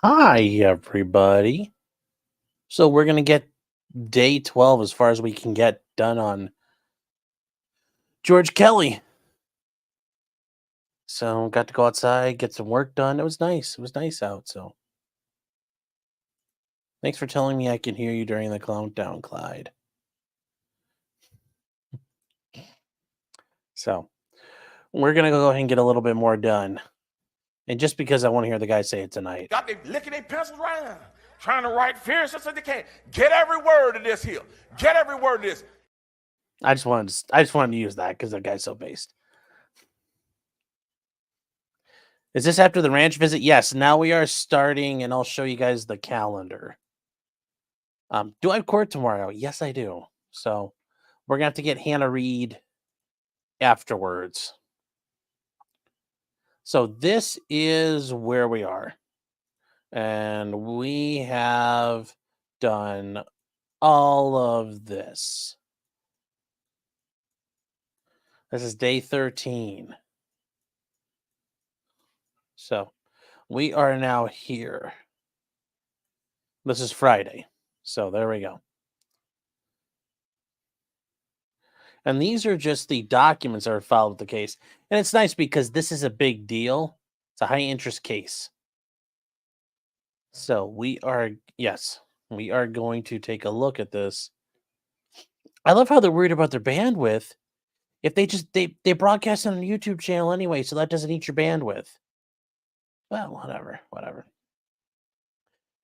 Hi, everybody. So we're going to get day 12 as far as we can get done on George Kelly. So got to go outside, get some work done. It was nice. It was nice out. So thanks for telling me I can hear you during the countdown, Clyde. So we're going to go ahead and get a little bit more done. And just because I want to hear the guys say it tonight. Got they licking their pencils right now, trying to write fierce as they can. Get every word of this here. Get every word of this. I just wanted to use that because the guy's so based. Is this after the ranch visit? Yes. Now we are starting, and I'll show you guys the calendar. Do I have court tomorrow? Yes, I do. So we're gonna have to get Hannah Reed afterwards. So this is where we are. And we have done all of this. This is day 13. So we are now here. This is Friday. So there we go. And these are just the documents that are filed with the case. And it's nice because this is a big deal. It's a high interest case. So we are going to take a look at this. I love how they're worried about their bandwidth. If they broadcast on a YouTube channel anyway, so that doesn't eat your bandwidth. Well, whatever.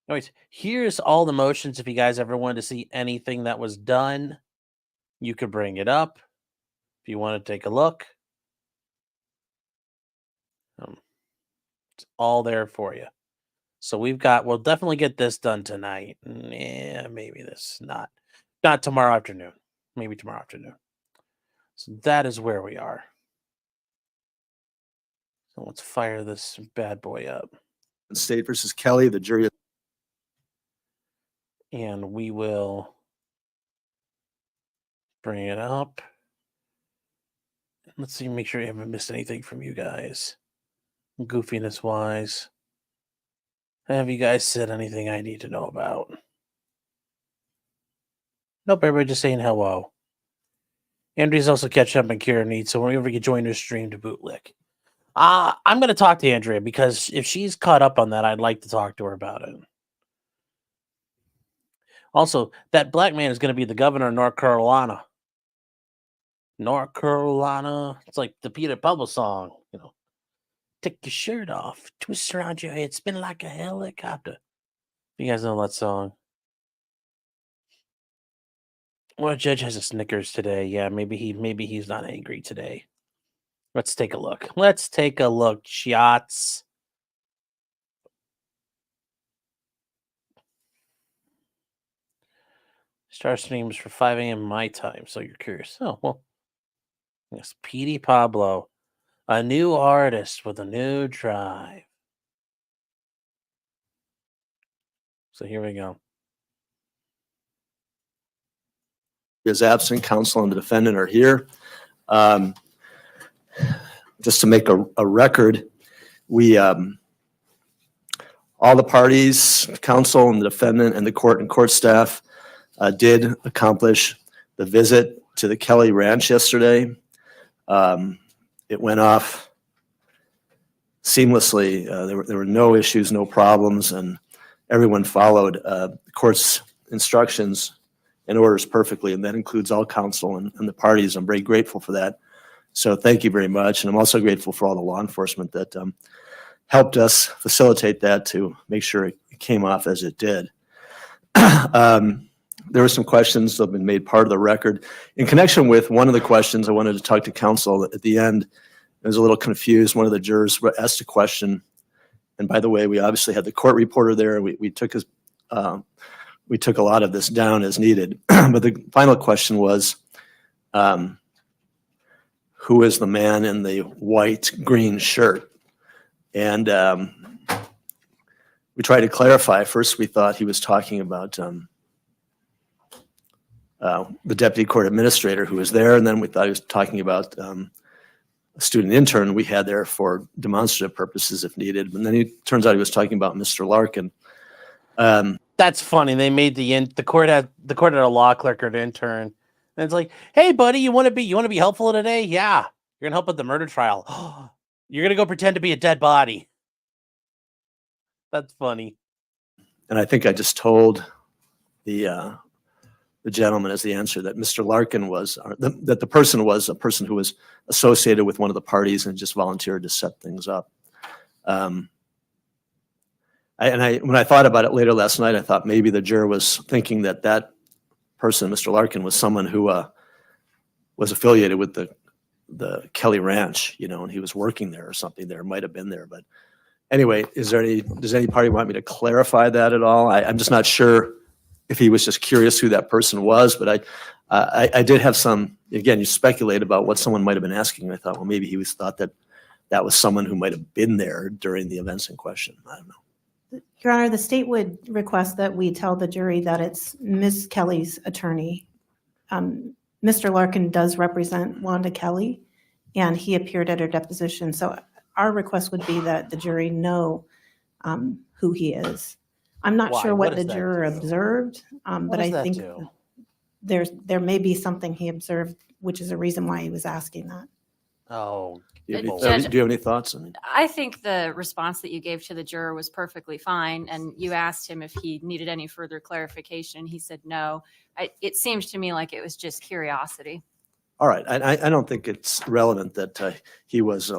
Anyways, here's all the motions. If you guys ever wanted to see anything that was done, you could bring it up. If you want to take a look, it's all there for you. So we'll definitely get this done tonight. Yeah, maybe this, not tomorrow afternoon. Maybe tomorrow afternoon. So that is where we are. So let's fire this bad boy up. State versus Kelly, the jury. And we will bring it up. Let's see, make sure I haven't missed anything from you guys. Goofiness wise. Have you guys said anything I need to know about? Nope, everybody just saying hello. Andrea's also catching up on Kira Needs, so whenever you join her stream to bootlick. I'm going to talk to Andrea because if she's caught up on that, I'd like to talk to her about it. Also, that black man is going to be the governor of North Carolina. North Carolina. It's like the Peter Pablo song, you know. Take your shirt off, twist around your head, spin like a helicopter. You guys know that song. Well, Judge has a Snickers today. Yeah, maybe he's not angry today. Let's take a look. Shots. Star streams for 5 a.m. my time, so you're curious. Oh, well. Yes, Petey Pablo. A new artist with a new drive. So here we go. Is absent. Counsel and the defendant are here. Just to make a record, we all the parties, counsel and the defendant and the court and court staff did accomplish the visit to the Kelly Ranch yesterday. It went off seamlessly. There were no issues, no problems, and everyone followed the court's instructions and orders perfectly, and that includes all counsel and the parties. I'm very grateful for that. So thank you very much, and I'm also grateful for all the law enforcement that helped us facilitate that to make sure it came off as it did. There were some questions that have been made part of the record. In connection with one of the questions, I wanted to talk to counsel at the end. I was a little confused. One of the jurors asked a question, and by the way, we obviously had the court reporter there. We took a lot of this down as needed. But the final question was, who is the man in the white green shirt? And we tried to clarify. First, we thought he was talking about the deputy court administrator who was there, and then we thought he was talking about student intern we had there for demonstrative purposes if needed. And then it turns out he was talking about Mr. Larkin. That's funny. They made the court had a law clerk or an intern, and it's like, hey, buddy, you want to be helpful today? Yeah, you're gonna help with the murder trial. You're gonna go pretend to be a dead body. That's funny. And I think I just told the gentleman as the answer that Mr. Larkin was, that the person was a person who was associated with one of the parties and just volunteered to set things up. When I thought about it later last night, I thought maybe the juror was thinking that that person, Mr. Larkin, was someone who was affiliated with the Kelly Ranch, and he was working there or something there, might have been there. But anyway, does any party want me to clarify that at all? I'm just not sure if he was just curious who that person was, but I did have some, again, you speculate about what someone might have been asking. And I thought, well, maybe he thought that was someone who might have been there during the events in question. I don't know. Your Honor, the state would request that we tell the jury that it's Ms. Kelly's attorney. Mr. Larkin does represent Wanda Kelly, and he appeared at her deposition. So our request would be that the jury know who he is. I'm not sure what the juror observed, but I think there may be something he observed, which is a reason why he was asking that. Oh, do you have any thoughts? I think the response that you gave to the juror was perfectly fine, and you asked him if he needed any further clarification. He said no. It seems to me like it was just curiosity. All right. I don't think it's relevant that he was,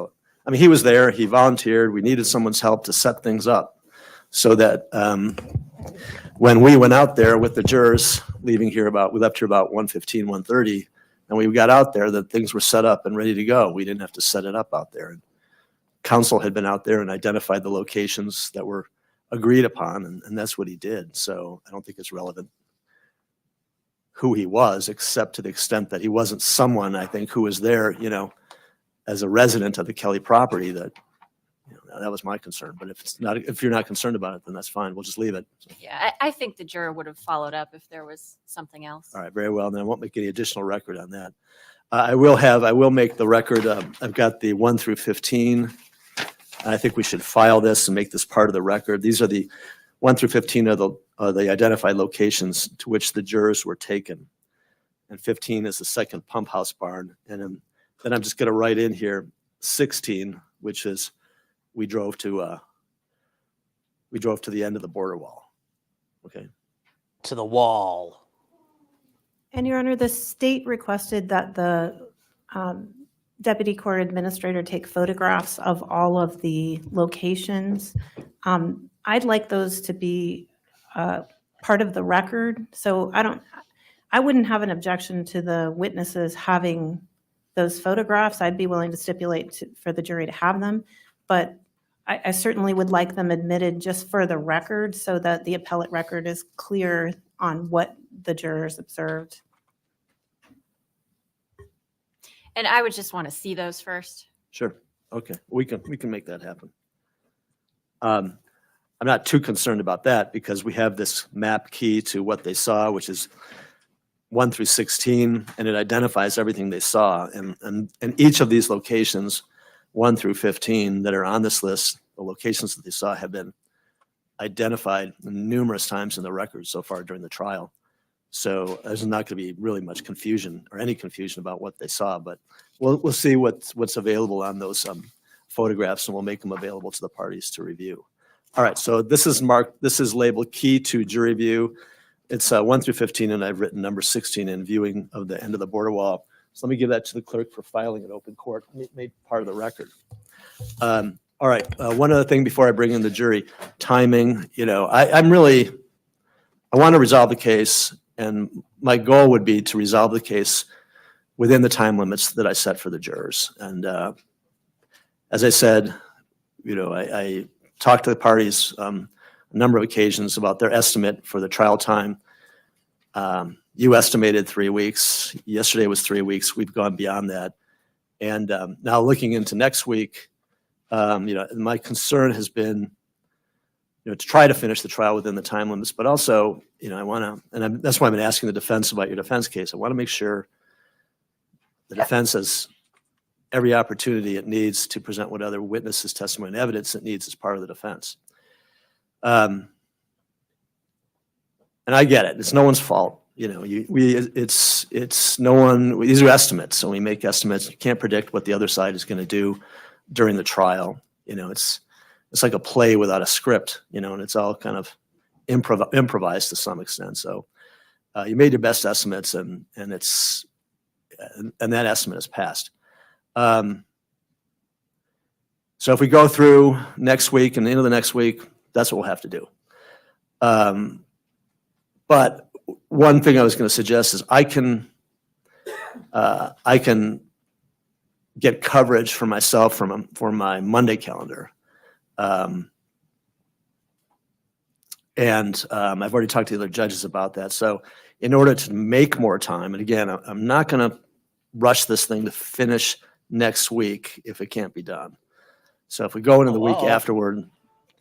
he was there, he volunteered, we needed someone's help to set things up so that when we went out there with the jurors we left here about 1:15, 1:30, and we got out there, that things were set up and ready to go. We didn't have to set it up out there. And counsel had been out there and identified the locations that were agreed upon, and that's what he did. So I don't think it's relevant who he was, except to the extent that he wasn't someone, I think, who was there, as a resident of the Kelly property. That was my concern. But if you're not concerned about it, then that's fine. We'll just leave it. So. Yeah, I think the juror would have followed up if there was something else. All right, very well. Then I won't make any additional record on that. I will make the record. I've got the 1 through 15. I think we should file this and make this part of the record. These are the 1 through 15 are the identified locations to which the jurors were taken. And 15 is the second pump house barn. And then I'm just going to write in here 16, which is we drove to the end of the border wall. Okay. To the wall. And Your Honor, the state requested that the deputy court administrator take photographs of all of the locations. I'd like those to be part of the record. So I wouldn't have an objection to the witnesses having those photographs. I'd be willing to stipulate for the jury to have them, but I certainly would like them admitted just for the record so that the appellate record is clear on what the jurors observed. And I would just want to see those first. Sure. Okay. We can make that happen. I'm not too concerned about that because we have this map key to what they saw, which is 1 through 16, and it identifies everything they saw. And each of these locations, 1 through 15, that are on this list, the locations that they saw have been identified numerous times in the record so far during the trial. So there's not going to be really much confusion or any confusion about what they saw, but we'll see what's available on those photographs, and we'll make them available to the parties to review. All right, so this is labeled key to jury view. It's 1 through 15, and I've written number 16 in viewing of the end of the border wall. So let me give that to the clerk for filing in open court, made part of the record. All right, one other thing before I bring in the jury, timing. I want to resolve the case, and my goal would be to resolve the case within the time limits that I set for the jurors. And as I said, I talked to the parties a number of occasions about their estimate for the trial time. You estimated 3 weeks. Yesterday was 3 weeks. We've gone beyond that. And now looking into next week, my concern has been, to try to finish the trial within the time limits, but also, I want to, and that's why I've been asking the defense about your defense case. I want to make sure the defense has every opportunity it needs to present what other witnesses, testimony, and evidence it needs as part of the defense. And I get it. It's no one's fault. You know, it's no one, these are estimates. So we make estimates. You can't predict what the other side is going to do during the trial. You know, it's like a play without a script, you know, and it's all kind of improvised to some extent. So you made your best estimates and that estimate is passed. So if we go through next week and into the next week, that's what we'll have to do. But one thing I was going to suggest is I can get coverage for myself for my Monday calendar. And I've already talked to the other judges about that. So in order to make more time, and again, I'm not going to rush this thing to finish next week if it can't be done. So if we go into the week afterward,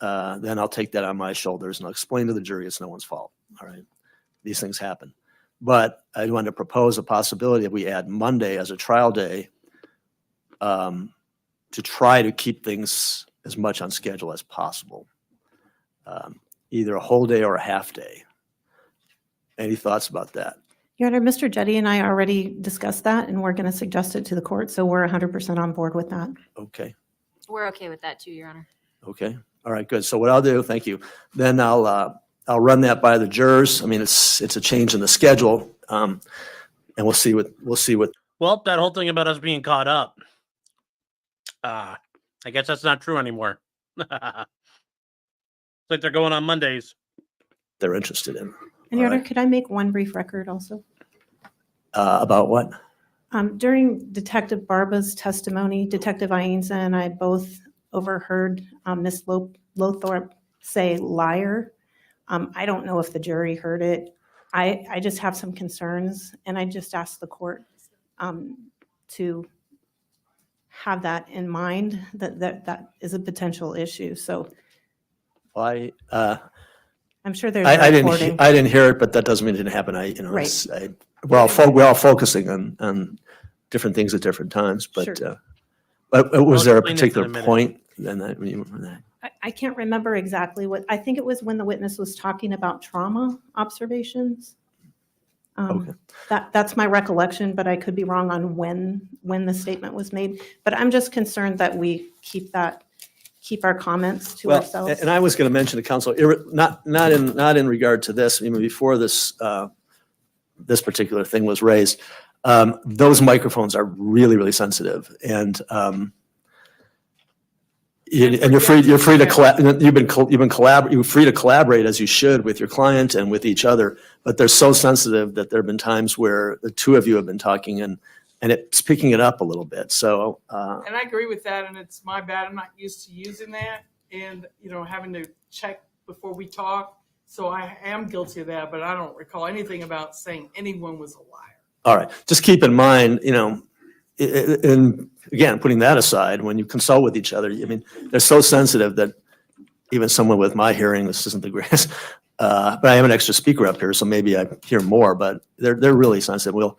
then I'll take that on my shoulders and I'll explain to the jury it's no one's fault. All right. These things happen. But I wanted to propose a possibility if we add Monday as a trial day to try to keep things as much on schedule as possible. Either a whole day or a half day. Any thoughts about that? Your Honor, Mr. Jetty and I already discussed that, and we're going to suggest it to the court, so we're 100% on board with that. Okay. We're okay with that too, Your Honor. Okay. All right, good. So what I'll do, thank you. Then I'll run that by the jurors. I mean, it's a change in the schedule, and we'll see what. Well, that whole thing about us being caught up, I guess that's not true anymore. It's like they're going on Mondays. They're interested in. And Your Honor, could I make one brief record also? About what? During Detective Barba's testimony, Detective Ainza and I both overheard Ms. Lothorpe say liar. I don't know if the jury heard it. I just have some concerns, and I just asked the court to have that in mind, that is a potential issue. So Why? I'm sure there's I a recording. I didn't hear it, but that doesn't mean it didn't happen. Right. We're all focusing on different things at different times. But Sure. but was there a explain it in a particular minute. point? Then I can't remember exactly what, I think it was when the witness was talking about trauma observations. Okay. That's my recollection, but I could be wrong on when the statement was made. But I'm just concerned that we keep our comments to ourselves. And I was going to mention to counsel, not in regard to this, even before this particular thing was raised, those microphones are really, really sensitive, and you're free to collaborate as you should with your client and with each other, but they're so sensitive that there have been times where the two of you have been talking and it's picking it up a little bit. So and I agree with that, and it's my bad. I'm not used to using that, and having to check before we talk. So I am guilty of that, but I don't recall anything about saying anyone was a liar. all right, just keep in mind, and again, putting that aside, when you consult with each other, I mean, they're so sensitive that even someone with my hearing, this isn't the greatest, but I have an extra speaker up here, so maybe I hear more, but they're really sensitive. We'll,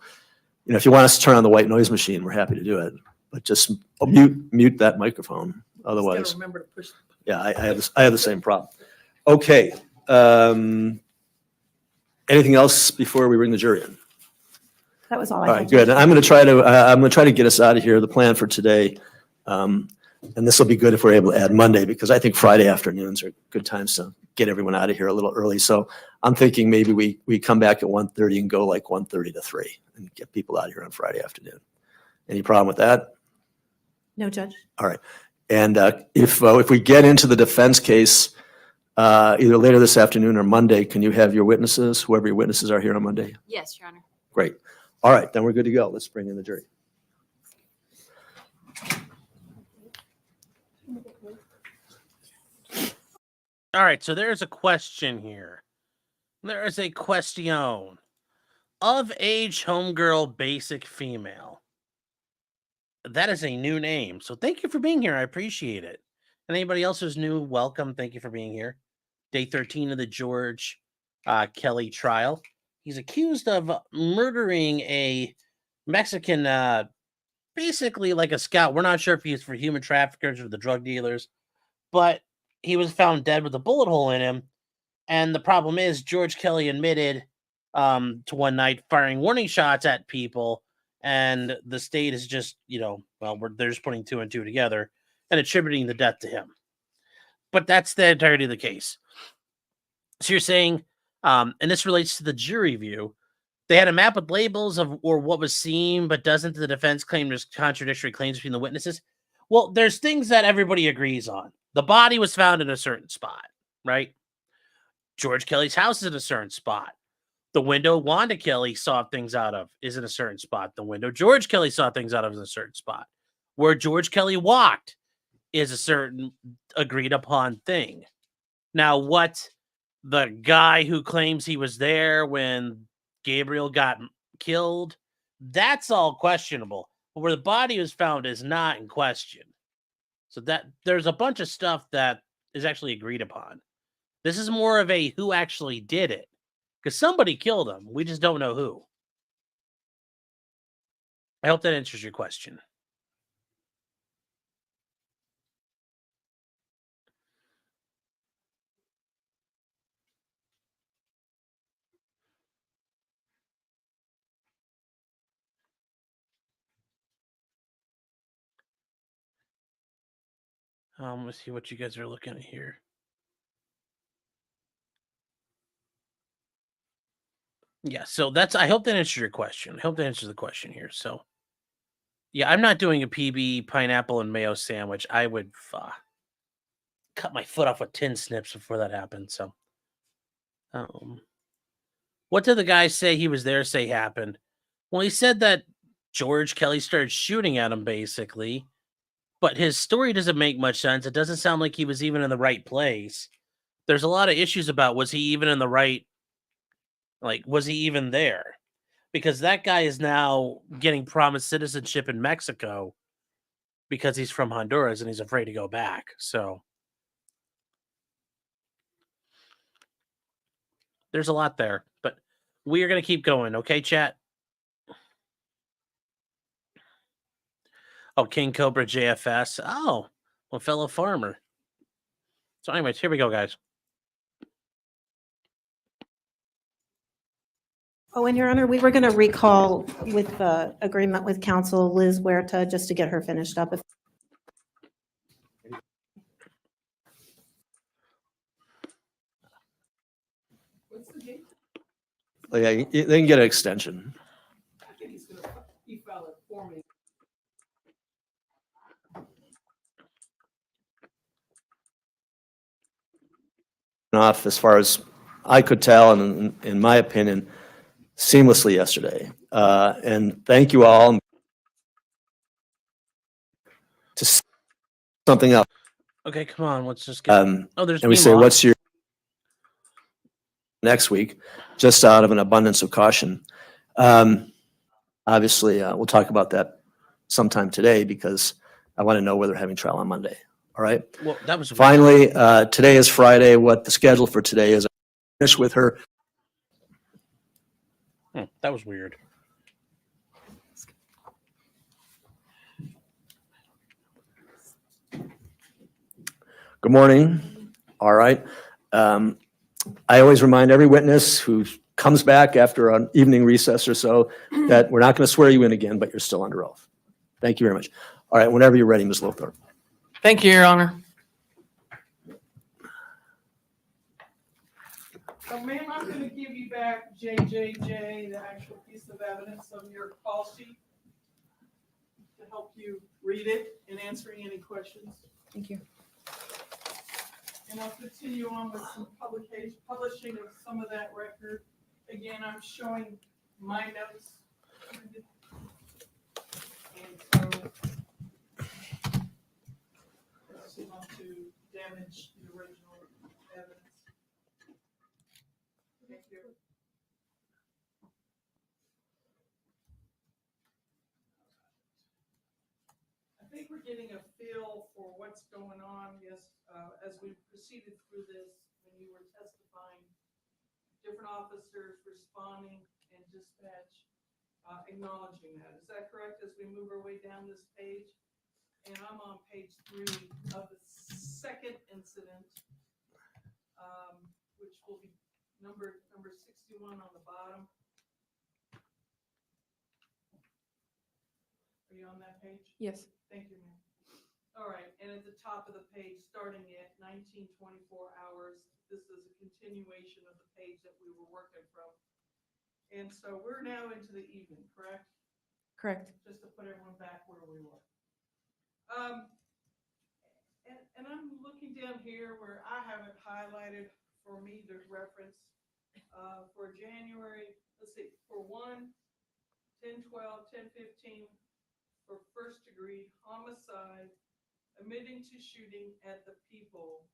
if you want us to turn on the white noise machine, we're happy to do it, but just mute that microphone. Otherwise, Just gotta remember to push. yeah, I have the same problem. Okay. Anything else before we bring the jury in? That was all I All had. right, good. I'm going to try to get us out of here. The plan for today, and this will be good if we're able to add Monday, because I think Friday afternoons are good times to get everyone out of here a little early. So I'm thinking maybe we come back at 1:30 and go like 1:30 to 3 and get people out of here on Friday afternoon. Any problem with that? No, Judge. All right. And if we get into the defense case either later this afternoon or Monday, can you have your witnesses, whoever your witnesses are, here on Monday? Yes, Your Honor. Great. All right, then we're good to go. Let's bring in the jury. All right, so there's a question here. There is a question. Of age homegirl basic female. That is a new name. So thank you for being here. I appreciate it. And anybody else who's new, welcome. Thank you for being here. Day 13 of the George Kelly trial. He's accused of murdering a Mexican basically like a scout. We're not sure if he's for human traffickers or the drug dealers, but he was found dead with a bullet hole in him. And the problem is George Kelly admitted to one night firing warning shots at people, and the state is just, they're just putting 2 and 2 together and attributing the death to him. But that's the entirety of the case. So you're saying, and this relates to the jury view, they had a map with labels of or what was seen, but doesn't the defense claim there's contradictory claims between the witnesses? Well, there's things that everybody agrees on. The body was found in a certain spot, right? George Kelly's house is in a certain spot. The window Wanda Kelly saw things out of is in a certain spot. The window George Kelly saw things out of is in a certain spot. Where George Kelly walked is a certain agreed upon thing. Now, what the guy who claims he was there when Gabriel got killed, that's all questionable. But where the body was found is not in question. So that there's a bunch of stuff that is actually agreed upon. This is more of a who actually did it. Because somebody killed him. We just don't know who. I hope that answers your question. Let's see what you guys are looking at here. Yeah, so I hope that answers your question. I hope that answers the question here. So, yeah, I'm not doing a PB pineapple and mayo sandwich. I would cut my foot off with tin snips before that happened. So, what did the guy say he was there say happened? Well, he said that George Kelly started shooting at him, basically. But his story doesn't make much sense. It doesn't sound like he was even in the right place. There's a lot of issues about was he even in the right, was he even there? Because that guy is now getting promised citizenship in Mexico because he's from Honduras and he's afraid to go back. So there's a lot there, but we are going to keep going. Okay, chat? Oh, King Cobra JFS. Oh, well, fellow farmer. So anyways, here we go, guys. Oh, and Your Honor, we were going to recall with the agreement with counsel Liz Huerta just to get her finished up. What's the date? Yeah, they can get an extension. I think he filed it for me. Off as far as I could tell, and in my opinion, seamlessly yesterday. And thank you all. To something else. Okay, come on. Let's just get. There's. And we say, what's your next week? Just out of an abundance of caution. Obviously, we'll talk about that sometime today because I want to know whether they're having trial on Monday. All right. Well, that was finally. Today is Friday. What the schedule for today is? I finish with her. That was weird. Good morning. All right. I always remind every witness who comes back after an evening recess or so that we're not going to swear you in again, but you're still under oath. Thank you very much. All right. Whenever you're ready, Ms. Lothar. Thank you, Your Honor. So, ma'am, I'm going to give you back JJJ, the actual piece of evidence on your call sheet, to help you read it and answering any questions. Thank you. And I'll continue on with some publishing of some of that record. Again, I'm showing my notes. And so, let's see, not to damage the original evidence. Thank you. I think we're getting a feel for what's going on, yes, as we proceeded through this, when you were testifying, different officers responding and dispatch. acknowledging that. Is that correct as we move our way down this page? And I'm on page 3 of the second incident, which will be number 61 on the bottom. Are you on that page? Yes. Thank you, ma'am. All right, and at the top of the page, starting at 1924 hours, this is a continuation of the page that we were working from. And so we're now into the evening, correct? Correct. Just to put everyone back where we were. And I'm looking down here where I have it highlighted for me to reference for January, let's see, for 1, 10, 12, 10, 15, for first degree homicide, admitting to shooting at the people.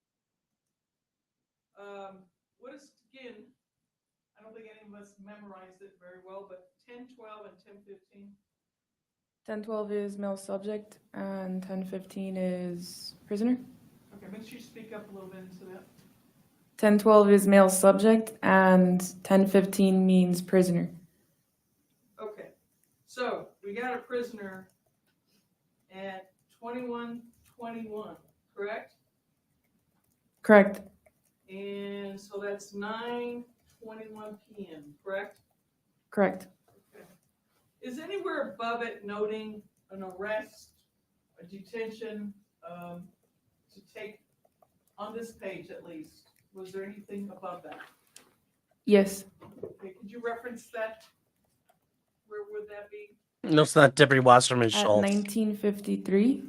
What is, again, I don't think any of us memorized it very well, but 10, 12, and 10, 15. 1012 is male subject and 1015 is prisoner. Okay, make sure you speak up a little bit into that. 1012 is male subject and 1015 means prisoner. Okay, so we got a prisoner at 21:21, correct? Correct. And so that's 9:21 p.m., correct? Correct. Okay. Is anywhere above it noting an arrest, a detention, to take, on this page at least? Was there anything above that? Yes. Okay, could you reference that? Where would that be? No, it's not Deputy Wasserman At Schultz. 1953,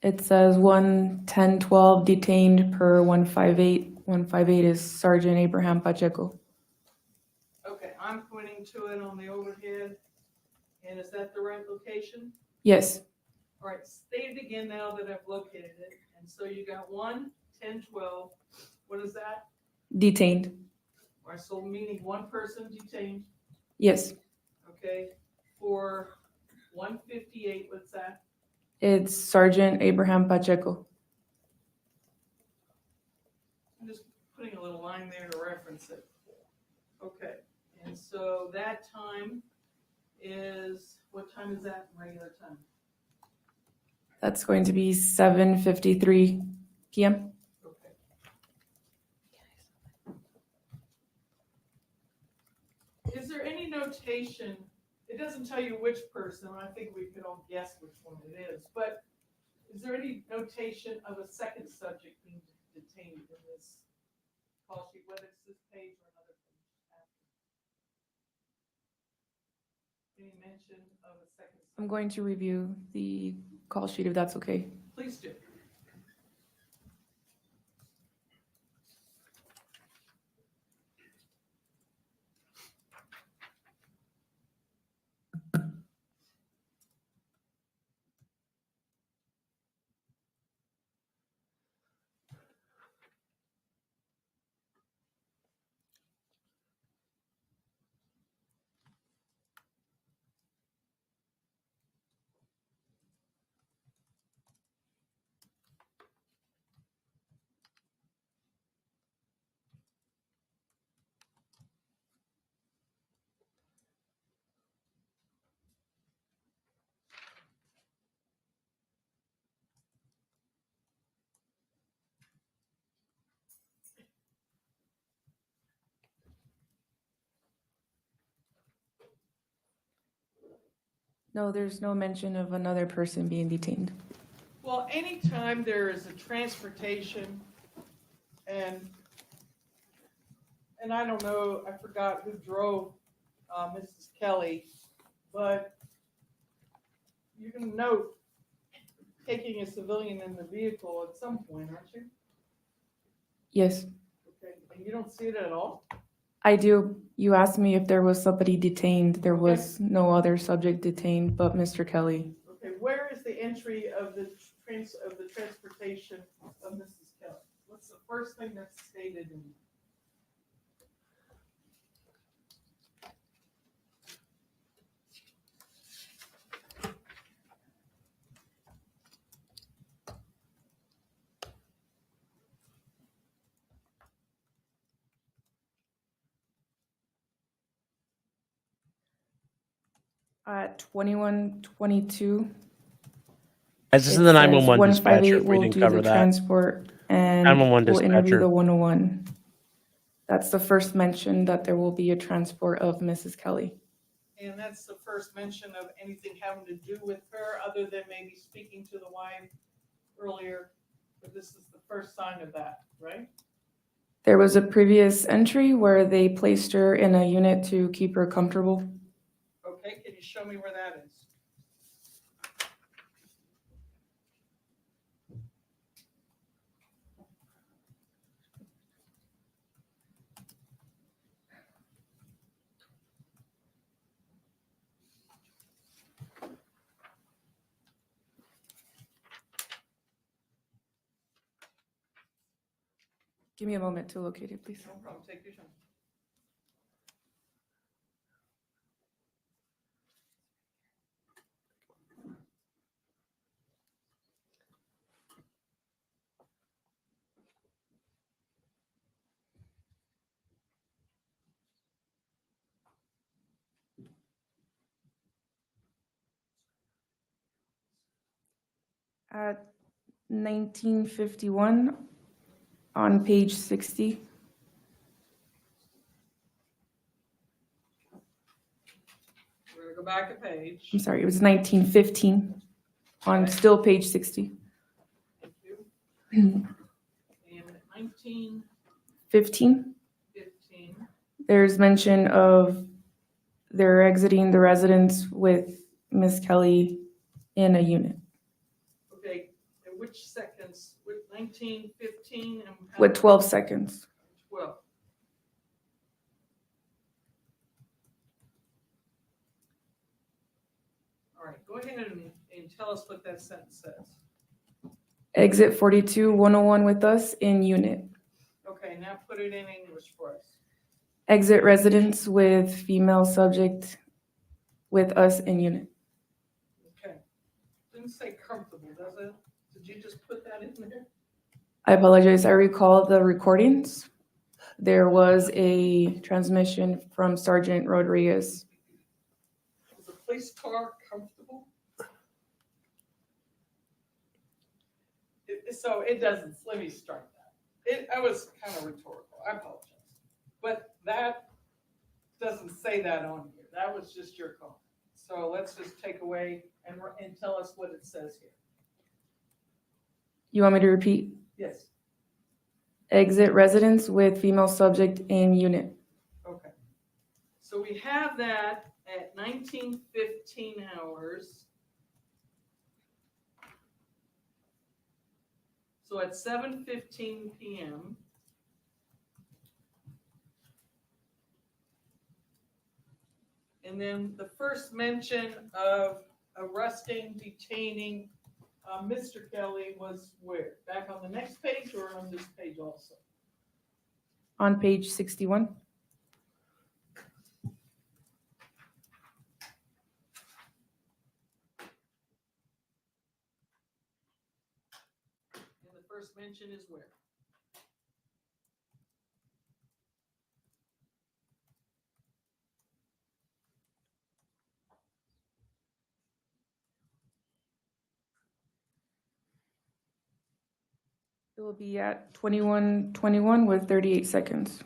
it says 1012 detained per 158. 158 is Sergeant Abraham Pacheco. Okay, I'm pointing to it on the overhead. And is that the right location? Yes. All right, state it again now that I've located it. And so you got 1, 10, 12. What is that? Detained. All right, so meaning one person detained, Yes. okay? For 158, what's that? It's Sergeant Abraham Pacheco. I'm just putting a little line there to reference it. Okay, and so that time is, what time is that in regular time? That's going to be 7:53 p.m. Okay. Is there any notation? It doesn't tell you which person. I think we could all guess which one it is. But is there any notation of a second subject being detained in this call sheet, whether it's this page or another page after? Any mention of a second subject? I'm going to review the call sheet if that's okay. Please do. No, there's no mention of another person being detained. Well, anytime there is a transportation and I don't know, I forgot who drove Mrs. Kelly, but you can note taking a civilian in the vehicle at some point, aren't you? Yes, Okay, and you don't see it at all? I do. You asked me if there was somebody detained. There Okay. was no other subject detained but Mr. Kelly. Okay, where is the entry of the transportation of Mrs. Kelly? What's the first thing that's stated in? At 2122, As this is it the says 911 dispatcher, 158 if we will didn't do cover the that. transport and 911 will interview dispatcher. the 101. That's the first mention that there will be a transport of Mrs. Kelly. And that's the first mention of anything having to do with her, other than maybe speaking to the wife earlier. But this is the first sign of that, right? There was a previous entry where they placed her in a unit to keep her comfortable. Okay, can you show me where that is? Give me a moment to locate it, please. No problem, take your time. At 1951, on page 60. We're gonna go back a page. I'm sorry, it was 1915 on still page 60. Thank you. And 1915, 15, there's mention of they're exiting the residence with Miss Kelly in a unit okay, and which seconds, with 1915 and? with 12 seconds. 12. All right, go ahead and tell us what that sentence says. Exit 42, 101 with us in unit. Okay, now put it in English for us. Exit residence with female subject with us in unit. Okay. Didn't say comfortable, does it? Did you just put that in there? I apologize. I recall the recordings. There was a transmission from Sergeant Rodriguez. Is the police car comfortable? So it doesn't, let me start that. I was kind of rhetorical, I apologize. But that doesn't say that on here. That was just your comment. So let's just take away and tell us what it says here. You want me to repeat? Yes, Exit residence with female subject in unit. okay. So we have that at 1915 hours. So at 7:15 p.m. And then the first mention of arresting, detaining Mr. Kelly was where? Back on the next page or on this page also? On page 61. And the first mention is where? It will be at 21:21 with 38 seconds.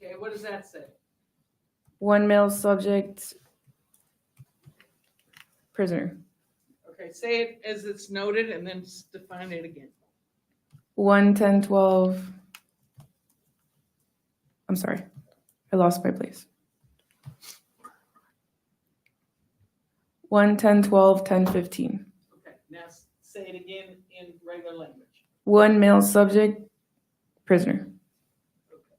Okay, what does that say? One male subject, prisoner. Okay, say it as it's noted and then define it again. 1:10:12. I'm sorry, I lost my place. 1:10:12, 10:15. Okay, now say it again in regular language. One male subject, prisoner. Okay.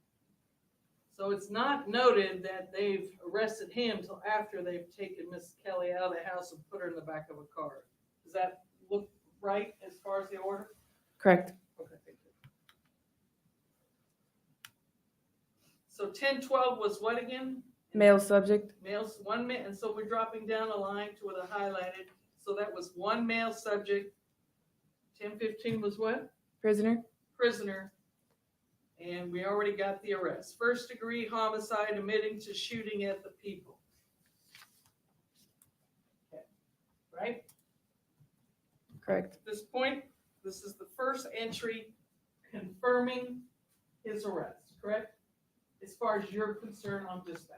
So it's not noted that they've arrested him till after they've taken Miss Kelly out of the house and put her in the back of a car. Does that look right as far as the order? Correct. Okay, thank you. So 10:12 was what again? Male subject, Males, one man, and so we're dropping down a line to the highlighted. So that was one male subject. 10:15 was what? prisoner. Prisoner. And we already got the arrest. First degree homicide admitting to shooting at the people. Okay. Right? Correct. At this point, this is the first entry confirming his arrest, correct? As far as you're concerned on dispatch.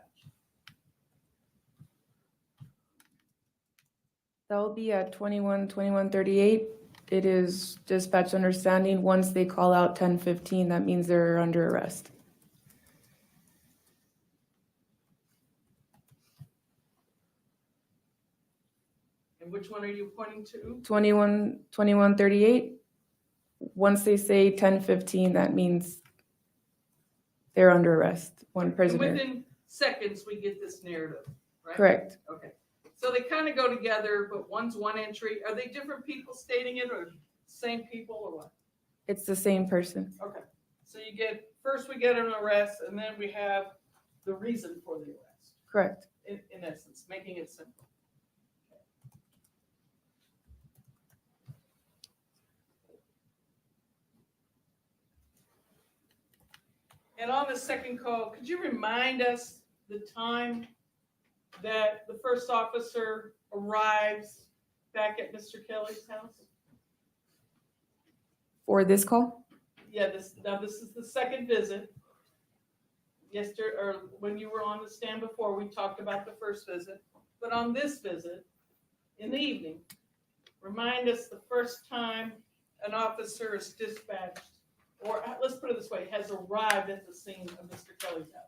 That will be at 21:38. It is dispatch understanding. Once they call out 10:15, that means they're under arrest. And which one are you pointing to? 21:38. Once they say 10:15, that means they're under arrest. One And prisoner. within seconds, we get this narrative, right? Correct. Okay. So they kind of go together, but one's one entry. Are they different people stating it or same people or what? It's the same person. Okay. So you get, first we get an arrest and then we have the reason for the arrest, Correct. in essence, making it simple. And on the second call, could you remind us the time that the first officer arrives back at Mr. Kelly's house? For this call? Yeah, this is the second visit. Yesterday, or when you were on the stand before, we talked about the first visit. But on this visit, in the evening, remind us the first time an officer is dispatched, or let's put it this way, has arrived at the scene of Mr. Kelly's house.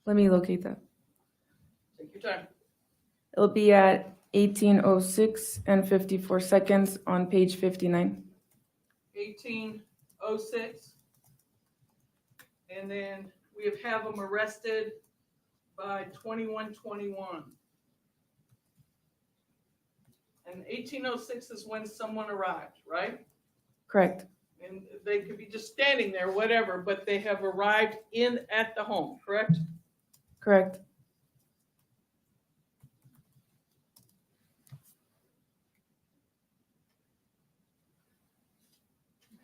Let me locate that. Take your time. It'll be at 18:06 and 54 seconds on page 59. 18:06. And then we have them arrested by 21:21. And 18:06 is when someone arrived, right? Correct. And they could be just standing there, whatever, but they have arrived at the home, correct? Correct.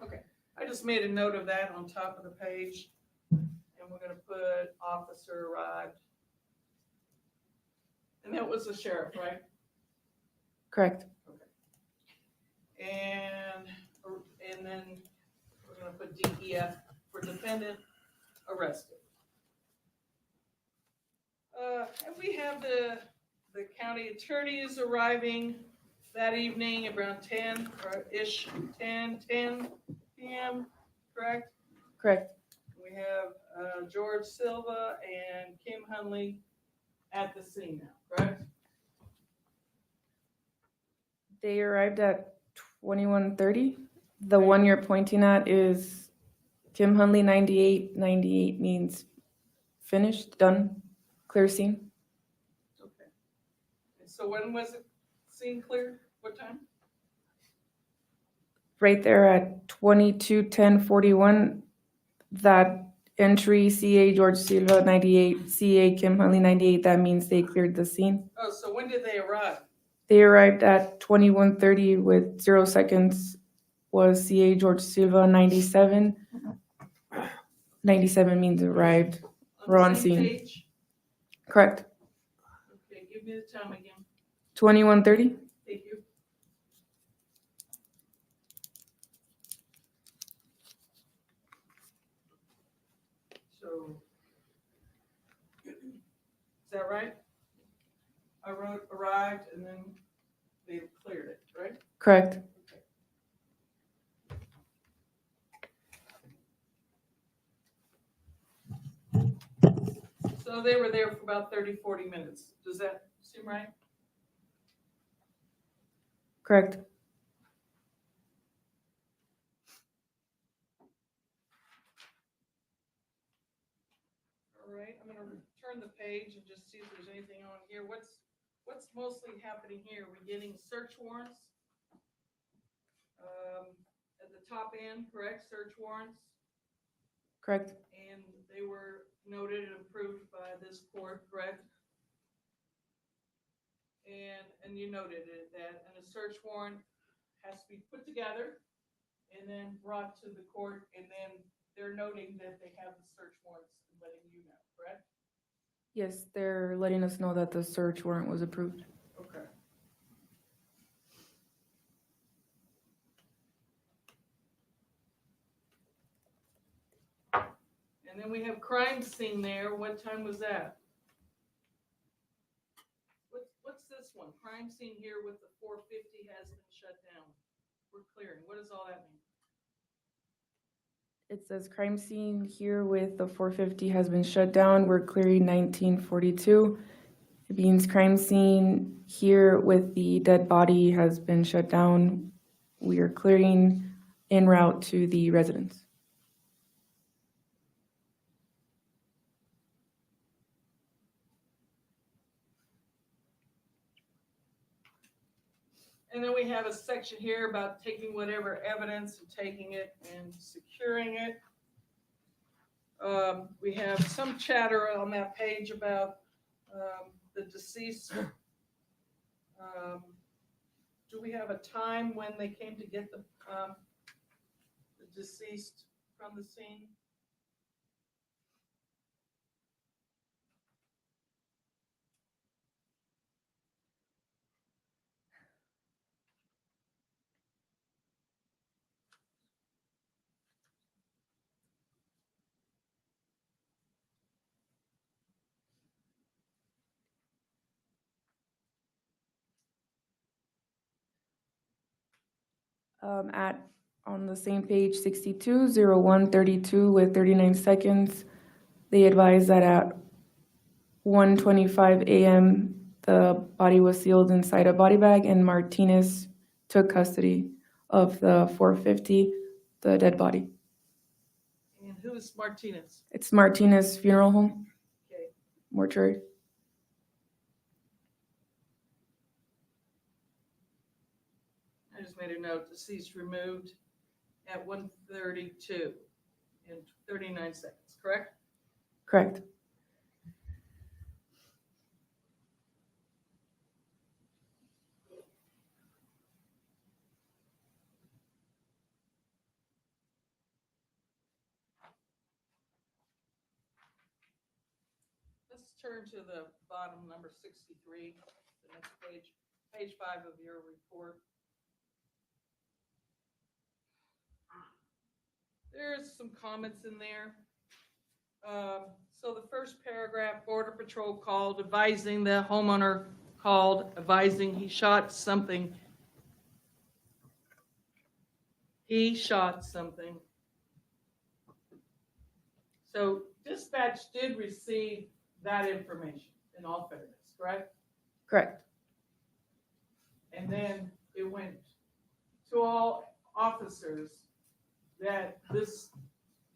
Okay, I just made a note of that on top of the page. And we're gonna put officer arrived. And that was the sheriff, right? Correct. And then we're gonna put DEF for defendant arrested. And we have the county attorneys arriving that evening around 10 or ish, 10 p.m., correct? Correct. We have George Silva and Kim Hunley at the scene now, correct? They arrived at 21:30. The one you're pointing at is Kim Hunley 98. 98 means finished, done, clear scene. Okay. And so when was it scene clear? What time? Right there at 22:10:41. That entry, CA George Silva 98, CA Kim Hunley 98, that means they cleared the scene. Oh, so when did they arrive? They arrived at 21:30 with 0 seconds was CA George Silva 97. 97 means arrived. We're on the same scene. page? Correct. Okay, give me the time again. 21:30. Thank you. So, is that right? I wrote arrived and then they cleared it, right? Correct. So they were there for about 30, 40 minutes. Does that seem right? Correct. All right, I'm gonna turn the page and just see if there's anything on here. What's mostly happening here? We're getting search warrants. At the top end, correct? Search warrants. Correct. And they were noted and approved by this court, correct? And you noted it, that, and a search warrant has to be put together and then brought to the court, and then they're noting that they have the search warrants and letting you know, correct? Yes, they're letting us know that the search warrant was approved. Okay. And then we have crime scene there. What time was that? What's this one? Crime scene here with the 450 has been shut down. We're clearing. What does all that mean? It says crime scene here with the 450 has been shut down. We're clearing 1942. It means crime scene here with the dead body has been shut down. We are clearing en route to the residence. And then we have a section here about taking whatever evidence and taking it and securing it. We have some chatter on that page about the deceased. Do we have a time when they came to get the deceased from the scene? On the same page, 62:01:32 with 39 seconds, they advise that at 1:25 a.m. the body was sealed inside a body bag and Martinez took custody of the 450, the dead body. And who is Martinez? It's Martinez Funeral Home, Okay. mortuary. I just made a note, deceased removed at 1:32 and 39 seconds, correct? Correct. Let's turn to the bottom, number 63, the next page, page 5 of your report. There's some comments in there. So the first paragraph, Border Patrol called, advising the homeowner called, advising he shot something. He shot something. So dispatch did receive that information in all fairness, correct? Correct. And then it went to all officers that this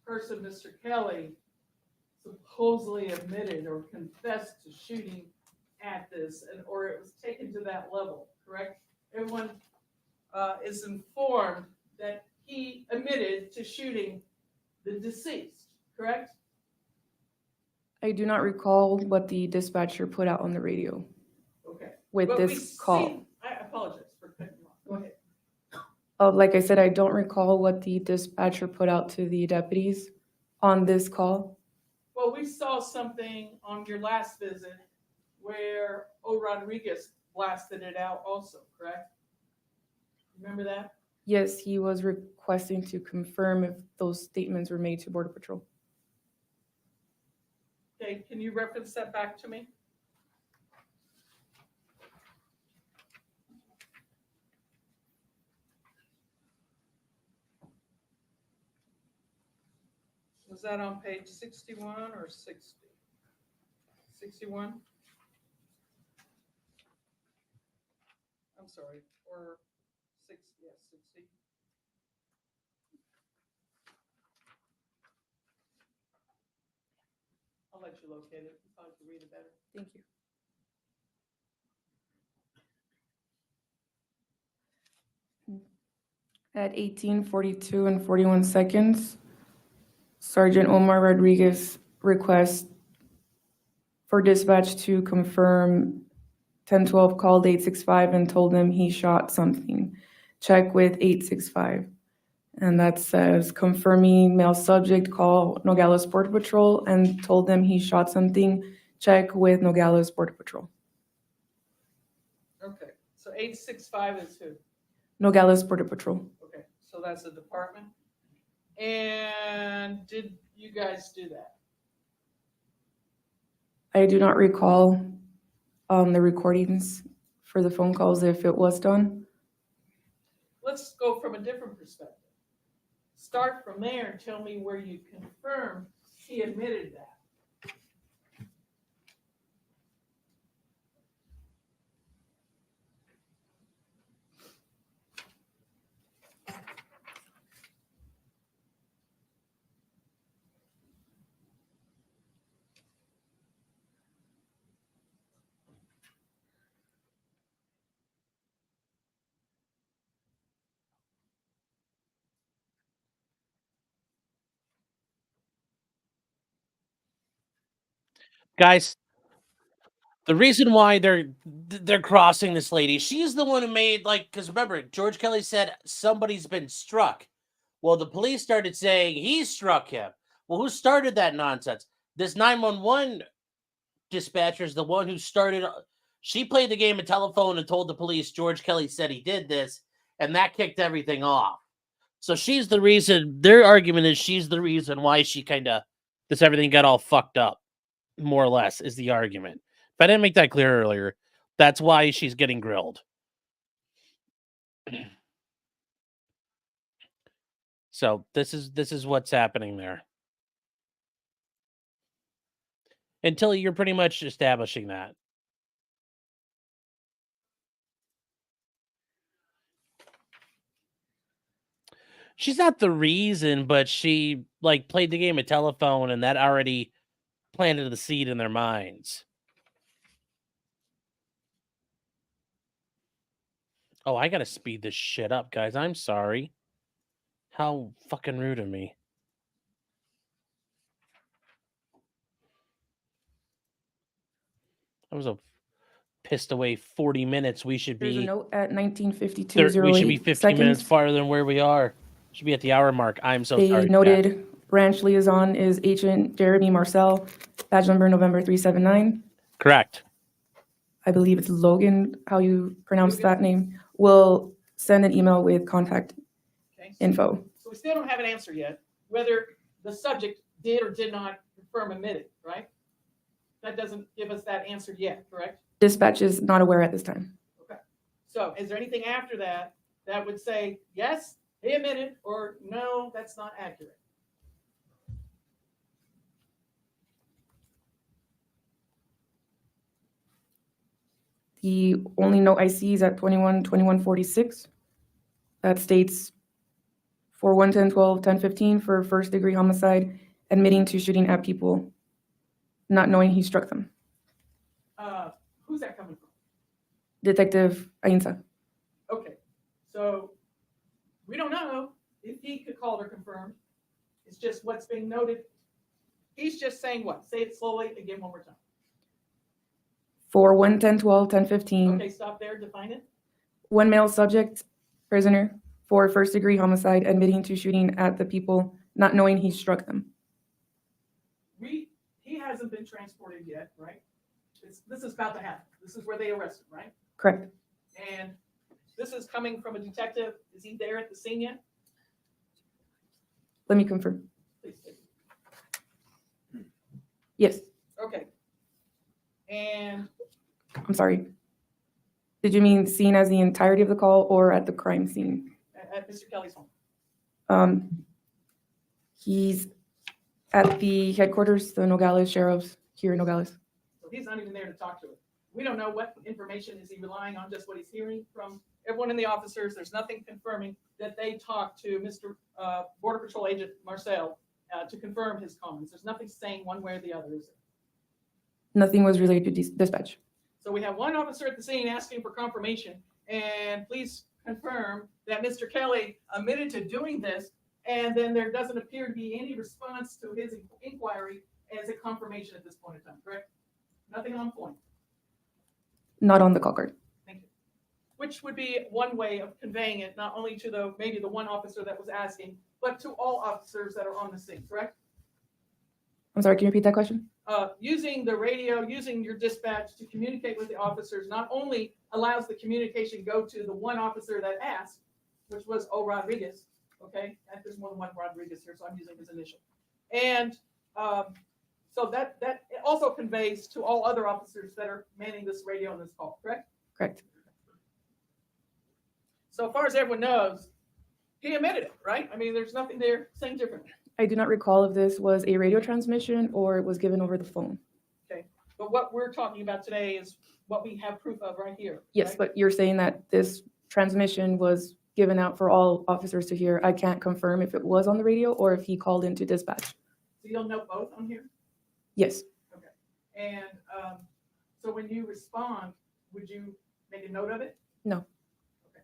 person, Mr. Kelly, supposedly admitted or confessed to shooting at this, or it was taken to that level, correct? Everyone is informed that he admitted to shooting the deceased, correct? I do not recall what the dispatcher put out on the radio Okay. with But this call. I apologize for cutting you off. Go ahead. Like I said, I don't recall what the dispatcher put out to the deputies on this call. Well, we saw something on your last visit where O. Rodriguez blasted it out also, correct? Remember that? Yes, he was requesting to confirm if those statements were made to Border Patrol. Okay, can you reference that back to me? Was that on page 61 or 60? 61? I'm sorry, or 60, yes, 60. I'll let you locate it. You probably can read it better. Thank you. At 18:42 and 41 seconds, Sergeant Omar Rodriguez requests for dispatch to confirm 1012 called 865 and told him he shot something. Check with 865. And that says confirming male subject call Nogales Border Patrol and told them he shot something. Check with Nogales Border Patrol. Okay, so 865 is who? Nogales Border Patrol. Okay, so that's the department. And did you guys do that? I do not recall the recordings for the phone calls if it was done. Let's go from a different perspective. Start from there and tell me where you confirm he admitted that. Guys, the reason why they're crossing this lady, she's the one who made, like, because remember, George Kelly said somebody's been struck. Well, the police started saying he struck him. Well, who started that nonsense? This 911 dispatcher is the one who started. She played the game of telephone and told the police George Kelly said he did this, and that kicked everything off. So she's the reason. Their argument is she's the reason why she kind of this everything got all fucked up. More or less is the argument. If I didn't make that clear earlier, that's why she's getting grilled. So this is what's happening there. Until you're pretty much establishing that. She's not the reason, but she like played the game of telephone and that already planted the seed in their minds. Oh, I gotta speed this shit up, guys. I'm sorry. How fucking rude of me. That was a pissed away 40 minutes. We should There's a be note at 19:52:08 we should be 15 minutes seconds. farther than where we are. Should be at the hour mark. I'm so They sorry. Jack. noted branch liaison is Agent Jeremy Marcel, badge number November 379. Correct. I believe it's Logan, how you pronounce that name. Will send an email with contact Okay. info. So we still don't have an answer yet, whether the subject did or did not confirm admitted, right? That doesn't give us that answer yet, correct? Dispatch is not aware at this time. Okay. So is there anything after that that would say, yes, he admitted, or no, that's not accurate? The only note I see is at 21:46. That states for 1-10-12-10-15 for first degree homicide, admitting to shooting at people, not knowing he struck them. Who's that coming from? Detective Ainsa. Okay, so we don't know if he could call or confirm. It's just what's being noted. He's just saying what? Say it slowly again one more time. For 1-10-12-10-15. Okay, stop there, define it. One male subject, prisoner, for first degree homicide, admitting to shooting at the people, not knowing he struck them. He hasn't been transported yet, right? This is about to happen. This is where they arrested, right? Correct. And this is coming from a detective. Is he there at the scene yet? Let me confirm. Please take it. Yes, Okay. And I'm sorry. Did you mean scene as the entirety of the call or at the crime scene? at Mr. Kelly's home. He's at the headquarters, the Nogales Sheriff's here in Nogales. So he's not even there to talk to it. We don't know what information is he relying on, just what he's hearing from everyone in the officers. There's nothing confirming that they talked to Mr. Border Patrol Agent Marcel to confirm his comments. There's nothing saying one way or the other, is there? Nothing was related to dispatch. So we have one officer at the scene asking for confirmation, and please confirm that Mr. Kelly admitted to doing this, and then there doesn't appear to be any response to his inquiry as a confirmation at this point in time, correct? Nothing on point. Not on the call card. Thank you. Which would be one way of conveying it, not only to maybe the one officer that was asking, but to all officers that are on the scene, correct? I'm sorry, can you repeat that question? Using the radio, using your dispatch to communicate with the officers not only allows the communication go to the one officer that asked, which was O. Rodriguez, okay? And there's more than one Rodriguez here, so I'm using his initial. And so that it also conveys to all other officers that are manning this radio and this call, correct? Correct. So far as everyone knows, he admitted it, right? I mean, there's nothing there saying differently. I do not recall if this was a radio transmission or it was given over the phone. But what we're talking about today is what we have proof of right here. Yes, right? but you're saying that this transmission was given out for all officers to hear. I can't confirm if it was on the radio or if he called into dispatch. So you'll note both on here? Yes. Okay. And so when you respond, would you make a note of it? No. Okay.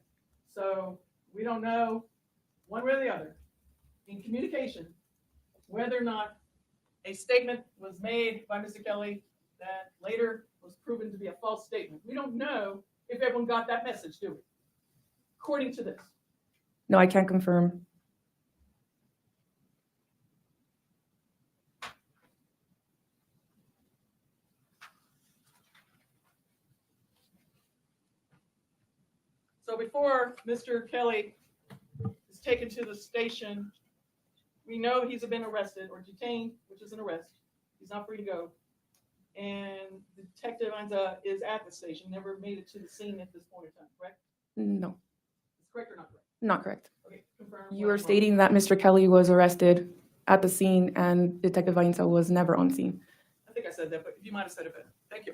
So we don't know one way or the other in communication whether or not a statement was made by Mr. Kelly that later was proven to be a false statement. We don't know if everyone got that message, do we? According to this. No, I can't confirm. So before Mr. Kelly is taken to the station, we know he's been arrested or detained, which is an arrest. He's not free to go. And Detective Anza is at the station, never made it to the scene at this point in time, correct? No, Is correct or not correct? not correct. Okay, confirm. You are stating that Mr. Kelly was arrested at the scene and Detective Ainsa was never on scene. I think I said that, but you might have said it better. Thank you.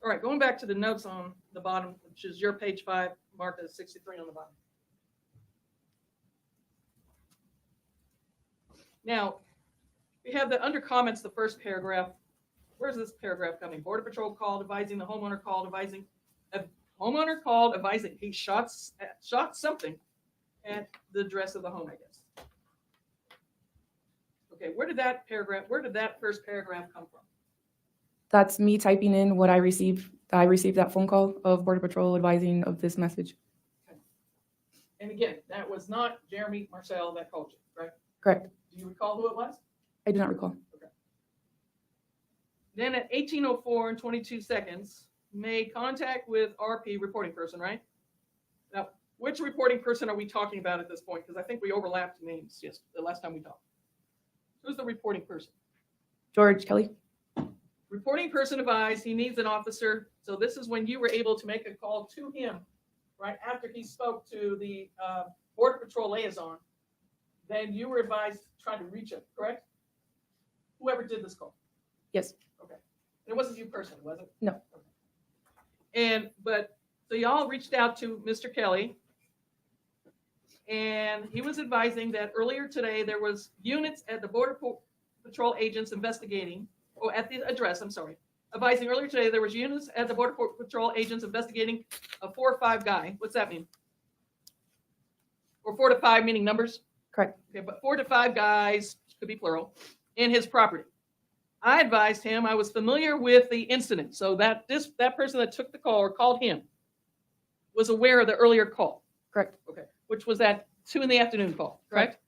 All right, going back to the notes on the bottom, which is your page 5, marked as 63 on the bottom. Now, we have the under comments, the first paragraph. Where's this paragraph coming? Border Patrol called advising the homeowner called advising. A homeowner called advising he shot something at the address of the home, I guess. Okay, where did that first paragraph come from? That's me typing in what I received. I received that phone call of Border Patrol advising of this message. Okay. And again, that was not Jeremy Marcel that called you, right? Correct. Do you recall who it was? I do not recall. Then at 18:04 and 22 seconds, made contact with RP reporting person, right? Now, which reporting person are we talking about at this point? Because I think we overlapped names just the last time we talked. Who's the reporting person? George Kelly. Reporting person advised he needs an officer. So this is when you were able to make a call to him, right? After he spoke to the Border Patrol liaison, then you were advised to try to reach him, correct? Whoever did this call. Yes. Okay. It wasn't you personally, was it? No. Okay. So y'all reached out to Mr. Kelly, and he was advising that earlier today there was units at the Border Patrol agents investigating, or at the address, I'm sorry, advising earlier today there was units at the Border Patrol agents investigating a 4 or 5 guy. What's that mean? Or 4 to 5 meaning numbers? Correct. Okay, but 4 to 5 guys, could be plural, in his property. I advised him I was familiar with the incident, so that person that took the call or called him was aware of the earlier call. Correct. Okay, which was that 2 in the afternoon call, correct?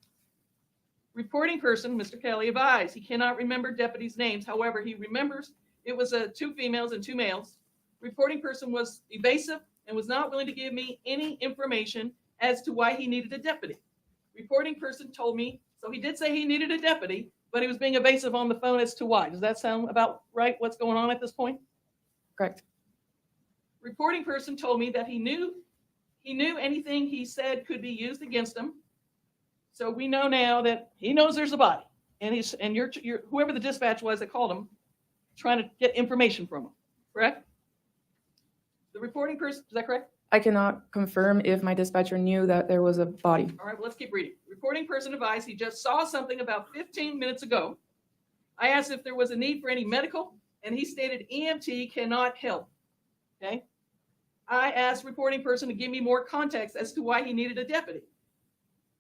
Reporting person, Mr. Kelly, advised he cannot remember deputies' names. However, he remembers it was 2 females and 2 males. Reporting person was evasive and was not willing to give me any information as to why he needed a deputy. Reporting person told me, so he did say he needed a deputy, but he was being evasive on the phone as to why. Does that sound about right, what's going on at this point? Correct. Reporting person told me that he knew anything he said could be used against him. So we know now that he knows there's a body, and you're whoever the dispatch was that called him, trying to get information from him, correct? The reporting person, is that correct? I cannot confirm if my dispatcher knew that there was a body. All right, well, let's keep reading. Reporting person advised he just saw something about 15 minutes ago. I asked if there was a need for any medical, and he stated EMT cannot help. Okay. I asked reporting person to give me more context as to why he needed a deputy.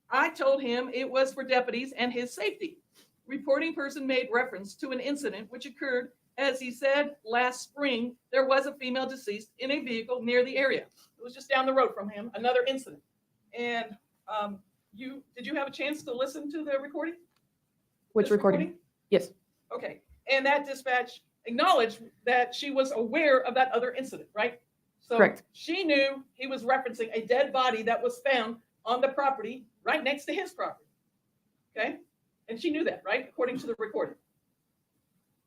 I told him it was for deputies and his safety. Reporting person made reference to an incident which occurred as he said last spring, there was a female deceased in a vehicle near the area. It was just down the road from him, another incident. And did you have a chance to listen to the recording? Which This recording? Yes, Okay. And that dispatch acknowledged that she was aware of that other incident, right? So Correct. she knew he was referencing a dead body that was found on the property right next to his property. Okay. And she knew that, right? According to the recording.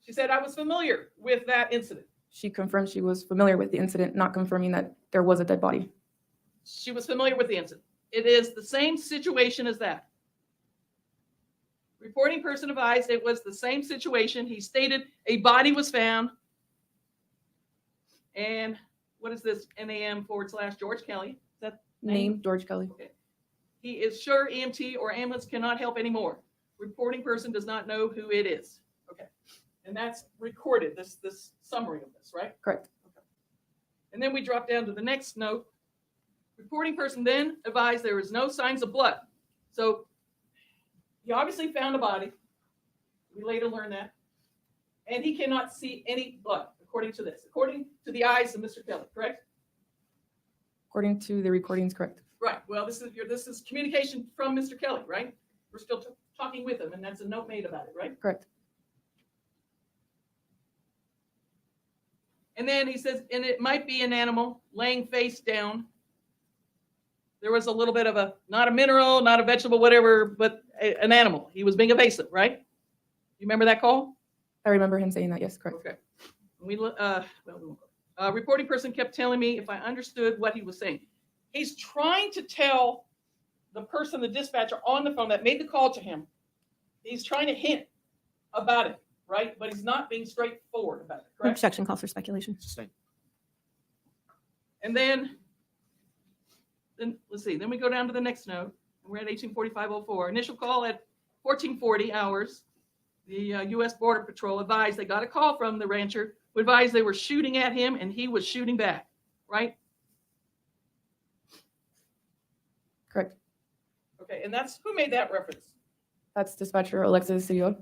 She said, I was familiar with that incident. she confirmed she was familiar with the incident, not confirming that there was a dead body. She was familiar with the incident. It is the same situation as that. Reporting person advised it was the same situation. He stated a body was found. And what is this? NAM/George Kelly. Is that Name, George Kelly. Okay. He is sure EMT or ambulance cannot help anymore. Reporting person does not know who it is. Okay. And that's recorded, this summary of this, right? Correct. Okay. And then we drop down to the next note. Reporting person then advised there was no signs of blood. So he obviously found a body. We later learned that. And he cannot see any blood, according to this, according to the eyes of Mr. Kelly, correct? According to the recordings, correct. Right. Well, this is communication from Mr. Kelly, right? We're still talking with him, and that's a note made about it, right? Correct. And then he says, and it might be an animal laying face down. There was a little bit of a, not a mineral, not a vegetable, whatever, but an animal. He was being evasive, right? You remember that call? I remember him saying that, yes, correct. Okay. Reporting person kept telling me if I understood what he was saying. He's trying to tell the person, the dispatcher on the phone that made the call to him, he's trying to hint about it, right? But he's not being straightforward about it, correct? Objection calls for speculation. Sustained. And then let's see, then we go down to the next note. We're at 1845-04. Initial call at 1440 hours. The U.S. Border Patrol advised they got a call from the rancher who advised they were shooting at him and he was shooting back, right? Correct. Okay, and that's, who made that reference? That's dispatcher Alexis Ciderol.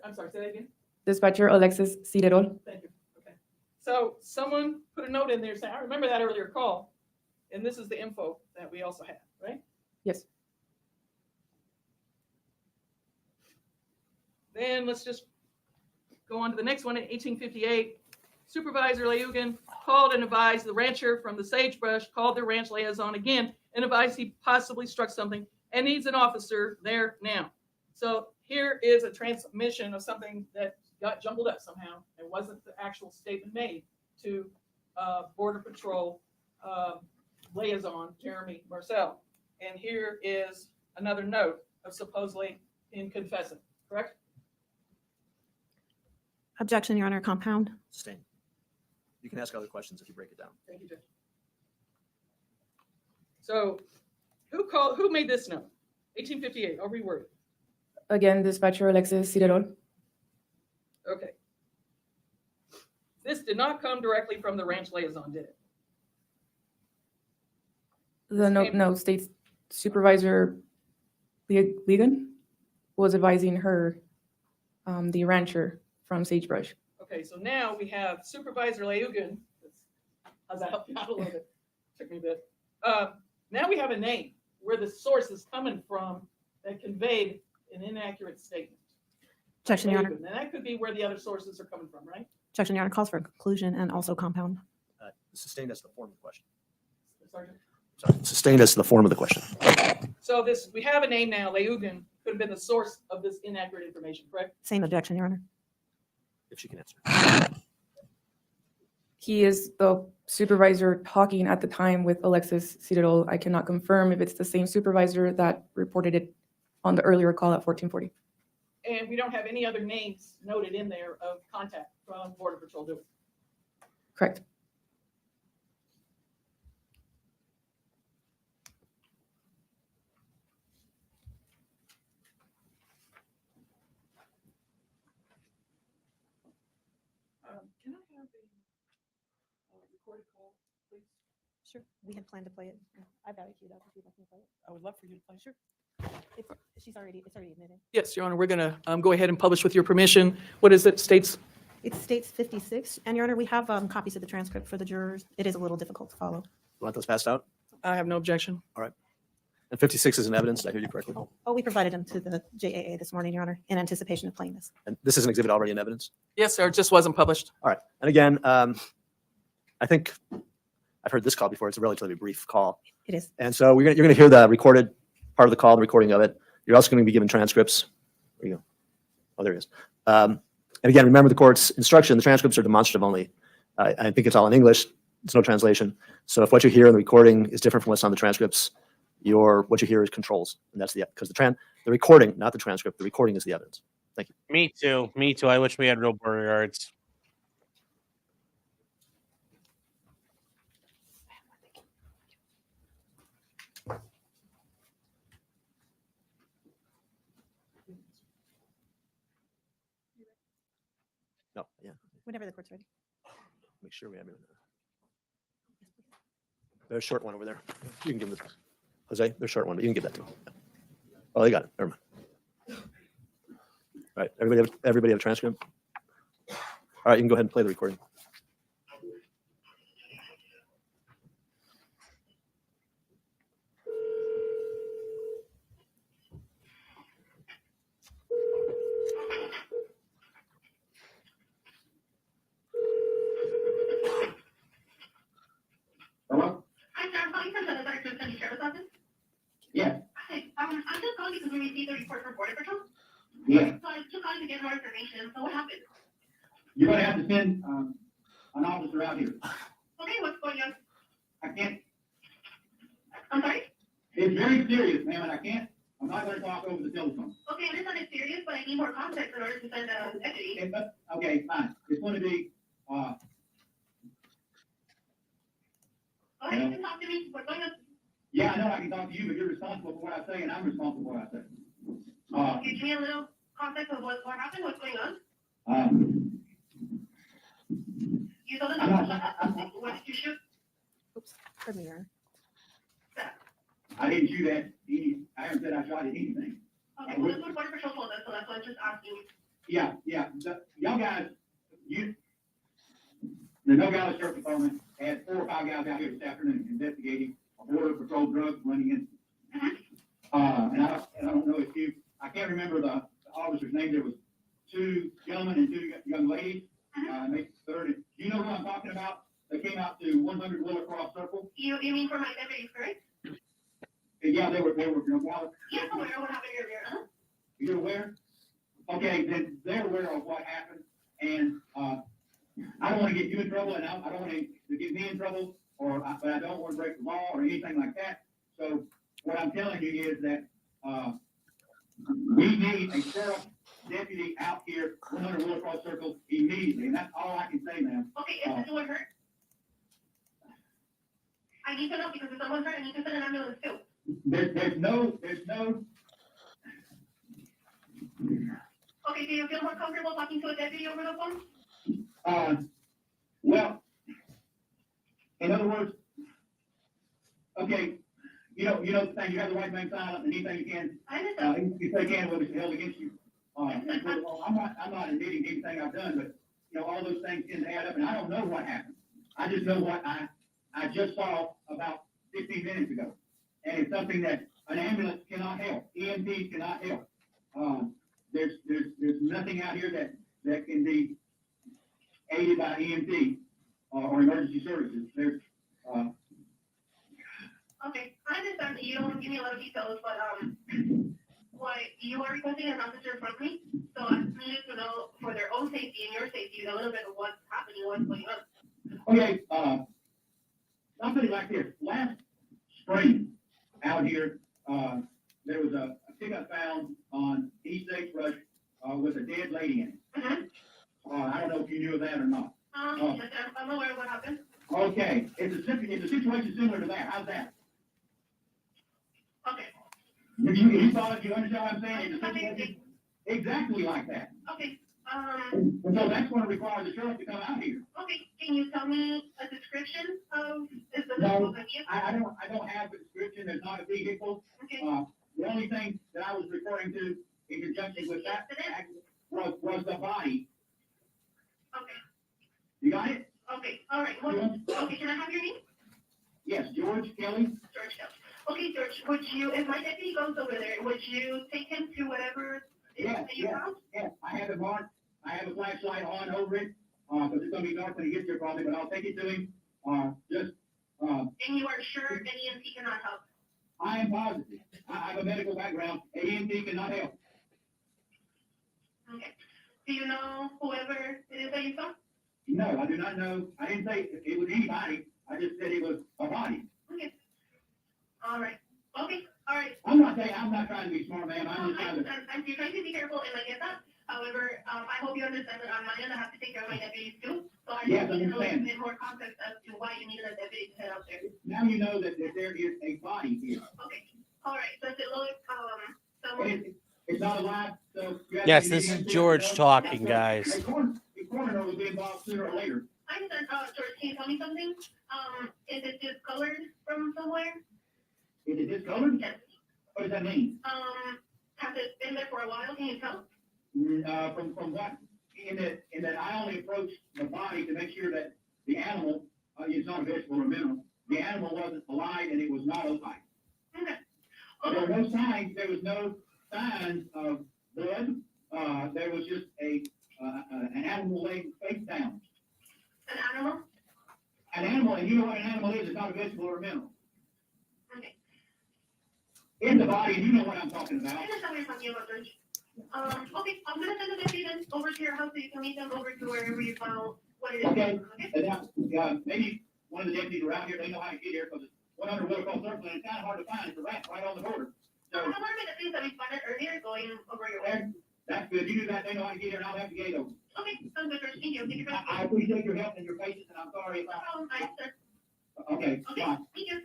I'm sorry, say that again? Dispatcher Alexis Ciderol. Thank you. Okay. So someone put a note in there saying, I remember that earlier call. And this is the info that we also have, right? Yes. Then let's just go on to the next one. In 1858, Supervisor Leugen called and advised the rancher from the sagebrush, called the ranch liaison again and advised he possibly struck something and needs an officer there now. So here is a transmission of something that got jumbled up somehow and wasn't the actual statement made to Border Patrol liaison Jeremy Marcel. And here is another note of supposedly him confessing, correct? Objection, Your Honor, compound. Sustained. You can ask other questions if you break it down. Thank you, Judge. So who made this note? 1858, I'll reword it. Again, dispatcher Alexis Ciderol. Okay. This did not come directly from the ranch liaison, did it? The no, State Supervisor Ligon was advising her, the rancher from Sagebrush. Okay, so now we have Supervisor Leugen. How's that help you out a little bit? Took me a bit. Now we have a name where the source is coming from that conveyed an inaccurate statement. Objection, Your Honor. And that could be where the other sources are coming from, right? Objection, Your Honor, calls for conclusion and also compound. Sustained as the form of the question. Sergeant? Sorry. Sustained as the form of the question. So we have a name now, Leugen could have been the source of this inaccurate information, correct? Same objection, Your Honor. If she can answer. He is the supervisor talking at the time with Alexis Ciderol. I cannot confirm if it's the same supervisor that reported it on the earlier call at 1440. And we don't have any other names noted in there of contact from Border Patrol, do we? Correct. Can I have a recorded call, please? Sure. We had planned to play it. I've got it queued up if you'd like me to play it. I would love for you to play. Sure. It's already admitted. Yes, Your Honor, we're going to go ahead and publish with your permission. What is it? State's It states 56, and Your Honor, we have copies of the transcript for the jurors. It is a little difficult to follow. You want those passed out? I have no objection. And 56 is in evidence. Did I hear you correctly? Oh, we provided them to the JAA this morning, Your Honor, in anticipation of playing this. And this is an exhibit already in evidence? Yes, sir. It just wasn't published. All right. And again, I think I've heard this call before. It's a relatively brief call. It is. And so you're going to hear the recorded part of the call, the recording of it. You're also going to be given transcripts. There you go. Oh, there it is. And again, remember the court's instruction. The transcripts are demonstrative only. I think it's all in English. It's no translation. So if what you hear in the recording is different from what's on the transcripts, what you hear is controls. And that's because the recording, not the transcript, the recording is the evidence. Thank you. Me too. Me too. I wish we had real border guards. No, yeah. Whenever the court's ready. Make sure we have it. There's a short one over there. You can give them this. Jose, there's a short one, but you can give that to him. Oh, they got it. Never mind. All right. Everybody have a transcript? All right. You can go ahead and play the recording. Hello? Hi, sir. I'm calling from the Director County Sheriff's Office. Yeah. Hi. I'm just calling because we received a report from Border Patrol. Yeah. So I was just calling to get more information. So what happened? You're gonna have to send an officer out here. Okay, what's going on? I can't. I'm sorry? It's very serious, ma'am, and I'm not gonna talk over the telephone. Okay, I understand it's serious, but I need more context in order to send a deputy. Okay, fine. It's gonna be, Go ahead, you can talk to me. What's going on? Yeah, I know I can talk to you, but you're responsible for what I say, and I'm responsible for what I say. Can you give me a little context of what happened? What's going on? You told us what did you shoot? Oops, pardon me, Your Honor. I didn't shoot at any, I haven't said I shot at anything. Okay, well, that's what Border Patrol told us, so that's why I'm just asking. Yeah, y'all guys, the Nogales Sheriff Department had 4 or 5 guys out here this afternoon investigating a Border Patrol drug running in. And I don't know if I can't remember the officer's name. There was 2 gentlemen and 2 young ladies. Do you know who I'm talking about? They came out to 100 Willow Cross Circle. You mean for my deputies, correct? Yeah, they were Nogales. Yes, I'm aware of what happened earlier. You're aware? Okay, then they're aware of what happened, and I don't want to get you in trouble, and I don't want to get me in trouble, but I don't want to break the law or anything like that. So what I'm telling you is that we need a sheriff deputy out here, 100 Willow Cross Circle, immediately, and that's all I can say, ma'am. Okay, is anyone hurt? I need to know, because if someone's hurt, I need to send an ambulance too. There's no. Okay, do you feel more comfortable talking to a deputy over the phone? Well, in other words, okay, you know the thing, you have the right to remain silent, and anything you can, if they can, will be held against you. I'm not admitting anything I've done, but, all those things tend to add up, and I don't know what happened. I just know what I just saw about 15 minutes ago. And it's something that an ambulance cannot help, EMTs cannot help. There's nothing out here that can be aided by EMT or emergency services. Okay, I understand that you don't want to give me a lot of details, but what you are requesting an officer from me, so I needed to know for their own safety and your safety a little bit of what's happening, what's going on. Okay, something like this. Last spring, out here, there was a pickup found on East Sagebrush with a dead lady in it. I don't know if you knew of that or not. Yes, I'm aware of what happened. Okay, it's a situation similar to that. How's that? Okay. You thought, you understand what I'm saying? It's a situation exactly like that. Okay. So that's going to require the sheriff to come out here. Okay. Can you tell me a description of this? No, I don't have a description. There's not a vehicle. Okay. The only thing that I was referring to in conjunction with that was the body. Okay. You got it? Okay, all right. Okay, can I have your name? Yes, George Kelly. George Kelly. Okay, George, would you, if my deputy goes over there, would you take him to whatever it is that you found? Yes, I have it marked. I have a flashlight on over it, because it's gonna be dark when he gets here probably, but I'll take it to him. And you are sure an EMT cannot help? I am positive. I have a medical background. AMT cannot help. Okay. Do you know whoever it is that you saw? No, I do not know. I didn't say it was anybody. I just said it was a body. Okay. All right. Okay, all right. I'm not trying to be smart, man. I'm just trying to. I'm trying to be careful, and I get that. However, I hope you understand that I'm not gonna have to take care of my deputies too. So I Yes, just I need a little understand. bit more context as to why you needed a deputy to head out there. Now you know that there is a body here. Okay, all right. Does it look, someone? It's not alive, so. you have Yes, to this be is in George there. talking, guys. The coroner will be involved sooner or later. I understand, George, can you tell me something? Is it discolored from somewhere? Is it discolored? Yes. What does that mean? Has it been there for a while? Can you tell? From what, in that I only approached the body to make sure that the animal, it's not a vegetable or mineral, the animal wasn't alive and it was not alive. Okay. There were no signs, of blood, there was just an animal laying face down. An animal? An animal, and you know what an animal is, it's not a vegetable or a mineral. Okay. In the body, and you know what I'm talking about. I understand what you're talking about, George. Okay, I'm gonna send the deputy then over to your house so you can meet them over to wherever you found what it is. Okay. Okay? And now, maybe one of the deputies around here, they know how to get here, because it's 100 Wilcox Circle, and it's kind of hard to find, it's a right on the border. So, I'm gonna make the things that we spotted earlier going over your way. that's good, you do that, they know how to get here, and I'll have the gate open. Okay, sounds good, George. Thank you. Thank you very much. I appreciate your help and your patience, and I'm sorry if No problem. I understand. okay, Okay, bye. thank you.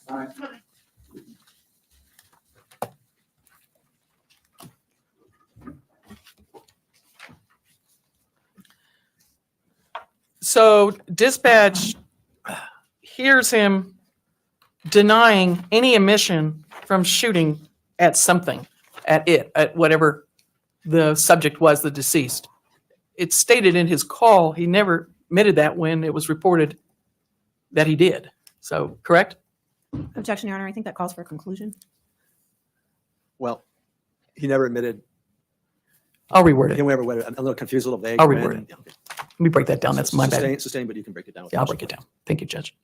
All right. Bye-bye. So dispatch hears him denying any admission from shooting at something, at whatever the subject was, the deceased. It's stated in his call, he never admitted that when it was reported that he did. So, correct? Objection, Your Honor. I think that calls for a conclusion. Well, he never admitted. I'll reword it. He never admitted. I'm a little confused, a little vague. I'll reword it. Let me break that down. That's my bad. Sustain, but you can break it down. Yeah, I'll break it down. Thank you, Judge.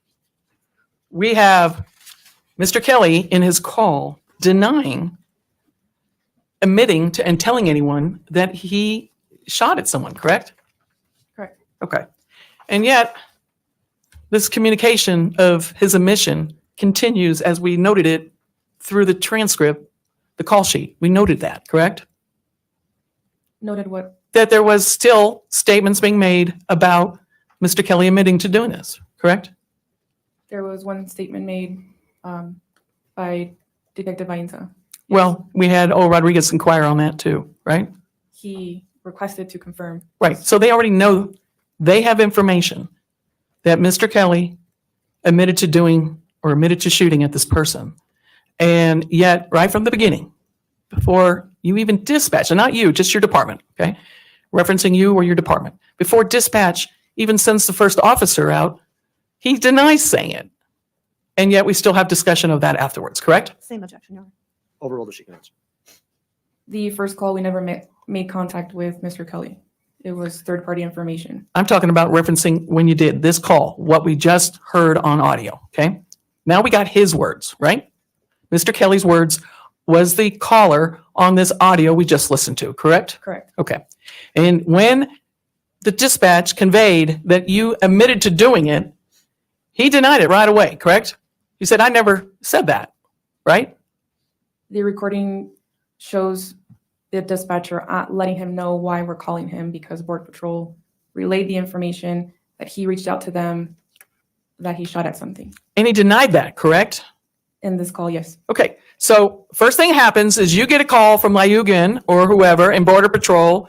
We have Mr. Kelly in his call denying, admitting to and telling anyone that he shot at someone, correct? Correct. Okay. And yet, this communication of his admission continues as we noted it through the transcript, the call sheet. We noted that, correct? Noted what? That there was still statements being made about Mr. Kelly admitting to doing this, correct? There was one statement made by Detective Ainsa. Well, we had Rodriguez inquire on that too, right? He requested to confirm. Right. So they already know, they have information that Mr. Kelly admitted to doing or admitted to shooting at this person. And yet, right from the beginning, before you even dispatch, and not you, just your department, okay? Referencing you or your department. Before dispatch even sends the first officer out, he denies saying it. And yet we still have discussion of that afterwards, correct? Same objection, Your Honor. Overruled the she answer. The first call, we never made contact with Mr. Kelly. It was third-party information. I'm talking about referencing when you did this call, what we just heard on audio, okay? Now we got his words, right? Mr. Kelly's words was the caller on this audio we just listened to, correct? Correct. Okay. And when the dispatch conveyed that you admitted to doing it, he denied it right away, correct? You said, I never said that, right? The recording shows the dispatcher letting him know why we're calling him, because Border Patrol relayed the information that he reached out to them, that he shot at something. And he denied that, correct? In this call, yes. Okay. So first thing happens is you get a call from Layugan or whoever in Border Patrol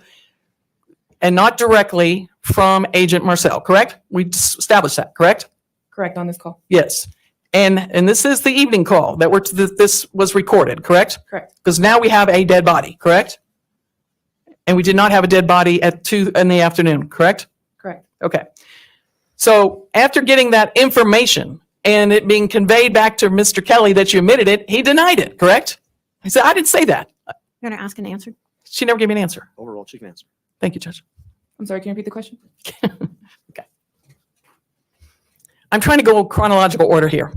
and not directly from Agent Marcel, correct? We established that, correct? Correct on this call. Yes. And this is the evening call that this was recorded, correct? Correct. Because now we have a dead body, correct? And we did not have a dead body at 2 in the afternoon, correct? Correct. Okay. So after getting that information and it being conveyed back to Mr. Kelly that you admitted it, he denied it, correct? He said, I didn't say that. You're going to ask and answer? She never gave me an answer. Overall, she can answer. Thank you, Judge. I'm sorry, can you repeat the question? Okay. I'm trying to go chronological order here.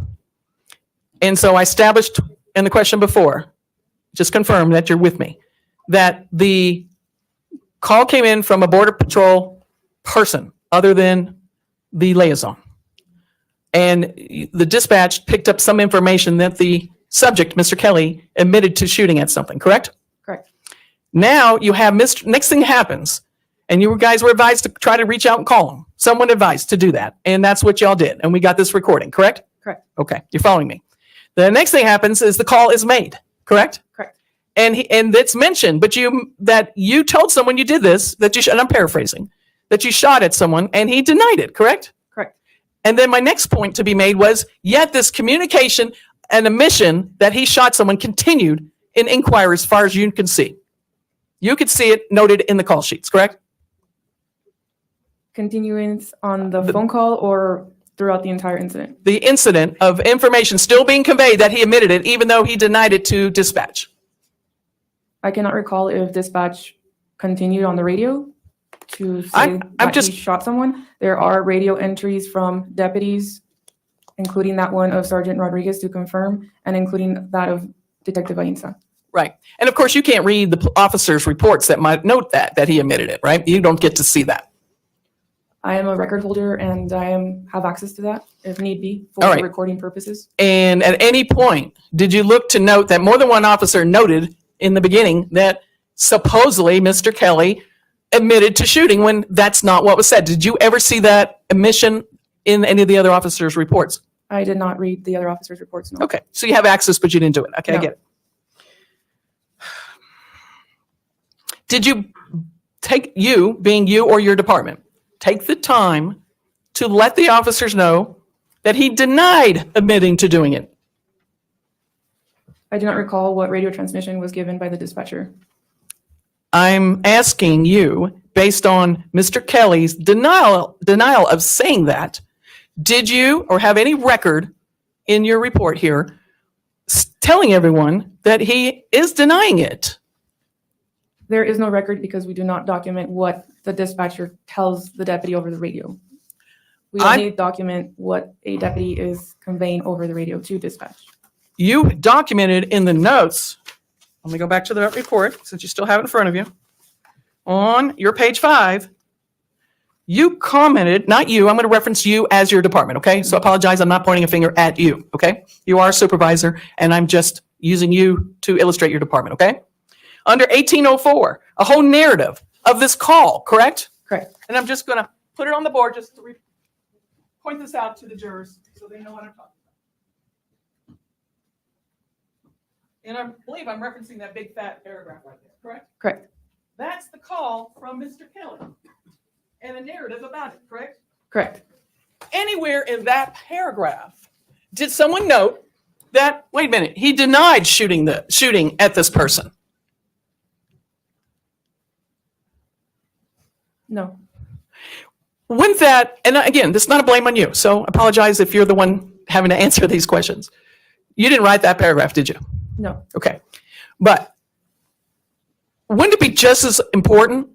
And so I established in the question before, just confirm that you're with me, that the call came in from a Border Patrol person other than the liaison. And the dispatch picked up some information that the subject, Mr. Kelly, admitted to shooting at something, correct? Correct. Now you have next thing happens, and you guys were advised to try to reach out and call him. Someone advised to do that, and that's what y'all did. And we got this recording, correct? Correct. Okay, you're following me. The next thing happens is the call is made, correct? Correct. And it's mentioned, but you told someone you did this, and I'm paraphrasing, that you shot at someone, and he denied it, correct? Correct. And then my next point to be made was, yet this communication and admission that he shot someone continued in inquiry as far as you can see. You could see it noted in the call sheets, correct? Continuance on the phone call or throughout the entire incident? The incident of information still being conveyed that he admitted it, even though he denied it to dispatch. I cannot recall if dispatch continued on the radio to say I'm that just- he shot someone. There are radio entries from deputies, including that one of Sergeant Rodriguez to confirm, and including that of Detective Ainsa. Right. And of course, you can't read the officer's reports that might note that he admitted it, right? You don't get to see that. I am a record holder and have access to that if need be for All right. recording purposes. And at any point, did you look to note that more than one officer noted in the beginning that supposedly Mr. Kelly admitted to shooting when that's not what was said? Did you ever see that admission in any of the other officers' reports? I did not read the other officers' reports, no. Okay, so you have access, but you didn't do it. Okay, I No. get it. Did you being you or your department, take the time to let the officers know that he denied admitting to doing it? I do not recall what radio transmission was given by the dispatcher. I'm asking you, based on Mr. Kelly's denial of saying that, did you or have any record in your report here telling everyone that he is denying it? There is no record because we do not document what the dispatcher tells the deputy over the radio. We only document what a deputy is conveying over the radio to dispatch. You documented in the notes, let me go back to the report since you still have it in front of you. On your page 5, you commented, not you, I'm going to reference you as your department, okay? So I apologize, I'm not pointing a finger at you, okay? You are a supervisor, and I'm just using you to illustrate your department, okay? Under 1804, a whole narrative of this call, correct? Correct. And I'm just going to put it on the board just to point this out to the jurors so they know what I'm talking about. And I believe I'm referencing that big fat paragraph right there, correct? Correct. That's the call from Mr. Kelly and a narrative about it, correct? Correct. Anywhere in that paragraph, did someone note that, wait a minute, he denied shooting at this person? No. Wouldn't that, and again, this is not a blame on you, so I apologize if you're the one having to answer these questions. You didn't write that paragraph, did you? No. Okay. But wouldn't it be just as important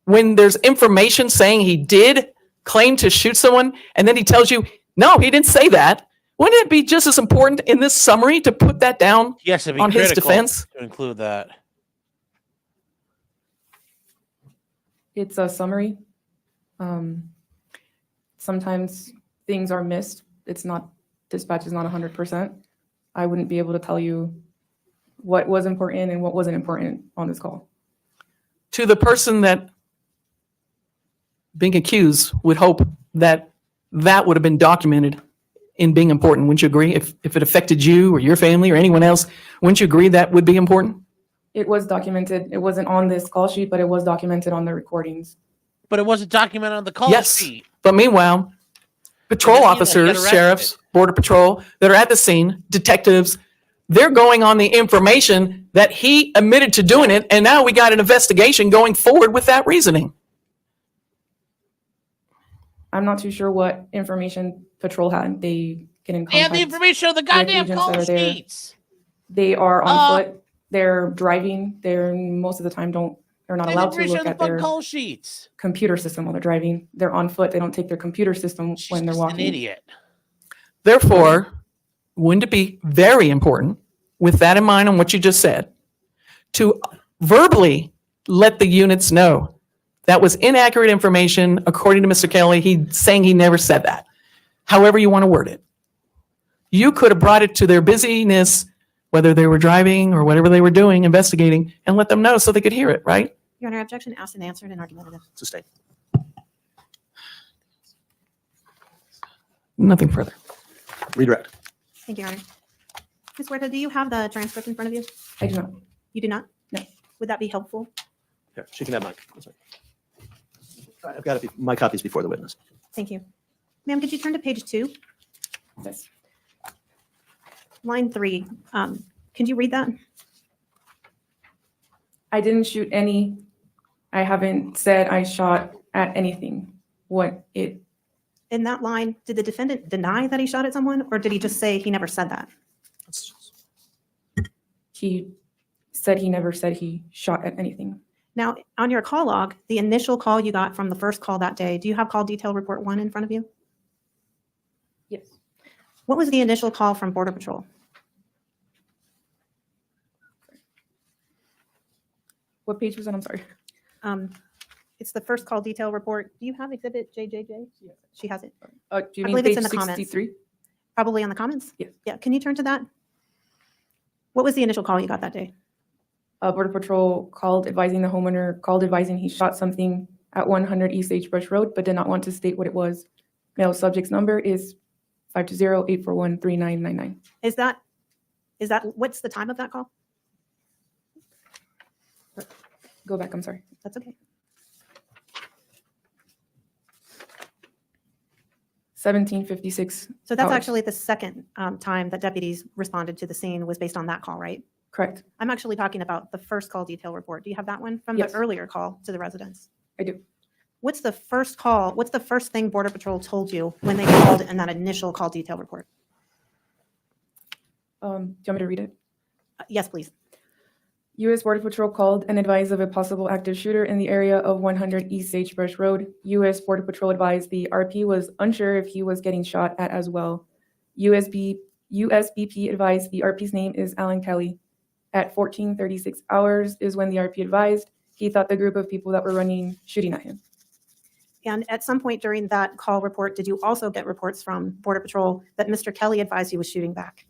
when there's information saying he did claim to shoot someone and then he tells you, no, he didn't say that? Wouldn't it be just as important in this summary to put that down Yes, it'd be on his critical defense? to include that. It's a summary. Sometimes things are missed. Dispatch is not 100%. I wouldn't be able to tell you what was important and what wasn't important on this call. To the person that being accused would hope that that would have been documented in being important. Wouldn't you agree? If it affected you or your family or anyone else, wouldn't you agree that would be important? It was documented. It wasn't on this call sheet, but it was documented on the recordings. But it wasn't documented on the call Yes. sheet. But meanwhile, patrol Doesn't mean they'll officers, get arrested. sheriffs, border patrol that are at the scene, detectives, they're going on the information that he admitted to doing it. And now we got an investigation going forward with that reasoning. I'm not too sure what information patrol had. They get in They have the contact. information on the goddamn agents call that are there. sheets. They are on Uh, foot. They're driving. They're most of the time they're not They have the allowed to information look on the at fucking their call sheets. computer system while they're driving. They're on foot. They don't take their computer system She's when they're just an walking. idiot. Therefore, wouldn't it be very important, with that in mind on what you just said, to verbally let the units know that was inaccurate information according to Mr. Kelly? He's saying he never said that. However you want to word it. You could have brought it to their busyness, whether they were driving or whatever they were doing, investigating, and let them know so they could hear it, right? Your Honor, objection asked and answered and argumentative. Sustain. Nothing further. Redirect. Thank you, Your Honor. Ms. Huerta, do you have the transcript in front of you? I do not. You do not? No. Would that be helpful? Here, she can have mine. I'm sorry. I've got my copies before the witness. Thank you. Ma'am, could you turn to page 2, Yes. line 3? Can you read that? I didn't shoot any. I haven't said I shot at anything. In that line, did the defendant deny that he shot at someone, or did he just say he never said that? He said he never said he shot at anything. Now, on your call log, the initial call you got from the first call that day, do you have call detail report 1 in front of you? Yes. What was the initial call from Border Patrol? What page was that? I'm sorry. It's the first call detail report. Do you have exhibit JJJ? Yes. She has it. Do you I mean believe it's page in the comments. 63? Probably on the comments? Yes. Yeah, can you turn to that? What was the initial call you got that day? Border Patrol called advising the homeowner, called advising he shot something at 100 East Sagebrush Road, but did not want to state what it was. Male subject's number is 520-841-3999. Is that, what's the time of that call? Go back, I'm sorry. That's okay. 1756. So that's hours. actually the second time that deputies responded to the scene was based on that call, right? Correct. I'm actually talking about the first call detail report. Do you have that one from Yes. the earlier call to the residence? I do. What's the first call? What's the first thing Border Patrol told you when they called in that initial call detail report? Do you want me to read it? Yes, please. U.S. Border Patrol called and advised of a possible active shooter in the area of 100 East Sagebrush Road. U.S. Border Patrol advised the RP was unsure if he was getting shot at as well. USBP advised the RP's name is Alan Kelly. At 14:36 hours is when the RP advised he thought the group of people that were running shooting at him. And at some point during that call report, did you also get reports from Border Patrol that Mr. Kelly advised he was shooting back?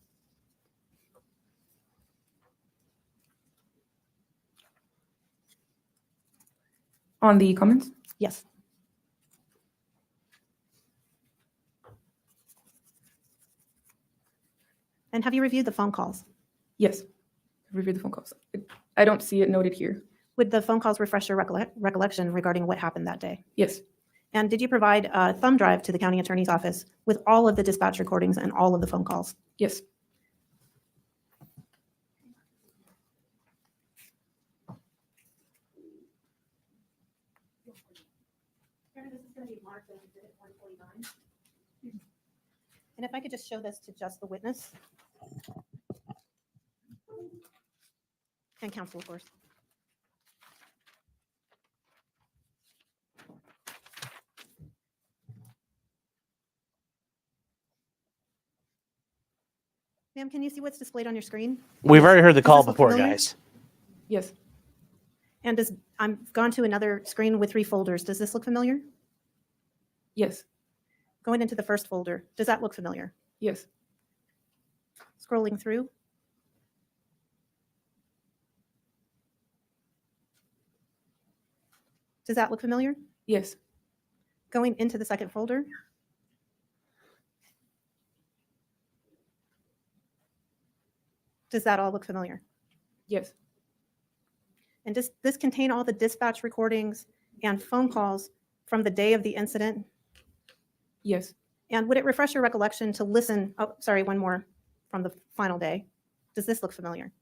On the comments? Yes. And have you reviewed the phone calls? Yes. I've reviewed the phone calls. I don't see it noted here. Would the phone calls refresh your recollection regarding what happened that day? Yes. And did you provide a thumb drive to the county attorney's office with all of the dispatch recordings and all of the phone calls? Yes. And if I could just show this to just the witness. And counsel, of course. Ma'am, can you see what's displayed on your screen? We've already heard the Does call this look before, familiar? guys. Yes. And I've gone to another screen with 3 folders. Does this look familiar? Yes. Going into the first folder, does that look familiar? Yes. Scrolling through. Does that look familiar? Yes. Going into the second folder. Does that all look familiar? Yes. And does this contain all the dispatch recordings and phone calls from the day of the incident? Yes. And would it refresh your recollection to listen? Oh, sorry, one more from the final day. Does this look familiar?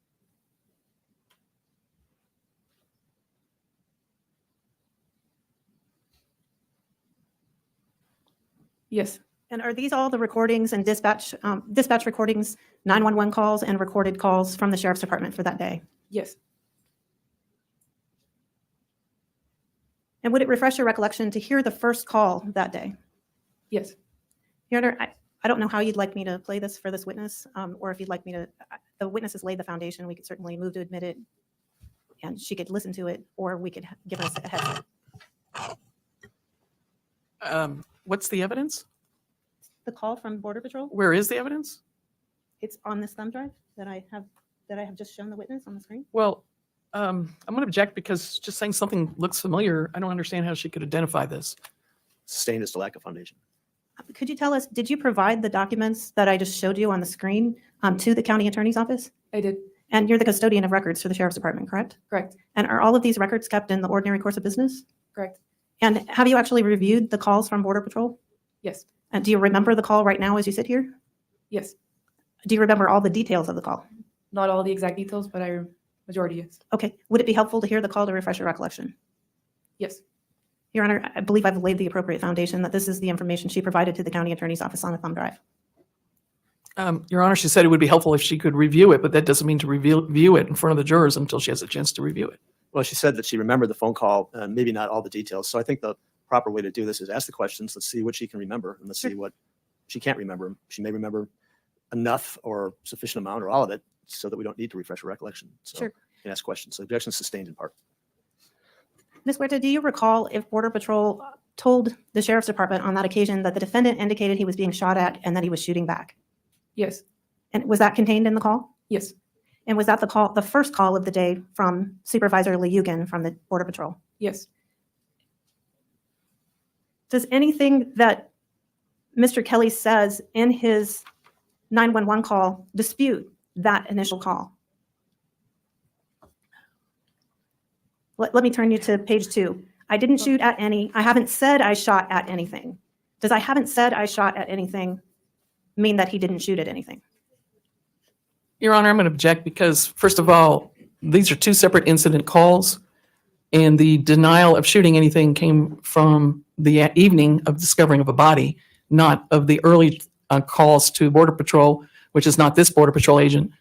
Yes. And are these all the recordings and dispatch recordings, 911 calls and recorded calls from the sheriff's department for that day? Yes. And would it refresh your recollection to hear the first call that day? Yes. Your Honor, I don't know how you'd like me to play this for this witness, or if you'd like me to, the witness has laid the foundation. We could certainly move to admit it, and she could listen to it, or we could give us a heads up. What's the evidence? The call from Border Patrol, Where is the evidence? it's on this thumb drive that I have just shown the witness on the screen. Well, I'm going to object because just saying something looks familiar, I don't understand how she could identify this. Sustained is the lack of foundation. Could you tell us, did you provide the documents that I just showed you on the screen to the county attorney's office? I did. And you're the custodian of records for the sheriff's department, correct? Correct. And are all of these records kept in the ordinary course of business? Correct. And have you actually reviewed the calls from Border Patrol? Yes. And do you remember the call right now as you sit here? Yes. Do you remember all the details of the call? Not all the exact details, but majority, yes. Okay. Would it be helpful to hear the call to refresh your recollection? Yes. Your Honor, I believe I've laid the appropriate foundation that this is the information she provided to the county attorney's office on a thumb drive. Your Honor, she said it would be helpful if she could review it, but that doesn't mean to review it in front of the jurors until she has a chance to review it. Well, she said that she remembered the phone call, maybe not all the details. So I think the proper way to do this is ask the questions. Let's see what she can remember, and let's see what she can't remember. She may remember enough or sufficient amount or all of it so that we don't need to refresh her recollection. So Sure. you can ask questions. So the objection is sustained in part. Ms. Huerta, do you recall if Border Patrol told the sheriff's department on that occasion that the defendant indicated he was being shot at and that he was shooting back? Yes. And was that contained in the call? Yes. And was that the first call of the day from Supervisor Leyugan from the Border Patrol? Yes. Does anything that Mr. Kelly says in his 911 call dispute that initial call? Let me turn you to page 2. I didn't shoot at any. I haven't said I shot at anything. Does I haven't said I shot at anything mean that he didn't shoot at anything? Your Honor, I'm going to object because, first of all, these are two separate incident calls, and the denial of shooting anything came from the evening of discovering of a body, not of the early calls to Border Patrol, which is not this Border Patrol agent.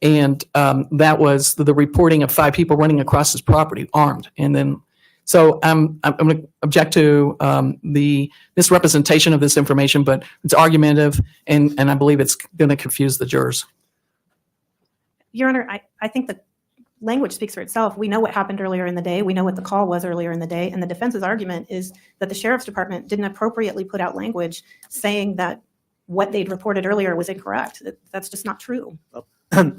And that was the reporting of 5 people running across his property armed. And then, so I'm going to object to the misrepresentation of this information, but it's argumentative, and I believe it's going to confuse the jurors. Your Honor, I think the language speaks for itself. We know what happened earlier in the day. We know what the call was earlier in the day. And the defense's argument is that the sheriff's department didn't appropriately put out language saying that what they'd reported earlier was incorrect. That's just not true. Mr.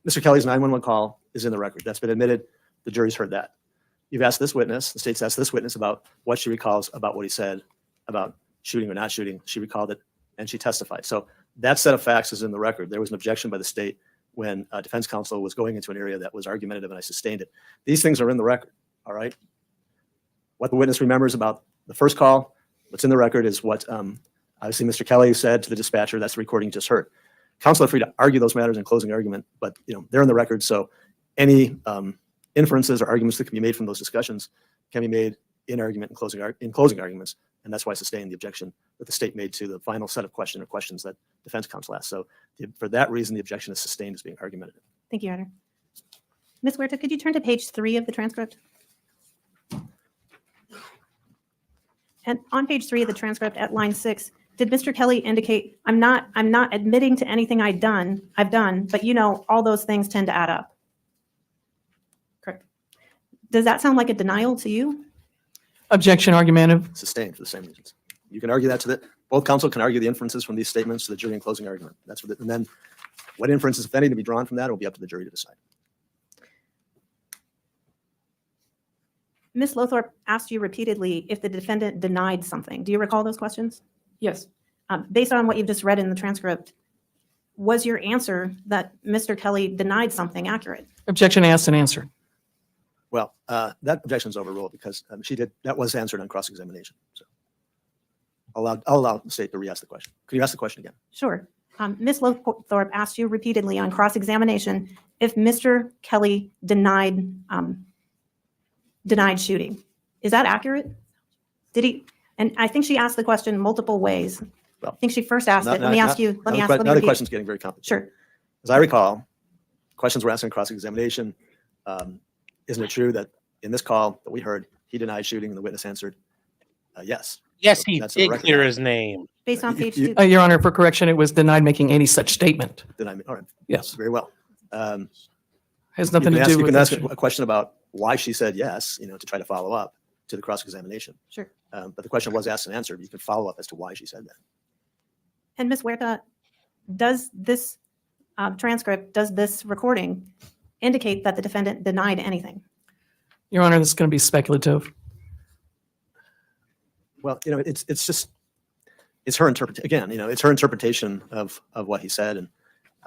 Kelly's 911 call is in the record. That's been admitted. The jury's heard that. You've asked this witness, the state's asked this witness about what she recalls about what he said about shooting or not shooting. She recalled it and she testified. So that set of facts is in the record. There was an objection by the state when defense counsel was going into an area that was argumentative, and I sustained it. These things are in the record, all right? What the witness remembers about the first call, what's in the record is what obviously Mr. Kelly said to the dispatcher. That's the recording you just heard. Counsel are free to argue those matters in closing argument, but they're in the record. So any inferences or arguments that can be made from those discussions can be made in argument in closing arguments, and that's why I sustained the objection that the state made to the final set of questions that defense counsel asked. So for that reason, the objection is sustained as being argumentative. Thank you, Your Honor. Ms. Huerta, could you turn to page 3 of the transcript? And on page 3 of the transcript at line 6, did Mr. Kelly indicate, I'm not admitting to anything I've done, but all those things tend to add up? Correct. Does that sound like a denial to you? Objection, argumentative. Sustained for the same reasons. You can argue that both counsel can argue the inferences from these statements to the jury in closing argument. That's what and then what inferences, if any, to be drawn from that will be up to the jury to decide. Ms. Lothorpe asked you repeatedly if the defendant denied something. Do you recall those questions? Yes. Based on what you've just read in the transcript, was your answer that Mr. Kelly denied something accurate? Objection asked and answered. Well, that objection is overruled because that was answered on cross-examination. So I'll allow the state to re-ask the question. Could you ask the question again? Sure. Ms. Lothorpe asked you repeatedly on cross-examination if Mr. Kelly denied shooting. Is that accurate? Did he? And I think she asked the question multiple ways. Well, I think she first asked Now- it. Let me now- ask you. Let me now ask. the Let me now the repeat. question's getting very complicated. Sure. As I recall, questions were asked in cross-examination. Isn't it true that in this call that we heard, he denied shooting and the witness answered, yes. Yes, So he that's in the did record clear now. his name. Based on page You- 2. Your Honor, for correction, it was denied making any such statement. All right, Yes, very well. has nothing to do You with can ask this. a question about why she said yes, to try to follow up to the cross-examination. Sure. But the question was asked and answered. You can follow up as to why she said that. And Ms. Huerta, does this transcript, does this recording indicate that the defendant denied anything? Your Honor, this is going to be speculative. Well, it's her interpretation. Again, it's her interpretation of what he said, and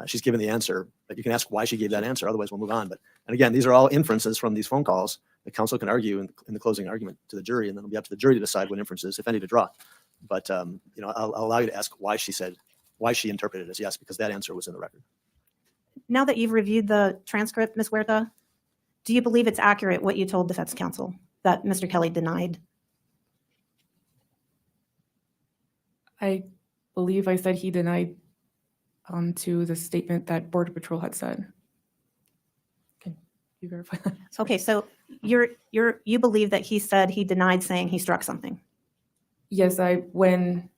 she's given the answer. But you can ask why she gave that answer. Otherwise, we'll move on. And again, these are all inferences from these phone calls. The counsel can argue in the closing argument to the jury, and then it'll be up to the jury to decide what inferences, if any, to draw. But I'll allow you to ask why she interpreted it as yes, because that answer was in the record. Now that you've reviewed the transcript, Ms. Huerta, do you believe it's accurate what you told defense counsel, that Mr. Kelly denied? I believe I said he denied to the statement that Border Patrol had said. Can you verify that? Okay, so you believe that he said he denied saying he struck something? Yes, when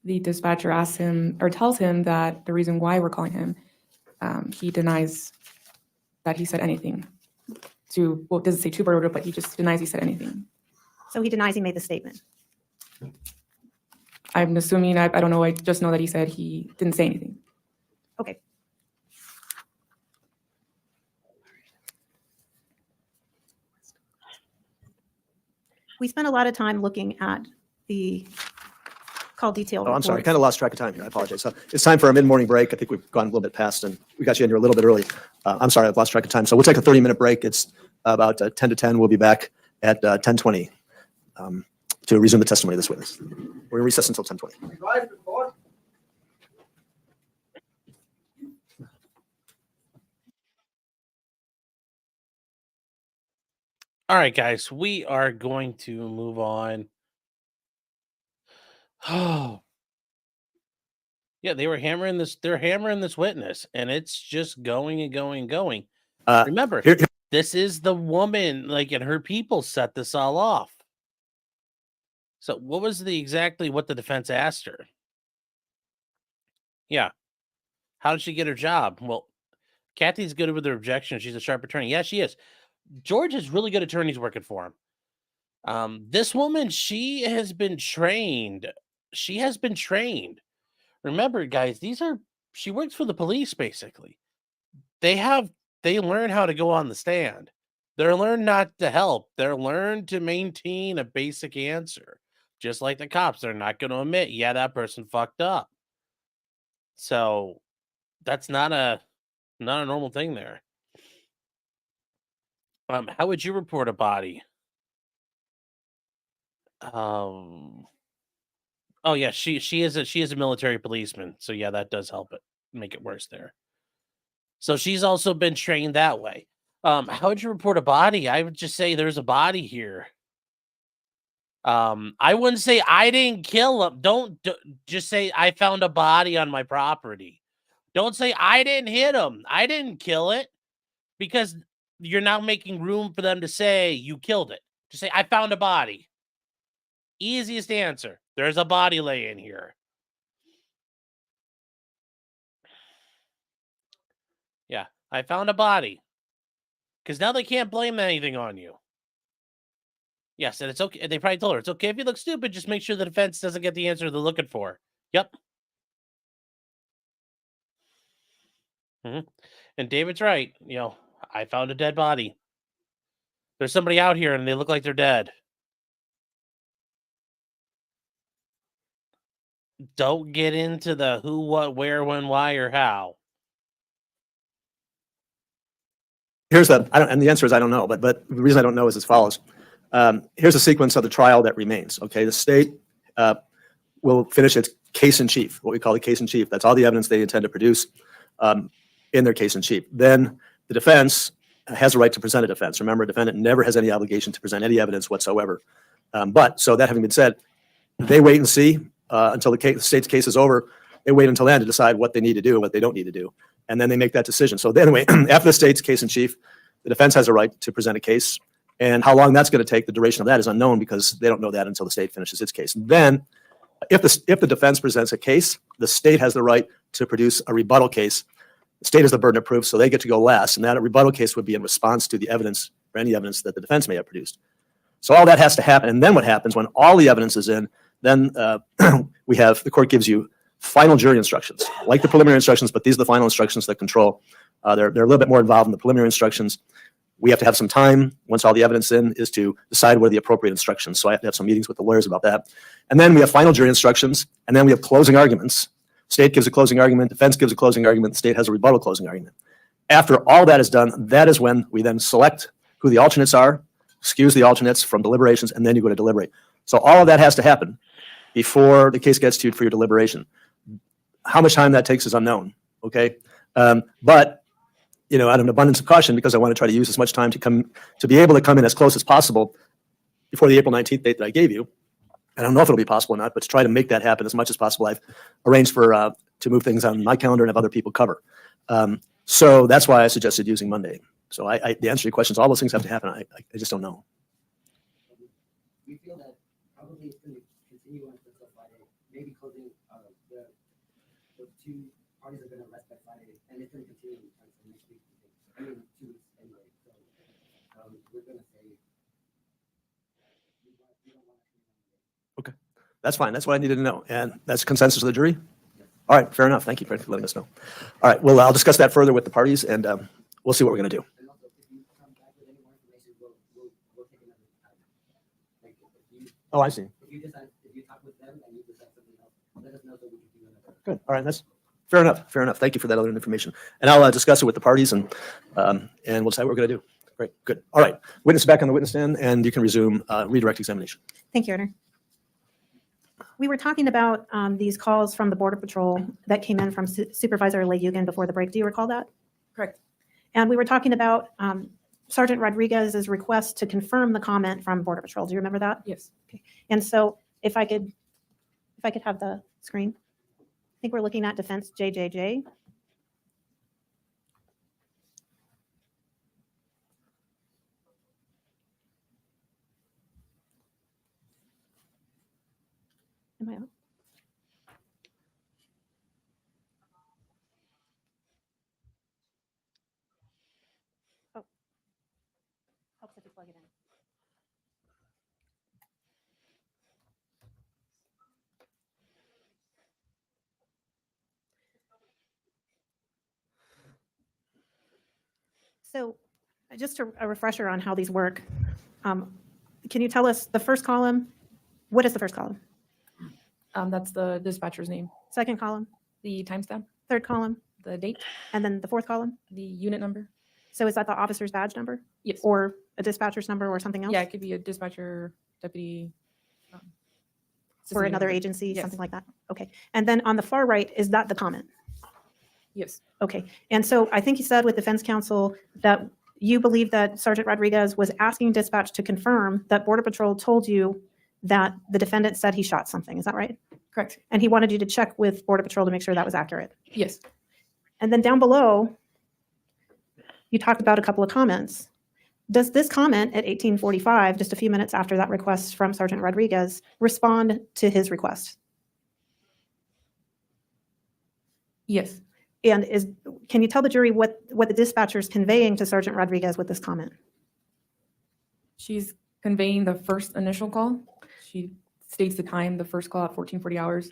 the dispatcher asks him or tells him that the reason why we're calling him, he denies that he said anything to, well, it doesn't say to Border Patrol, but he just denies he said anything. So he denies he made the statement. I'm assuming, I don't know, I just know that he said he didn't say anything. Okay. We spent a lot of time looking at the call detail. Oh, I'm sorry. I reports. kind of lost track of time here. I apologize. So it's time for our mid-morning break. I think we've gone a little bit past, and we got you in here a little bit early. I'm sorry, I've lost track of time. So we'll take a 30-minute break. It's about 10 to 10. We'll be back at 10:20 to resume the testimony of this witness. We're going to recess until 10:20. All right, guys, we are going to move on. Oh, yeah, they were hammering this. They're hammering this witness, and it's just going and going and going. Remember, Here- this is the woman, and her people set this all off. So, what was what the defense asked her? Yeah, how did she get her job? Well, Kathy's good with her objection. She's a sharp attorney. Yeah, she is. George has really good attorneys working for him. This woman, she has been trained. She has been trained. Remember, guys, she works for the police, basically. They learn how to go on the stand. They're learned not to help. They're learned to maintain a basic answer. Just like the cops, they're not going to admit, yeah, that person fucked up. So that's not a normal thing there. How would you report a body? Oh yeah, she is a military policeman, so yeah, that does help it make it worse there. So she's also been trained that way. How would you report a body? I would just say there's a body here. I wouldn't say I didn't kill him. Just say I found a body on my property. Don't say I didn't hit him. I didn't kill it, because you're now making room for them to say you killed it. Just say I found a body. Easiest answer. There's a body laying here. Yeah, I found a body. Because now they can't blame anything on you. Yes, and it's okay. They probably told her it's okay if you look stupid. Just make sure the defense doesn't get the answer they're looking for. Yep. And David's right. I found a dead body. There's somebody out here and they look like they're dead. Don't get into the who, what, where, when, why, or how. And the answer is I don't know, but the reason I don't know is as follows. Here's a sequence of the trial that remains. Okay, the state will finish its case in chief, what we call the case in chief. That's all the evidence they intend to produce in their case in chief. Then the defense has a right to present a defense. Remember, a defendant never has any obligation to present any evidence whatsoever But so that having been said, they wait and see until the state's case is over. They wait until then to decide what they need to do and what they don't need to do. And then they make that decision. So anyway, after the state's case in chief, the defense has a right to present a case. And how long that's going to take, the duration of that is unknown because they don't know that until the state finishes its case. And then if the defense presents a case, the state has the right to produce a rebuttal case. The state has the burden of proof, so they get to go last. And that rebuttal case would be in response to the evidence or any evidence that the defense may have produced. So all that has to happen. And then what happens when all the evidence is in, then the court gives you final jury instructions, like the preliminary instructions, but these are the final instructions that control. They're a little bit more involved in the preliminary instructions. We have to have some time, once all the evidence is to decide what are the appropriate instructions. So I have to have some meetings with the lawyers about that. And then we have final jury instructions, and then we have closing arguments. State gives a closing argument, defense gives a closing argument, the state has a rebuttal closing argument. After all that is done, that is when we then select who the alternates are, excuse the alternates from deliberations, and then you go to deliberate. So all of that has to happen before the case gets to you for your deliberation. How much time that takes is unknown, okay? But out of an abundance of caution, because I want to try to use as much time to be able to come in as close as possible before the April 19th date that I gave you. I don't know if it'll be possible or not, but to try to make that happen as much as possible, I've arranged to move things on my calendar and have other people cover. So that's why I suggested using Monday. So the answer to your questions, all those things have to happen. I just don't know. We feel that probably it's going to continue on until Friday. Maybe closing the two parties are going to rest by Friday, and it's going to continue until next week. I mean, 2 weeks anyway. So we're going to say we don't want to. Okay, that's fine. That's what I needed to know, and that's consensus of the jury. All right, fair enough. Thank you for letting us know. All right, well, I'll discuss that further with the parties, and we'll see what we're going to do. And also, if you come back with any more information, we'll take another time. Like if you, Oh, I see. if you talk with them and you decide something else, let us know so we can do another. Good. All right, that's fair enough. Fair enough. Thank you for that other information, and I'll discuss it with the parties, and we'll decide what we're going to do. Great. Good. All right. Witness back on the witness stand, and you can resume redirect examination. Thank you, Your Honor. We were talking about these calls from the Border Patrol that came in from Supervisor Leeugen before the break. Do you recall that? Correct. And we were talking about Sergeant Rodriguez's request to confirm the comment from Border Patrol. Do you remember that? Yes. Okay. And so if I could have the screen. I think we're looking at defense JJJ. Am I on? Oh. Helps if you plug it in. So just a refresher on how these work. Can you tell us the first column? What is the first column? That's the dispatcher's name. Second column? The timestamp, Third column? the date, And then the fourth column? the unit number. So is that the officer's badge number Yes. or a dispatcher's number or something else? Yeah, it could be a dispatcher, deputy. Or assistant another manager. agency, Yes. something like that? Okay. And then on the far right, is that the comment? Yes. Okay. And so I think you said with defense counsel that you believe that Sergeant Rodriguez was asking dispatch to confirm that Border Patrol told you that the defendant said he shot something. Is that right? Correct. And he wanted you to check with Border Patrol to make sure that was accurate. Yes. And then down below, you talked about a couple of comments. Does this comment at 18:45, just a few minutes after that request from Sergeant Rodriguez, respond to his request? Yes. And can you tell the jury what the dispatcher is conveying to Sergeant Rodriguez with this comment? She's conveying the first initial call. She states the time, the first call at 1440 hours,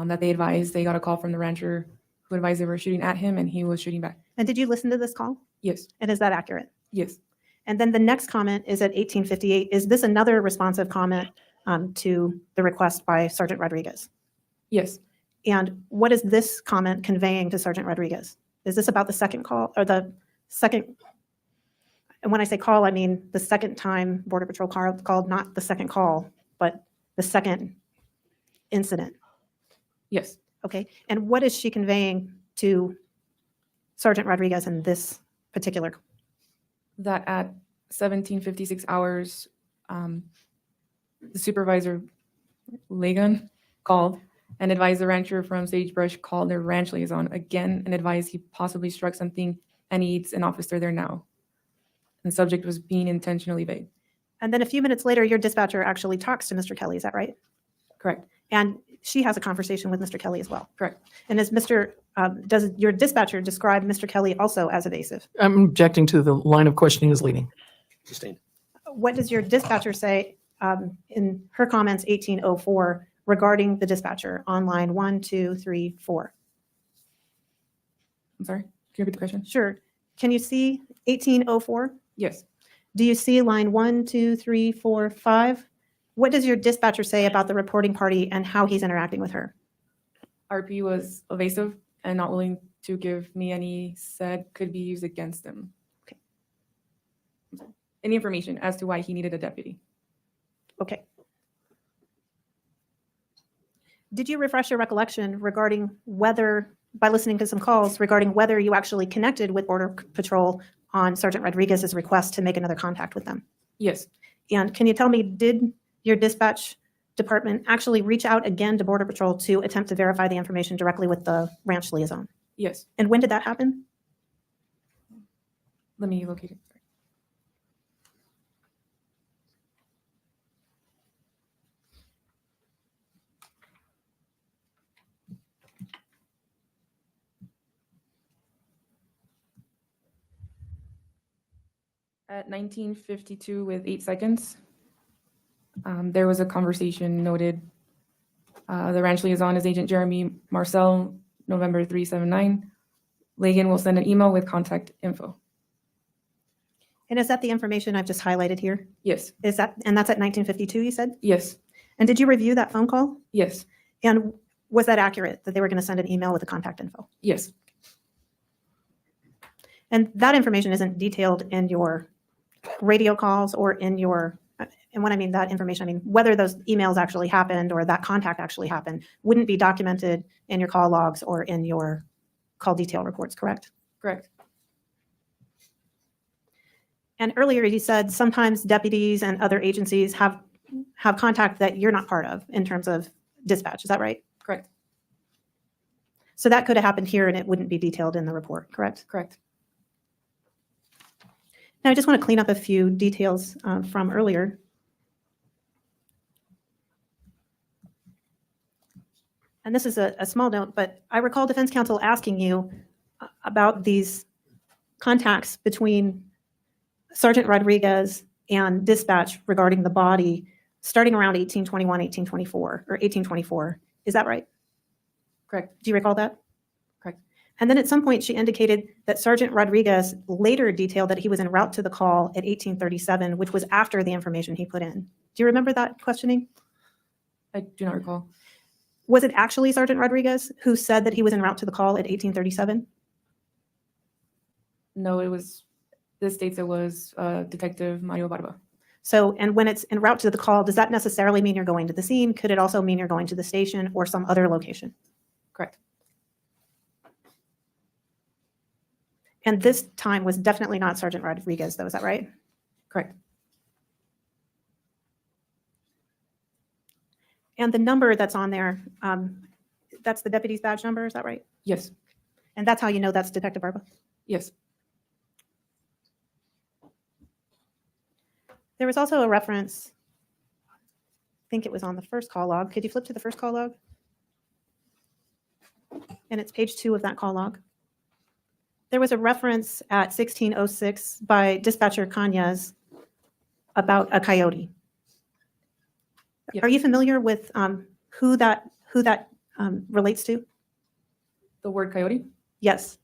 that they advised they got a call from the rancher who advised they were shooting at him and he was shooting back. And did you listen to this call? Yes. And is that accurate? Yes. And then the next comment is at 18:58. Is this another responsive comment to the request by Sergeant Rodriguez? Yes. And what is this comment conveying to Sergeant Rodriguez? Is this about the second call or the second? And when I say call, I mean the second time Border Patrol called, not the second call, but the second incident. Yes. Okay. And what is she conveying to Sergeant Rodriguez in this particular? That at 1756 hours, The supervisor, Lagan, called and advised the rancher from Sagebrush called their ranch liaison again and advised he possibly struck something and needs an officer there now. And the subject was being intentionally vague. And then a few minutes later, your dispatcher actually talks to Mr. Kelly. Is that right? Correct. And she has a conversation with Mr. Kelly as well. Correct. And does your dispatcher describe Mr. Kelly also as evasive? I'm objecting to the line of questioning is leading. Sustained. What does your dispatcher say in her comments 1804 regarding the dispatcher on line 1, 2, 3, 4? I'm sorry, can you repeat the question? Sure. Can you see 1804? Yes. Do you see line 1, 2, 3, 4, 5? What does your dispatcher say about the reporting party and how he's interacting with her? RP was evasive and not willing to give me any said could be used against him. Okay. Any information as to why he needed a deputy. Okay. Did you refresh your recollection regarding whether, by listening to some calls, regarding whether you actually connected with Border Patrol on Sergeant Rodriguez's request to make another contact with them? Yes. And can you tell me, did your dispatch department actually reach out again to Border Patrol to attempt to verify the information directly with the ranch liaison? Yes. And when did that happen? Let me locate it. At 19:52 with 8 seconds, there was a conversation noted. The ranch liaison is Agent Jeremy Marcel, November 379. Lagan will send an email with contact info. And is that the information I've just highlighted here? Yes. And that's at 1952, you said? Yes. And did you review that phone call? Yes. And was that accurate, that they were going to send an email with the contact info? Yes. And that information isn't detailed in your radio calls or in your, and when I mean that information, I mean whether those emails actually happened or that contact actually happened wouldn't be documented in your call logs or in your call detail reports, correct? Correct. And earlier you said sometimes deputies and other agencies have contact that you're not part of in terms of dispatch. Is that right? Correct. So that could have happened here and it wouldn't be detailed in the report, correct? Correct. Now I just want to clean up a few details from earlier. And this is a small note, but I recall defense counsel asking you about these contacts between Sergeant Rodriguez and dispatch regarding the body starting around 1821, 1824, or 1824. Is that right? Correct. Do you recall that? Correct. And then at some point she indicated that Sergeant Rodriguez later detailed that he was en route to the call at 1837, which was after the information he put in. Do you remember that questioning? I do not recall. Was it actually Sergeant Rodriguez who said that he was en route to the call at 1837? No, it was, this states it was Detective Mario Barba. So, and when it's en route to the call, does that necessarily mean you're going to the scene? Could it also mean you're going to the station or some other location? Correct. And this time was definitely not Sergeant Rodriguez, though, is that right? Correct. And the number that's on there, that's the deputy's badge number, is that right? Yes. And that's how you know that's Detective Barba? Yes. There was also a reference, I think it was on the first call log. Could you flip to the first call log? And it's page 2 of that call log. There was a reference at 1606 by dispatcher Cañas about a coyote. Yes. Are you familiar with who that relates to? The word coyote? Yes.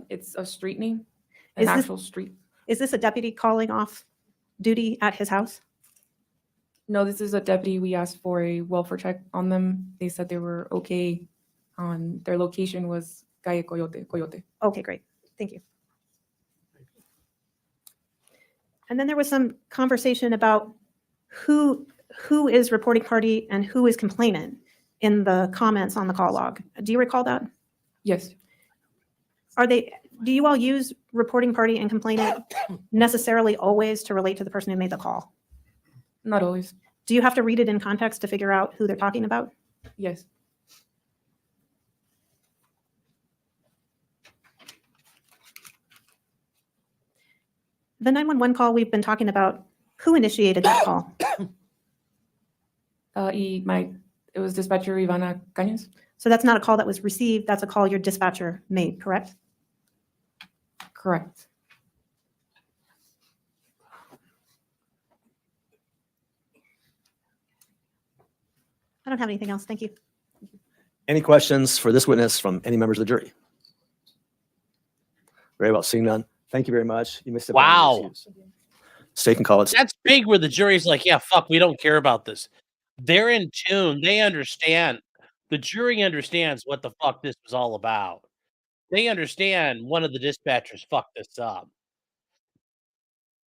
It's a street name, Is an this- actual street. Is this a deputy calling off duty at his house? No, this is a deputy. We asked for a welfare check on them. They said they were okay. On their location was Calle Coyote. Okay, great. Thank you. And then there was some conversation about who is reporting party and who is complainant in the comments on the call log. Do you recall that? Yes. Do you all use reporting party and complainant necessarily always to relate to the person who made the call? Not always. Do you have to read it in context to figure out who they're talking about? Yes. The 911 call we've been talking about, who initiated that call? It was dispatcher Ivana Cañas. So that's not a call that was received, that's a call your dispatcher made, correct? Correct. I don't have anything else, thank you. Any questions for this witness from any members of the jury? Very well, seeing none. Thank you very much. You missed it. Wow. State can call it. That's big where the jury's like, yeah, fuck, we don't care about this. They're in tune. They understand. The jury understands what the fuck this was all about. They understand one of the dispatchers fucked this up.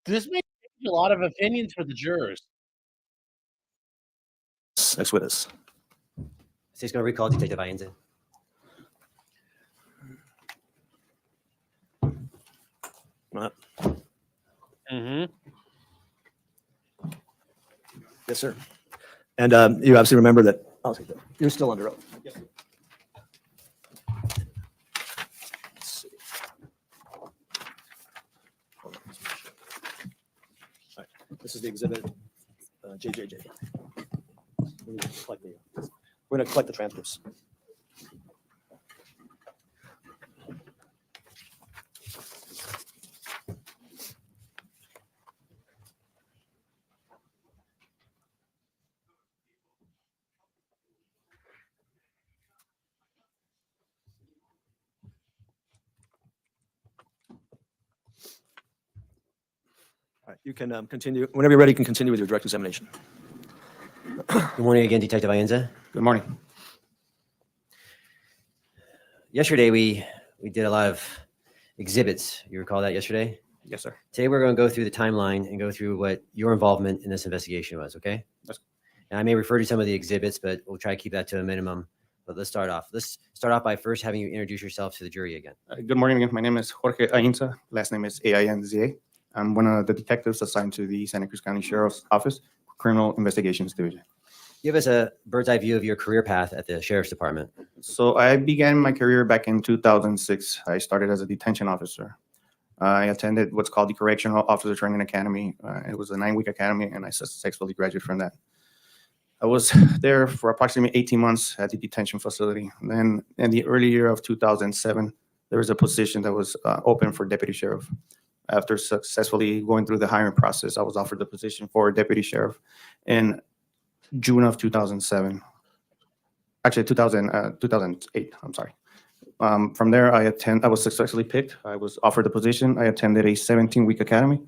This may change a lot of opinions for the jurors. Next witness. State's going to recall Detective Ianza. Mm-hmm. Yes, sir. And you obviously remember that. I'll take that. You're still under oath. Yes, sir. Let's see. Hold on. All right. This is the exhibit, JJJ. We're going to collect the transcripts. All right, you can continue. Whenever you're ready, you can continue with your direct examination. Good morning again, Detective Ianza. Good morning. Yesterday, we did a lot of exhibits. You recall that yesterday? Yes, sir. Today, we're going to go through the timeline and go through what your involvement in this investigation was, okay? Yes. And I may refer to some of the exhibits, but we'll try to keep that to a minimum. But let's start off. Let's start off by first having you introduce yourself to the jury again. Good morning again. My name is Jorge Ainza. Last name is Ainza. I'm one of the detectives assigned to the Santa Cruz County Sheriff's Office Criminal Investigations Division. Give us a bird's eye view of your career path at the Sheriff's Department. So I began my career back in 2006. I started as a detention officer. I attended what's called the Correctional Officer Training Academy. It was a 9-week academy, and I successfully graduated from that. I was there for approximately 18 months at the detention facility. Then in the early year of 2007, there was a position that was open for deputy sheriff. After successfully going through the hiring process, I was offered the position for deputy sheriff in June of 2007. Actually, 2008, I'm sorry. From there, I was successfully picked. I was offered the position. I attended a 17-week academy,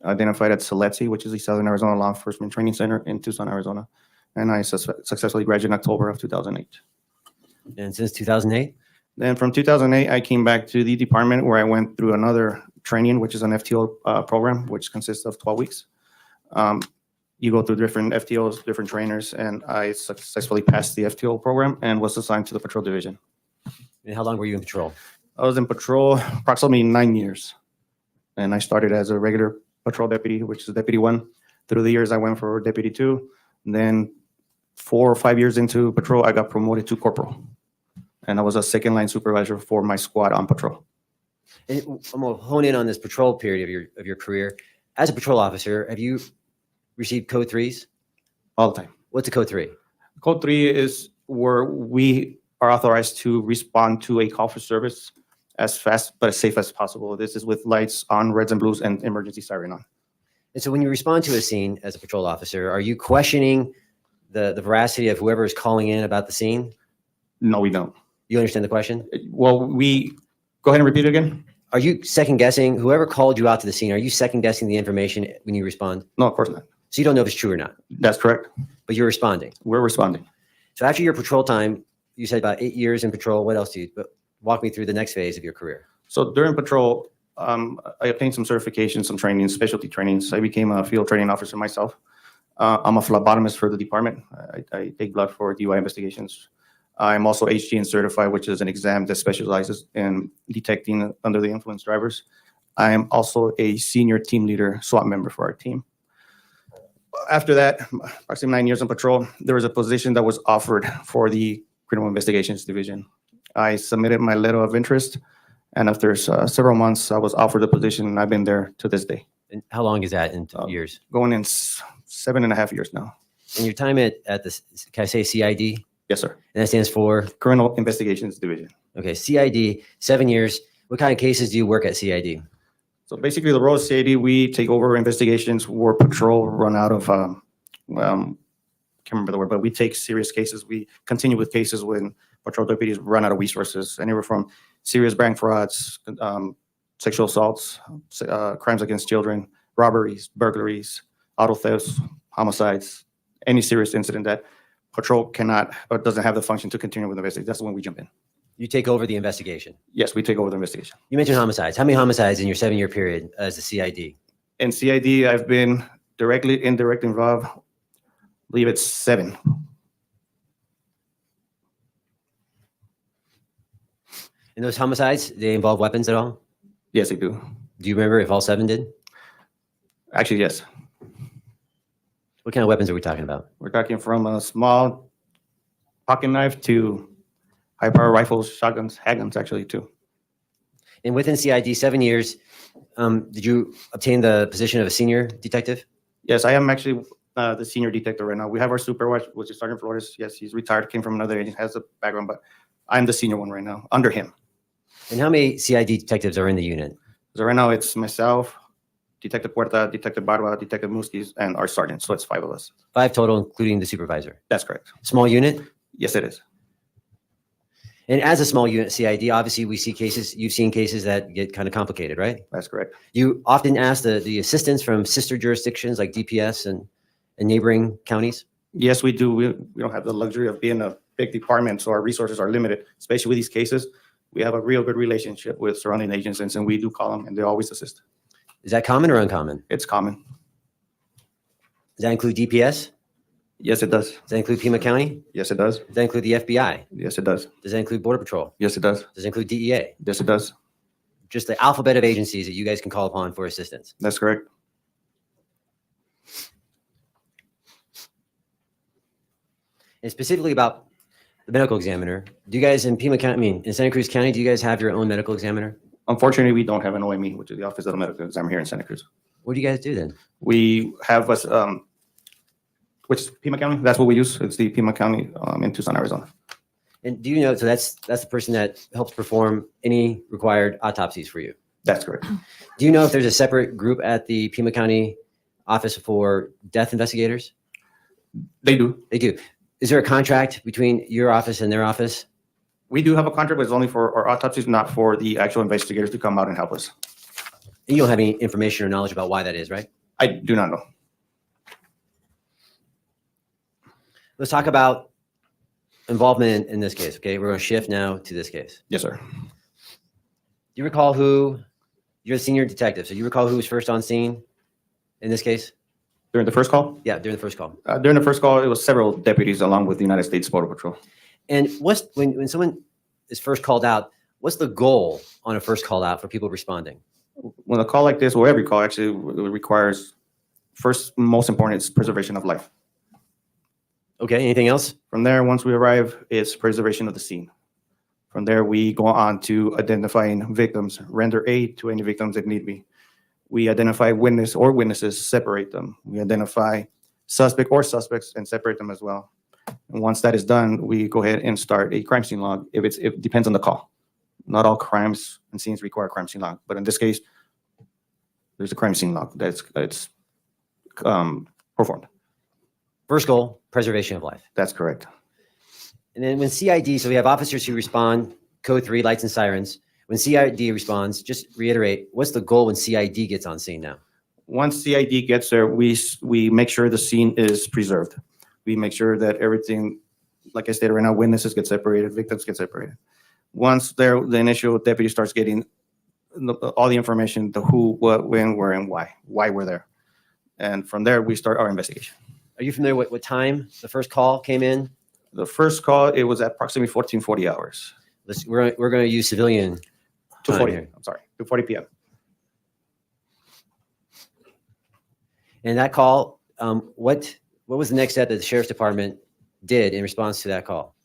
identified at SELETSI, which is the Southern Arizona Law Enforcement Training Center in Tucson, Arizona. And I successfully graduated in October of 2008. And since 2008? Then from 2008, I came back to the department where I went through another training, which is an FTO program, which consists of 12 weeks. You go through different FTOs, different trainers, and I successfully passed the FTO program and was assigned to the patrol division. And how long were you in patrol? I was in patrol approximately 9 years. And I started as a regular patrol deputy, which is deputy 1. Through the years, I went for deputy 2. And then 4 or 5 years into patrol, I got promoted to corporal. And I was a second line supervisor for my squad on patrol. And I'm going to hone in on this patrol period of your career. As a patrol officer, have you received code 3s? All the time. What's a code 3? Code 3 is where we are authorized to respond to a call for service as fast but as safe as possible. This is with lights on, reds and blues, and emergency siren on. And so when you respond to a scene as a patrol officer, are you questioning the veracity of whoever is calling in about the scene? No, we don't. You understand the question? Well, go ahead and repeat it again. Are you second guessing whoever called you out to the scene? Are you second guessing the information when you respond? No, of course not. So you don't know if it's true or not? That's correct. But you're responding? We're responding. So after your patrol time, you said about 8 years in patrol. What else walk me through the next phase of your career? So during patrol, I obtained some certifications, some training, specialty trainings. I became a field training officer myself. I'm a phlebotomist for the department. I take blood for DUI investigations. I'm also HGN certified, which is an exam that specializes in detecting under the influence drivers. I am also a senior team leader SWAT member for our team. After that, approximately 9 years on patrol, there was a position that was offered for the Criminal Investigations Division. I submitted my letter of interest, and after several months, I was offered the position, and I've been there to this day. And how long is that in years? Going in 7.5 years now. And your time at the, can I say CID? Yes, sir. And that stands for? Criminal Investigations Division. Okay, CID, 7 years. What kind of cases do you work at CID? So basically, the role of CID, we take over investigations where patrol run out of, can't remember the word, but we take serious cases. We continue with cases when patrol deputies run out of resources, anywhere from serious bank frauds, sexual assaults, crimes against children, robberies, burglaries, auto thefts, homicides, any serious incident that patrol cannot or doesn't have the function to continue with the investigation. That's when we jump in. You take over the investigation. Yes, we take over the investigation. You mentioned homicides. How many homicides in your 7-year period as a CID? In CID, I've been directly, indirectly involved. I believe it's 7. And those homicides, they involve weapons at all? Yes, they do. Do you remember if all 7 did? Actually, yes. What kind of weapons are we talking about? We're talking from a small pocket knife to high-power rifles, shotguns, handguns, actually, too. And within CID, 7 years, did you obtain the position of a senior detective? Yes, I am actually the senior detective right now. We have our supervisor, which is Sergeant Flores. Yes, he's retired, came from another agency, has a background, but I'm the senior one right now, under him. And how many CID detectives are in the unit? So right now, it's myself, Detective Puerta, Detective Barba, Detective Muskis, and our sergeant. So it's 5 of us. 5 total, including the supervisor. That's correct. Small unit? Yes, it is. And as a small unit CID, obviously we see cases, you've seen cases that get kind of complicated, right? That's correct. You often ask the assistance from sister jurisdictions like DPS and neighboring counties? Yes, we do. We don't have the luxury of being a big department, so our resources are limited, especially with these cases. We have a real good relationship with surrounding agencies, and we do call them, and they always assist. Is that common or uncommon? It's common. Does that include DPS? Yes, it does. Does that include Pima County? Yes, it does. Does that include the FBI? Yes, it does. Does that include Border Patrol? Yes, it does. Does it include DEA? Yes, it does. Just the alphabet of agencies that you guys can call upon for assistance. That's correct. And specifically about the medical examiner, do you guys in Pima County, I mean, in Santa Cruz County, do you guys have your own medical examiner? Unfortunately, we don't have an OME, which is the Office of the Medical Examiner here in Santa Cruz. What do you guys do then? We have us, which is Pima County. That's what we use. It's the Pima County in Tucson, Arizona. And do you know, so that's the person that helps perform any required autopsies for you? That's correct. Do you know if there's a separate group at the Pima County Office for Death Investigators? They do. They do. Is there a contract between your office and their office? We do have a contract, but it's only for our autopsies, not for the actual investigators to come out and help us. You don't have any information or knowledge about why that is, right? I do not know. Let's talk about involvement in this case, okay? We're going to shift now to this case. Yes, sir. Do you recall who, you're the senior detective, so you recall who was first on scene in this case? During the first call? Yeah, during the first call. During the first call, it was several deputies along with the United States Border Patrol. And what's, when someone is first called out, what's the goal on a first call out for people responding? When a call like this, or every call actually, requires, first, most important, is preservation of life. Okay, anything else? From there, once we arrive, it's preservation of the scene. From there, we go on to identifying victims, render aid to any victims that need be. We identify witness or witnesses, separate them. We identify suspect or suspects and separate them as well. And once that is done, we go ahead and start a crime scene log. It depends on the call. Not all crimes and scenes require a crime scene log, but in this case, there's a crime scene log that's performed. First goal, preservation of life. That's correct. And then when CID, so we have officers who respond, code 3, lights and sirens. When CID responds, just reiterate, what's the goal when CID gets on scene now? Once CID gets there, we make sure the scene is preserved. We make sure that everything, like I stated right now, witnesses get separated, victims get separated. Once the initial deputy starts getting all the information, the who, what, when, where, and why we're there. And from there, we start our investigation. Are you familiar with what time the first call came in? The first call, it was at approximately 1440 hours. We're going to use civilian time 2:40. here. I'm sorry, 2:40 p.m. And that call, What was the next step that the sheriff's department did in response to that call?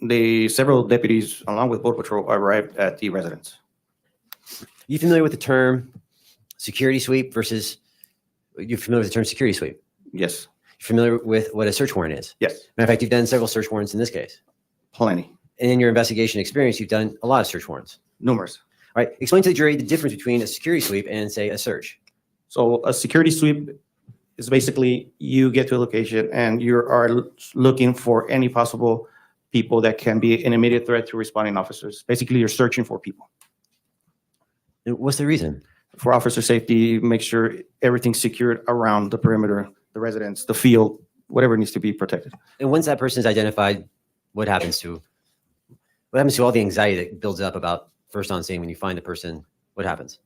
Several deputies, along with Border Patrol, arrived at the residence. You familiar with the term security sweep versus, you're familiar with the term security sweep? Yes. You're familiar with what a search warrant is? Yes. Matter of fact, you've done several search warrants in this case. Plenty. And in your investigation experience, you've done a lot of search warrants. Numerous. All right. Explain to the jury the difference between a security sweep and, say, a search. So a security sweep is basically you get to a location and you are looking for any possible people that can be an immediate threat to responding officers. Basically, you're searching for people. And what's the reason? For officer safety, make sure everything's secured around the perimeter, the residence, the field, whatever needs to be protected. And once that person is identified, what happens to all the anxiety that builds up about first on scene when you find a person? What happens?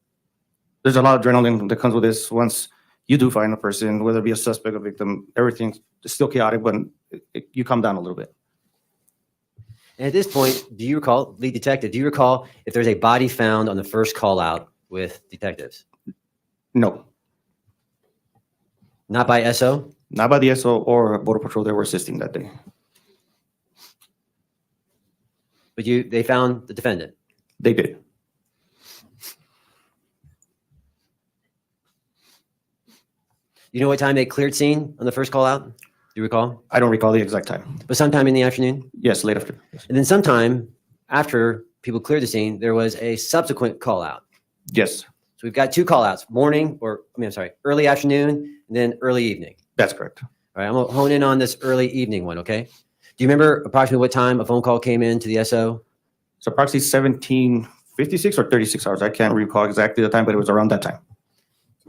There's a lot of adrenaline that comes with this. Once you do find a person, whether it be a suspect or victim, everything is still chaotic, but you calm down a little bit. And at this point, do you recall, lead detective, do you recall if there's a body found on the first call out with detectives? No. Not by SO? Not by the SO or Border Patrol that were assisting that day. But they found the defendant? They did. You know what time they cleared scene on the first call out? Do you recall? I don't recall the exact time. But sometime in the afternoon? Yes, late after. Yes. And then sometime after people cleared the scene, there was a subsequent call out. Yes. So we've got two call outs, early afternoon and then early evening. That's correct. All right, I'm gonna hone in on this early evening one, okay? Do you remember approximately what time a phone call came in to the SO? So approximately 17:56 or 36 hours. I can't recall exactly the time, but it was around that time.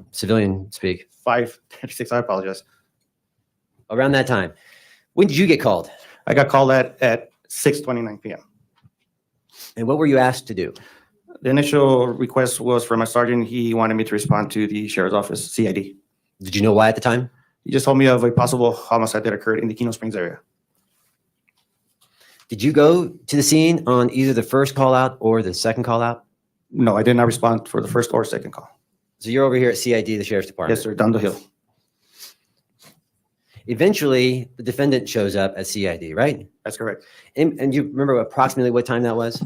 Civilian speak. 5:36, I apologize. Around that time. When did you get called? I got called at 6:29 p.m. And what were you asked to do? The initial request was from my sergeant. He wanted me to respond to the sheriff's office, CID. Did you know why at the time? He just told me of a possible homicide that occurred in the Kino Springs area. Did you go to the scene on either the first call out or the second call out? No, I did not respond for the first or second call. So you're over here at CID, the sheriff's department? Yes, sir, down the hill. Eventually, the defendant shows up at CID, right? That's correct. And you remember approximately what time that was?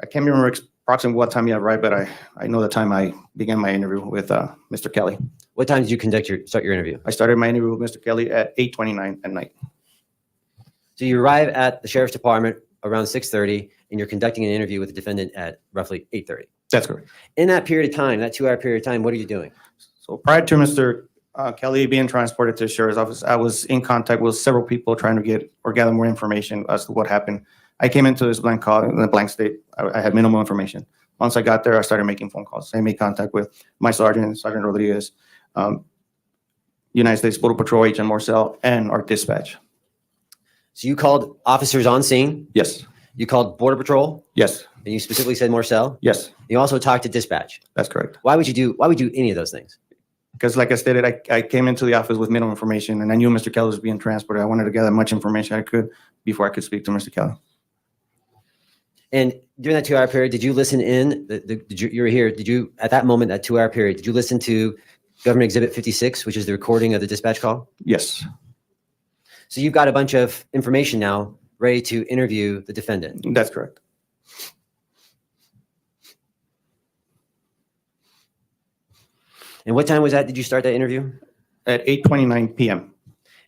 I can't remember approximately what time he arrived, but I know the time I began my interview with Mr. Kelly. What time did you start your interview? I started my interview with Mr. Kelly at 8:29 at night. So you arrive at the sheriff's department around 6:30, and you're conducting an interview with the defendant at roughly 8:30. That's correct. In that period of time, that 2-hour period of time, what are you doing? So prior to Mr. Kelly being transported to the sheriff's office, I was in contact with several people trying to gather more information as to what happened. I came into this blank call in a blank state. I had minimal information. Once I got there, I started making phone calls. I made contact with my sergeant, Sergeant Rodriguez, United States Border Patrol Agent Morcell, and our dispatch. So you called officers on scene? Yes. You called Border Patrol? Yes. And you specifically said Morcell? Yes. You also talked to dispatch? That's correct. Why would you do any of those things? Because like I stated, I came into the office with minimal information, and I knew Mr. Kelly was being transported. I wanted to gather much information I could before I could speak to Mr. Kelly. And during that 2-hour period, did you listen in? You were here. Did you, at that moment, that 2-hour period, did you listen to Government Exhibit 56, which is the recording of the dispatch call? Yes. So you've got a bunch of information now ready to interview the defendant. That's correct. And what time was that? Did you start that interview? At 8:29 p.m.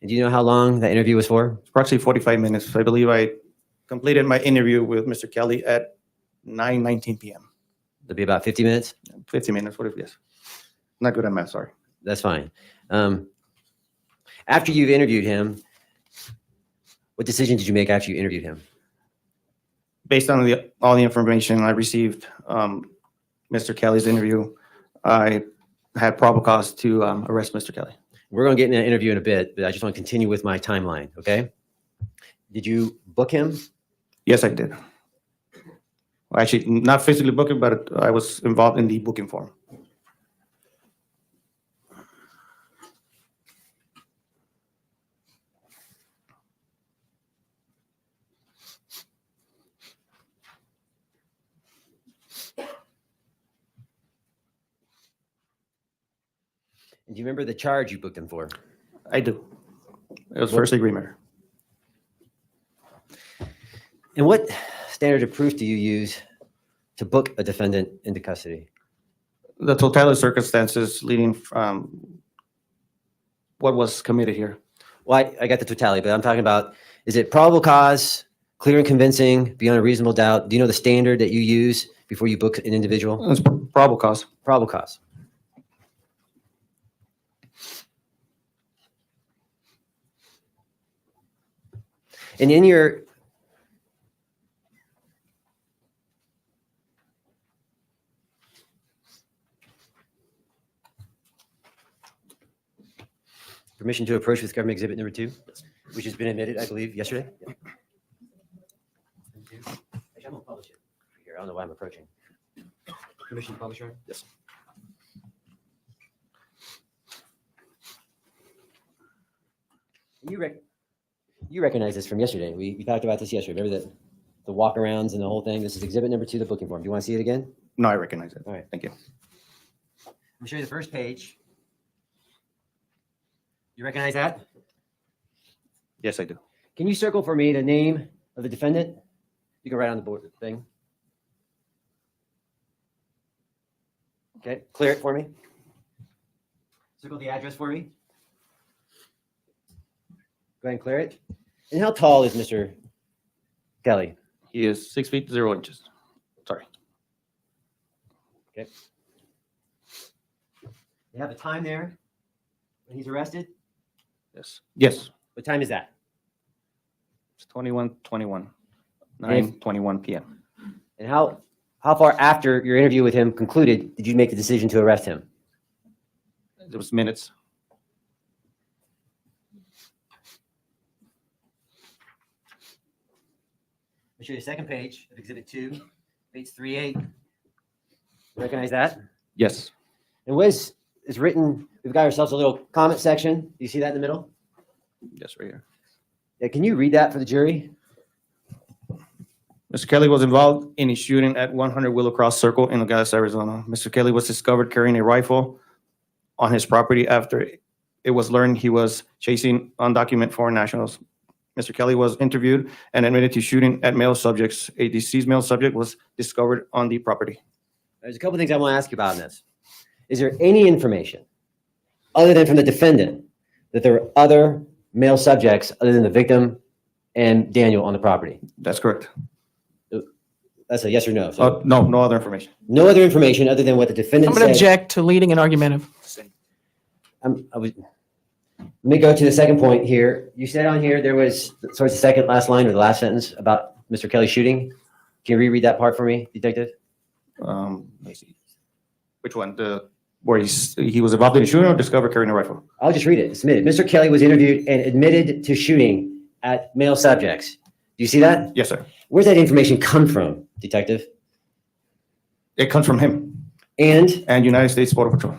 And do you know how long that interview was for? Approximately 45 minutes. I believe I completed my interview with Mr. Kelly at 9:19 p.m. That'd be about 50 minutes? 50 minutes, what if, yes. Not good at math, sorry. That's fine. After you've interviewed him, what decision did you make after you interviewed him? Based on all the information I received, Mr. Kelly's interview, I had probable cause to arrest Mr. Kelly. We're going to get in that interview in a bit, but I just want to continue with my timeline, okay? Did you book him? Yes, I did. Well, actually, not physically book him, but I was involved in the booking form. And do you remember the charge you booked him for? I do. It was first degree murder. And what standard of proof do you use to book a defendant into custody? The totality of circumstances leading from what was committed here. Well, I got the totality, but I'm talking about, is it probable cause, clear and convincing, beyond a reasonable doubt? Do you know the standard that you use before you book an individual? It's probable cause. Probable cause. And in your permission to approach with government exhibit number 2, which has been admitted, I believe, yesterday. Yeah. Actually, I'm gonna publish it here. I don't know why I'm approaching. Permission to publish, Your Honor? Yes. You recognize this from yesterday. We talked about this yesterday. Remember the walk-arounds and the whole thing? This is exhibit number 2, the booking form. Do you want to see it again? No, I recognize it. All right. Thank you. I'm gonna show you the first page. You recognize that? Yes, I do. Can you circle for me the name of the defendant? You can write on the board thing. Okay, clear it for me. Circle the address for me. Go ahead and clear it. And how tall is Mr. Kelly? He is 6 feet 0 inches. Sorry. Okay. You have a time there when he's arrested? Yes. Yes. What time is that? It's 21:21. 9:21 p.m. And how far after your interview with him concluded did you make the decision to arrest him? It was minutes. I'll show you the second page of Exhibit 2, page 38. Recognize that? Yes. And what is written, we've got ourselves a little comment section. Do you see that in the middle? Yes, right here. Yeah, can you read that for the jury? Mr. Kelly was involved in a shooting at 100 Willow Cross Circle in Nogales, Arizona. Mr. Kelly was discovered carrying a rifle on his property after it was learned he was chasing undocumented foreign nationals. Mr. Kelly was interviewed and admitted to shooting at male subjects. A deceased male subject was discovered on the property. There's a couple things I want to ask you about in this. Is there any information other than from the defendant that there were other male subjects other than the victim and Daniel on the property? That's correct. That's a yes or no. So No, no other information. no other information other than what the defendant I'm going to said. object to leading an argumentative. Let me go to the second point here. You said on here there was, sorry, the second last line or the last sentence about Mr. Kelly shooting. Can you reread that part for me, Detective? Let me see. Which one? Where he was involved in a shooting or discovered carrying a rifle? I'll just read it. It's admitted. Mr. Kelly was interviewed and admitted to shooting at male subjects. Do you see that? Yes, sir. Where's that information come from, Detective? It comes from him And United States Border Patrol.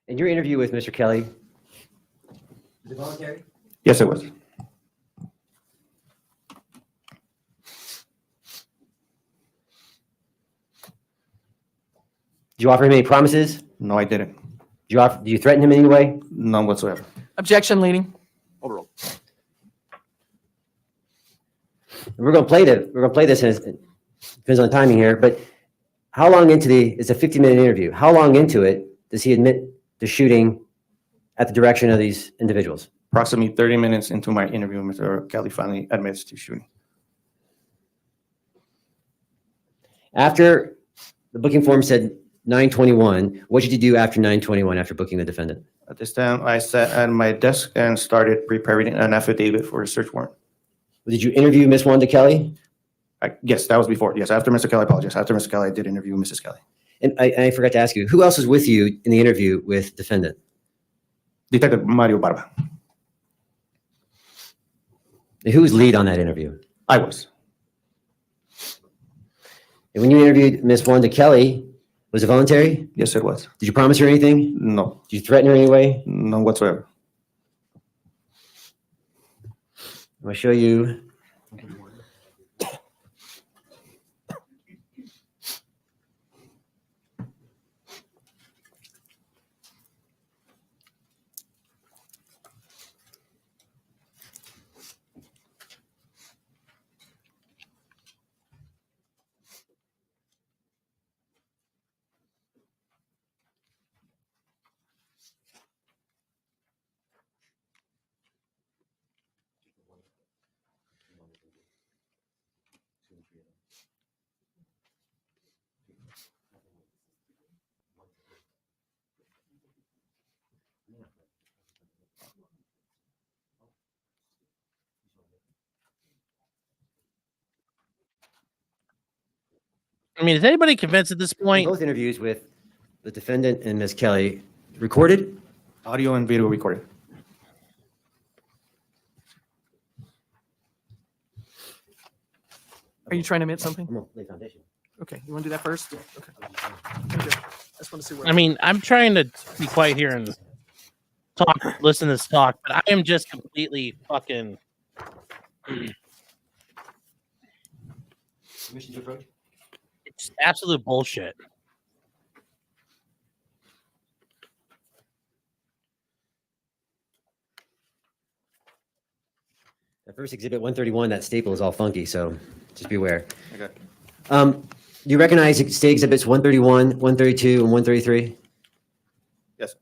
in your interview with Mr. Kelly, was it voluntary? Yes, it was. Did you offer him any promises? No, I didn't. Do you threaten him in any way? None whatsoever. Objection, leading. Overall. We're going to play this, and it depends on the timing here, but how long into it's a 50-minute interview. How long into it does he admit to shooting at the direction of these individuals? Approximately 30 minutes into my interview, Mr. Kelly finally admits to shooting. After the booking form said 9:21, what did you do after 9:21 after booking the defendant? At this time, I sat at my desk and started preparing an affidavit for a search warrant. Did you interview Miss Wanda Kelly? Yes, that was before. Yes, after Mr. Kelly, I apologize. After Mr. Kelly, I did interview Mrs. Kelly. And I forgot to ask you, who else was with you in the interview with defendant? Detective Mario Barba. And who was lead on that interview? I was. And when you interviewed Miss Wanda Kelly, Was it voluntary? Yes, it was. Did you promise her anything? No, Did you threaten her in any way? none whatsoever. I'm going to show you. I mean, is anybody convinced at this point? Both interviews with the defendant and Ms. Kelly recorded? Audio and video recorded. Are you trying to admit something? I'm going to lay foundation. Okay, you want to do that first? Okay. Thank you. I just want to see where. I mean, I'm trying to be quiet here and talk, listen to this talk, but I am just completely fucking. Permission to approach? It's absolute bullshit. That first exhibit 131, that staple is all funky, so just be aware. Okay. Do you recognize state exhibits 131, 132, and 133? Yes.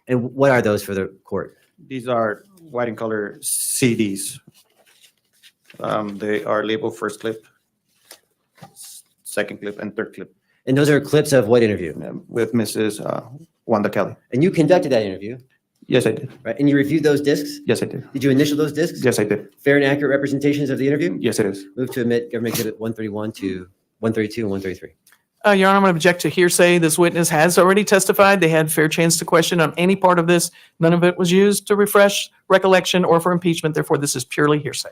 And what are those for the court? These are white and color CDs. They are labeled first clip, second clip, and third clip. And those are clips of what interview? With Mrs. Wanda Kelly. And you conducted that interview, Yes, I did. right? And you reviewed those discs? Yes, I did. Did you initial those discs? Yes, I did. Fair and accurate representations of the interview? Yes, it is. Move to admit government exhibit 131 to 132 and 133. Your Honor, I'm going to object to hearsay. This witness has already testified. They had fair chance to question on any part of this. None of it was used to refresh recollection or for impeachment. Therefore, this is purely hearsay.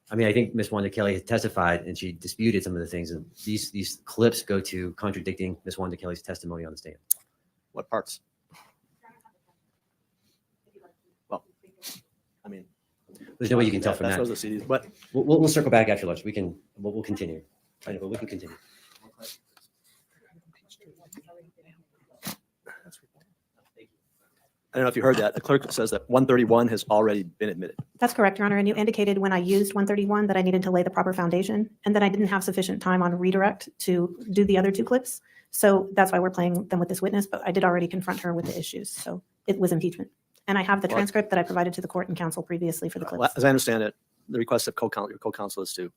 I mean, I think Ms. Wanda Kelly had testified and she disputed some of the things. And these clips go to contradicting Ms. Wanda Kelly's testimony on the stand. What parts? Well, I mean. There's no way you can tell from That's that. those are CDs, but We'll circle back after lunch. We'll continue. I know, but we can continue. I don't know if you heard that. The clerk says that 131 has already been admitted. That's correct, Your Honor. And you indicated when I used 131 that I needed to lay the proper foundation and that I didn't have sufficient time on redirect to do the other two clips. So that's why we're playing them with this witness, but I did already confront her with the issues. So it was impeachment. And I have the transcript that I provided to the court and counsel previously for the Well, clips. as I understand it, the request of your co-counsel is to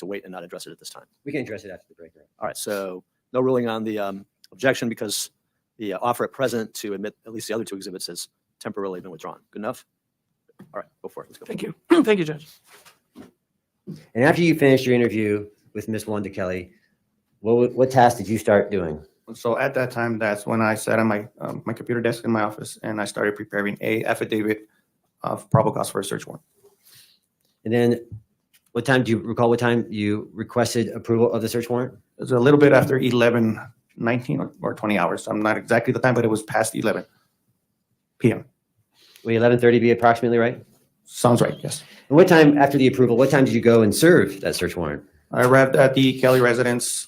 wait and not address it at this time. We can address it after the break. Right? All right, so no ruling on the objection because the offer at present to admit at least the other two exhibits has temporarily been withdrawn. Good enough? All right, go for it. Let's go. Thank you. Thank you, Judge. And after you finished your interview with Ms. Wanda Kelly, what task did you start doing? So at that time, that's when I sat on my computer desk in my office and I started preparing a affidavit of probable cause for a search warrant. And then what time do you recall what time you requested approval of the search warrant? It was a little bit after 11:19 or 20 hours. I'm not exactly the time, but it was past 11 p.m. Would 11:30 be approximately right? Sounds right, yes. And what time after the approval, what time did you go and serve that search warrant? I arrived at the Kelly residence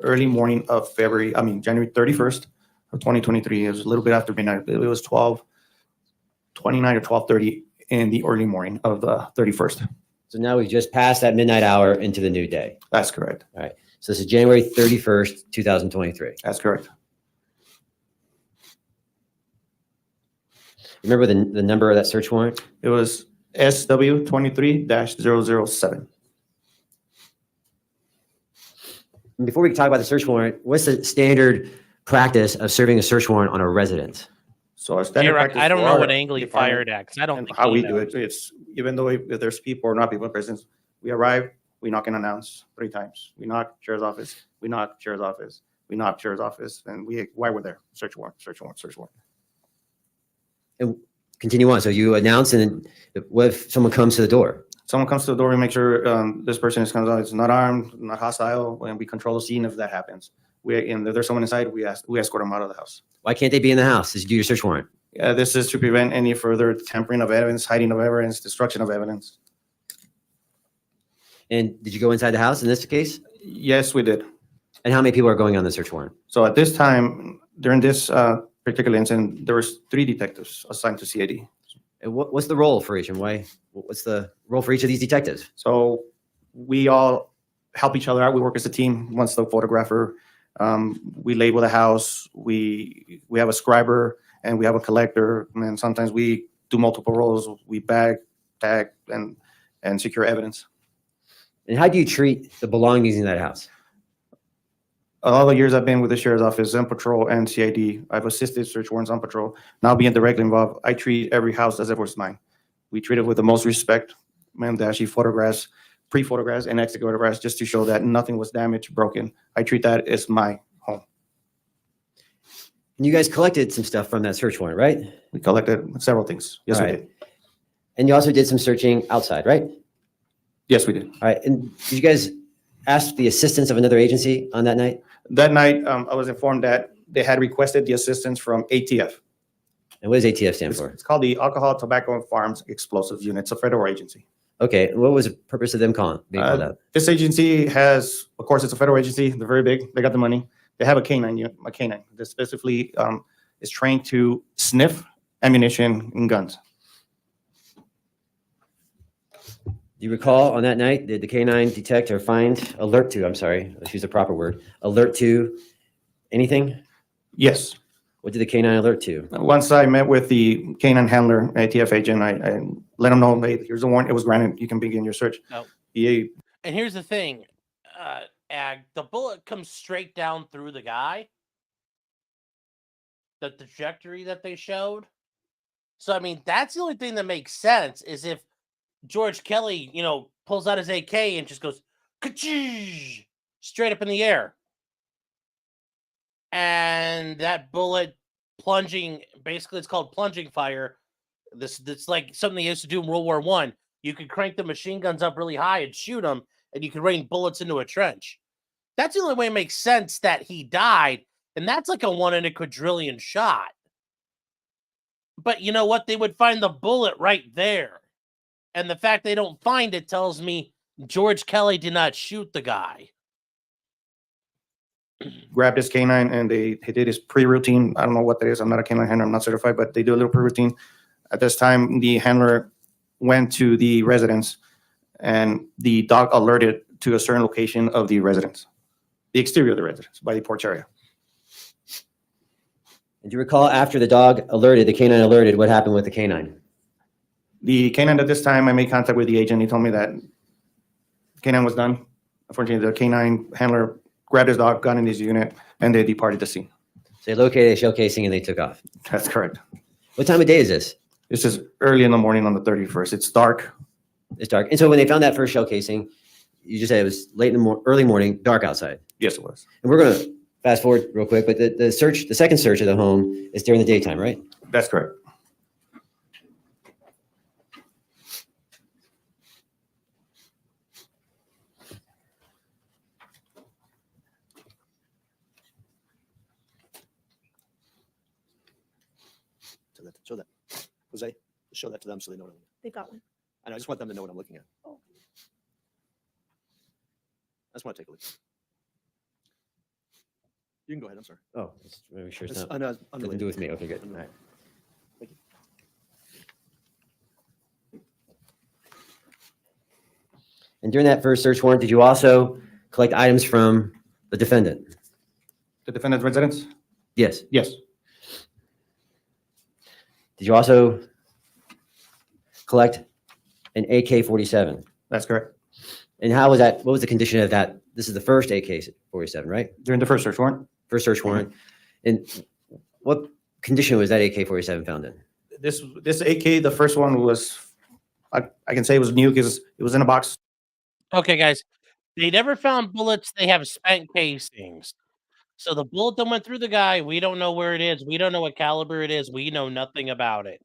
early morning of January 31st of 2023. It was a little bit after midnight. It was 12:29 or 12:30 in the early morning of the 31st. So now we've just passed that midnight hour into the new day. That's correct. All right. So this is January 31st, 2023. That's correct. Remember the number of that search warrant? It was SW 23-007. And before we talk about the search warrant, what's the standard practice of serving a search warrant on a resident? So our standard practice I don't for know our what angle you department fired at because I don't and think how he we do knows. it. It's even though if there's people or not people present, we arrive, we knock and announce 3 times. We knock chair's office, we knock chair's office, we knock chair's office, and why we're there, search warrant, search warrant, search warrant. And continue on. So you announce, and then what if someone comes to the door? Someone comes to the door, we make sure this person comes out, it's not armed, not hostile, and we control the scene if that happens. And if there's someone inside, we escort them out of the house. Why can't they be in the house? Did you do your search warrant? This is to prevent any further tampering of evidence, hiding of evidence, destruction of evidence. And did you go inside the house in this case? Yes, we did. And how many people are going on the search warrant? So at this time, during this particular incident, there was 3 detectives assigned to CID. And what's the role for each and why? What's the role for each of these detectives? So we all help each other out. We work as a team. Once the photographer, we label the house. We have a scriber and we have a collector. And sometimes we do multiple roles. We bag, tag, and secure evidence. And how do you treat the belongings in that house? All the years I've been with the sheriff's office, on patrol, and CID, I've assisted search warrants on patrol. Now being directly involved, I treat every house as if it was mine. We treat it with the most respect. Man, they actually photographs, pre-photographs, and exit photographs just to show that nothing was damaged, broken. I treat that as my home. And you guys collected some stuff from that search warrant, right? We collected several things. Yes, we did. And you also did some searching outside, right? Yes, we did. All right. And did you guys ask the assistance of another agency on that night? That night, I was informed that they had requested the assistance from ATF. And what does ATF stand for? It's called the Alcohol, Tobacco, and Farms Explosives Unit. It's a federal agency. Okay. And what was the purpose of them being called out? This agency has, of course, it's a federal agency. They're very big. They got the money. They have a canine unit, a canine that specifically is trained to sniff ammunition and guns. Do you recall on that night, did the canine detect or alert to, let's use the proper word, alert to anything? Yes. What did the canine alert to? Once I met with the canine handler, ATF agent, I let him know, hey, here's the warrant. It was granted. You can begin your search. Oh. And here's the thing, Ag, the bullet comes straight down through the guy. The trajectory that they showed. So, I mean, that's the only thing that makes sense is if George Kelly, pulls out his AK and just goes ka-choo, straight up in the air. And that bullet plunging, basically it's called plunging fire. It's like something they used to do in World War I. You could crank the machine guns up really high and shoot them, and you could rain bullets into a trench. That's the only way it makes sense that he died, and that's like a 1 in a quadrillion shot. But you know what? They would find the bullet right there. And the fact they don't find it tells me George Kelly did not shoot the guy. Grabbed his canine and he did his pre-routine. I don't know what that is. I'm not a canine handler. I'm not certified, but they do a little pre-routine. At this time, the handler went to the residence and the dog alerted to a certain location of the residence, the exterior of the residence by the porch area. And do you recall after the canine alerted, what happened with the canine? The canine at this time, I made contact with the agent. He told me that canine was done. Unfortunately, the canine handler grabbed his dog, got in his unit, and they departed the scene. So they located a shell casing and they took off. That's correct. What time of day is this? This is early in the morning on the 31st. It's dark. It's dark. And so when they found that first shell casing, you just said it was late in the early morning, dark outside. Yes, it was. And we're going to fast forward real quick, but the second search of the home is during the daytime, right? That's correct. Show that. Jose, show that to them so they know what I'm looking at. They got one. And I just want them to know what I'm looking at. I just want to take a look. You can go ahead. I'm sorry. Oh, let's make sure it's It's not nothing to unrelated. do with me. Okay, good. All right. Thank you. And during that first search warrant, did you also collect items from the defendant? The defendant's residence? Yes. Yes. Did you also collect an AK-47? That's correct. And how was that? What was the condition of that? This is the first AK-47, right? During the first search warrant? First search warrant. And what condition was that AK-47 found in? This AK, the first one was, I can say it was new because it was in a box. Okay, guys. They never found bullets. They have spent casings. So the bullet that went through the guy, we don't know where it is. We don't know what caliber it is. We know nothing about it.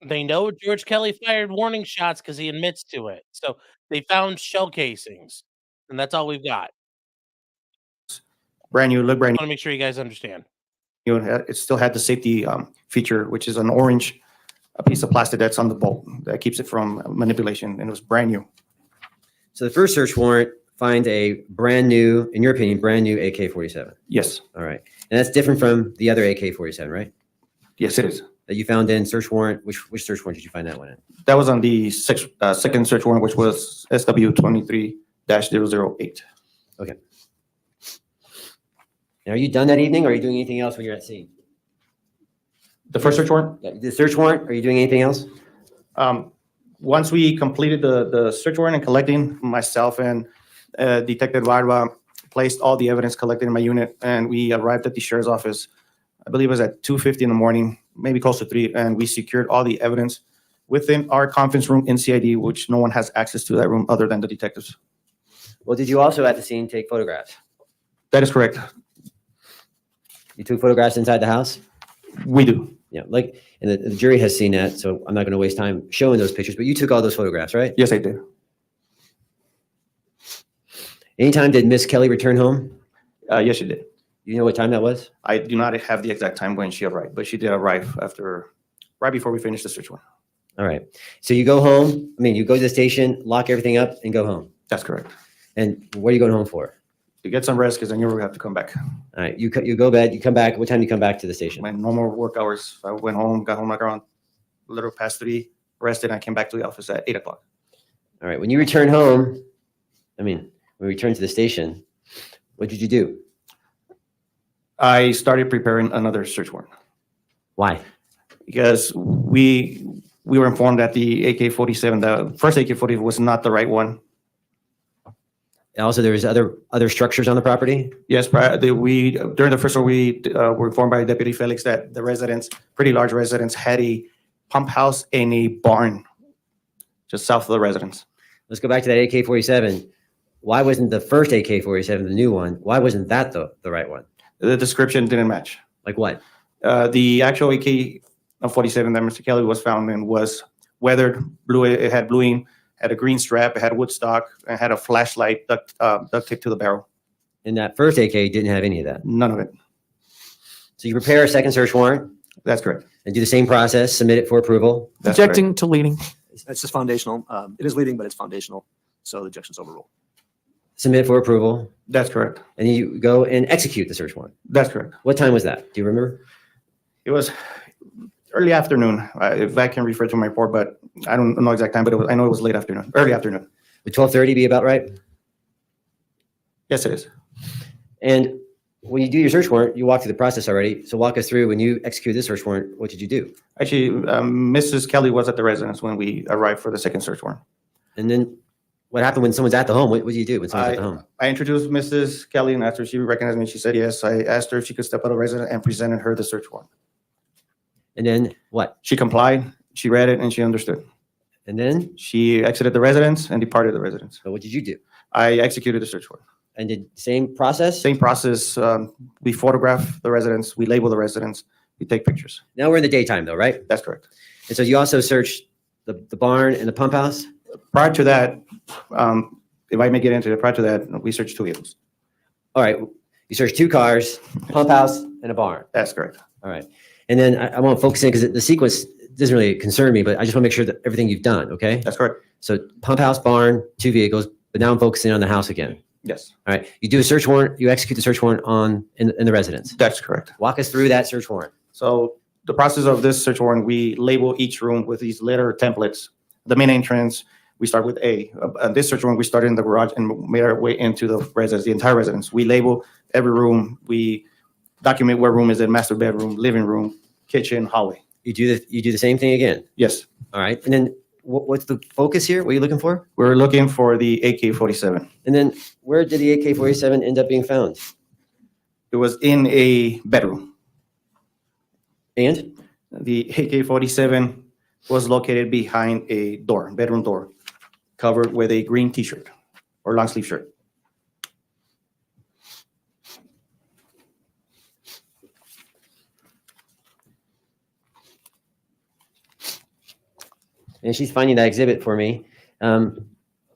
They know George Kelly fired warning shots because he admits to it. So they found shell casings, and that's all we've got. Brand new, look brand I want to make sure you guys understand. new. It still had the safety feature, which is an orange a piece of plastic that's on the bolt that keeps it from manipulation, and it was brand new. So the first search warrant finds a brand new, in your opinion, brand new AK-47. Yes. All right. And that's different from the other AK-47, right? Yes, it is. That you found in search warrant. Which search warrant did you find that one in? That was on the second search warrant, which was SW23-008. Okay. And are you done that evening, or are you doing anything else when you're at scene? The first search warrant? Yeah, the search warrant, are you doing anything else? Once we completed the search warrant and collecting, myself and Detective Barba placed all the evidence collected in my unit, and we arrived at the sheriff's office. I believe it was at 2:50 in the morning, maybe close to 3, and we secured all the evidence within our conference room in CID, which no one has access to that room other than the detectives. Well, did you also at the scene take photographs? That is correct. You took photographs inside the house? We do. Yeah, like, and the jury has seen that, so I'm not going to waste time showing those pictures, but you took all those photographs, right? Yes, I did. Anytime did Miss Kelly return home? Yes, she did. You know what time that was? I do not have the exact time when she arrived, but she did arrive right before we finished the search warrant. All right. So you go home, you go to the station, lock everything up, and go home. That's correct. And what are you going home for? To get some rest, because I knew we have to come back. All right. You go bed, you come back. What time do you come back to the station? My normal work hours. I got home like around a little past 3, rested, and I came back to the office at 8 o'clock. All right. When you return home, when we return to the station, what did you do? I started preparing another search warrant. Why? Because we were informed that the AK-47, the first AK-47 was not the right one. And also, there was other structures on the property? Yes, during the first one, we were informed by Deputy Felix that the residents, pretty large residents, had a pump house and a barn just south of the residence. Let's go back to that AK-47. Why wasn't the first AK-47, the new one, why wasn't that the right one? The description didn't match. Like what? The actual AK-47 that Mr. Kelly was found in was weathered, it had bluing, had a green strap, it had wood stock, and had a flashlight duct taped to the barrel. And that first AK didn't have any of that? None of it. So you prepare a second search warrant? That's correct. And do the same process, submit it for approval? That's Objecting to leading. It's just foundational. It is leading, but it's foundational. So the objection's overruled. Submit for approval? That's correct. And you go and execute the search warrant? That's correct. What time was that? Do you remember? It was early afternoon, if I can refer to my report, but I don't know exact time, but I know it was late afternoon, early afternoon. Would 12:30 be about right? Yes, it is. And when you do your search warrant, you walk through the process already. So walk us through, when you executed this search warrant, what did you do? Actually, Mrs. Kelly was at the residence when we arrived for the second search warrant. And then what happened when someone's at the home? What do you do when someone's at the home? I introduced Mrs. Kelly, and after she recognized me, she said yes. I asked her if she could step out of residence and presented her the search warrant. And then what? She complied, she read it, and she understood. And then? She exited the residence and departed the residence. So what did you do? I executed the search warrant. And did same process? Same process. We photograph the residence, we label the residence, we take pictures. Now we're in the daytime though, right? That's correct. And so you also searched the barn and the pump house? Prior to that, if I may get into it, prior to that, we searched 2 vehicles. All right. You searched 2 cars, pump house, and a barn. That's correct. All right. And then I want to focus in because the sequence doesn't really concern me, but I just want to make sure that everything you've done, okay? That's correct. So pump house, barn, 2 vehicles, but now I'm focusing on the house again. Yes. All right. You do a search warrant, you execute the search warrant in the residence. That's correct. Walk us through that search warrant. So the process of this search warrant, we label each room with these letter templates. The main entrance, we start with A. This search warrant, we started in the garage and made our way into the residence, the entire residence. We label every room. We document what room is it, master bedroom, living room, kitchen, hallway. You do the same thing again? Yes. All right. And then what's the focus here? What are you looking for? We're looking for the AK-47. And then where did the AK-47 end up being found? It was in a bedroom. And? The AK-47 was located behind a door, bedroom door, covered with a green t-shirt or long sleeve shirt. And she's finding that exhibit for me. I'm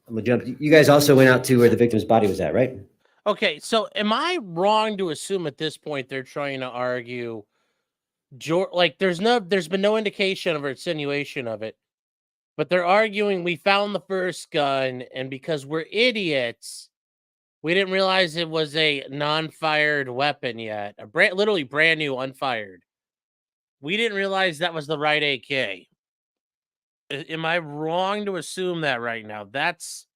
gonna jump. You guys also went out to where the victim's body was at, right? Okay, so am I wrong to assume at this point they're trying to argue like there's been no indication of or insinuation of it, but they're arguing we found the first gun and because we're idiots, we didn't realize it was a non-fired weapon yet, literally brand new, unfired. We didn't realize that was the right AK. Am I wrong to assume that right now? That's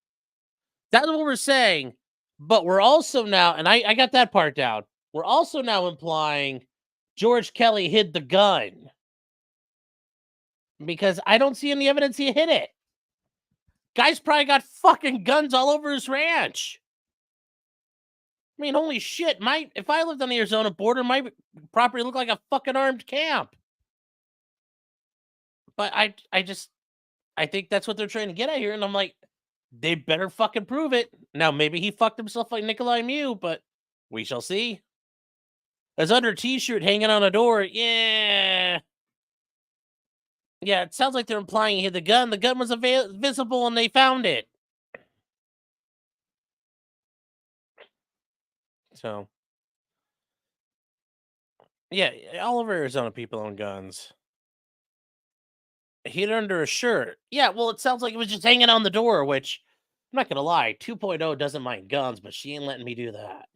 what we're saying, but we're also now, and I got that part down. We're also now implying George Kelly hid the gun because I don't see any evidence he hid it. Guy's probably got fucking guns all over his ranch. I mean, holy shit! If I lived on the Arizona border, my property looked like a fucking armed camp. But I think that's what they're trying to get at here, and I'm like, they better fucking prove it. Now, maybe he fucked himself like Nikolai Mew, but we shall see. There's under a t-shirt hanging on a door. Yeah. Yeah, it sounds like they're implying he hid the gun. The gun was visible and they found it. So. Yeah, all over Arizona people own guns. Hid under a shirt. Yeah, well, it sounds like it was just hanging on the door, which, I'm not going to lie, 2.0 doesn't mind guns, but she ain't letting me do that.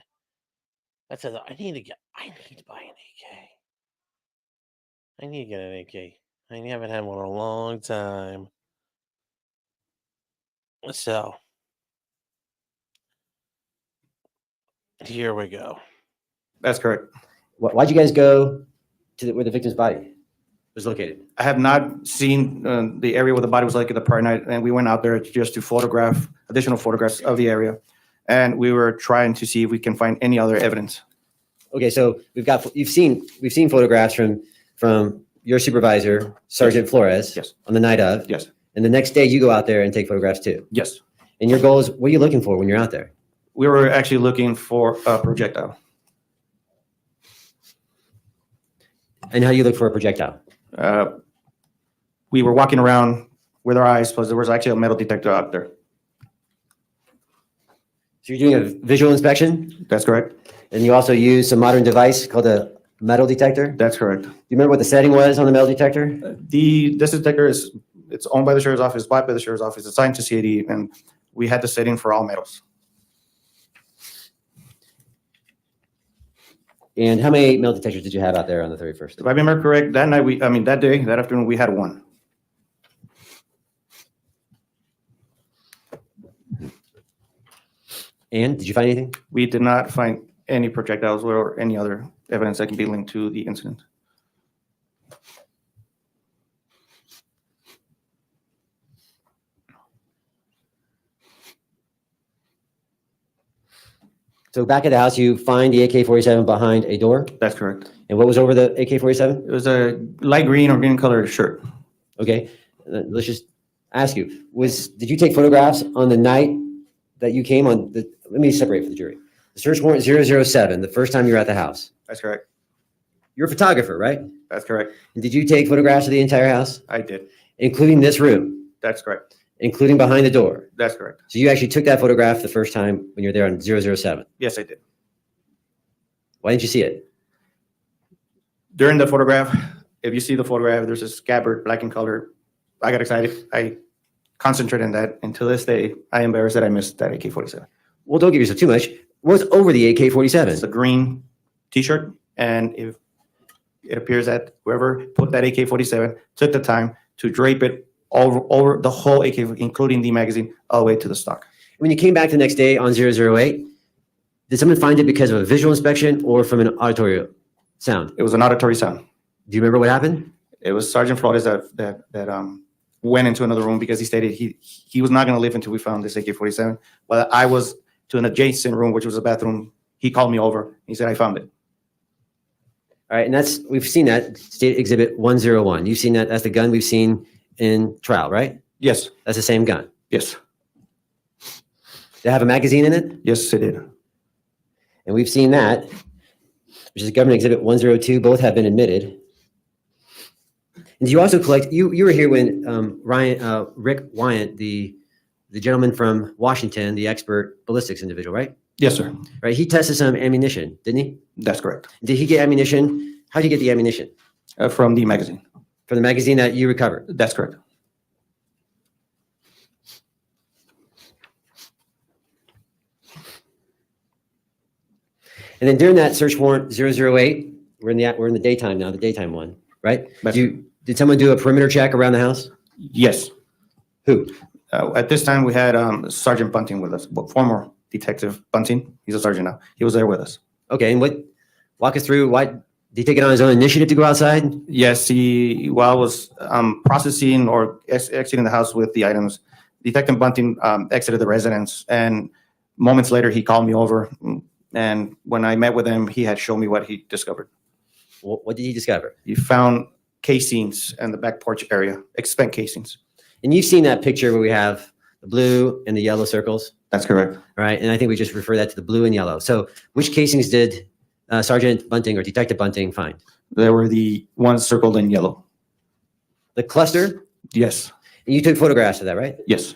That says, I need to buy an AK. I need to get an AK. I haven't had one in a long time. So, here we go. That's correct. Why'd you guys go to where the victim's body was located? I have not seen the area where the body was located the prior night, and we went out there just to photograph additional photographs of the area, and we were trying to see if we can find any other evidence. Okay, so we've seen photographs from your supervisor, Sergeant Flores, Yes. on the night of. Yes. And the next day you go out there and take photographs too. Yes. And your goal is, what are you looking for when you're out there? We were actually looking for a projectile. And how do you look for a projectile? We were walking around with our eyes, plus there was actually a metal detector out there. So you're doing a visual inspection? That's correct. And you also use some modern device called a metal detector? That's correct. Do you remember what the setting was on the metal detector? This detector it's owned by the sheriff's office, bought by the sheriff's office, assigned to CAD, and we had the setting for all metals. And how many metal detectors did you have out there on the 31st? If I remember correct, that afternoon, we had one. And did you find anything? We did not find any projectiles or any other evidence that can be linked to the incident. So back at the house, you find the AK-47 behind a door? That's correct. And what was over the AK-47? It was a light green or green colored shirt. Okay, let's just ask you, did you take photographs on the night that you came on let me separate for the jury. The search warrant 007, the first time you were at the house. That's correct. You're a photographer, right? That's correct. And did you take photographs of the entire house? I did. Including this room? That's correct. Including behind the door? That's correct. So you actually took that photograph the first time when you're there on 007? Yes, I did. Why didn't you see it? During the photograph, if you see the photograph, there's a scabbard, black in color. I got excited. I concentrated on that. And to this day, I'm embarrassed that I missed that AK-47. Well, don't give yourself too much. What's over the AK-47? It's a green t-shirt. And if it appears that whoever put that AK-47 took the time to drape it over the whole AK, including the magazine, all the way to the stock. When you came back the next day on 008, did someone find it because of a visual inspection or from an auditory sound? It was an auditory sound. Do you remember what happened? It was Sergeant Flores that went into another room because he stated he was not going to leave until we found this AK-47. But I was to an adjacent room, which was a bathroom. He called me over. He said, I found it. All right, and we've seen that, State Exhibit 101. You've seen that, that's the gun we've seen in trial, right? Yes. That's the same gun? Yes. Did it have a magazine in it? Yes, it did. And we've seen that, which is Government Exhibit 102. Both have been admitted. And you also collect, you were here when Rick Wyant, the gentleman from Washington, the expert ballistics individual, right? Yes, sir. right? He tested some ammunition, didn't he? That's correct. Did he get ammunition? How did he get the ammunition? From the magazine. From the magazine that you recovered? That's correct. And then during that search warrant 008, we're in the daytime now, the daytime one, right? Did someone do a perimeter check around the house? Yes. Who? At this time, we had Sergeant Bunting with us, former Detective Bunting. He's a sergeant now. He was there with us. Okay, and walk us through, why, did he take it on his own initiative to go outside? Yes, while I was processing or exiting the house with the items, Detective Bunting exited the residence, and moments later, he called me over, and when I met with him, he had shown me what he discovered. What did he discover? He found casings in the back porch area, spent casings. And you've seen that picture where we have the blue and the yellow circles? That's correct. Right, and I think we just refer that to the blue and yellow. So which casings did Sergeant Bunting or Detective Bunting find? There were the ones circled in yellow. The cluster? Yes. And you took photographs of that, right? Yes.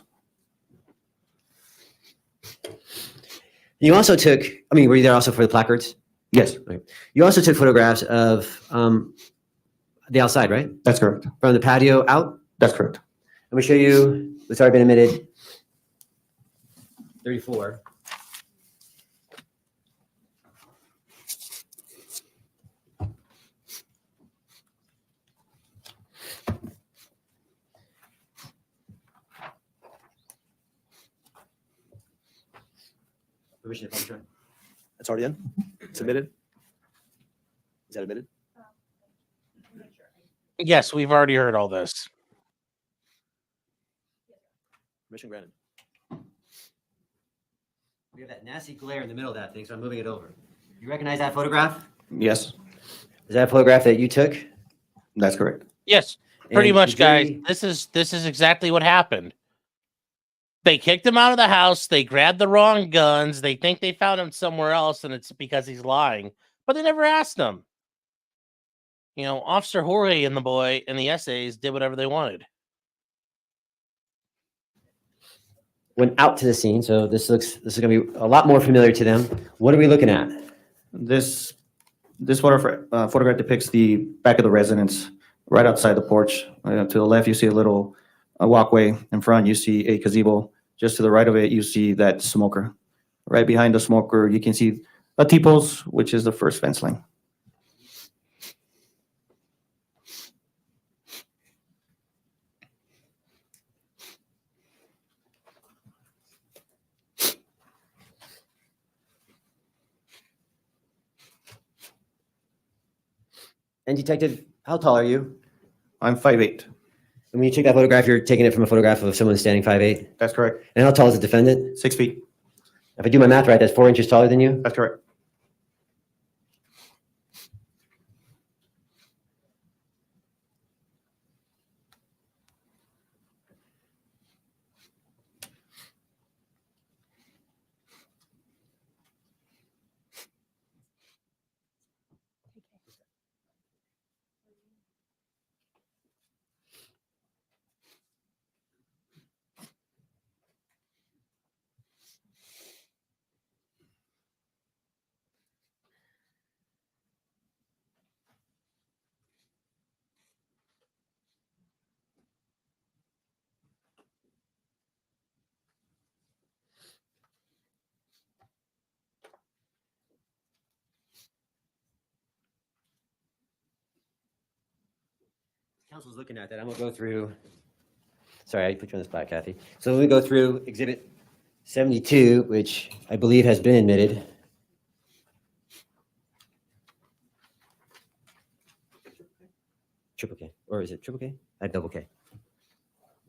You also took, were you there also for the placards? Yes. Okay. You also took photographs of the outside, right? That's correct. From the patio out? That's correct. Let me show you what's already been admitted. 34. Permission to publish, right? That's already in? Submitted? Is that admitted? Yes, we've already heard all this. Permission granted. We have that nasty glare in the middle of that thing, so I'm moving it over. You recognize that photograph? Yes. Is that a photograph that you took? That's correct. Yes, pretty And much, did guys. they- This is exactly what happened. They kicked him out of the house. They grabbed the wrong guns. They think they found him somewhere else, and it's because he's lying. But they never asked him. Officer Jorge and the boy in the essays did whatever they wanted. Went out to the scene, so this is going to be a lot more familiar to them. What are we looking at? This photograph depicts the back of the residence, right outside the porch. To the left, you see a little walkway. In front, you see a gazebo. Just to the right of it, you see that smoker. Right behind the smoker, you can see a T-post, which is the first fence line. And Detective, how tall are you? I'm 5'8". And when you take that photograph, you're taking it from a photograph of someone standing 5'8"? That's correct. And how tall is the defendant? 6 feet. If I do my math right, that's 4 inches taller than you? That's correct. Council's looking at that. I'm going to go through. Sorry, I put you on the spot, Kathy. So let me go through Exhibit 72, which I believe has been admitted. Triple K, or is it triple K? I have double K.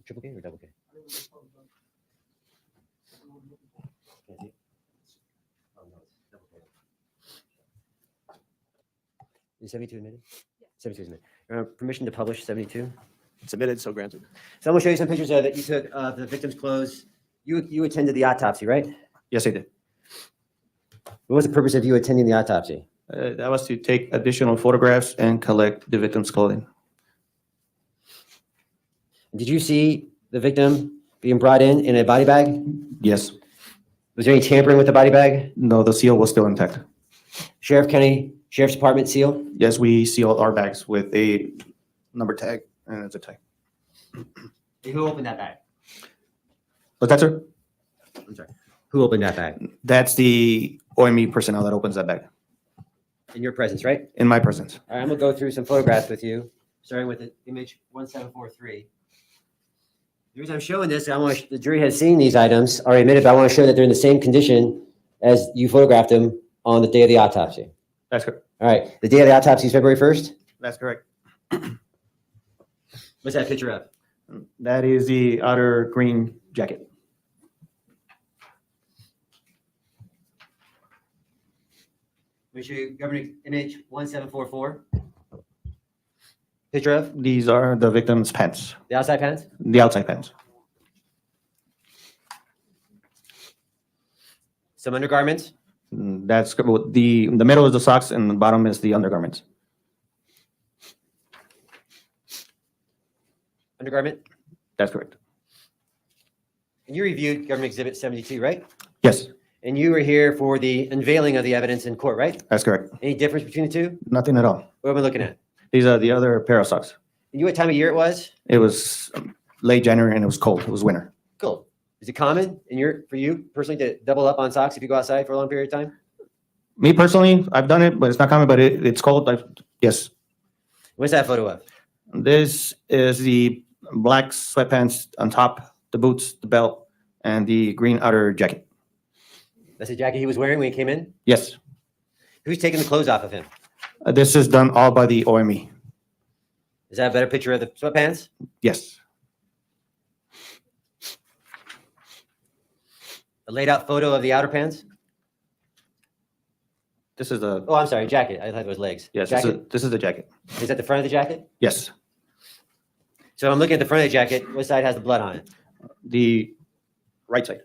Triple K or double K? Is 72 admitted? 72 is admitted. Permission to publish 72? Submitted, so granted. So I'm going to show you some pictures that you took of the victim's clothes. You attended the autopsy, right? Yes, I did. What was the purpose of you attending the autopsy? That was to take additional photographs and collect the victim's clothing. Did you see the victim being brought in a body bag? Yes. Was there any tampering with the body bag? No, the seal was still intact. Sheriff's Department seal? Yes, we sealed our bags with a number tag and it's a tag. Who opened that bag? But that's sir? I'm sorry. Who opened that bag? That's the OME personnel that opens that bag. In your presence, right? In my presence. All right, I'm gonna go through some photographs with you, starting with the image 1743. The reason I'm showing this, the jury has seen these items already admitted, but I want to show that they're in the same condition as you photographed them on the day of the autopsy. That's correct. All right, the day of the autopsy is February 1st? That's correct. What's that picture of? That is the outer green jacket. Let me show you governing image 1744. Picture of? These are the victim's pants. The outside pants? The outside pants. Some undergarments? That's the middle is the socks and the bottom is the undergarments. Undergarment? That's correct. And you reviewed Government Exhibit 72, right? Yes, And you were here for the unveiling of the evidence in court, right? that's correct. Any difference between the two? Nothing at all. What am I looking at? These are the other pair of socks. You know what time of year it was? It was late January and it was cold. It was winter. Cool. Is it common for you personally to double up on socks if you go outside for a long period of time? Me personally, I've done it, but it's not common, but it's cold. Yes. What's that photo of? This is the black sweatpants on top, the boots, the belt, and the green outer jacket. That's the jacket he was wearing when he came in? Yes. Who's taking the clothes off of him? This is done all by the OME. Is that a better picture of the sweatpants? Yes. A laid out photo of the outer pants? This is the, Oh, I'm sorry, jacket. I thought it was legs. yes, Jacket? this is the jacket. Is that the front of the jacket? Yes. So I'm looking at the front of the jacket. What side has the blood on it? The right side.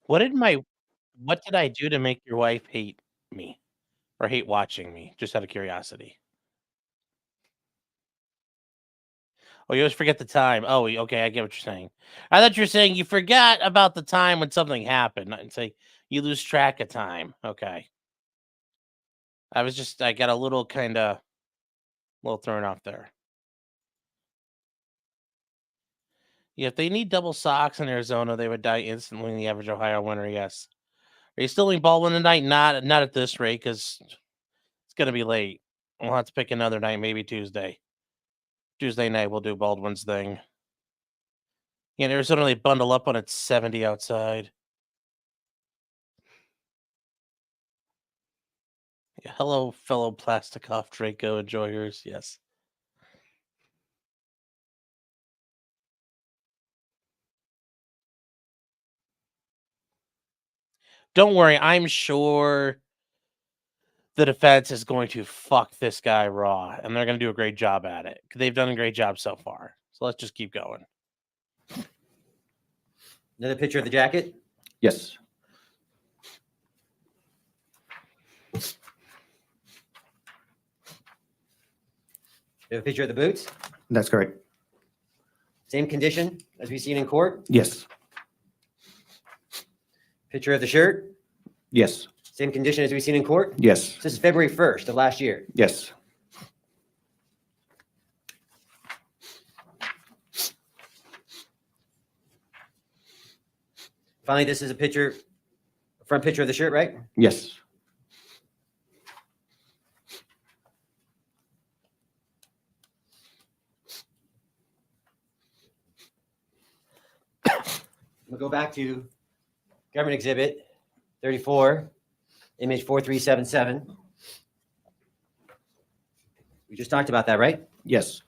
What did I do to make your wife hate me or hate watching me? Just out of curiosity. Oh, you always forget the time. Oh, okay, I get what you're saying. I thought you were saying you forgot about the time when something happened. And say you lose track of time. Okay. I got a little thrown off there. Yeah, if they need double socks in Arizona, they would die instantly in the average Ohio winter. Yes. Are you still in Baldwin tonight? Not at this rate, because it's gonna be late. We'll have to pick another night, maybe Tuesday. Tuesday night we'll do Baldwin's thing. Yeah, in Arizona they bundle up when it's 70 outside. Yeah, hello, fellow Plastikoff Draco enjoyers. Yes. Don't worry, I'm sure the defense is going to fuck this guy raw, and they're going to do a great job at it. They've done a great job so far. So let's just keep going. Another picture of the jacket? Yes. You have a picture of the boots? That's correct. Same condition as we've seen in court? Yes. Picture of the shirt? Yes. Same condition as we've seen in court? Yes. This is February 1st of last year. Yes. Finally, this is a front picture of the shirt, right? Yes. We'll go back to Government Exhibit 34, image 4377. We just talked about that, right? Yes.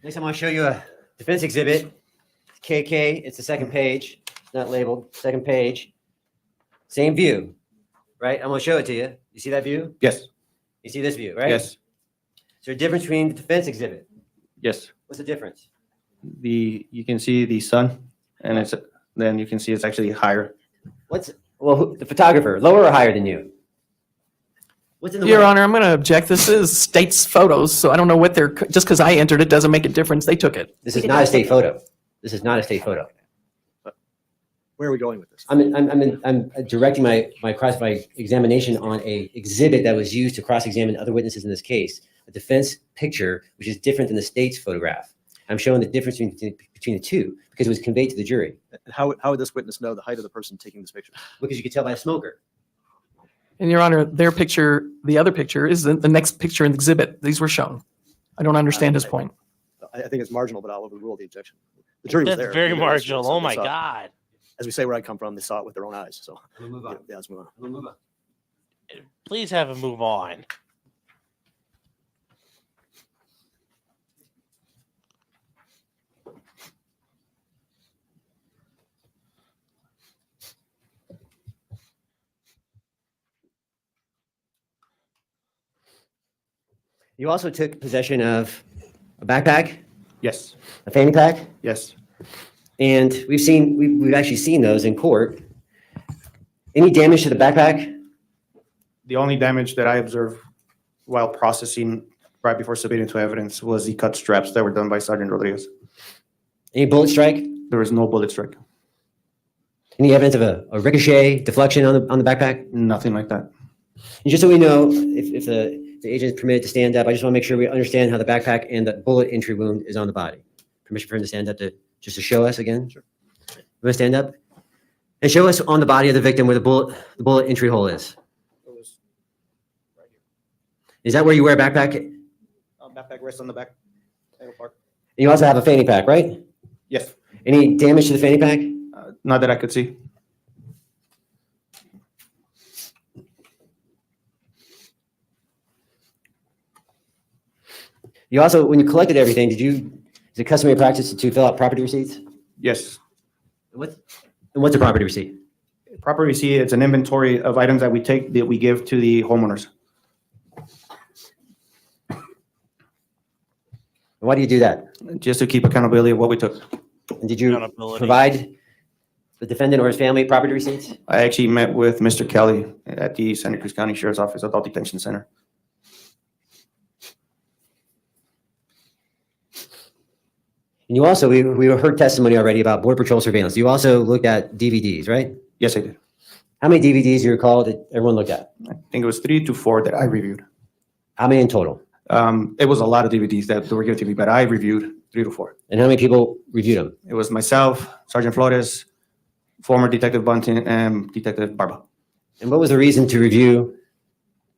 Next, I'm going to show you a defense exhibit. KK, it's the second page. It's not labeled, second page. Same view, right? I'm going to show it to you. You see that view? Yes. You see this view, right? Yes. Is there a difference between the defense exhibit? Yes. What's the difference? You can see the sun, and then you can see it's actually higher. The photographer, lower or higher than you? What's in the Your way? Honor, I'm going to object. This is state's photos, so I don't know what they're, just because I entered it doesn't make a difference. They took it. This is not a state photo. This is not a state photo. Where are we going with this? I'm directing my examination on a exhibit that was used to cross-examine other witnesses in this case, a defense picture, which is different than the state's photograph. I'm showing the difference between the two because it was conveyed to the jury. And how would this witness know the height of the person taking this picture? Because you could tell by a smoker. And Your Honor, their picture, the other picture is the next picture in the exhibit. These were shown. I don't understand his point. I think it's marginal, but I'll overrule the objection. The jury was That's there. very They marginal. saw- Oh they my saw it. God. As we say where I come from, they saw it with their own eyes. So I'm gonna move on. yeah, let's move on. I'm gonna move on. Please have him move on. You also took possession of a backpack, Yes, a fanny pack, yes. and we've actually seen those in court. Any damage to the backpack? The only damage that I observed while processing right before submitting to evidence was the cut straps that were done by Sergeant Rodriguez. Any bullet strike? There was no bullet strike, Any evidence of a ricochet, deflection on the backpack? nothing like that. And just so we know, if the agent is permitted to stand up, I just want to make sure we understand how the backpack and the bullet entry wound is on the body. Permission for him to stand up just to show us again? Sure. You want to stand up? And show us on the body of the victim where the bullet entry hole is. It was right here. Is that where you wear a backpack? And Backpack rests on the back. Part. you also have a fanny pack, right? Yes, Any damage to the fanny pack? not that I could see. You also, when you collected everything, is it customary practice to fill out property receipts? Yes. And what's a property receipt? Proper receipt, it's an inventory of items that we take, that we give to the homeowners. Why do you do that? Just to keep accountability of what we took. And did you Accountability. provide the defendant or his family property receipts? I actually met with Mr. Kelly at the Santa Cruz County Sheriff's Office Adult Detention Center. And you also, we heard testimony already about Border Patrol surveillance. You also looked at DVDs, right? Yes, I did. How many DVDs do you recall that everyone looked at? I think it was 3 to 4 that I reviewed. How many in total? It was a lot of DVDs that were given to me, but I reviewed 3 to 4. And how many people reviewed them? It was myself, Sergeant Flores, former Detective Bunting, and Detective Barba. And what was the reason to review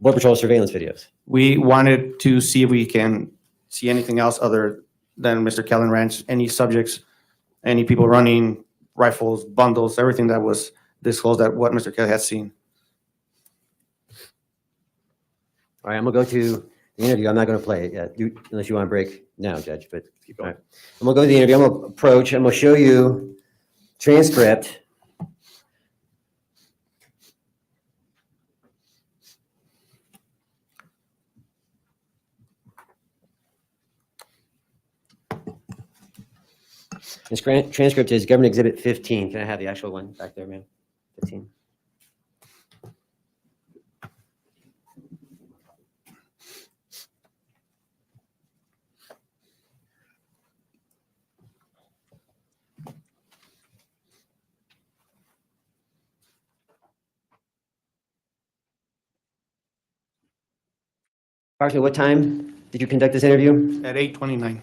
Border Patrol surveillance videos? We wanted to see if we can see anything else other than Mr. Kellen Ranch, any subjects, any people running, rifles, bundles, everything that was disclosed that what Mr. Kelly has seen. All right, I'm gonna go to the interview. I'm not gonna play it yet, unless you want to break now, Judge, but Keep going. all right. I'm gonna go to the interview. I'm gonna approach, I'm gonna show you transcript. This transcript is Government Exhibit 15. Can I have the actual one back there, ma'am? 15. Approximately what time did you conduct this interview? At 8:29.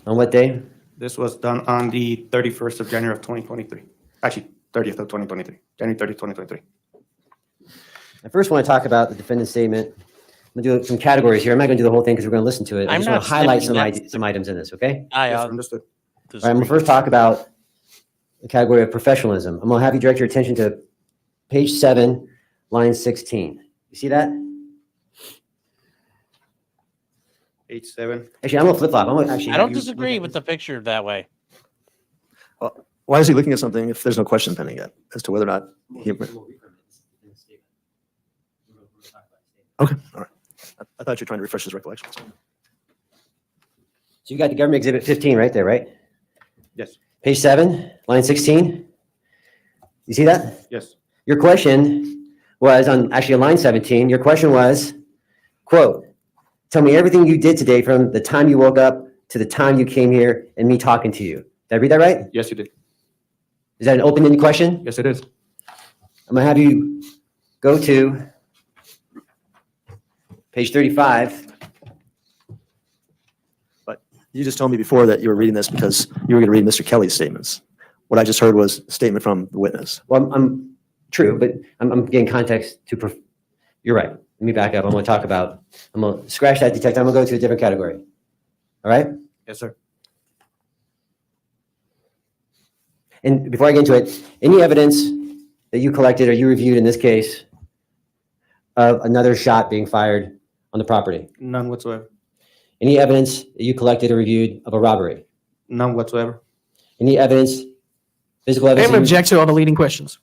On what day? This was done on the 31st of January of 2023. Actually, 30th of 2023, January 30th, 2023. I first want to talk about the defendant's statement. I'm going to do some categories here. I'm not going to do the whole thing because we're going to listen to it. I I'm just want not to highlight snipping, some items in this, okay? Yes, understood. All right, I'm going to first talk about the category of professionalism. I'm going to have you direct your attention to page 7, line 16. You see that? 8-7. Actually, I'm going to flip-flop. I'm going to actually I have don't you disagree look with at the picture that way. Why is he looking at something if there's no question pending yet as to whether or not he? this. Okay, all right. I thought you were trying to refresh his recollections. So you got the Government Exhibit 15 right there, right? Yes, Page 7, line 16. You see that? yes. Your question was actually on line 17. Your question was, quote, tell me everything you did today from the time you woke up to the time you came here and me talking to you. Did I read that right? Yes, you did. Is that an open-ended question? Yes, it is. I'm gonna have you go to page 35. You just told me before that you were reading this because you were going to read Mr. Kelly's statements. What I just heard was a statement from the witness. Well, I'm true, but I'm getting context to. You're right. Let me back up. I'm going to scratch that detective. I'm going to go to a different category. All right? Yes, sir. And before I get into it, any evidence that you collected or you reviewed in this case of another shot being fired on the property? None whatsoever. Any evidence that you collected or reviewed of a robbery? None whatsoever. Any evidence, physical I evidence? am object to all the leading questions.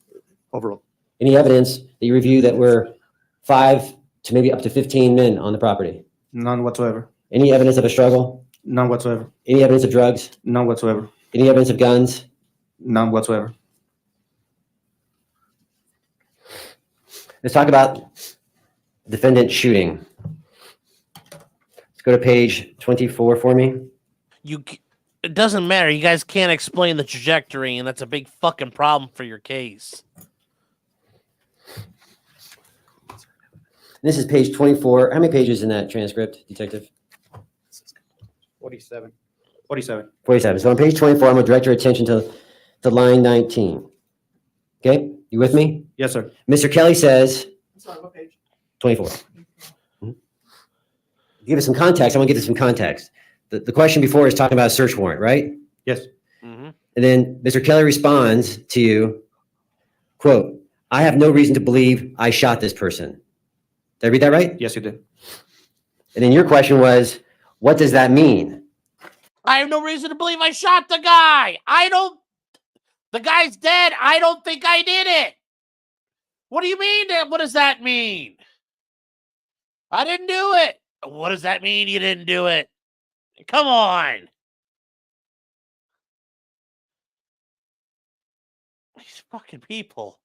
Overall. Any evidence that you reviewed that were 5 to maybe up to 15 men on the property? None whatsoever. Any evidence of a struggle? None whatsoever. Any evidence of drugs? None whatsoever. Any evidence of guns? None whatsoever. Let's talk about defendant shooting. Let's go to page 24 for me. It doesn't matter. You guys can't explain the trajectory, and that's a big fucking problem for your case. This is page 24. How many pages in that transcript, detective? 47. 47. 47. So on page 24, I'm going to direct your attention to line 19. Okay? You with me? Yes, sir. Mr. Kelly says, Sorry, what page? 24. Give us some context. I want to give you some context. The question before is talking about a search warrant, right? Yes. Mm-hmm. And then Mr. Kelly responds to you, quote, I have no reason to believe I shot this person. Did I read that right? Yes, you did. And then your question was, what does that mean? I have no reason to believe I shot the guy. The guy's dead. I don't think I did it. What do you mean? What does that mean? I didn't do it. What does that mean you didn't do it? Come on. These fucking people.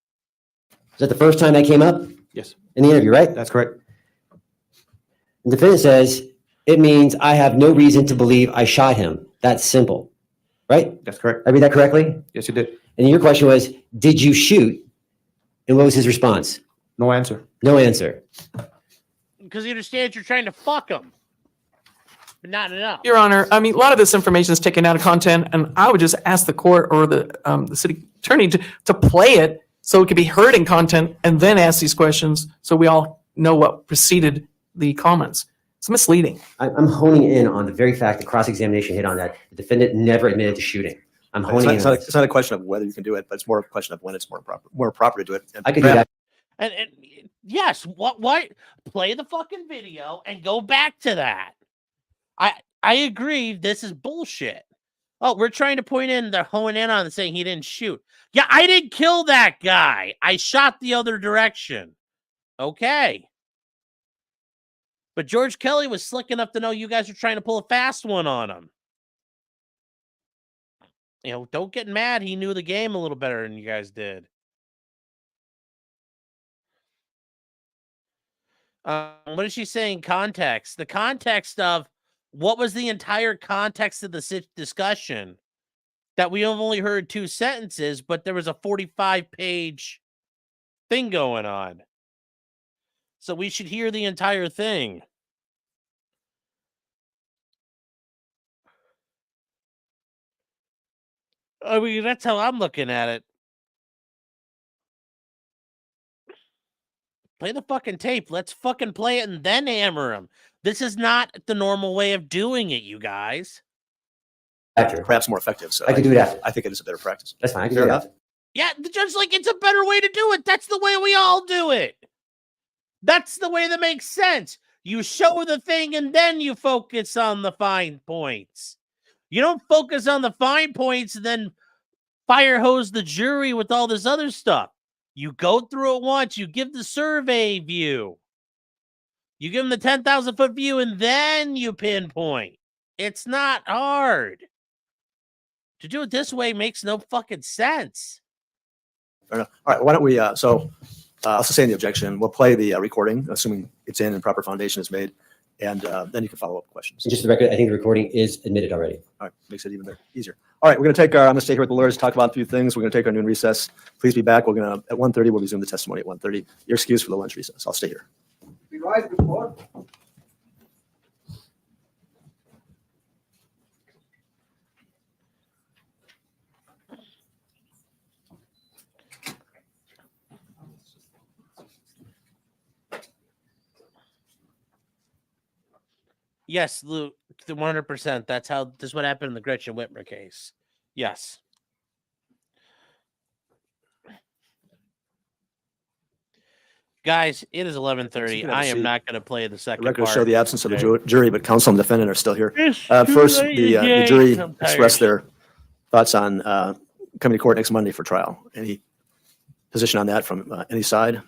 Is that the first time that came up Yes. in the interview, right? That's correct. The defendant says, it means I have no reason to believe I shot him. That's simple, right? That's correct. I read that correctly? Yes, you did. And your question was, did you shoot? And what was his response? No answer. No answer. Because he understands you're trying to fuck him. But not enough. Your Honor, I mean, a lot of this information is taken out of content, and I would just ask the court or the city attorney to play it so it could be heard in content and then ask these questions so we all know what preceded the comments. It's misleading. I'm honing in on the very fact that cross-examination hit on that. The defendant never admitted to shooting. I'm honing in on It's not a question of whether you can do it, but it's more a question of when it's more proper to do it. I could do that. And yes, why play the fucking video and go back to that? I agree. This is bullshit. Oh, we're trying to point in. They're honing in on saying he didn't shoot. Yeah, I didn't kill that guy. I shot the other direction. Okay. But George Kelly was slick enough to know you guys are trying to pull a fast one on him. You know, don't get mad. He knew the game a little better than you guys did. What is she saying? Context. The context of what was the entire context of the discussion? That we have only heard 2 sentences, but there was a 45-page thing going on. So we should hear the entire thing. I mean, that's how I'm looking at it. Play the fucking tape. Let's fucking play it and then hammer him. This is not the normal way of doing it, you guys. After. Perhaps more effective. So I could do it after. I think it is a better practice. That's fine. I can Fair do it enough. after. Yeah, the judge's like, it's a better way to do it. That's the way we all do it. That's the way that makes sense. You show the thing and then you focus on the fine points. You don't focus on the fine points and then fire hose the jury with all this other stuff. You go through it once. You give the survey view. You give them the 10,000-foot view and then you pinpoint. It's not hard. To do it this way makes no fucking sense. Fair enough. All right. Why don't we, so I'll sustain the objection. We'll play the recording, assuming it's in and proper foundation is made, and then you can follow up questions. And just for the record, I think the recording is admitted already. All right, makes it even better, easier. All right, we're going to take I'm going to stay here with the lawyers, talk about a few things. We're going to take our noon recess. Please be back. We're going to, at 1:30, we'll resume the testimony at 1:30. Your excuse for the lunch recess. I'll stay here. Be right before. Yes, Luke, 100%. That's this is what happened in the Gretchen Whitmer case. Yes. Guys, it is 11:30. I am not going to play the second The records part. show the absence of the Okay. jury, but counsel and defendant are still here. It's First, too late the again. jury I'm expressed tired. their thoughts on coming to court next Monday for trial. Any position on that from any side?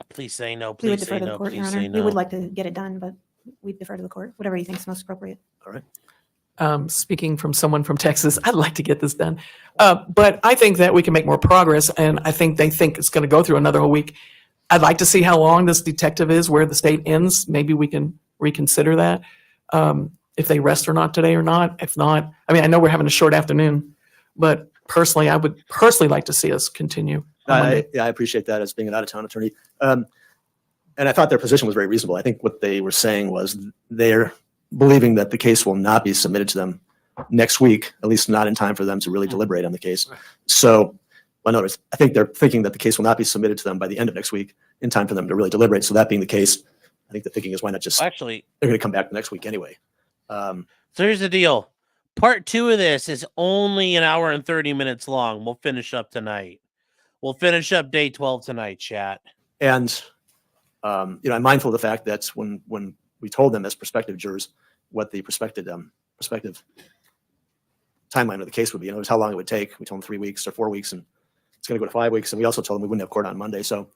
Please say no. We would Please defer say to the no. court, Your Please Honor. say We would no. like to get it done, but we defer to the court, whatever you think is most appropriate. All right. Speaking from someone from Texas, I'd like to get this done. But I think that we can make more progress, and I think they think it's going to go through another whole week. I'd like to see how long this detective is, where the state ends. Maybe we can reconsider that, if they rest or not today or not. If not, I mean, I know we're having a short afternoon, but personally, I would personally like to see us continue. on Monday. I appreciate that as being an out-of-town attorney. And I thought their position was very reasonable. I think what they were saying was they're believing that the case will not be submitted to them next week, at least not in time for them to really deliberate on the case. So, well, notice, I think they're thinking that the case will not be submitted to them by the end of next week in time for them to really deliberate. So that being the case, I think the thinking is why not just, Actually, they're going to come back next week anyway. so here's the deal. Part 2 of this is only an hour and 30 minutes long. We'll finish up tonight. We'll finish up day 12 tonight, chat. And, I'm mindful of the fact that when we told them as prospective jurors what the prospective timeline of the case would be, and it was how long it would take. We told them 3 weeks or 4 weeks, and it's going to go to 5 weeks. And we also told them we wouldn't have court on Monday. So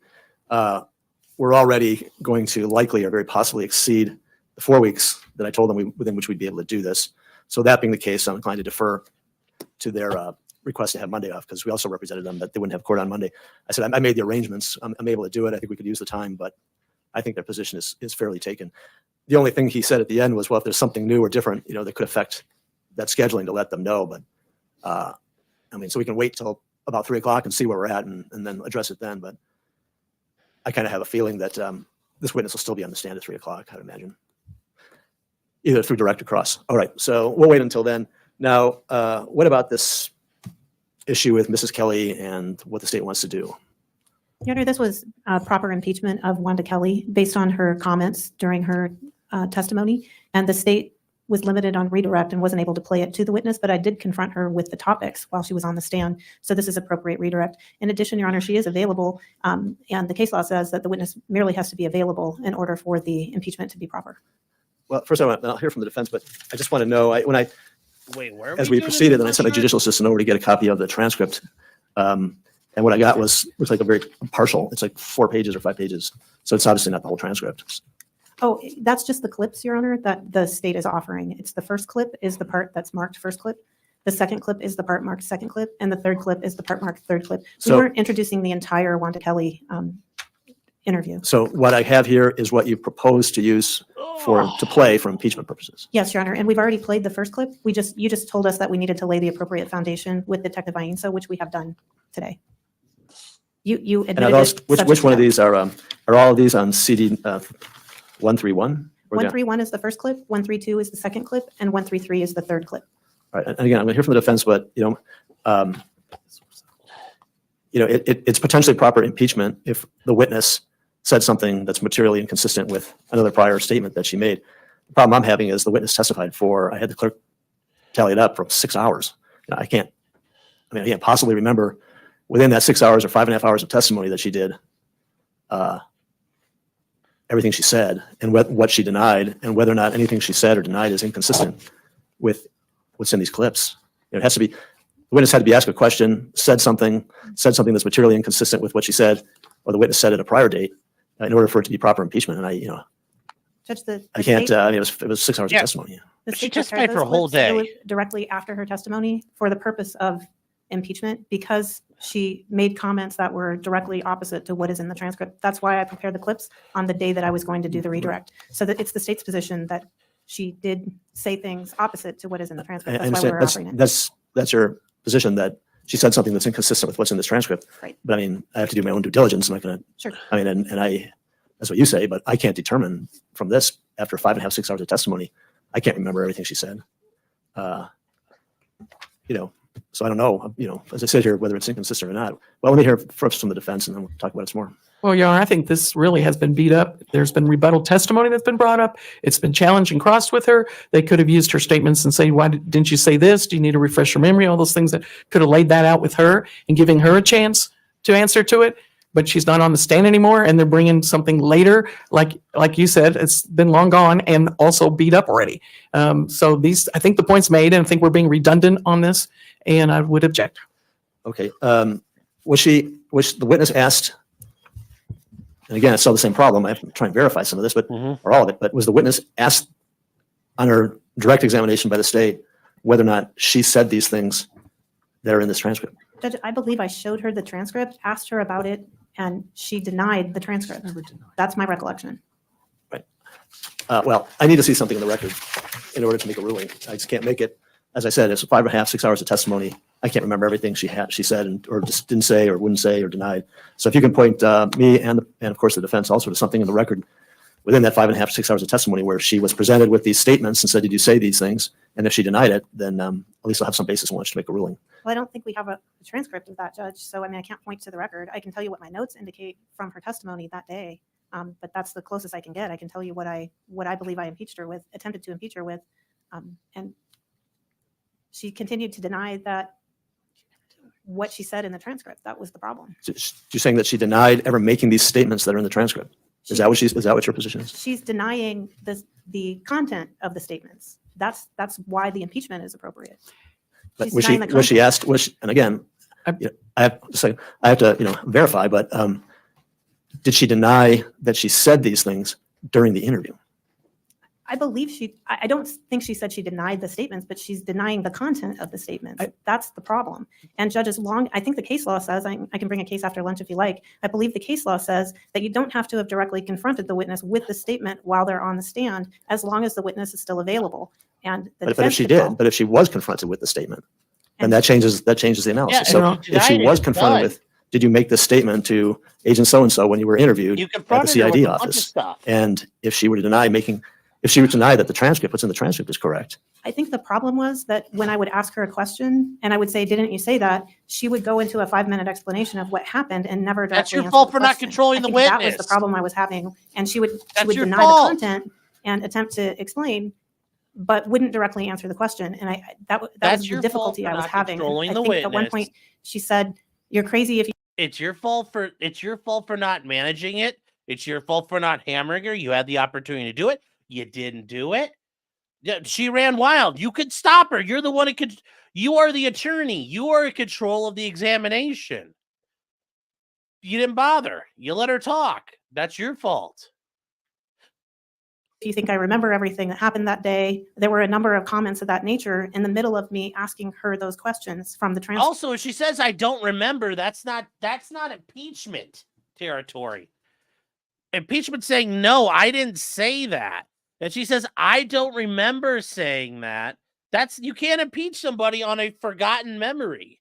we're already going to likely or very possibly exceed the 4 weeks that I told them within which we'd be able to do this. So that being the case, I'm inclined to defer to their request to have Monday off, because we also represented them that they wouldn't have court on Monday. I said, I made the arrangements. I'm able to do it. I think we could use the time, but I think their position is fairly taken. The only thing he said at the end was, well, if there's something new or different, that could affect that scheduling, to let them know. But so we can wait till about 3:00 and see where we're at and then address it then. But I kind of have a feeling that this witness will still be on the stand at 3:00, I'd imagine, either through direct or cross. All right, so we'll wait until then. Now, what about this issue with Mrs. Kelly and what the state wants to do? Your Honor, this was proper impeachment of Wanda Kelly based on her comments during her testimony, and the state was limited on redirect and wasn't able to play it to the witness, but I did confront her with the topics while she was on the stand, so this is appropriate redirect. In addition, Your Honor, she is available, and the case law says that the witness merely has to be available in order for the impeachment to be proper. Well, first I'll hear from the defense, but I just want to know, Wait, where? as we proceeded, then I sent a judicial assistant over to get a copy of the transcript. And what I got was like a very partial, it's like 4 pages or 5 pages. So it's obviously not the whole transcript. Oh, that's just the clips, Your Honor, that the state is offering. It's the first clip is the part that's marked first clip. The second clip is the part marked second clip. And the third clip is the part marked third clip. We So- weren't introducing the entire Wanda Kelly interview. So what I have here is what you proposed to use to play for impeachment purposes. Yes, Your Honor, and we've already played the first clip. You just told us that we needed to lay the appropriate foundation with Detective Ainsa, which we have done today. You And are admitted those, it. which subject one to of that. these are all of these on CD 131? 131 is the first clip, 132 is the second clip, and 133 is the third clip. All right, and again, I'm going to hear from the defense, but, it's potentially proper impeachment if the witness said something that's materially inconsistent with another prior statement that she made. The problem I'm having is the witness testified I had the clerk tally it up for 6 hours. I can't possibly remember within that 6 hours or 5.5 hours of testimony that she did, everything she said and what she denied, and whether or not anything she said or denied is inconsistent with what's in these clips. It has to be, the witness had to be asked a question, said something that's materially inconsistent with what she said, or the witness said at a prior date, in order for it to be proper impeachment. And Judge, I can't, it was 6 hours of testimony. The But she state prepared testified for those a whole clips. It was day. directly after her testimony for the purpose of impeachment, because she made comments that were directly opposite to what is in the transcript. That's why I prepared the clips on the day that I was going to do the redirect. So that it's the state's position that she did say things opposite to what is in the transcript. That's why we're offering it. That's your position, that she said something that's inconsistent with what's in this transcript. Right. But I mean, I have to do my own due diligence. I'm not going to, Sure. I mean, and I, that's what you say, but I can't determine from this after 5.5, 6 hours of testimony. I can't remember everything she said. You know, so I don't know, you know, as I said here, whether it's inconsistent or not. Well, let me hear first from the defense and then we'll talk about it some more. Well, Your Honor, I think this really has been beat up. There's been rebuttal testimony that's been brought up. It's been challenged and crossed with her. They could have used her statements and say, why didn't you say this? Do you need to refresh your memory? All those things that could have laid that out with her and giving her a chance to answer to it. But she's not on the stand anymore, and they're bringing something later. Like you said, it's been long gone and also beat up already. So these, I think the point's made, and I think we're being redundant on this, and I would object. Okay. Was the witness asked, and again, it's still the same problem. I have to try and verify some of this, but or all of it. But was the witness asked on her direct examination by the state whether or not she said these things that are in this transcript? Judge, I believe I showed her the transcript, asked her about it, and she denied the transcript. That's my recollection. Right. Well, I need to see something in the record in order to make a ruling. I just can't make it. As I said, it's 5.5, 6 hours of testimony. I can't remember everything she said or just didn't say or wouldn't say or denied. So if you can point me and of course the defense also to something in the record within that 5.5, 6 hours of testimony where she was presented with these statements and said, did you say these things? And if she denied it, then at least I'll have some basis on which to make a ruling. Well, I don't think we have a transcript of that, Judge. So, I mean, I can't point to the record. I can tell you what my notes indicate from her testimony that day. But that's the closest I can get. I can tell you what I believe I impeached her with, attempted to impeach her with. And she continued to deny that what she said in the transcript. That was the problem. So you're saying that she denied ever making these statements that are in the transcript? Is that what your position is? She's denying the content of the statements. That's why the impeachment is appropriate. But was she asked, and again, I have to verify, but did she deny that she said these things during the interview? I believe I don't think she said she denied the statements, but she's denying the content of the statements. That's the problem. And judges I think the case law says, I can bring a case after lunch if you like. I believe the case law says that you don't have to have directly confronted the witness with the statement while they're on the stand, as long as the witness is still available. And but if she was confronted with the statement, then that changes the analysis. So if she was confronted with, did you make this statement to agent so-and-so when you were interviewed at the CID office? And if she were to deny that the transcript, what's in the transcript is correct. I think the problem was that when I would ask her a question and I would say, didn't you say that? She would go into a 5-minute explanation of what happened and never directly That's your answer fault the for not question. controlling I the think witness. That was the problem I was having. And she would your deny fault. the content and attempt to explain, but wouldn't directly answer the question. And that was the difficulty I was having. I think at one point she said, "You're crazy if you." It's your fault for not managing it. It's your fault for not hammering her. You had the opportunity to do it. You didn't do it. She ran wild. You could stop her. You're the one who could. You are the attorney. You are in control of the examination. You didn't bother. You let her talk. That's your fault. If you think I remember everything that happened that day, there were a number of comments of that nature in the middle of me asking her those questions from the transcript. Also, if she says I don't remember, that's not impeachment territory. Impeachment saying no, I didn't say that. And she says I don't remember saying that. You can't impeach somebody on a forgotten memory.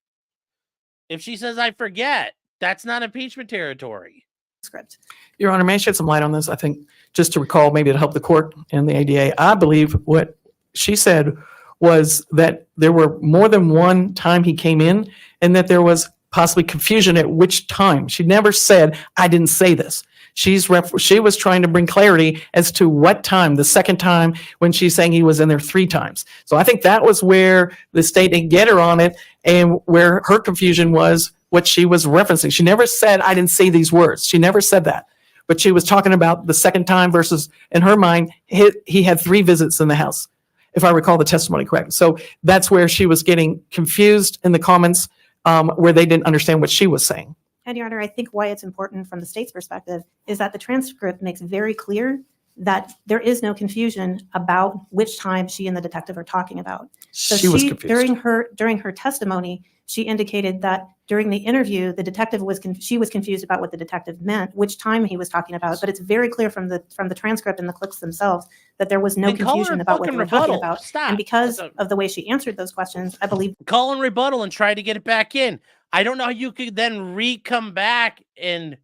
If she says I forget, that's not impeachment territory. Script. Your Honor, may I shed some light on this? I think just to recall, maybe to help the court and the ADA, I believe what she said was that there were more than one time he came in and that there was possibly confusion at which time. She never said, I didn't say this. She was trying to bring clarity as to what time, the second time when she's saying he was in there 3 times. So I think that was where the state didn't get her on it and where her confusion was what she was referencing. She never said, I didn't say these words. She never said that. But she was talking about the second time versus, in her mind, he had 3 visits in the house, if I recall the testimony correct. So that's where she was getting confused in the comments where they didn't understand what she was saying. And Your Honor, I think why it's important from the state's perspective is that the transcript makes very clear that there is no confusion about which time she and the detective are talking about. So She was confused. during her testimony, she indicated that during the interview, the detective she was confused about what the detective meant, which time he was talking about. But it's very clear from the transcript and the clips themselves that there was no Then call her confusion a about what they fucking were talking rebuttal. about. Stop. And because of the way she answered those questions, I believe Call and rebuttal and try to get it back in. I don't know how you could then come back and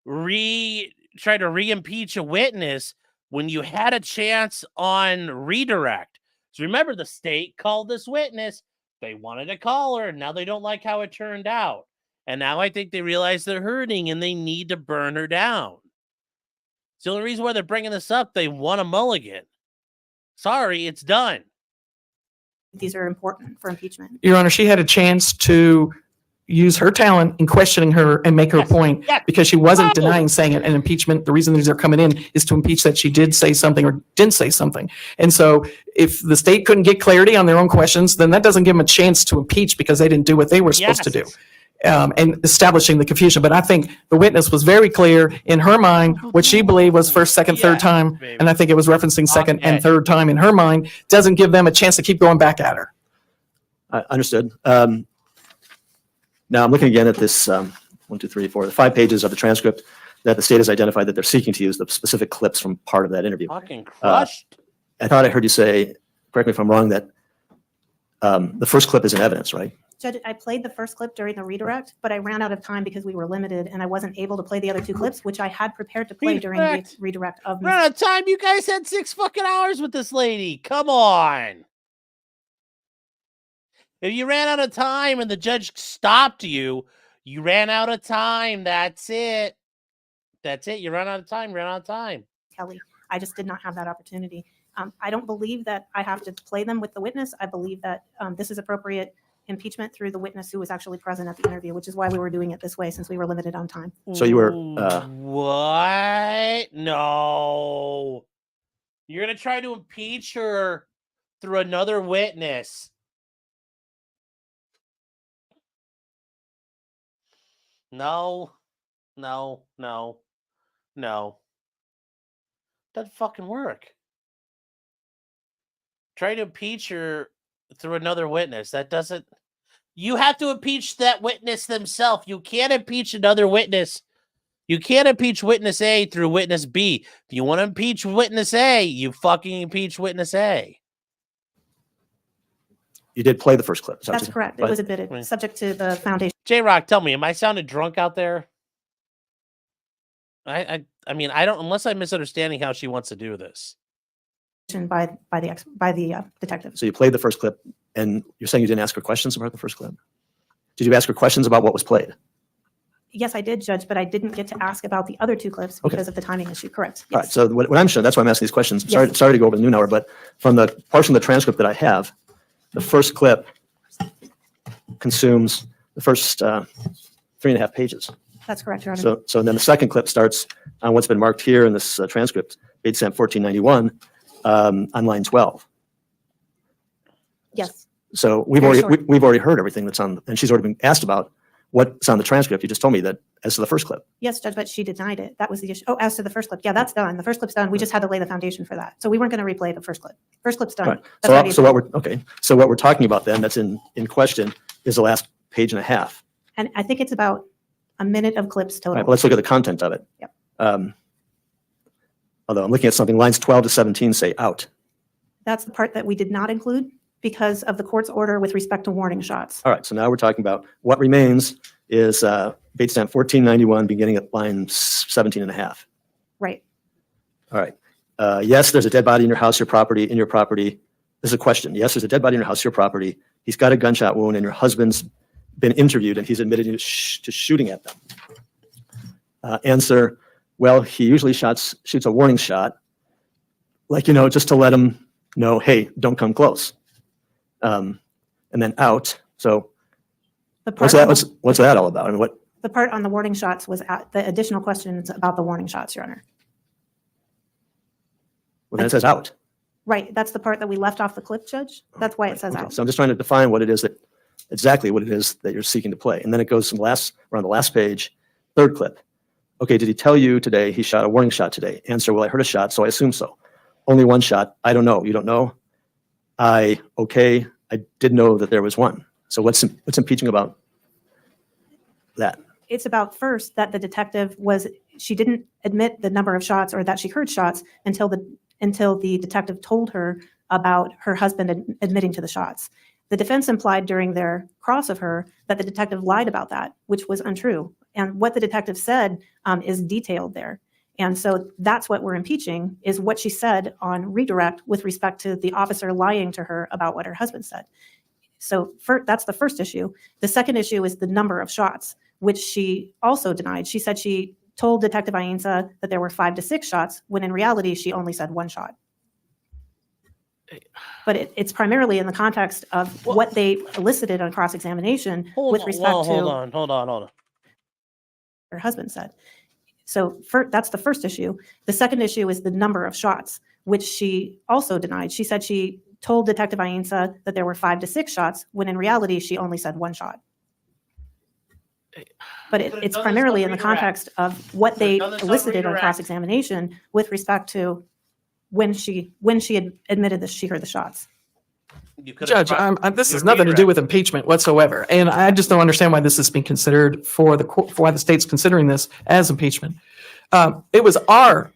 try to re-impeach a witness when you had a chance on redirect. So remember, the state called this witness. They wanted to call her, and now they don't like how it turned out. And now I think they realize they're hurting and they need to burn her down. It's the only reason why they're bringing this up. They want a mulligan. Sorry, it's done. these are important for impeachment. Your Honor, she had a chance to use her talent in questioning her and make her point because she wasn't denying saying it. And impeachment, the reason these are coming in is to impeach that she did say something or didn't say something. And so if the state couldn't get clarity on their own questions, then that doesn't give them a chance to impeach because they didn't do what they were supposed to do. And establishing the confusion. But I think the witness was very clear in her mind what she believed was first, second, third time. And I think it was referencing second and third time in her mind. Doesn't give them a chance to keep going back at her. Understood. Now I'm looking again at this 1, 2, 3, 4, the 5 pages of the transcript that the state has identified that they're seeking to use the specific clips from part of that interview. Fucking crushed. I thought I heard you say, correct me if I'm wrong, that the first clip is in evidence, right? Judge, I played the first clip during the redirect, but I ran out of time because we were limited and I wasn't able to play the other 2 clips, which I had prepared to play during the redirect of Run out of time. You guys had 6 fucking hours with this lady. Come on. If you ran out of time and the judge stopped you, you ran out of time. That's it. That's it. You ran out of time. Ran out of time. Kelly, I just did not have that opportunity. I don't believe that I have to play them with the witness. I believe that this is appropriate impeachment through the witness who was actually present at the interview, which is why we were doing it this way since we were limited on time. So you were what? No. You're going to try to impeach her through another witness. No. No. No. No. Doesn't fucking work. Try to impeach her through another witness. That doesn't. You have to impeach that witness themselves. You can't impeach another witness. You can't impeach witness A through witness B. If you want to impeach witness A, you fucking impeach witness A. You did play the first clip. That's correct. It was admitted, subject to the foundation. J-Rock, tell me, am I sounding drunk out there? I mean, I don't, unless I'm misunderstanding how she wants to do this. By the detective. So you played the first clip, and you're saying you didn't ask her questions about the first clip? Did you ask her questions about what was played? Yes, I did, Judge, but I didn't get to ask about the other 2 clips because of the timing issue. Correct. All right. So what I'm showing, that's why I'm asking these questions. Sorry to go over the noon hour, but from the portion of the transcript that I have, the first clip consumes the first 3.5 pages. That's correct, Your Honor. So then the second clip starts on what's been marked here in this transcript, page stamp 1491. On line 12. Yes. So we've already heard everything that's on, and she's already been asked about what's on the transcript. You just told me that as to the first clip. Yes, Judge, but she denied it. That was the issue. Oh, as to the first clip. Yeah, that's done. The first clip's done. We just had to lay the foundation for that. So we weren't going to replay the first clip. First clip's done. Right. So what we're talking about then that's in question is the last page and a half. And I think it's about a minute of clips total. Right, but let's look at the content of it. Yep. Although I'm looking at something, lines 12 to 17 say out. That's the part that we did not include because of the court's order with respect to warning shots. All right, so now we're talking about what remains is page stamp 1491 beginning at line 17 and a half. Right. All right. Yes, there's a dead body in your house, your property. This is a question. Yes, there's a dead body in your house, your property. He's got a gunshot wound and your husband's been interviewed and he's admitted to shooting at them. Answer, well, he usually shoots a warning shot, like, just to let him know, hey, don't come close. And then out. So what's that all about? I mean, the part on the warning shots was the additional questions about the warning shots, Your Honor. Well, then it says out. Right. That's the part that we left off the clip, Judge. That's why it says out. So I'm just trying to define exactly what it is that you're seeking to play. And then it goes around the last page, third clip. Okay, did he tell you today he shot a warning shot today? Answer, well, I heard a shot, so I assume so. Only one shot. I don't know. You don't know? Okay, I didn't know that there was one. So what's impeaching about that? It's about first that the detective she didn't admit the number of shots or that she heard shots until the detective told her about her husband admitting to the shots. The defense implied during their cross of her that the detective lied about that, which was untrue. And what the detective said is detailed there. And so that's what we're impeaching, is what she said on redirect with respect to the officer lying to her about what her husband said. So that's the first issue. The second issue is the number of shots, which she also denied. She said she told Detective Ainsa that there were 5 to 6 shots, when in reality, she only said 1 shot. But it's primarily in the context of what they elicited on cross-examination with respect to hold on. her husband said. So that's the first issue. The second issue is the number of shots, which she also denied. She said she told Detective Ainsa that there were 5 to 6 shots, when in reality, she only said 1 shot. But it's primarily in the context of what they elicited on cross-examination with respect to when she had admitted that she heard the shots. Judge, this has nothing to do with impeachment whatsoever, and I just don't understand why this is being considered for why the state's considering this as impeachment. It was our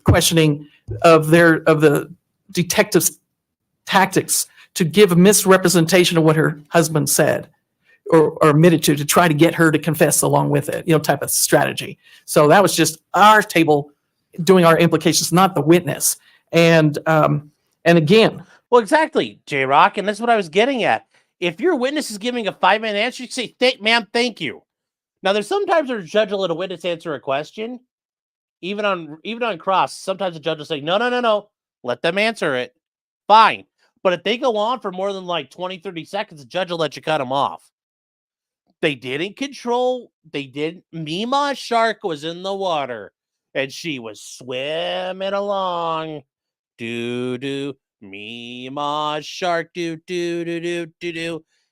questioning of the detective's tactics to give a misrepresentation of what her husband said or admitted to try to get her to confess along with it, type of strategy. So that was just our table doing our implications, not the witness. And again, Well, exactly, J-Rock, and that's what I was getting at. If your witness is giving a 5-minute answer, you say, ma'am, thank you. Now, there's sometimes where a judge will let a witness answer a question, even on cross. Sometimes the judge will say, no, let them answer it. Fine. But if they go on for more than like 20, 30 seconds, the judge will let you cut them off. They didn't control. Mima Shark was in the water, and she was swimming along. Do-do. Mima Shark, do.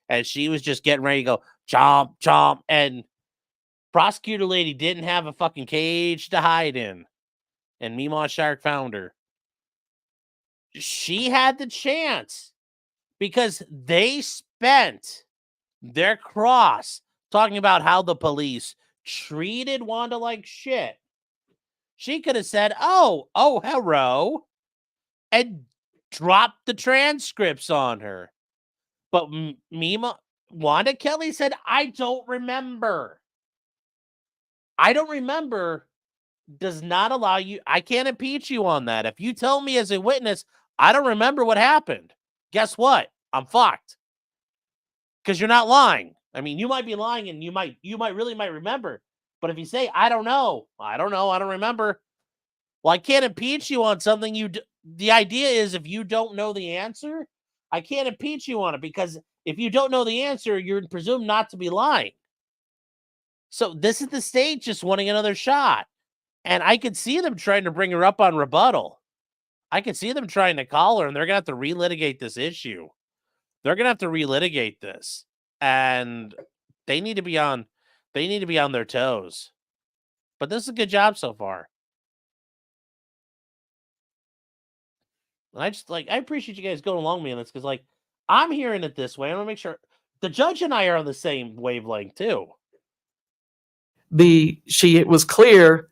And she was just getting ready to go, chomp. And prosecutor lady didn't have a fucking cage to hide in. And Mima Shark found her. She had the chance because they spent their cross talking about how the police treated Wanda like shit. She could have said, oh, hello, and dropped the transcripts on her. But Wanda Kelly said, I don't remember. I don't remember does not allow you. I can't impeach you on that. If you tell me as a witness, I don't remember what happened, guess what? I'm fucked. Because you're not lying. I mean, you might be lying and you might remember. But if you say, I don't know, I don't remember. Well, I can't impeach you on something the idea is if you don't know the answer, I can't impeach you on it, because if you don't know the answer, you're presumed not to be lying. So this is the state just wanting another shot. And I could see them trying to bring her up on rebuttal. I could see them trying to call her, and they're going to have to relitigate this issue. They're going to have to relitigate this. And they need to be on their toes. But this is a good job so far. And I appreciate you guys going along with me on this, because I'm hearing it this way. I want to make sure the judge and I are on the same wavelength too. It was clear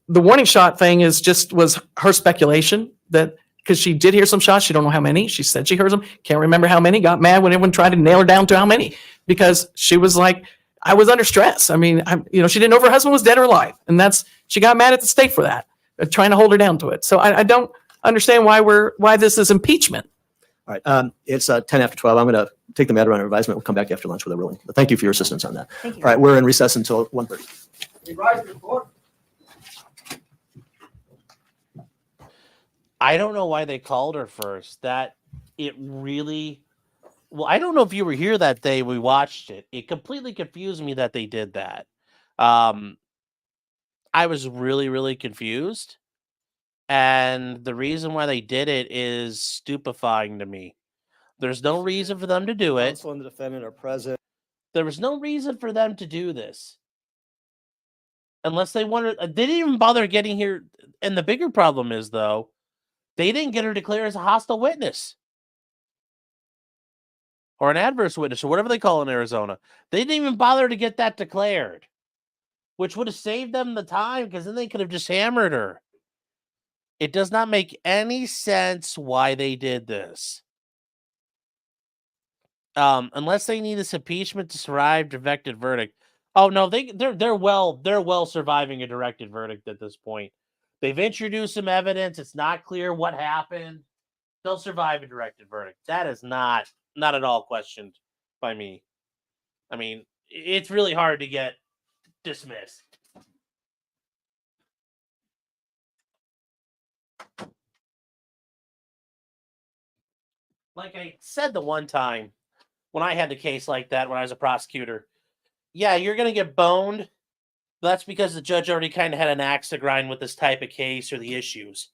the warning shot thing was her speculation, that because she did hear some shots, she don't know how many. She said she heard them, can't remember how many. Got mad when everyone tried to nail her down to how many, because she was like, I was under stress. I mean, she didn't know if her husband was dead or alive, and she got mad at the state for that, trying to hold her down to it. So I don't understand why this is impeachment. All right, it's 10 after 12. I'm going to take the matter under advisement. We'll come back after lunch with a ruling. But thank you for your assistance on that. Thank you. All right, we're in recess until 1:30. I don't know why they called her first. That it really, well, I don't know if you were here that day we watched it. It completely confused me that they did that. I was really, really confused. And the reason why they did it is stupefying to me. There's no reason for them to do it. Counsel and the defendant are present. There was no reason for them to do this. Unless they wanted, they didn't even bother getting here. And the bigger problem is, though, they didn't get her declared as a hostile witness. or an adverse witness or whatever they call it in Arizona. They didn't even bother to get that declared, which would have saved them the time because then they could have just hammered her. It does not make any sense why they did this. Unless they need this impeachment to survive directed verdict. Oh no, they're well surviving a directed verdict at this point. They've introduced some evidence. It's not clear what happened. They'll survive a directed verdict. That is not at all questioned by me. I mean, it's really hard to get dismissed. Like I said the one time when I had a case like that when I was a prosecutor, yeah, you're going to get boned. That's because the judge already kind of had an axe to grind with this type of case or the issues.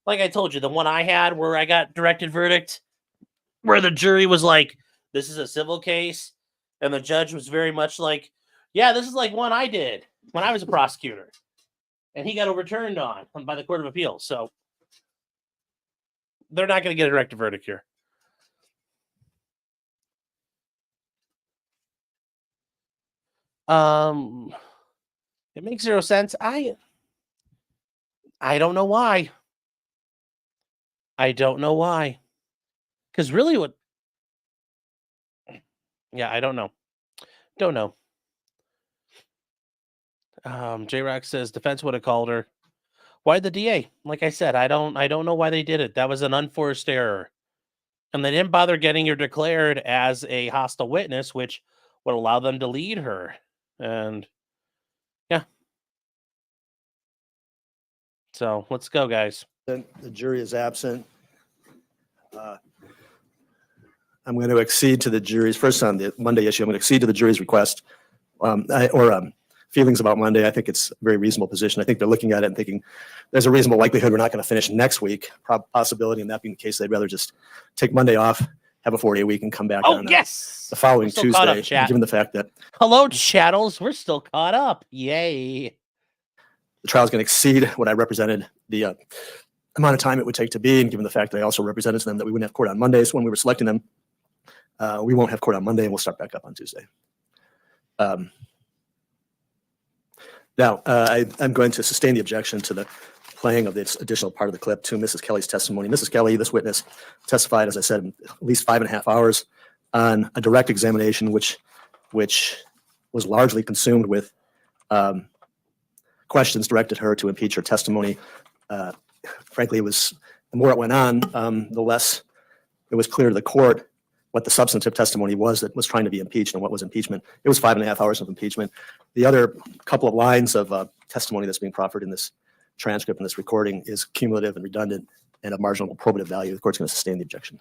Like I told you, the one I had where I got directed verdict, where the jury was like, this is a civil case. And the judge was very much like, yeah, this is like one I did when I was a prosecutor. And he got overturned on by the Court of Appeals. So they're not going to get a directed verdict here. It makes zero sense. I don't know why. I don't know why. Because really what... Yeah, I don't know. Don't know. J-Rock says defense would have called her. Why the DA? Like I said, I don't know why they did it. That was an unforced error. And they didn't bother getting her declared as a hostile witness, which would allow them to lead her. And yeah. So let's go, guys. The jury is absent. I'm going to accede to the jury's, first on the Monday issue, I'm going to accede to the jury's request feelings about Monday. I think it's a very reasonable position. I think they're looking at it and thinking there's a reasonable likelihood we're not going to finish next week. Possibility, and that being the case, they'd rather just take Monday off, have a 4-day week, and come back on the following Tuesday. Given the fact that hello, chattels, we're still caught up. Yay! The trial is going to exceed what I represented the amount of time it would take to be, and given the fact that I also represented to them that we wouldn't have court on Mondays when we were selecting them, we won't have court on Monday, and we'll start back up on Tuesday. Now, I'm going to sustain the objection to the playing of this additional part of the clip to Mrs. Kelly's testimony. Mrs. Kelly, this witness, testified, as I said, in at least 5.5 hours on a direct examination, which was largely consumed with questions directed her to impeach her testimony. Frankly, it was the more it went on, the less it was clear to the court what the substantive testimony was that was trying to be impeached and what was impeachment. It was 5.5 hours of impeachment. The other couple of lines of testimony that's being proffered in this transcript and this recording is cumulative and redundant and of marginal probative value. The court's going to sustain the objection.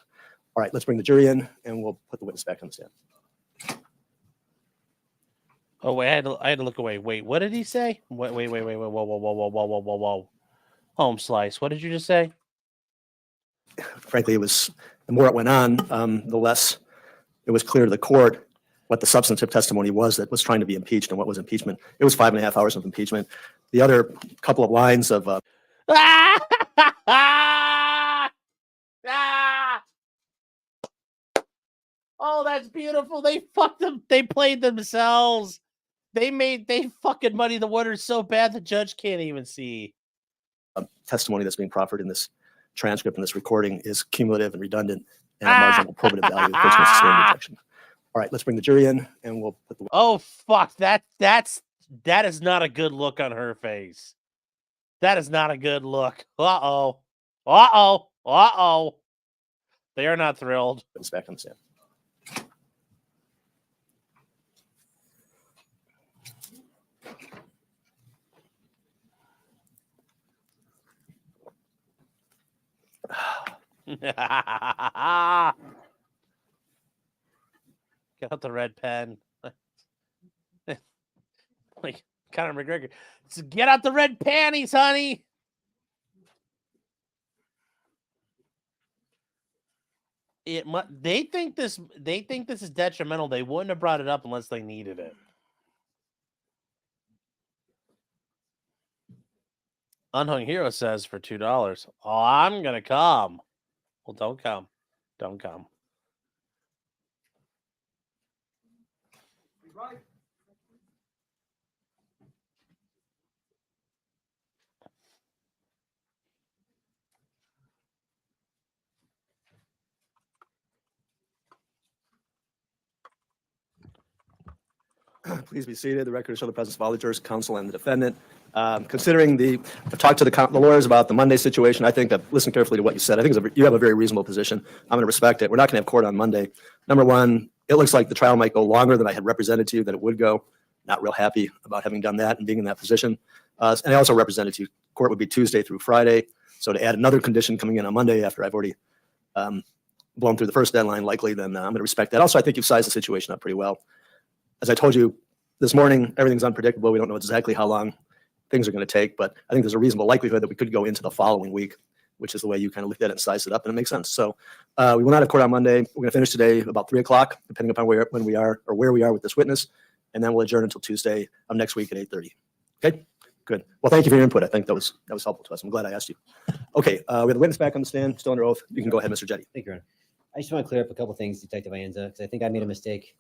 All right, let's bring the jury in and we'll put the witness back on the stand. Oh, wait, I had to look away. Wait, what did he say? Whoa. Home slice. What did you just say? Frankly, it was the more it went on, the less it was clear to the court what the substantive testimony was that was trying to be impeached and what was impeachment. It was 5.5 hours of impeachment. The other couple of lines of Oh, that's beautiful. They fucked them. They played themselves. They fucking muddy the waters so bad the judge can't even see. Testimony that's being proffered in this transcript and this recording is cumulative and redundant and of marginal probative value. The court's going to sustain the objection. All right, let's bring the jury in and we'll put the... Oh, fuck. That is not a good look on her face. That is not a good look. Uh-oh. Uh-oh. Uh-oh. They are not thrilled. It's back on the stand. Get out the red pen. Like Conor McGregor. Get out the red panties, honey. They think this is detrimental. They wouldn't have brought it up unless they needed it. Unhung Hero says for $2. Oh, I'm gonna come. Well, don't come. Don't come. Please be seated. The record will show the presence of all the jurors, counsel, and the defendant. Considering I've talked to the lawyers about the Monday situation. I think I've listened carefully to what you said. I think you have a very reasonable position. I'm going to respect it. We're not going to have court on Monday. Number one, it looks like the trial might go longer than I had represented to you that it would go. Not real happy about having done that and being in that position. And I also represented to you, court would be Tuesday through Friday. So to add another condition coming in on Monday after I've already blown through the first deadline, likely, then I'm going to respect that. Also, I think you've sized the situation up pretty well. As I told you this morning, everything's unpredictable. We don't know exactly how long things are going to take, but I think there's a reasonable likelihood that we could go into the following week, which is the way you kind of looked at it and sized it up, and it makes sense. So we will not have court on Monday. We're going to finish today about 3 o'clock, depending upon where we are with this witness, and then we'll adjourn until Tuesday of next week at 8:30. Okay, good. Well, thank you for your input. I think that was helpful to us. I'm glad I asked you. Okay, we have the witness back on the stand, still under oath. You can go ahead, Mr. Jetty. Thank you, Your Honor. I just want to clear up a couple things, Detective Ianza, because I think I made a mistake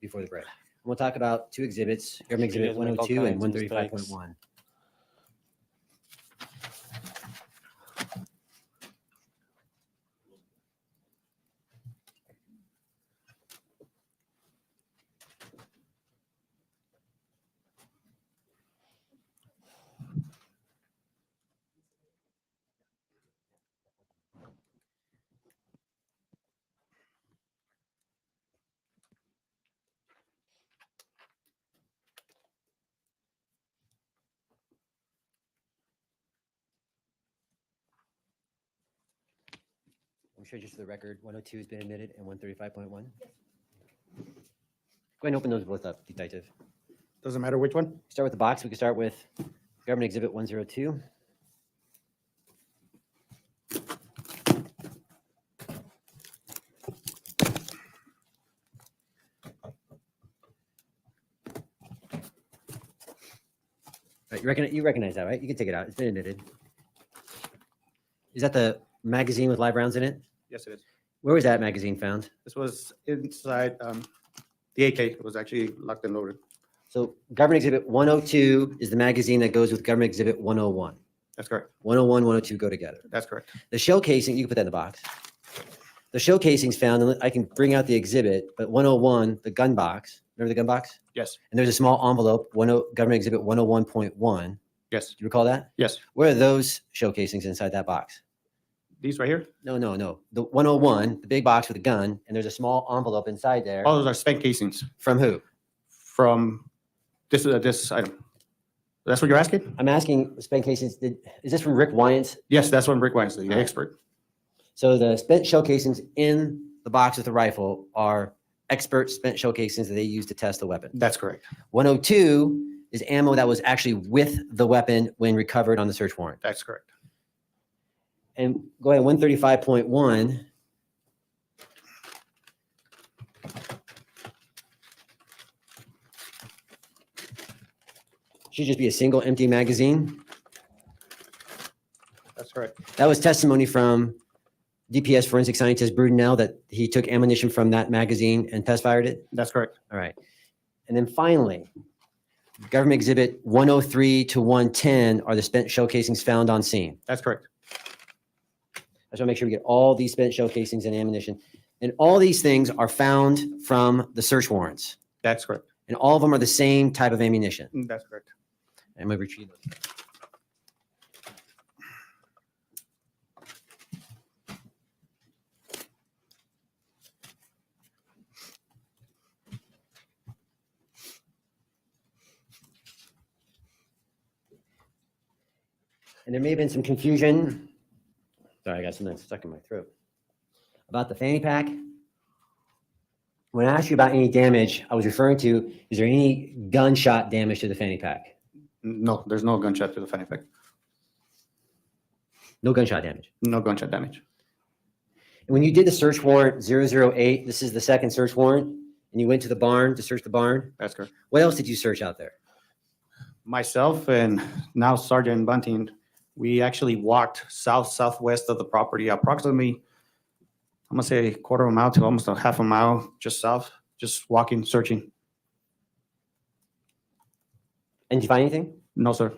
before the break. We'll talk about 2 exhibits, Government Exhibit 102 and 135.1. I'm sure just for the record, 102 has been admitted and 135.1. Go ahead and open those both up, Detective. Doesn't matter which one? Start with the box. We can start with Government Exhibit 102. Right, you recognize that, right? You can take it out. It's been admitted. Is that the magazine with live rounds in it? Yes, it is. Where was that magazine found? This was inside the AK. It was actually locked and loaded. So Government Exhibit 102 is the magazine that goes with Government Exhibit 101. That's correct. 101, 102 go together. That's correct. The shell casing, you can put that in the box. The shell casing's found, and I can bring out the exhibit, but 101, the gun box, remember the gun box? Yes. And there's a small envelope, Government Exhibit 101.1. Yes. Do you recall that? Yes. Where are those shell casings inside that box? These right here? No. The 101, the big box with a gun, and there's a small envelope inside there. All those are spent casings. From who? From this item. That's what you're asking? I'm asking spent casings. Is this from Rick Wyant's? Yes, that's from Rick Wyant's, the expert. So the spent shell casings in the box with the rifle are expert spent shell casings that they use to test the weapon. That's correct. 102 is ammo that was actually with the weapon when recovered on the search warrant. That's correct. And go ahead, 135.1. Should just be a single empty magazine. That's correct. That was testimony from DPS forensic scientist Brudenell that he took ammunition from that magazine and test fired it. That's correct. All right. And then finally, Government Exhibit 103 to 110 are the spent shell casings found on scene. That's correct. I just want to make sure we get all these spent shell casings and ammunition. And all these things are found from the search warrants. That's correct. And all of them are the same type of ammunition. That's correct. I'm going to retrieve those. And there may have been some confusion. Sorry, I got something stuck in my throat. About the fanny pack. When I asked you about any damage, I was referring to, is there any gunshot damage to the fanny pack? No, there's no gunshot to the fanny pack. No gunshot damage? No gunshot damage. And when you did the search warrant 008, this is the second search warrant, and you went to the barn to search the barn? That's correct. What else did you search out there? Myself and now Sergeant Bunting, we actually walked southwest of the property, approximately, I'm gonna say a quarter of a mile to almost a half a mile just south, just walking, searching. And did you find anything? No, sir.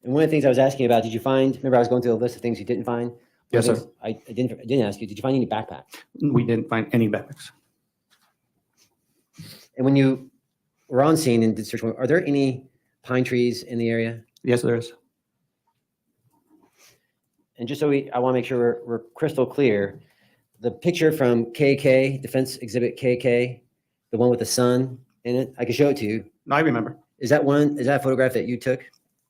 And one of the things I was asking about, did you find, remember I was going through a list of things you didn't find? One Yes, of the sir. things I didn't ask you, did you find any backpacks? We didn't find any backpacks. And when you were on scene and did search warrant, are there any pine trees in the area? Yes, there is. And just so I want to make sure we're crystal clear, the picture from KK, Defense Exhibit KK, the one with the sun in it, I can show it to you. No, I remember. Is that a photograph that you took?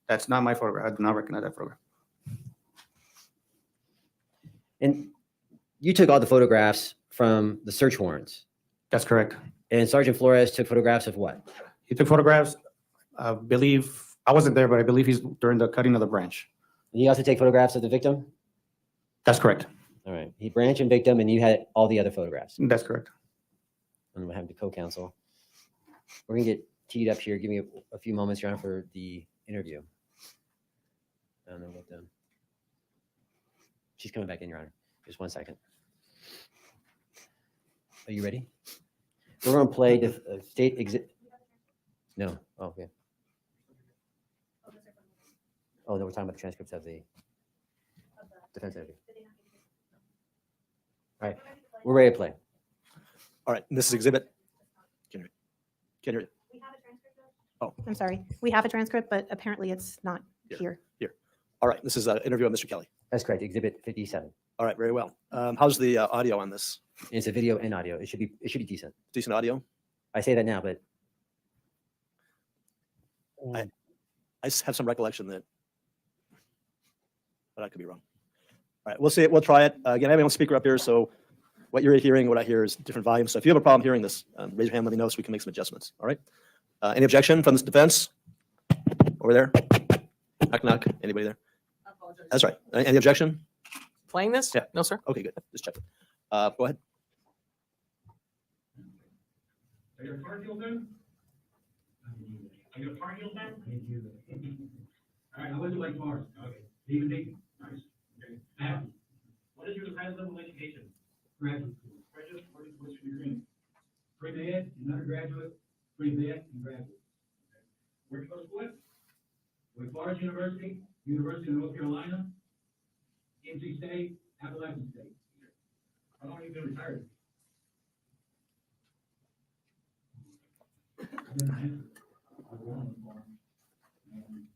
That's not my photograph. I do not recognize that photograph. And you took all the photographs from the search warrants. That's correct. And Sergeant Flores took photographs of what? He took photographs. I believe, I wasn't there, but I believe he's during the cutting of the branch. And you also take photographs of the victim? That's correct. All right. He branch and victim, and you had all the other photographs. That's correct. I'm gonna have to co-counsel. We're gonna get teed up here. Give me a few moments, Your Honor, for the interview. I don't know what the. She's coming back in, Your Honor. Just 1 second. Are you ready? We're gonna play the state exhibit. No. Oh, okay. Oh no, we're talking about the transcripts of the defense interview. All right, we're ready to play. All right, and this is exhibit. Can you hear you? Oh, I'm sorry. We have a transcript, but apparently it's not here. all right. This is an interview with Mr. Kelly. That's correct. Exhibit 57. All right, very well. How's the audio on this? It's a video and audio. It should be decent. Decent audio? I say that now, but I just have some recollection that, but I could be wrong. All right, we'll see it. We'll try it. Again, I have my own speaker up here, so what you're hearing, what I hear is different volumes. So if you have a problem hearing this, raise your hand, let me know so we can make some adjustments. All right. Any objection from this defense? Over there? Knock, knock. Anybody there? That's right. Any objection? Playing this? Yeah. No, sir. Okay, good. Just check it. Go ahead. Are your car heels in? Are your car heels in? All right, how would you like cars? Okay. Even Dayton? Nice. Okay. Now, what is your highest level of education? Graduate school. Graduate, what's your degree in? Pre-med, and undergraduate, pre-med, and graduate. Okay. Where'd you go to school at? With Florida University, University of North Carolina, NC State, Appalachian State. How long have you been retired? I've been a hand. I was on the farm. And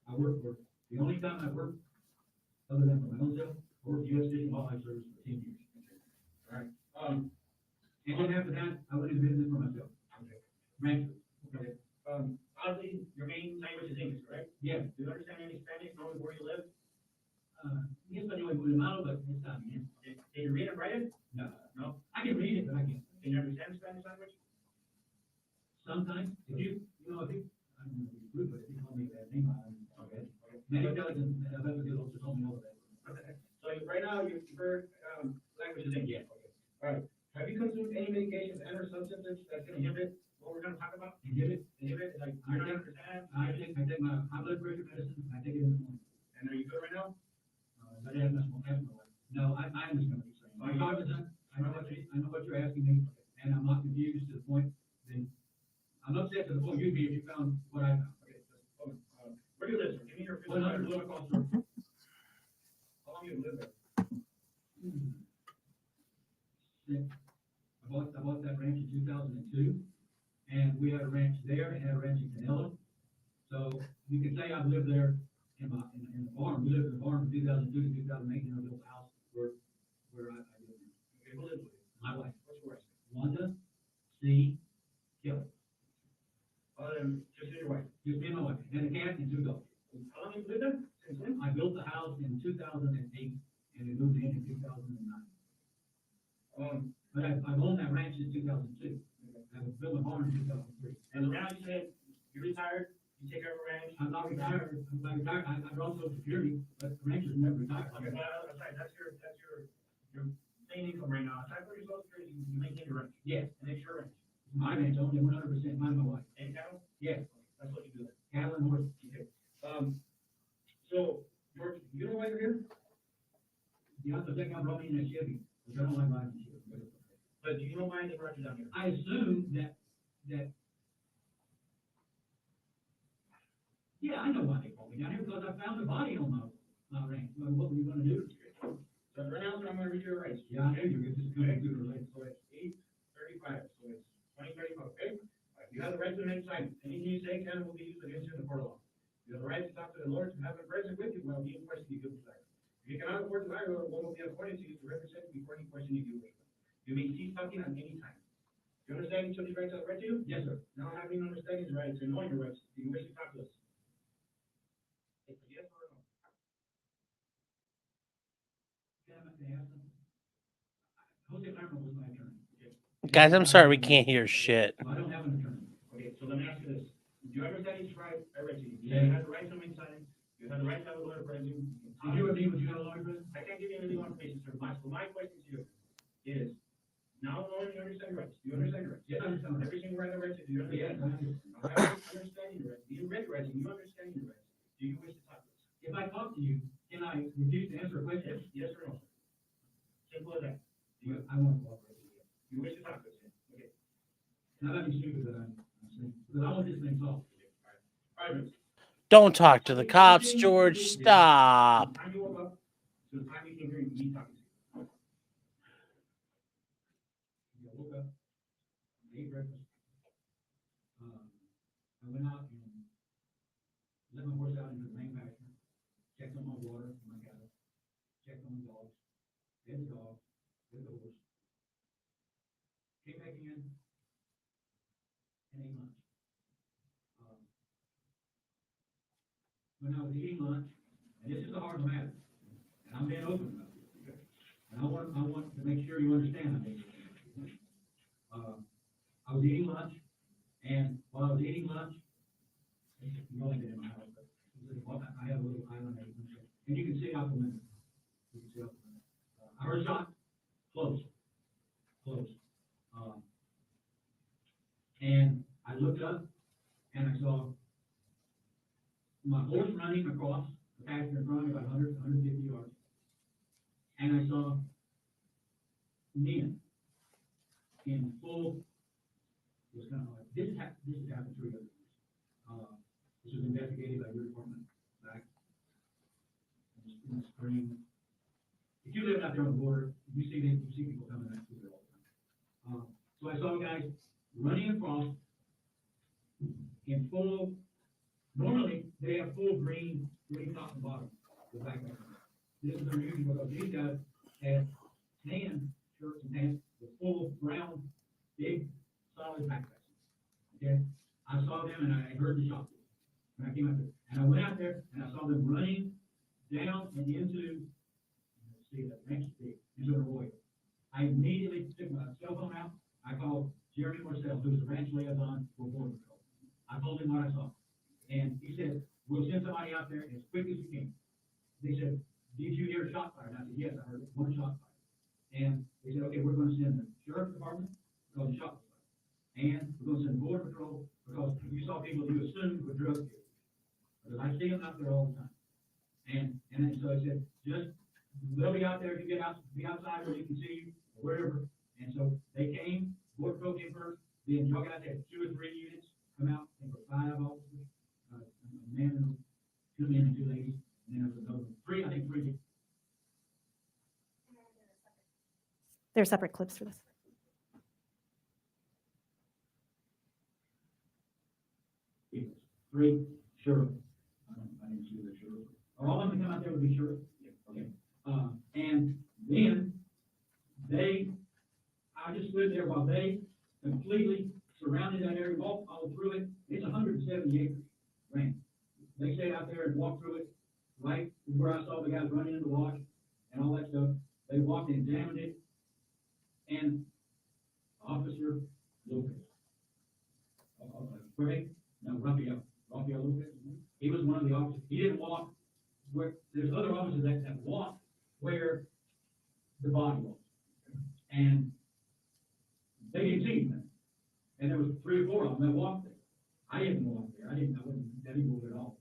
I worked for, the only time I worked, other than for my own self, I worked for U.S. Fish and Wildlife Service for 10 years. All right. And then after that, I went into business for myself. Okay. Rancher. Okay. Obviously, your main language is English, correct? Yeah. Do you understand any Spanish, knowing where you live? Yes, I know muy malo, but it's not me. Okay. Can you read and write it? No. No? I can read it, but I can't. Can you understand the Spanish language? Sometimes. If you know, if you, I don't know if you're good, but if you call me that name, okay. Many intelligent, also told me all of that. Okay. So right now, your preferred language is English. Yeah. Okay. All right. Have you consumed any medications and or substances that can inhibit what we're going to talk about? Inhibit, like you don't understand? I take my high blood pressure medicine. I take it in the morning. And are you good right now? But I have no, I understand what you're saying. I'm cognizant. I know what you're asking me, and I'm not confused to the point that I'm upset to the point you'd be if you found what I found. Okay. Where do you live, sir? Give me your physical address. How long you live there? I bought that ranch in 2002, and we had a ranch there and had a ranch in Canelo. So you can say I've lived there in the farm. We lived in the farm from 2002 to 2008, and I built a house where I live in. Okay, who lives with you? My wife. What's your wife's name? Wanda C. Kelly. Just your wife? Just me and my wife, and a cat and 2 dogs. How long have you lived there? Since when? I built the house in 2008, and we moved in 2009. But I've owned that ranch since 2002. I built my barn in 2003. And now you said you're retired, you take care of a ranch? I'm not retired. I'm not retired. I run Social Security, but the ranch is never retired. Okay, that's your main income right now. Aside from your Social Security, you maintain your ranch? Yes. And it's your ranch? My ranch, only 100%, mine and my wife. And cattle? Yes. That's what you do. Cattle and horses. Okay. So, George, you know why you're here? You have to think I'm running a Chevy, which I don't like riding a Chevy. But do you know why they brought you down here? I assume that Yeah, I know why they called me down here, because I found a body on my ranch. Well, what were you gonna do? So right now, I'm gonna read your rights. Yeah, I know you're just going to relate. So it's 8:35, so it's 20:35, okay? You have the right to remain silent. Anything you say can will be used against you in the court of law. You have the right to talk to the Lord, to have him present with you while being questioned, you give the liar. If you cannot afford to lie, one will be appointed to you to represent you before any question you give. You may cease talking at any time. Do you understand each of these rights I've read to you? Yes, sir. Now having understanding these rights and knowing your rights, do you wish to talk to us? It's a yes or a no? Jose Lerma was my attorney. Guys, I'm sorry, we can't hear shit. I don't have an attorney. Okay, so let me ask you this. Do you understand each right I read to you? Yeah. You have the right to remain silent. You have the right to have a lawyer present you. Did you agree with you have a lawyer present? I can't give you any legal information, sir. So my question to you is, now knowing you understand your rights, do you understand your rights? Yes, I understand. Every single right I read to you, do you understand? Yes, understanding your rights. You read your rights and you understand your rights. Do you wish to talk to us? If I talk to you, can I refuse to answer a question? Yes or no? Simple as that. I want to cooperate with you. You wish to talk to us? Okay. Now that be stupid that I'm saying, because I want this thing solved. All right. Don't talk to the cops, George. Stop. Time you woke up to the time you came here and me talking to you. I woke up, ate breakfast. I went out and let my horse out into the main pasture, checked on my water, my cattle, checked on the dogs, fed the dog, fed the horse. Came back in and ate lunch. When I was eating lunch, and this is the heart of the matter, and I'm being open about it, and I want to make sure you understand I'm being open. I was eating lunch, and while I was eating lunch, you only get in my house, but I have a little island, and you can see out the window. You can see out the window. I heard a shot, close. And I looked up, and I saw my horse running across the pasture in front of me about 100, 150 yards. And I saw men in full, it was kind of like, this has happened 3 other times. This was investigated by your department back in the spring. If you live out there on the border, you see people coming back through there all the time. So I saw guys running across in full. Normally, they have full green top and bottom, the backpack. This is unusual because these guys have tan shirts and pants with full brown, big, solid backpacks. Okay? I saw them and I heard the shot. And I came out there. And I went out there and I saw them running down and into, let's see, that next big, into an arroyo. I immediately took my cell phone out. I called Jeremy Marcel, who was the ranch liaison for Border Patrol. I told him what I saw. And he said, we'll send somebody out there as quick as we can. They said, did you hear a shot fire? And I said, yes, I heard one shot fire. And they said, okay, we're going to send the sheriff's department because the shot was fired. And we're going to send Border Patrol because you saw people you assumed were drug dealers. Because I see them out there all the time. And then so I said, just, they'll be out there if you get out, be outside where you can see you or wherever. And so they came, Border Patrol came first, then Nogales had 2 or 3 units come out, and for 5 officers. A man and 2 men and 2 ladies, and then there was another 3, I think 3. There are separate clips for this. It was 3 sheriff. I didn't see the sheriff. Are all of them come out there would be sheriff? Yeah. Okay. And then I just stood there while they completely surrounded that area, walked all through it. It's 170 acres. Range. They stayed out there and walked through it, right where I saw the guys running in the wash and all that stuff. They walked and examined it, and Officer Lopez, Raphael Lopez, he was one of the officers. He didn't walk where, there's other officers that walked where the body was, and they didn't see anything. And there was 3 or 4 of them that walked there. I didn't walk there. I didn't move at all.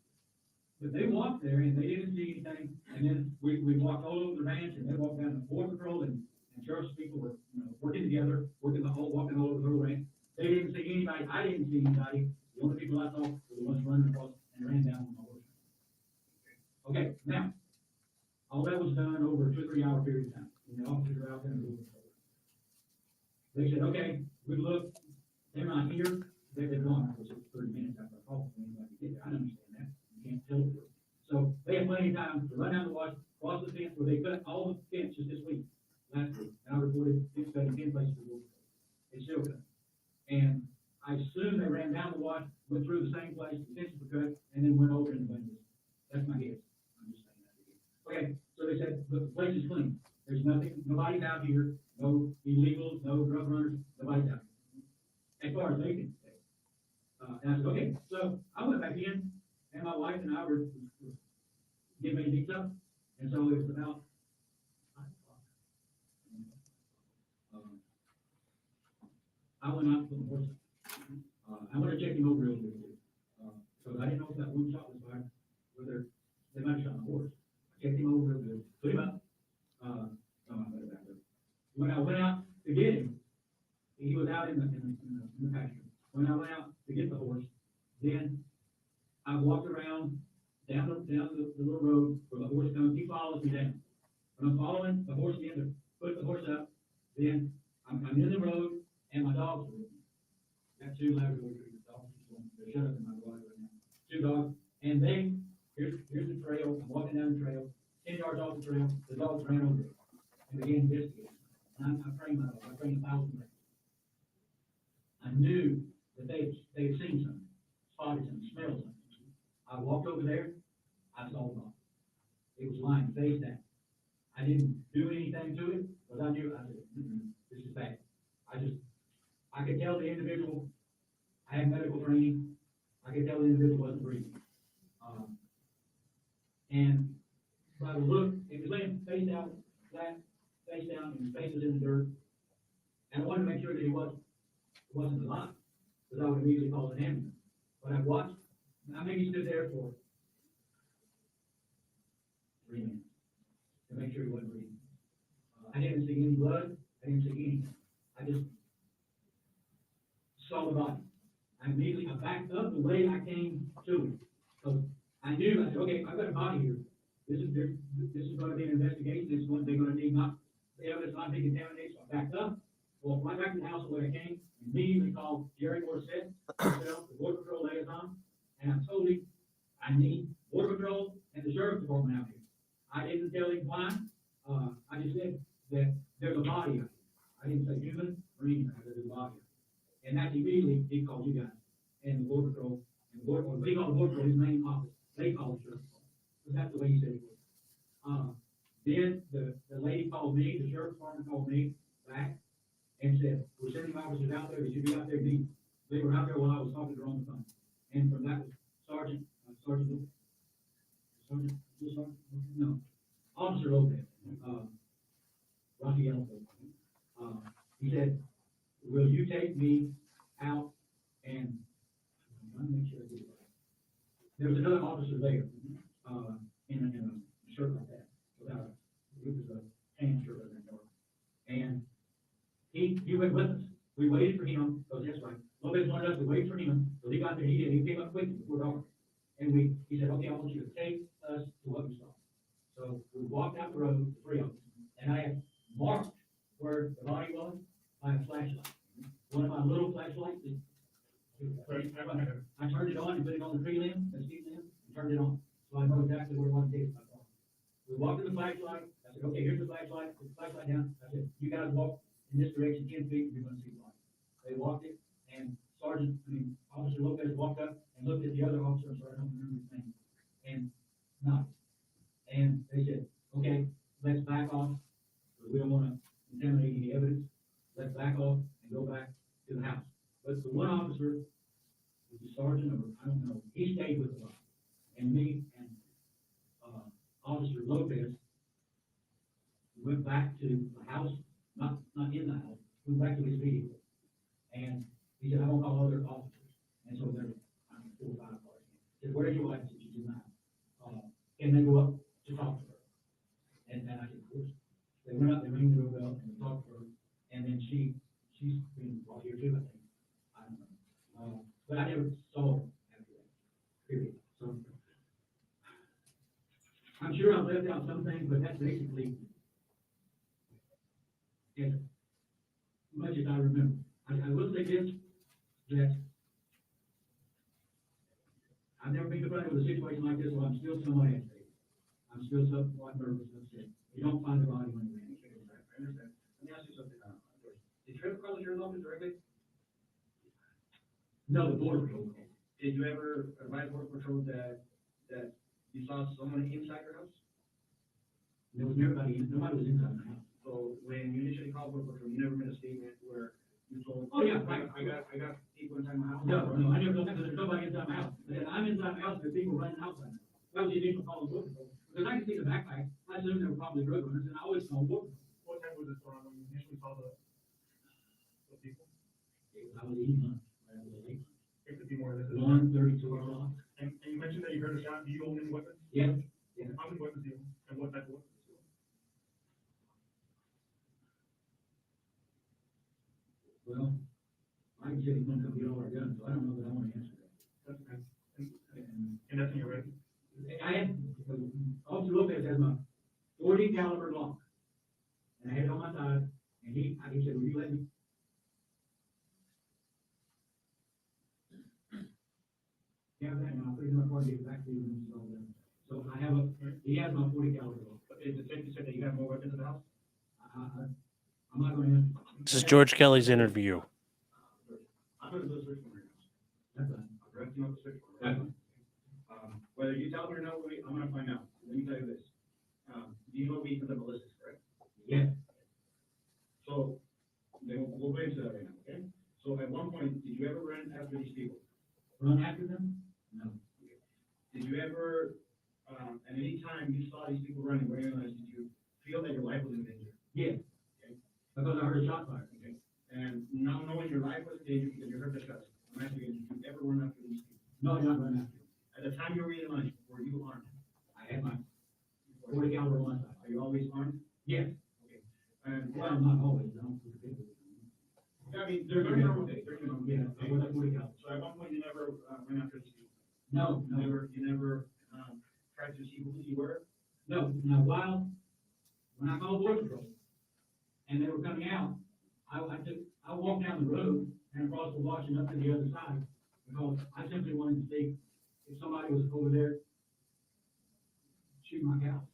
But they walked there and they didn't see anything. And then we walked all over the ranch and they walked down the Border Patrol and sheriff's people were working together, walking all over the whole ranch. They didn't see anybody. I didn't see anybody. The only people I saw were the ones running across and ran down on the we look, they're not here, they're gone, it was 30 minutes after I called, when anybody get there, I understand that, you can't tell them. So they have plenty of time to run down the wash, cross the fence, where they cut all the fences this week, last week, and I reported it's cutting 10 places to go. It's still cut. And I assume they ran down the wash, went through the same place, the fences were cut, and then went over in the windows. That's my guess. I'm just saying that again. Okay, so they said, the place is clean. There's nothing, nobody's out here, no illegals, no drug runners, nobody's out here. As far as they can say. And I said, okay, so I went back in, and my wife and I were getting ready to eat up, and so it was about 5 o'clock. I went out for the horse. I want to check him over real quick, because I didn't know if that one shot was fired, whether they might have shot the horse. I checked him over real good, put him up. When I went out to get him, he was out in the pasture. When I went out to get the horse, then I walked around down the little road where the horse comes. He follows me down. When I'm following the horse in to put the horse up, then I'm in the road and my dogs are with me. Got 2 Labrador retrievers, dogs. They're shut up in my garage right now. 2 dogs, and here's the trail. I'm walking down the trail. 10 yards off the trail, the dogs ran over it and began investigating. And I trained my dogs. I trained 1,000 dogs. I knew that they had seen something, spotted something, smelled something. I walked over there. I saw the dog. It was lying face down. I didn't do anything to it, but I knew. I said, "This is bad." I could tell the individual. I had medical training. I could tell the individual wasn't breathing. And by the look, it was laying face down, flat, face down, and his face was in the dirt. And I wanted to make sure that he wasn't alive, because I would immediately call an ambulance. But I watched. I maybe stood there for 3 minutes to make sure he wasn't breathing. I didn't see any blood. I didn't see anything. I just saw the body. I backed up the way I came to it. So I knew, I said, okay, I've got a body here. This is going to be an investigation. They're going to need the evidence not be contaminated. So I backed up, walked right back to the house the way I came, immediately called Jerry Morissette, myself, the Border Patrol liaison, and I told him I need Border Patrol and the Sheriff's Department out here. I didn't tell him why. I just said that there's a body out here. I didn't say human or anything. I said there's a body out here. And that's immediately he called you guys and the Border Patrol. And the Border Patrol, we call the Border Patrol his main office. They call the Sheriff's Department. So that's the way he said it was. Then the lady called me, the Sheriff's Department called me back and said, we're sending officers out there. They should be out there meeting. They were out there while I was talking to her on the phone. And from that was Officer Lopez, Rocky Elko. He said, will you take me out and, I'm trying to make sure I get it right. There was another officer there, in a shirt like that, it was a tan shirt like that, and he went with us. We waited for him, because that's right, Lopez wanted us to wait for him, so he got there, he came up quick before dark. And he said, okay, I want you to take us to what we saw. So we walked out the road, the 3 of us, and I had marked where the body was by a flashlight. One of my little flashlights, I turned it on and put it on the tree limb, the steep limb, and turned it on. So I know exactly where I want to take my car. We walked to the flashlight. I said, okay, here's the flashlight. Put the flashlight down. I said, you guys walk in this direction 10 feet, you're going to see the body. They walked it, and Officer Lopez walked up and looked at the other officer, and started, I don't remember his name, and nodded. And they said, okay, let's back off. We don't want to contaminate any evidence. Let's back off and go back to the house. But the one officer, the sergeant, or I don't know, he stayed with the body. And me and Officer Lopez went back to the house, not in the house, we went back to his vehicle. And he said, I won't call other officers. And so there, 4 or 5 cars. He said, where's your wife? I said, she's in the house. Can they go up to talk to her? And I said, of course. They went up, they rang the doorbell, and they talked to her. And then she's been brought here too, I think. I don't know. But I never saw her after that, period. So I'm sure I've left out some things, but that's basically as much as I remember. I will say this, that I've never been confronted with a situation like this, so I'm still somewhat agitated. I'm still somewhat nervous, upset. You don't find the body when you man. I understand. Let me ask you something. Did Trevor call the sheriff's office directly? No, the border patrol. Did you ever advise border patrol that you saw someone inside your house? There was nobody was inside my house. So when you initially called border patrol, you never made a statement where you told, oh yeah, I got people inside my house? No, I never told that, because there's nobody inside my house. And I'm inside my house, there's people running outside. That was the initial call of border patrol. Because I can see the backpack, I assumed they were probably drug runners, and I always called border patrol. What time was this around when you initially saw the people? I was eating lunch. I was late. It could be more than 1:32 o'clock. And you mentioned that you heard a shot. Do you own any weapons? Yeah. How many weapons do you own? And what type of weapons do you own? Well, I can say he's going to come get all our guns, so I don't know that I want to answer that. That's okay. And that's in your record? I had, Officer Lopez has my 40 caliber Glock. And I had it on my side, and he said, will you let me? Yeah, and I'll put it in my car and get it back to you when it's all done. So he has my 40 caliber Glock. But is it safe to say that you have more weapons in the house? I'm not going to. This is George Kelly's interview. I'm going to do a search warrant. That's fine. I'll direct you up the search warrant. Whether you tell me or not, I'm going to find out. Let me tell you this. Do you know me from the ballistics, correct? Yeah. So, we'll go into that right now, okay? So at one point, did you ever run after these people? Run after them? No. Did you ever, at any time you saw these people running, did you feel that your life was in danger? Yeah. Okay. Because I heard a shot fired. Okay. And not knowing your life was in danger because you heard the shots, I'm asking you, did you ever run after these people? No, I did not run after them. At the time you were eating lunch, were you armed? I had my 40 caliber on my side. Are you always armed? Yes. Okay. And well, not always. I don't put the people. I mean, there's no normal days. There's no normal days. I was at 40 caliber. So at one point you never went after these people? No. You never tried to see who you were? No. Now, when I called border patrol and they were coming out, I walked down the road and across the wash and up to the other side because I simply wanted to see if somebody was over there shooting my cows.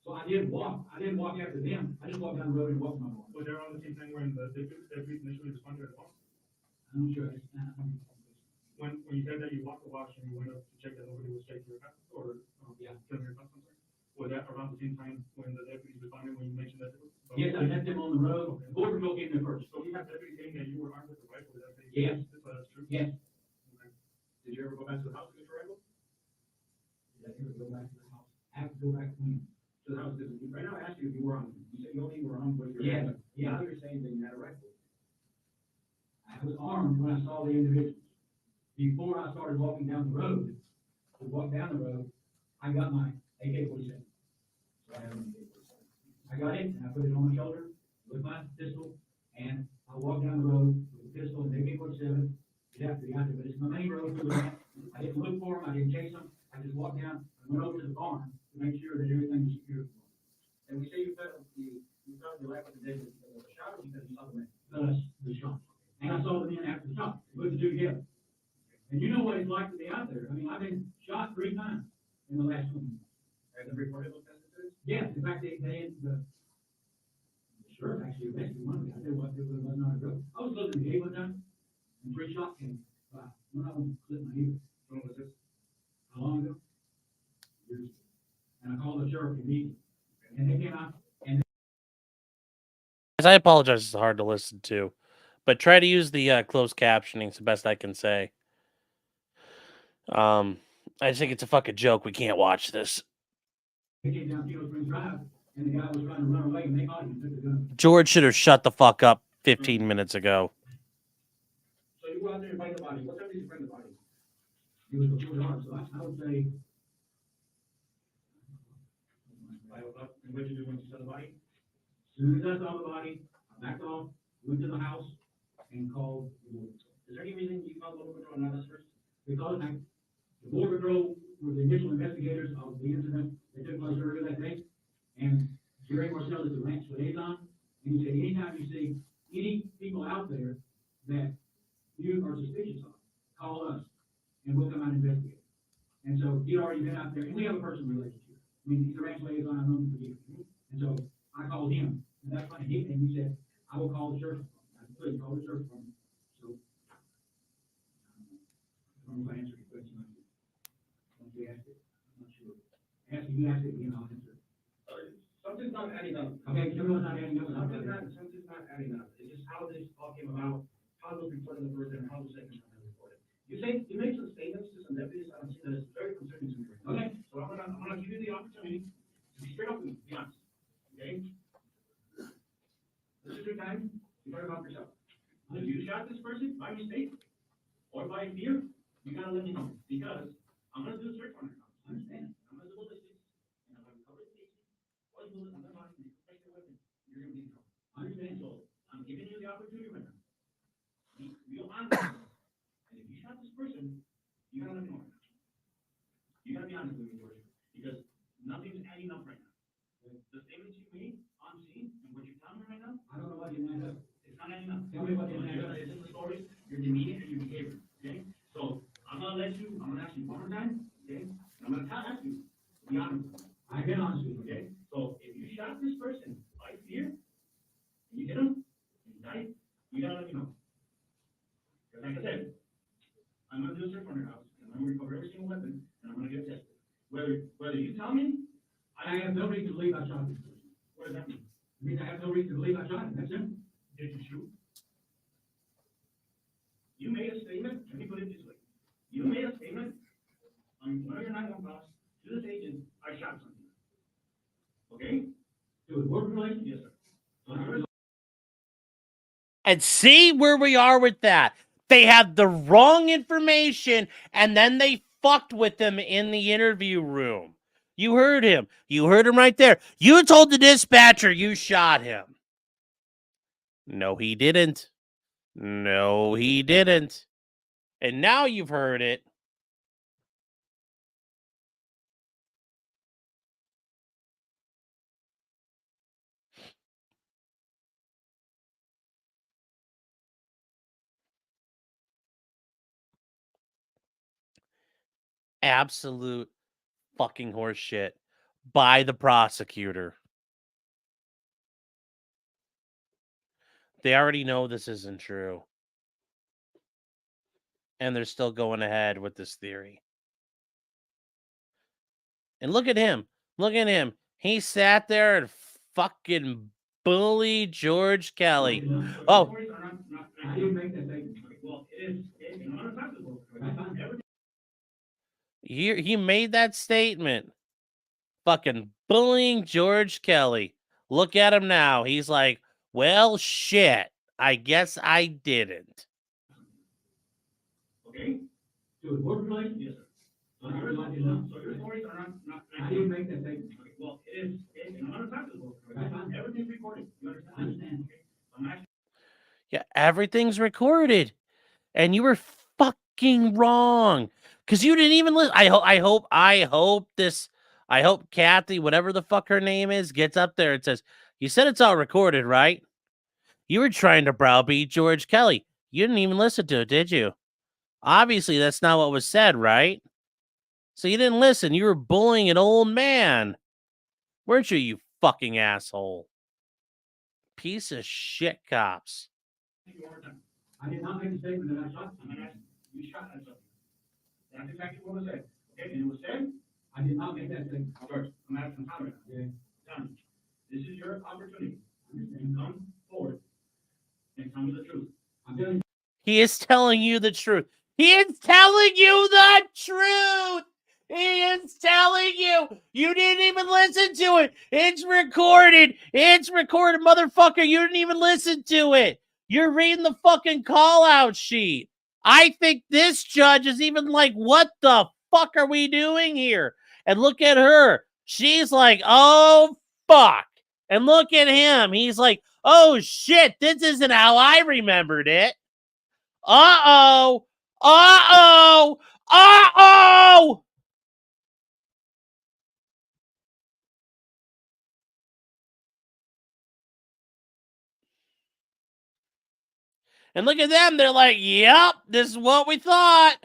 So I didn't walk after them. I just walked down the road and walked my lawn. Was there on the same time when the deputies initially responded at the phone? I'm not sure. When you said that you walked the wash and you went up to check that nobody was taking your house or yeah, killing your house, I'm sorry. Was that around the same time when the deputies responded when you mentioned that? Yes, I met them on the road. Okay. Border patrol came there first. So you have deputies saying that you were armed with a rifle? Yes. That's true? Yes. Okay. Did you ever go back to the house to get your rifle? Did I ever go back to the house? I have to go back to the house. Right now I asked you if you were armed. You said you only were armed with your rifle. Yeah. Now you're saying that you had a rifle. I was armed when I saw the individuals. Before I started walking down the road, I got my AK-47. So I have an AK-47. I got it and I put it on my shoulder with my pistol, and I walked down the road with the pistol and the AK-47. Get after the guy, but it's my main road through the land. I didn't look for them. I didn't chase them. I just walked down and went over to the barn to make sure that everything was secure. And we say you felt your life was in danger because of the shot or because you saw the man? The shot. And I saw the men after the shot. Put the two together. And you know what it's like to be out there. I mean, I've been shot 3 times in the last 20 years. Have they reported those incidents? Yes. In fact, the sheriff actually arrested one of them. I said, what, it was not a drug. I was closing the gate one time, and 3 shots came by. One of them clipped my ear. When was this? How long ago? Years ago. And I called the sheriff immediately. And they came out, and I apologize, it's hard to listen to, but try to use the closed captioning. It's the best I can say. I just think it's a fucking joke. We can't watch this. they came down Kino Springs Drive, and the guy was trying to run away, and they caught him and took the gun. George should have shut the fuck up 15 minutes ago. So you go out there and find the body. What time did you find the body? It was before dark, so I would say 5 o'clock. And what did you do when you saw the body? As soon as I saw the body, I backed off, went to the house, and called the border patrol. Is there any reason you called the border patrol and not us first? Because the border patrol were the initial investigators of the incident that took place earlier that day, and Jerry Marcel is the ranch liaison, and he said anytime you see any people out there that you are suspicious of, call us, and we'll come out and investigate. And so he'd already been out there, and we have a personal relationship. I mean, he's a ranch liaison, I've known him for years. And so I called him, and that's why he said, I will call the sheriff. I couldn't call the sheriff. So, I'm going to answer your question. Once you ask it, I'm not sure. You ask it again, I'll answer. Something's not adding up. Okay, something's not adding up. Something's not adding up. It's just how this all came about, how it was reported the first and how the second time was reported. You make some statements to some deputies, I don't see that it's very concerning to me. Okay, so I'm gonna give you the opportunity to be straight up with me, be honest. Okay? This is your time to talk about yourself. If you shot this person by mistake or by fear, you gotta let me know, because I'm gonna do a search warrant. I understand. I'm gonna do ballistics, and I'm gonna cover the case. What bullet, I'm gonna protect your weapon. You're gonna be in trouble. I understand. So I'm giving you the opportunity right now. Be real honest. And if you shot this person, you gotta let me know. You gotta be honest with me, George, because nothing's adding up right now. The statements you made on scene and what you're telling me right now, I don't know what you're adding up. It's not adding up. Tell me what you're adding up. It's in the stories, your demeanor and your behavior. Okay? So I'm gonna ask you one more time. Okay? I'm gonna ask you to be honest with me. I've been honest with you. Okay? So if you shot this person by fear, and you hit him, and he died, you gotta let me know. Because like I said, I'm gonna do a search on your house, and I'm gonna recover every single weapon, and I'm gonna get it tested. Whether you tell me, I have no reason to believe I shot this person. What does that mean? It means I have no reason to believe I shot him. That's it. Did you shoot? You made a statement. Let me put it this way. You made a statement on one of your 911 calls to this agent. I shot something. Okay? It was work related. Yes, sir. So And see where we are with that. They had the wrong information, and then they fucked with them in the interview room. You heard him. You heard him right there. You told the dispatcher you shot him. No, he didn't. No, he didn't. And now you've heard it. Absolute fucking horseshit by the prosecutor. They already know this isn't true. And they're still going ahead with this theory. And look at him. Look at him. He sat there and fucking bullied George Kelly. Oh. He made that statement. Fucking bullying George Kelly. Look at him now. He's like, well, shit. I guess I didn't. Okay? So it's work related? Yes, sir. So your stories are not I didn't make that statement. Okay, well, it is, and I'm gonna talk to the board. Everything's recorded. You understand? Okay? Yeah, everything's recorded. And you were fucking wrong. Because you didn't even listen. I hope Kathy, whatever the fuck her name is, gets up there and says, you said it's all recorded, right? You were trying to browbeat George Kelly. You didn't even listen to it, did you? Obviously, that's not what was said, right? So you didn't listen. You were bullying an old man. Weren't you, you fucking asshole? Piece of shit cops. I did not make a statement that I shot something. You shot at something. That's exactly what was said. Okay, and it was said, I did not make that statement. George, I'm asking Tommy. Okay. Tommy, this is your opportunity. You come forward and tell me the truth. I'm telling you. He is telling you the truth. He is telling you the truth. He is telling you. You didn't even listen to it. It's recorded. It's recorded, motherfucker. You didn't even listen to it. You're reading the fucking call-out sheet. I think this judge is even like, what the fuck are we doing here? And look at her. She's like, oh, fuck. And look at him. He's like, oh, shit, this isn't how I remembered it. Uh-oh. Uh-oh. Uh-oh. And look at them. They're like, yep, this is what we thought.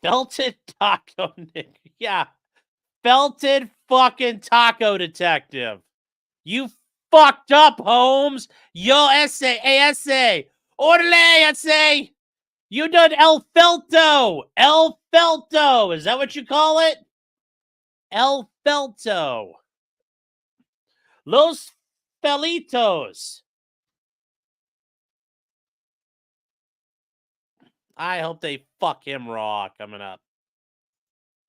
Felted taco Nick. Yeah. Felted fucking taco detective. You fucked up, Holmes. Yo, ese. Orale, ese. You done El Felto. El Felto. Is that what you call it? El Felto. Los Felitos. I hope they fuck him raw coming up.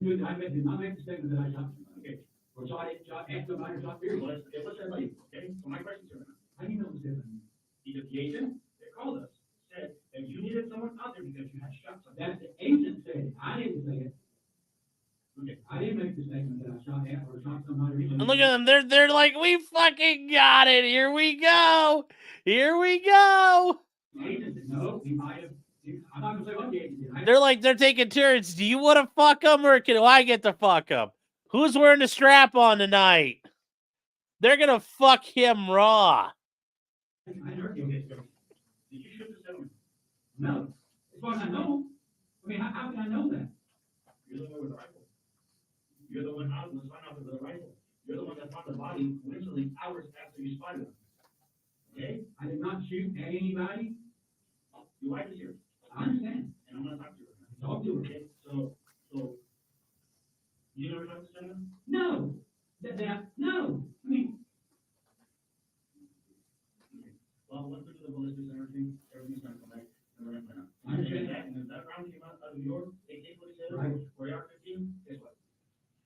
Dude, I did not make the statement that I shot. Okay. Or shot after minor shot period. Let's everybody. Okay. So my question is, how do you know this different? Because the agent that called us said that you needed someone out there because you had shot something. That's the agent said. I didn't say it. Okay. I didn't make the statement that I shot at or shot somebody. And look at them. They're like, we fucking got it. Here we go. Here we go. The agent said, no, we might have. I'm not gonna say what the agent did. They're like, they're taking turns. Do you want to fuck them or do I get to fuck them? Who's wearing the strap on tonight? They're going to fuck him raw. I heard you. Did you shoot the gentleman? No. As far as I know. I mean, how can I know that? You're the one with the rifle. You're the one out with the rifle. You're the one that found the body literally hours after you spotted him. Okay? I did not shoot at anybody. Your wife is here. I understand. And I'm going to talk to her. Talk to her. Okay? So, you never talked to someone? No. No. I mean, well, once we do the ballistics and everything's going to come back, and we're going to find out. I understand that, and if that round came out of your AK-47 right. Or AR-15, guess what?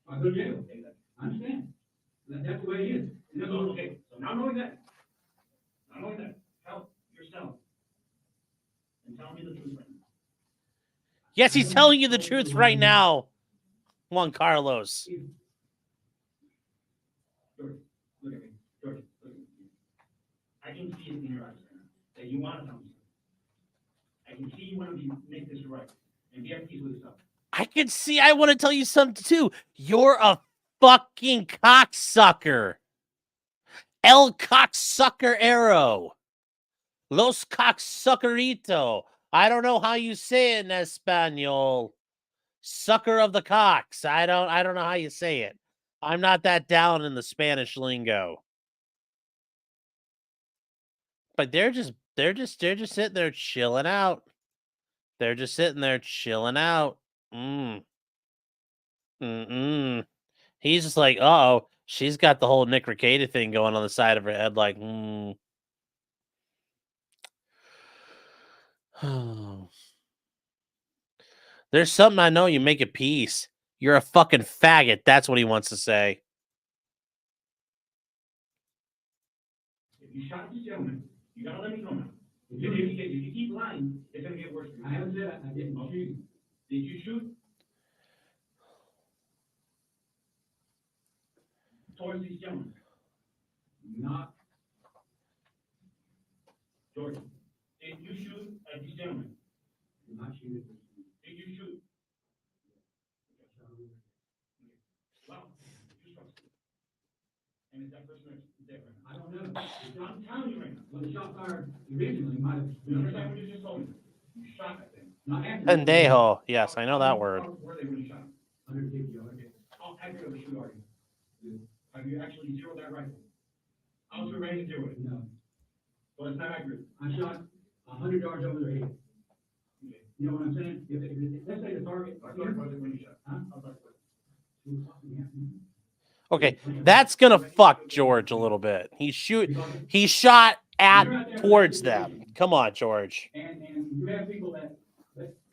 I go to jail. Okay, I understand. That's the way it is. Okay, so now knowing that, help yourself and tell me the truth right now. Yes, he's telling you the truth right now, Juan Carlos. George, look at me. George, look at me. I can see it in your eyes right now that you want to tell me something. I can see you want to make this right and be at peace with yourself. I can see I want to tell you something too. You're a fucking cocksucker. El cocksucker arrow. Los cocksuckerito. I don't know how you say it in Espanol. Sucker of the cocks. I don't know how you say it. I'm not that down in the Spanish lingo. But they're just sitting there chilling out. They're just sitting there chilling out. He's just like, uh-oh, she's got the whole Nick Rekieta thing going on the side of her head, like, There's something I know, you make a peace. You're a fucking faggot. That's what he wants to say. If you shot this gentleman, you gotta let me know now. If you keep lying, it's gonna get worse. I haven't said I didn't shoot. Did you shoot? Towards these gentlemen? Not. George, did you shoot at these gentlemen? Did not shoot at this. Did you shoot? Well, you trust me. And is that person there? I don't know. I'm telling you right now. When the shot fired originally, might have. You understand what you just told me? You shot at them. Not after. Pendejo. Yes, I know that word. Where they really shot? 150 yards. How accurate of a shoot are you? Have you actually zeroed that rifle? I was ready to do it. No. But it's not accurate. I shot 100 yards over their head. Okay. You know what I'm saying? Let's say the target. I thought it was when you shot. Huh? I thought it was. Okay, that's gonna fuck George a little bit. He shot towards them. Come on, George. And you have people that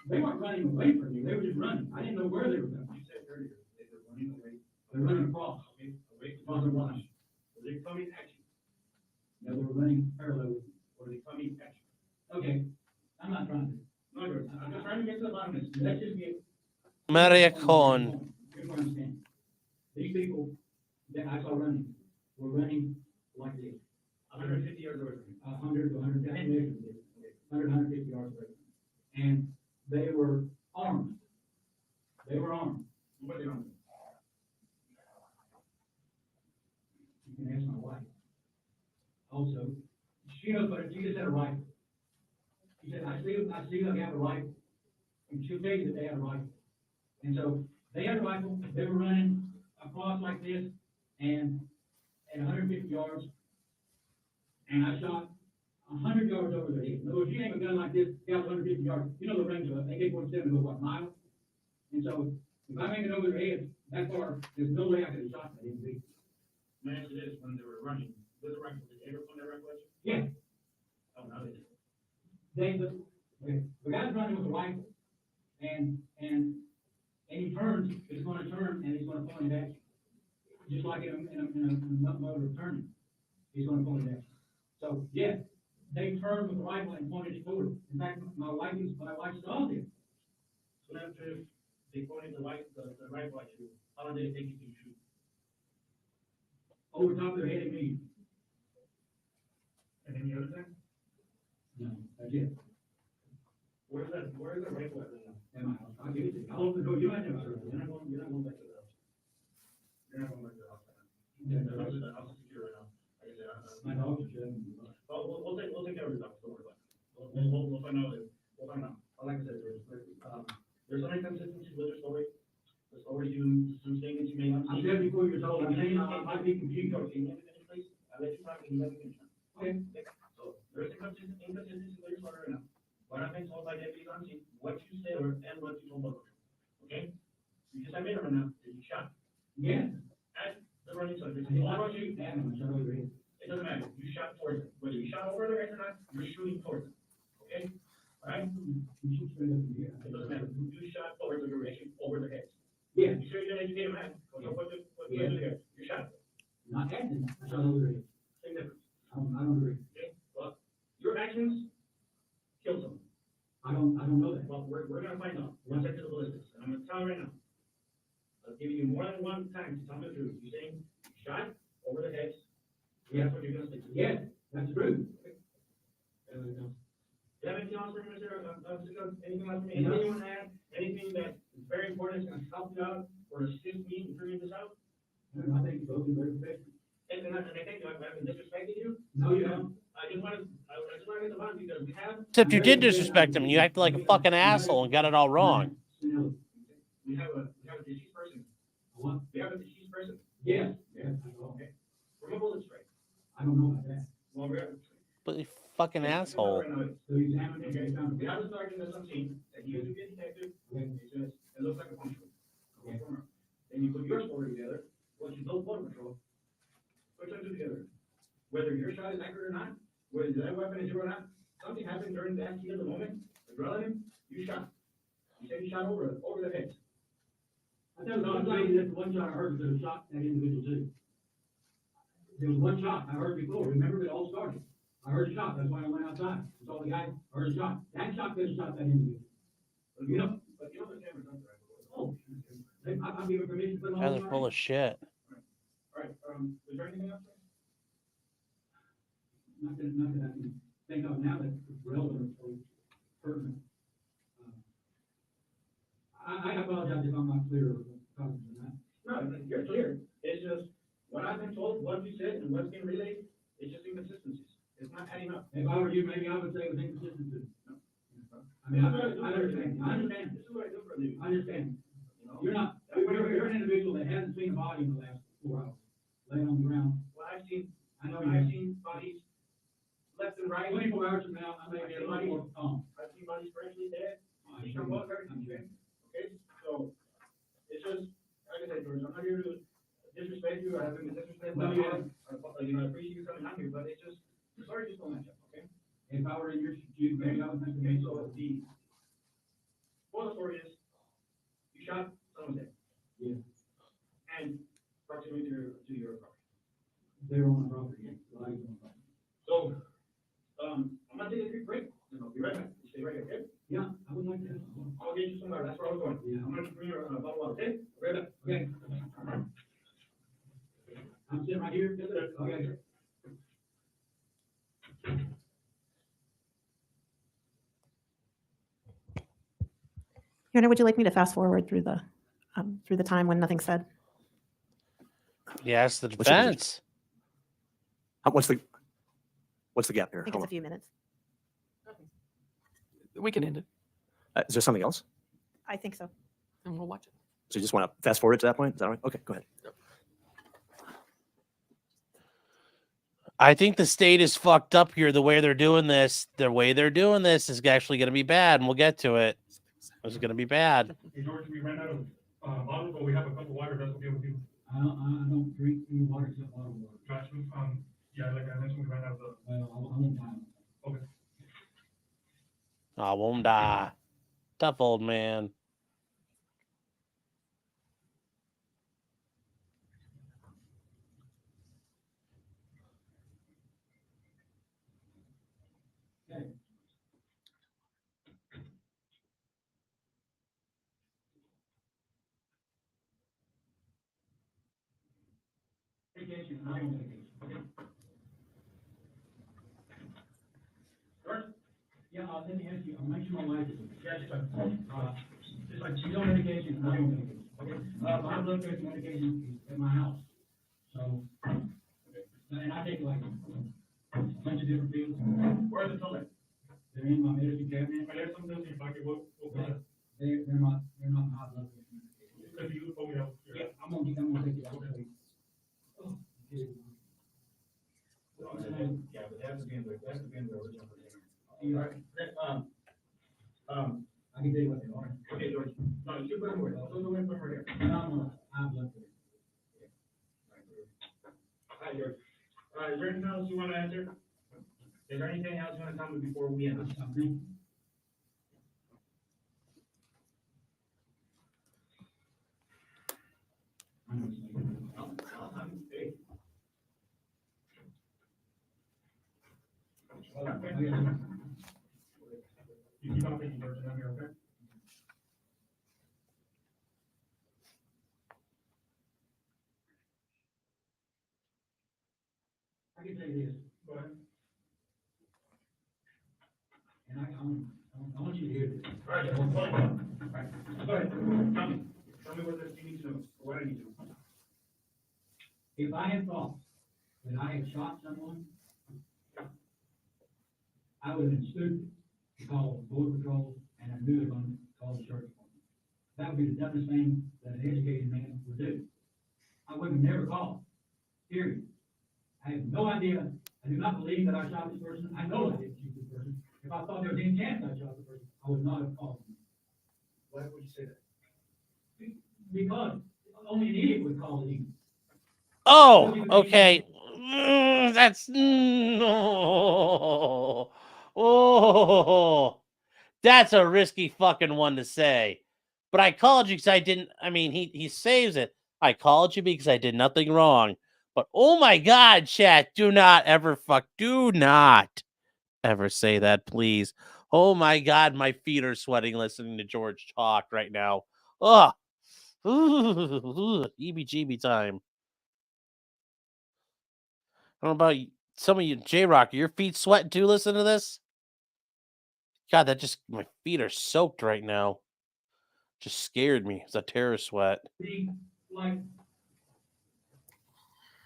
they weren't running away from you. They were just running. I didn't know where they were going. You said earlier they were running away. They're running across. Okay, away from the line. Were they coming at you? No, they were running parallel. Were they coming at you? Okay, I'm not trying to. No, I'm just trying to get to the bottom of this. Let's just get. Maria Con. Here's what I'm saying. These people that I saw running were running like this. 150 yards away from me. 100 to 150 yards. 150 yards away. And they were armed. They were armed. What were they armed? You can ask my wife. Also, she knows, but she just had a rifle. She said, I see them have a rifle. And she'll tell you that they had a rifle. And so they had a rifle, they were running across like this, and at 150 yards, and I shot 100 yards over their head. In other words, you aim a gun like this, down 150 yards, you know the range of an AK-47 goes what, mile? And so, if I'm aiming over their head that far, there's no way I could have shot that individual. My answer is when they were running, with the rifle, did they ever point their rifle at you? Yeah. Oh, no, they didn't. The guy's running with a rifle, and he turns, it's gonna turn, and he's gonna point it at you. Just like in a mode of turning, he's gonna point it at you. So, yeah, they turned with the rifle and pointed it forward. In fact, my wife saw it. So after they pointed the rifle at you, how long did it take you to shoot? Over top of their head immediately. And any other thing? No, that's it. Where's the rifle at now? In my house, I'll give it to you. I'll open the door, you might never serve. You're not going back to the house. You're not going back to the house right now. Yeah, The house is secure right now. Like I said, my dogs are shut. we'll take care of your dogs, don't worry about it. We'll find out later. We'll find out. Like I said, there's some inconsistencies with your story. The story some statements you made on. I'm 74 years old, I'm saying I might be confused. Can you finish, please? I'll let you talk and you let me finish. Okay. So there's inconsistencies with your story right now. What I've been told by deputies on scene, what you said and what you told Local. Okay? You just admitted right now that you shot. Yeah. At the running subject. I don't shoot at him, I shot over his head. It doesn't matter. You shot towards it. Whether you shot over the head or not, you're shooting towards it. Okay? All right? You shoot straight up in the air. It doesn't matter. You shot towards it, you're shooting over their heads. Yeah. You sure you didn't educate a man? So what you do there? You shot. Not at them, I shot over their head. Same difference. I don't agree. Okay? Well, your actions killed someone. I don't know that. Well, we're gonna find out. Once I do the ballistics, and I'm gonna tell you right now. I'll give you more than one time to tell me the truth. You're saying you shot over the heads. Yeah. That's what you're gonna stick to. Yeah, that's true. Do you have anything else for me, Mr. Anything else for me? Anyone have anything that is very important, is gonna help you out or assist me in figuring this out? I think you're both very professional. And I think I've been disrespecting you. No, you haven't. I just want to get the bottom because we have. Except you did disrespect him. You acted like a fucking asshole and got it all wrong. We have a deceased person. What? We have a deceased person. Yeah. Yeah. Okay. From a bullet strike. I don't know about that. Well, But you fucking asshole. So you examined it, you found we it. have a sergeant that's on scene that he used to be a detective. Okay. He says, it looks like a punch wound. Then you put your story together, once you build border patrol, put them two together. Whether your shot is accurate or not, whether that weapon is yours or not, something happened during that heat of the moment, adrenaline, you shot. You said you shot over the heads. I tell you, I'm saying that the one shot I heard was a shot that individual too. There was one shot I heard before. Remember, it all started. I heard a shot. That's why I went outside. I saw the guy. I heard a shot. That shot could have shot that individual. But you know the camera's on there. Oh, I'm giving permission to put them Guys on. are full of shit. All right, is there anything else? Not that I can think of now that's relevant or pertinent. I apologize if I'm not clear or talking to that. No, you're clear. It's just, what I've been told, what you said, and what's being relayed, it's just inconsistencies. It's not adding up. If I were you, maybe I would say it was inconsistent. I mean, I understand. I understand. This is what I do for a living. I understand. You know? You're an individual that hasn't seen a body in the last 4 hours, laying on the ground. Well, I've seen I've seen bodies left and right. 24 hours from now, I may be a little more calm. I've seen bodies freshly dead. You can walk everything, okay? So, it's just, like I said, George, I'm not here to disrespect you, I haven't been disrespected. No, you haven't. I appreciate you coming out here, but it's just, the story just don't match up, okay? If I were in your shoes, maybe I would think Okay, so the moral story is, you shot someone dead. Yeah. And proximity to your property. They're on the property, yeah. So, I'm not taking a quick break, I'll be right back. Stay right here, okay? Yeah, I would like that. I'll get you somewhere, that's where I was going. Yeah. I'm gonna bring you a bottle of water, okay? Right back. Okay. I'm sitting right here. Okay. Your Honor, would you like me to fast forward through the time when nothing's said? Yes, the What's your position? defense. What's the gap here? I think Hold it's a few minutes. We can end it, on. Is there something else? I think so. and we'll watch it. So you just want to fast forward to that point? Is that all right? Okay, go ahead. I think the state is fucked up here. The way they're doing this, is actually going to be bad, and we'll get to it. It's going to be bad. Hey, George, we ran out of bottles, but we have a cup of water. That's okay with you? I don't drink any water except bottled water. Gotcha. Yeah, like I mentioned, we ran out of the. Well, I won't die. Okay. I won't die. Tough old man. Okay. Vacation, I don't vacation. Okay. George? Yeah, let me ask you, I'll make sure my wife is. Yeah, just like she's on medication, I on medication. Okay. My blood pressure medication is at my house. So, and I take like a bunch of different pills. Where are the pills? They're in my medicine cabinet. I have some pills in your pocket. What They're not my blood pressure medication. Because you told me that. Yeah, I'm gonna take it out. Okay. Oh, okay. Yeah, but that has to be in the original. You All right. I can tell you what they are. Okay, George. No, you put them away. Those are the ones from right here. No, I have blood pressure. Hi, George. Is there anything else you want to answer? Is there anything else you want to tell me before we end? Something. Hey. You keep on thinking, George, and I'm here, okay? I can tell you this, Go ahead. and I want you to hear this. All right, George, go ahead. All right. Go ahead. Tell me what this you need to know, or what I need to know. If I had thought that I had shot someone, I would have been stupid to call Border Patrol, and I knew they were going to call the sheriff department. That would be the dumbest thing that an educated man would do. I would have never called, period. I have no idea. I do not believe that I shot this person. I know I didn't shoot this person. If I thought there was any chance I shot the person, I would not have called them. Why would you say that? Because only an idiot would call it. Oh, okay. That's no. Oh, that's a risky fucking one to say. But I called you because I didn't. I mean, he saves it. I called you because I did nothing wrong. But oh my God, chat, do not ever say that, please. Oh my God, my feet are sweating listening to George talk right now. Ugh. EBGB time. I don't know about some of you, J-Rock, are your feet sweating too? Listen to this. God, my feet are soaked right now. Just scared me. It's a terror sweat. Like,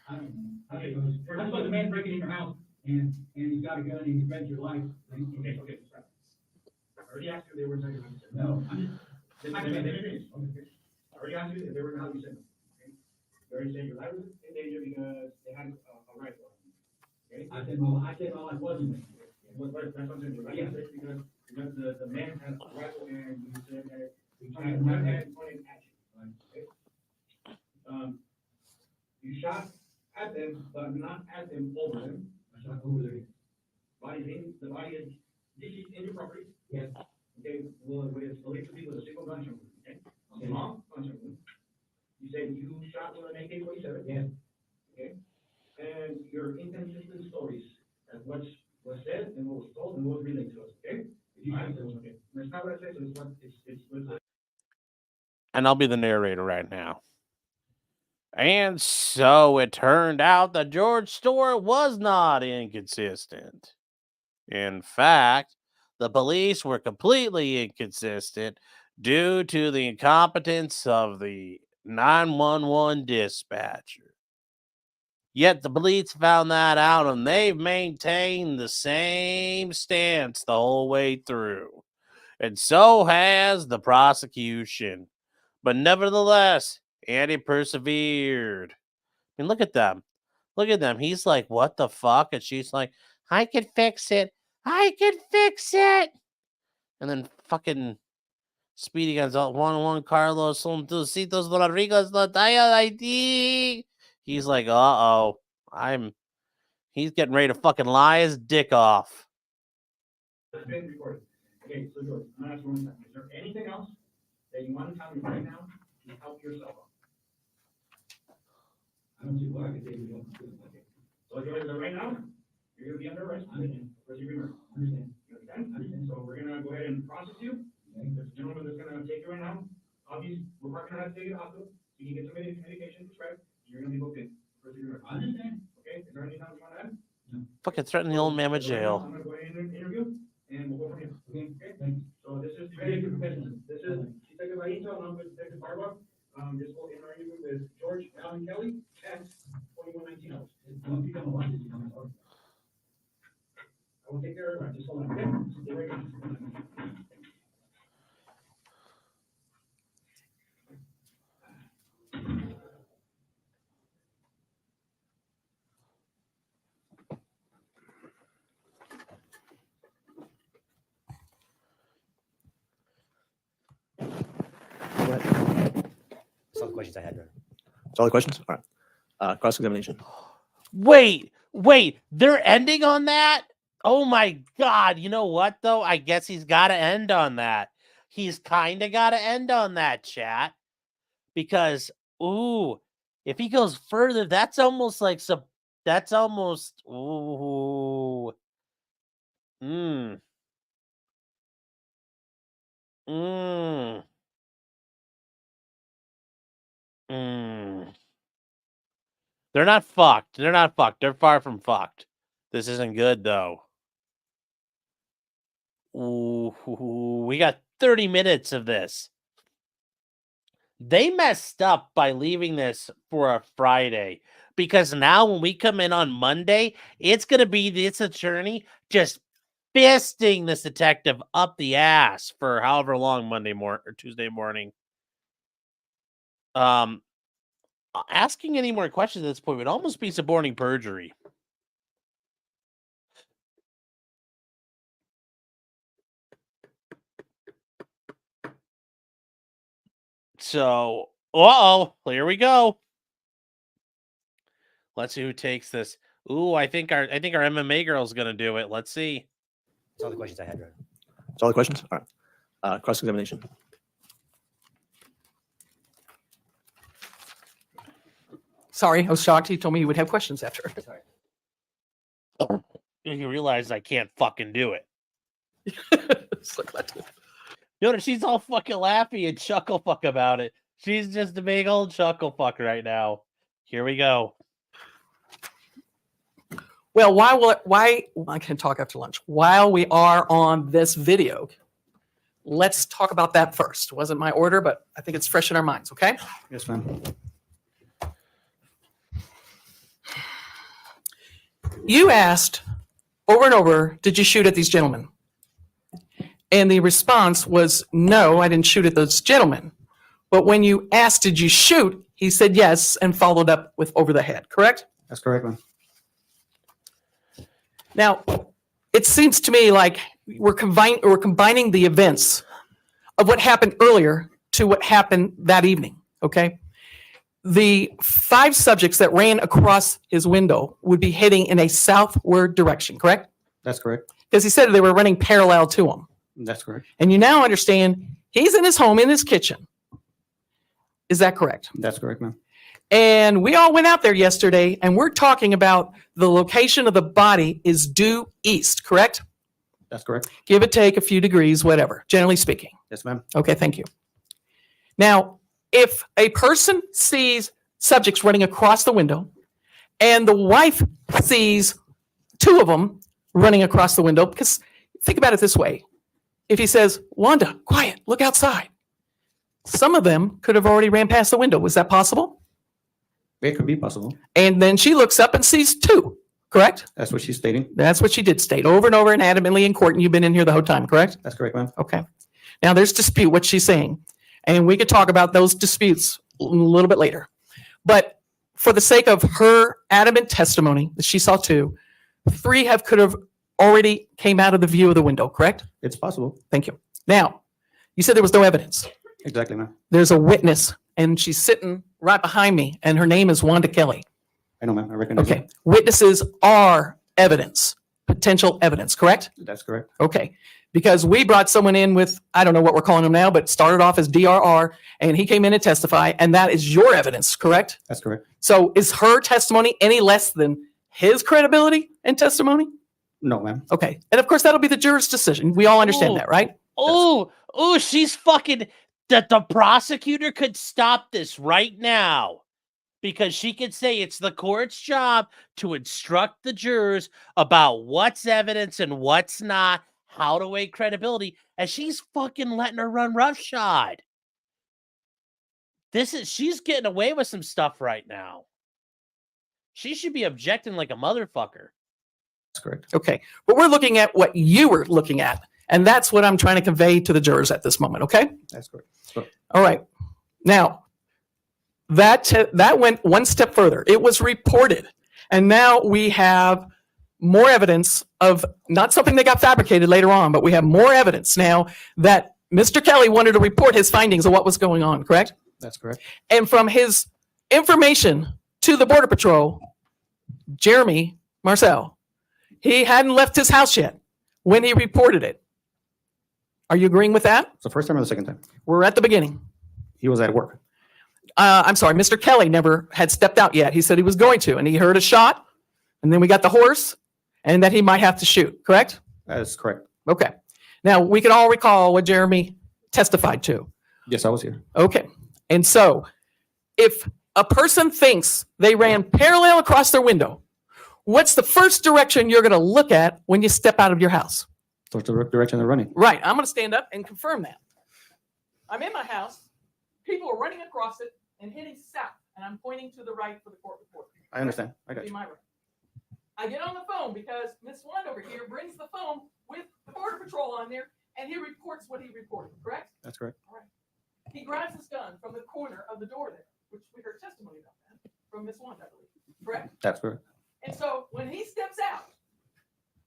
I don't know. That's like the man breaking in your house and he's got a gun and he's threatened your life. Okay, stop. I already asked you if they were in the house. No, I'm I already asked you if they were in the house, you said no. Okay? You already said your life was in danger because they had a rifle. Okay? I said my life wasn't there. That's what I'm saying. Your life was there because the man had a rifle and you said that he Pointed had pointed at you. Okay? You shot at them, but not at them, over them. I shot over there. The body is this is in your property. Yes. Okay, well, it's believed to be with a single gunshot wound, okay? A long gunshot wound. You said you shot with an AK-47. Yes. Okay? And your inconsistent stories as what was said and what was told and what was relayed to us, okay? You said it was okay. That's not what I said, so it's And I'll be the narrator right now. And so it turned out that George's story was not inconsistent. In fact, the police were completely inconsistent due to the incompetence of the 911 dispatcher. Yet the police found that out, and they've maintained the same stance the whole way through. And so has the prosecution. But nevertheless, Andy persevered. I mean, look at them. Look at them. He's like, what the fuck? And she's like, I can fix it. I can fix it. And then fucking Speedy Gonzalez, Juan Carlos, Solcitos Rodriguez, Lataya ID. He's like, uh-oh. He's getting ready to fucking lie his dick off. It's been recorded. Okay, so George, I'm gonna ask you one time. Is there anything else that you want to tell me right now to help yourself out? I don't see why I could take it off. Okay. So George, right now, you're gonna be under arrest. Understand. First degree murder. Understand. You understand? So we're gonna go ahead and process you. There's a gentleman that's gonna take you right now. Obviously, we're working on to take you to the hospital. You can get some medication prescribed. You're gonna be booked in. First degree murder. I understand. Okay, is there anything else you want to add? Fucking threaten the old man with So right now, jail. I'm gonna go ahead and interview, and we'll go from here. Okay, thank you. So this is Detective Professional. This is Detective Aita, along with Detective Barba. This will interview with George Allen Kelly at 2119 hours. Don't become a watch this, you know, sorry. I will take care of it. Just hold on, okay? Stay right here. That's all the questions I had, Your Honor. That's all the questions? All right. Cross-examination. Wait, they're ending on that? Oh my God. You know what, though? I guess he's got to end on that. He's kind of got to end on that, chat. Because, ooh, if he goes further, that's almost like that's almost, ooh. Mm. They're not fucked. They're not fucked. They're far from fucked. This isn't good, though. Ooh, we got 30 minutes of this. They messed up by leaving this for a Friday, because now when we come in on Monday, it's going to be this attorney just fisting this detective up the ass for however long Monday morning or Tuesday morning. Asking any more questions at this point would almost be suborning perjury. So, here we go. Let's see who takes this. Ooh, I think our MMA girl's gonna do it. Let's see. That's all the questions I had, Your Honor. That's all the questions? All right. Cross-examination. Sorry, I was shocked. He told me he would have questions after. Sorry. You realize I can't fucking do it. So glad to- Notice she's all fucking laughy and chuckle fuck about it. She's just a big old chuckle fuck right now. Here we go. Well, I can talk after lunch. While we are on this video, let's talk about that first. It wasn't my order, but I think it's fresh in our minds, okay? Yes, ma'am. You asked over and over, did you shoot at these gentlemen? And the response was, no, I didn't shoot at those gentlemen. But when you asked, did you shoot? He said yes and followed up with over the head, correct? That's correct, ma'am. Now, it seems to me like we're combining the events of what happened earlier to what happened that evening, okay? The 5 subjects that ran across his window would be heading in a southward direction, correct? That's correct. Because he said they were running parallel to him. That's correct. And you now understand he's in his home, in his kitchen. Is that correct? That's correct, ma'am. And we all went out there yesterday, and we're talking about the location of the body is due east, correct? That's correct. Give or take a few degrees, whatever, generally speaking. Yes, ma'am. Okay, thank you. Now, if a person sees subjects running across the window, and the wife sees 2 of them running across the window, because think about it this way. If he says, Wanda, quiet, look outside, Some of them could have already ran past the window. Was that possible? It could be possible. And then she looks up and sees 2, correct? That's what she's stating. That's what she did state over and over and adamantly in court, and you've been in here the whole time, correct? That's correct, ma'am. Okay. Now there's dispute, what she's saying, and we could talk about those disputes a little bit later. But for the sake of her adamant testimony that she saw 2, 3 could have already came out of the view of the window, correct? It's possible. Thank you. Now, you said there was no evidence. Exactly, ma'am. There's a witness, and she's sitting right behind me, and her name is Wanda Kelly. I know, ma'am. I recognize Okay. Witnesses are evidence, potential evidence, correct? it. That's correct. Okay. Because we brought someone in with, I don't know what we're calling him now, but started off as DRR, and he came in and testified, and that is your evidence, correct? That's correct. So is her testimony any less than his credibility and testimony? No, ma'am. Okay. And of course, that'll be the juror's decision. We all understand that, right? Oh, she's fucking, that the prosecutor could stop this right now because she could say it's the court's job to instruct the jurors about what's evidence and what's not, how to weigh credibility, and she's fucking letting her run roughshod. She's getting away with some stuff right now. She should be objecting like a motherfucker. That's correct. Okay. But we're looking at what you were looking at. And that's what I'm trying to convey to the jurors at this moment. Okay. That's correct. So, All right. Now, that went one step further. It was reported. And now we have more evidence of not something that got fabricated later on, but we have more evidence now that Mr. Kelly wanted to report his findings of what was going on, correct? that's correct. And from his information to the Border Patrol, Jeremy Marcel, he hadn't left his house yet when he reported it. Are you agreeing with that? It's the first time or the second time? We're at the beginning. He was at work. I'm sorry, Mr. Kelly never had stepped out yet. He said he was going to, and he heard a shot, and then we got the horse, and that he might have to shoot, correct? That is correct. Okay. Now, we can all recall what Jeremy testified to. Yes, I was here. Okay. And so, if a person thinks they ran parallel across their window, what's the first direction you're going to look at when you step out of your house? Towards the direction they're running. Right. I'm going to stand up and confirm that. I'm in my house. People are running across it and heading south, and I'm pointing to the right for the court report. I understand. I got Be you. my right. I get on the phone because Miss Wand over here brings the phone with the Border Patrol on there, and he reports what he reported, correct? That's correct. All right. He grabs his gun from the corner of the door there, which we heard testimony about that from Miss Wand, I believe, correct? That's correct. And so when he steps out,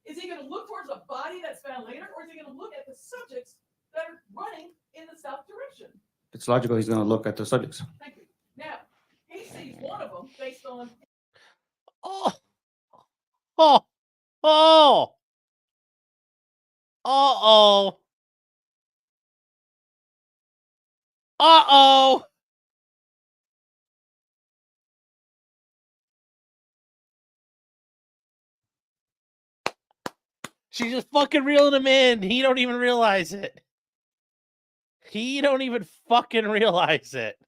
is he going to look towards a body that's found later, or is he going to look at the subjects that are running in the south direction? It's logical he's going to look at the subjects. Thank you. Now, he sees one of them based on. Oh, oh, oh, uh-oh, uh-oh. She's just fucking reeling him in. He don't even realize it. He don't even fucking realize it.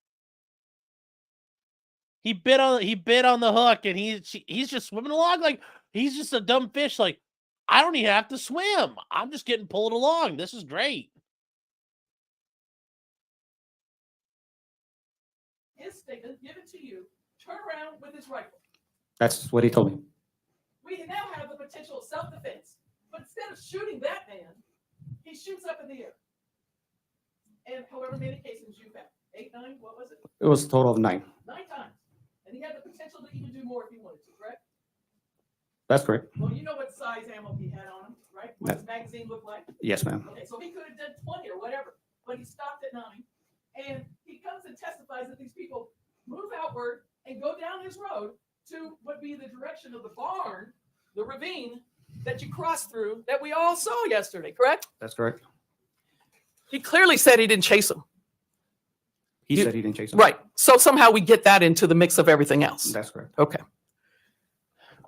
He bit on the hook, and he's just swimming along like he's just a dumb fish. Like, I don't even have to swim. I'm just getting pulled along. This is great. His statement given to you, turn around with his rifle. That's what he told me. We now have the potential of self-defense, but instead of shooting that man, he shoots up in the air. And however many cases you've had, 8, 9, what was it? It was a total of 9. 9 times. And he had the potential to even do more if he wanted to, correct? That's correct. Well, you know what size ammo he had on him, right? What his magazine looked like? Yes, ma'am. Okay, so he could have done 20 or whatever, but he stopped at 9. And he comes and testifies that these people move outward and go down this road to what be the direction of the barn, the ravine that you crossed through that we all saw yesterday, correct? That's correct. He clearly said he didn't chase him. He said he didn't chase him. Right. So somehow we get that into the mix of everything else. That's correct. Okay.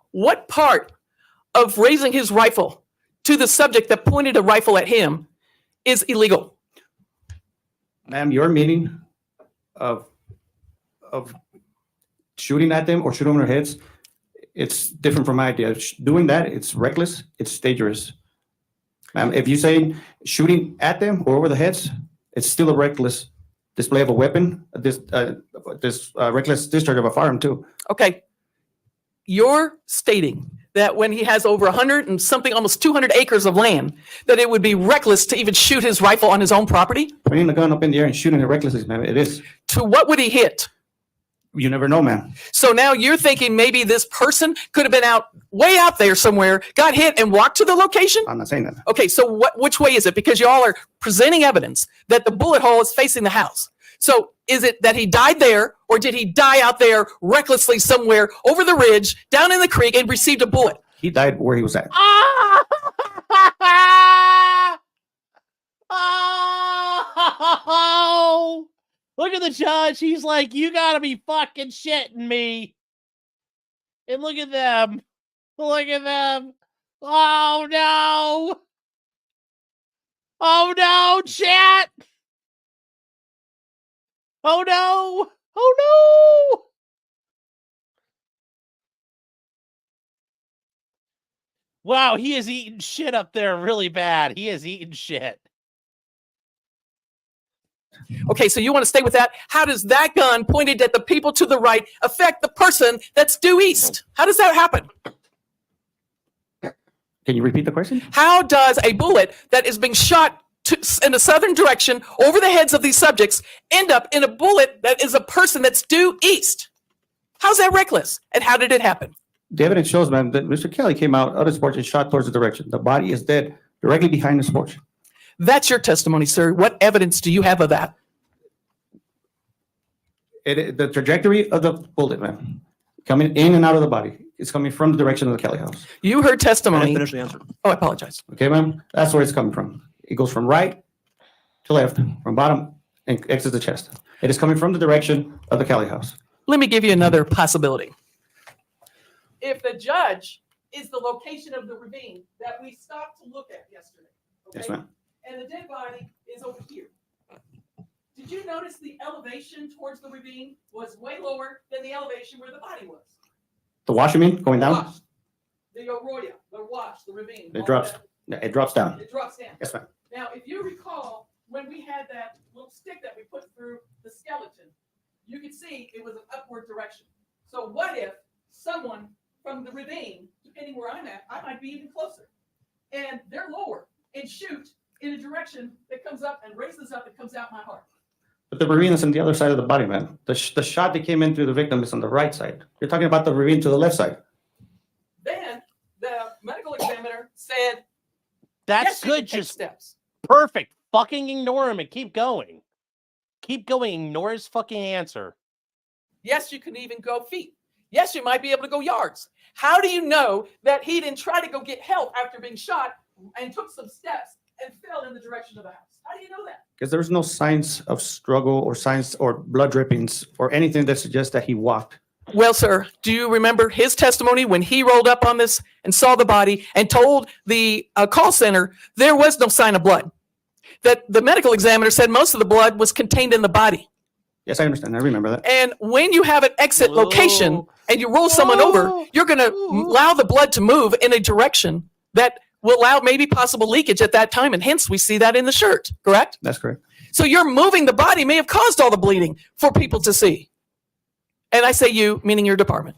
What part of raising his rifle to the subject that pointed a rifle at him is illegal? Ma'am, your meaning of shooting at them or shooting on their heads, it's different from my idea. Doing that, it's reckless, it's dangerous. Ma'am, if you say shooting at them or over the heads, it's still a reckless display of a weapon, this reckless discharge of a firearm too. Okay. You're stating that when he has over 100 and something, almost 200 acres of land, that it would be reckless to even shoot his rifle on his own property? Putting the gun up in the air and shooting it recklessly, man, it is. To what would he hit? You never know, man. So now you're thinking maybe this person could have been way out there somewhere, got hit and walked to the location? I'm not saying that. Okay, so which way is it? Because y'all are presenting evidence that the bullet hole is facing the house. So is it that he died there, or did he die out there recklessly somewhere over the ridge, down in the creek, and received a bullet? He died where he was at. Oh, look at the judge. He's like, you gotta be fucking shitting me. And look at them. Look at them. Oh no. Oh no, chat. Oh no. Oh no. Wow, he is eating shit up there really bad. He is eating shit. Okay, so you want to stay with that? How does that gun pointed at the people to the right affect the person that's due east? How does that happen? Can you repeat the question? How does a bullet that is being shot in a southern direction over the heads of these subjects end up in a bullet that is a person that's due east? How's that reckless? And how did it happen? The evidence shows, man, that Mr. Kelly came out of his porch and shot towards the direction. The body is dead directly behind his porch. That's your testimony, sir. What evidence do you have of that? The trajectory of the bullet, man, coming in and out of the body, is coming from the direction of the Kelly house. You heard testimony. Finish the answer. Oh, I apologize. Okay, ma'am? That's where it's coming from. It goes from right to left, from bottom, and exits the chest. It is coming from the direction of the Kelly house. Let me give you another possibility. If the judge is the location of the ravine that we stopped to look at yesterday, okay? Yes, ma'am. And the dead body is over here. Did you notice the elevation towards the ravine was way lower than the elevation where the body was? The wash, you mean, going The down? wash, the arroyo, the wash, the ravine. It all drops. that. Yeah, it drops down. It drops down. Yes, ma'am. Now, if you recall, when we had that little stick that we put through the skeleton, you could see it was an upward direction. So what if someone from the ravine, depending where I'm at, I might be even closer, and they're lower and shoot in a direction that comes up and raises up and comes out my heart? But the ravine is on the other side of the body, man. The shot that came in through the victim is on the right side. You're talking about the ravine to the left side. Then the medical examiner said, That's yes, you good. can take Just steps. perfect. Fucking ignore him and keep going. Keep going. Ignore his fucking answer. Yes, you can even go feet. Yes, you might be able to go yards. How do you know that he didn't try to go get help after being shot and took some steps and fell in the direction of the house? How do you know that? Because there's no signs of struggle or signs or blood drippings or anything that suggests that he walked. Well, sir, do you remember his testimony when he rolled up on this and saw the body and told the call center there was no sign of blood? That the medical examiner said most of the blood was contained in the body. Yes, I understand. I remember that. And when you have an exit location and you roll someone over, you're going to allow the blood to move in a direction that will allow maybe possible leakage at that time. And hence we see that in the shirt, correct? That's correct. So you're moving the body may have caused all the bleeding for people to see. And I say you, meaning your department.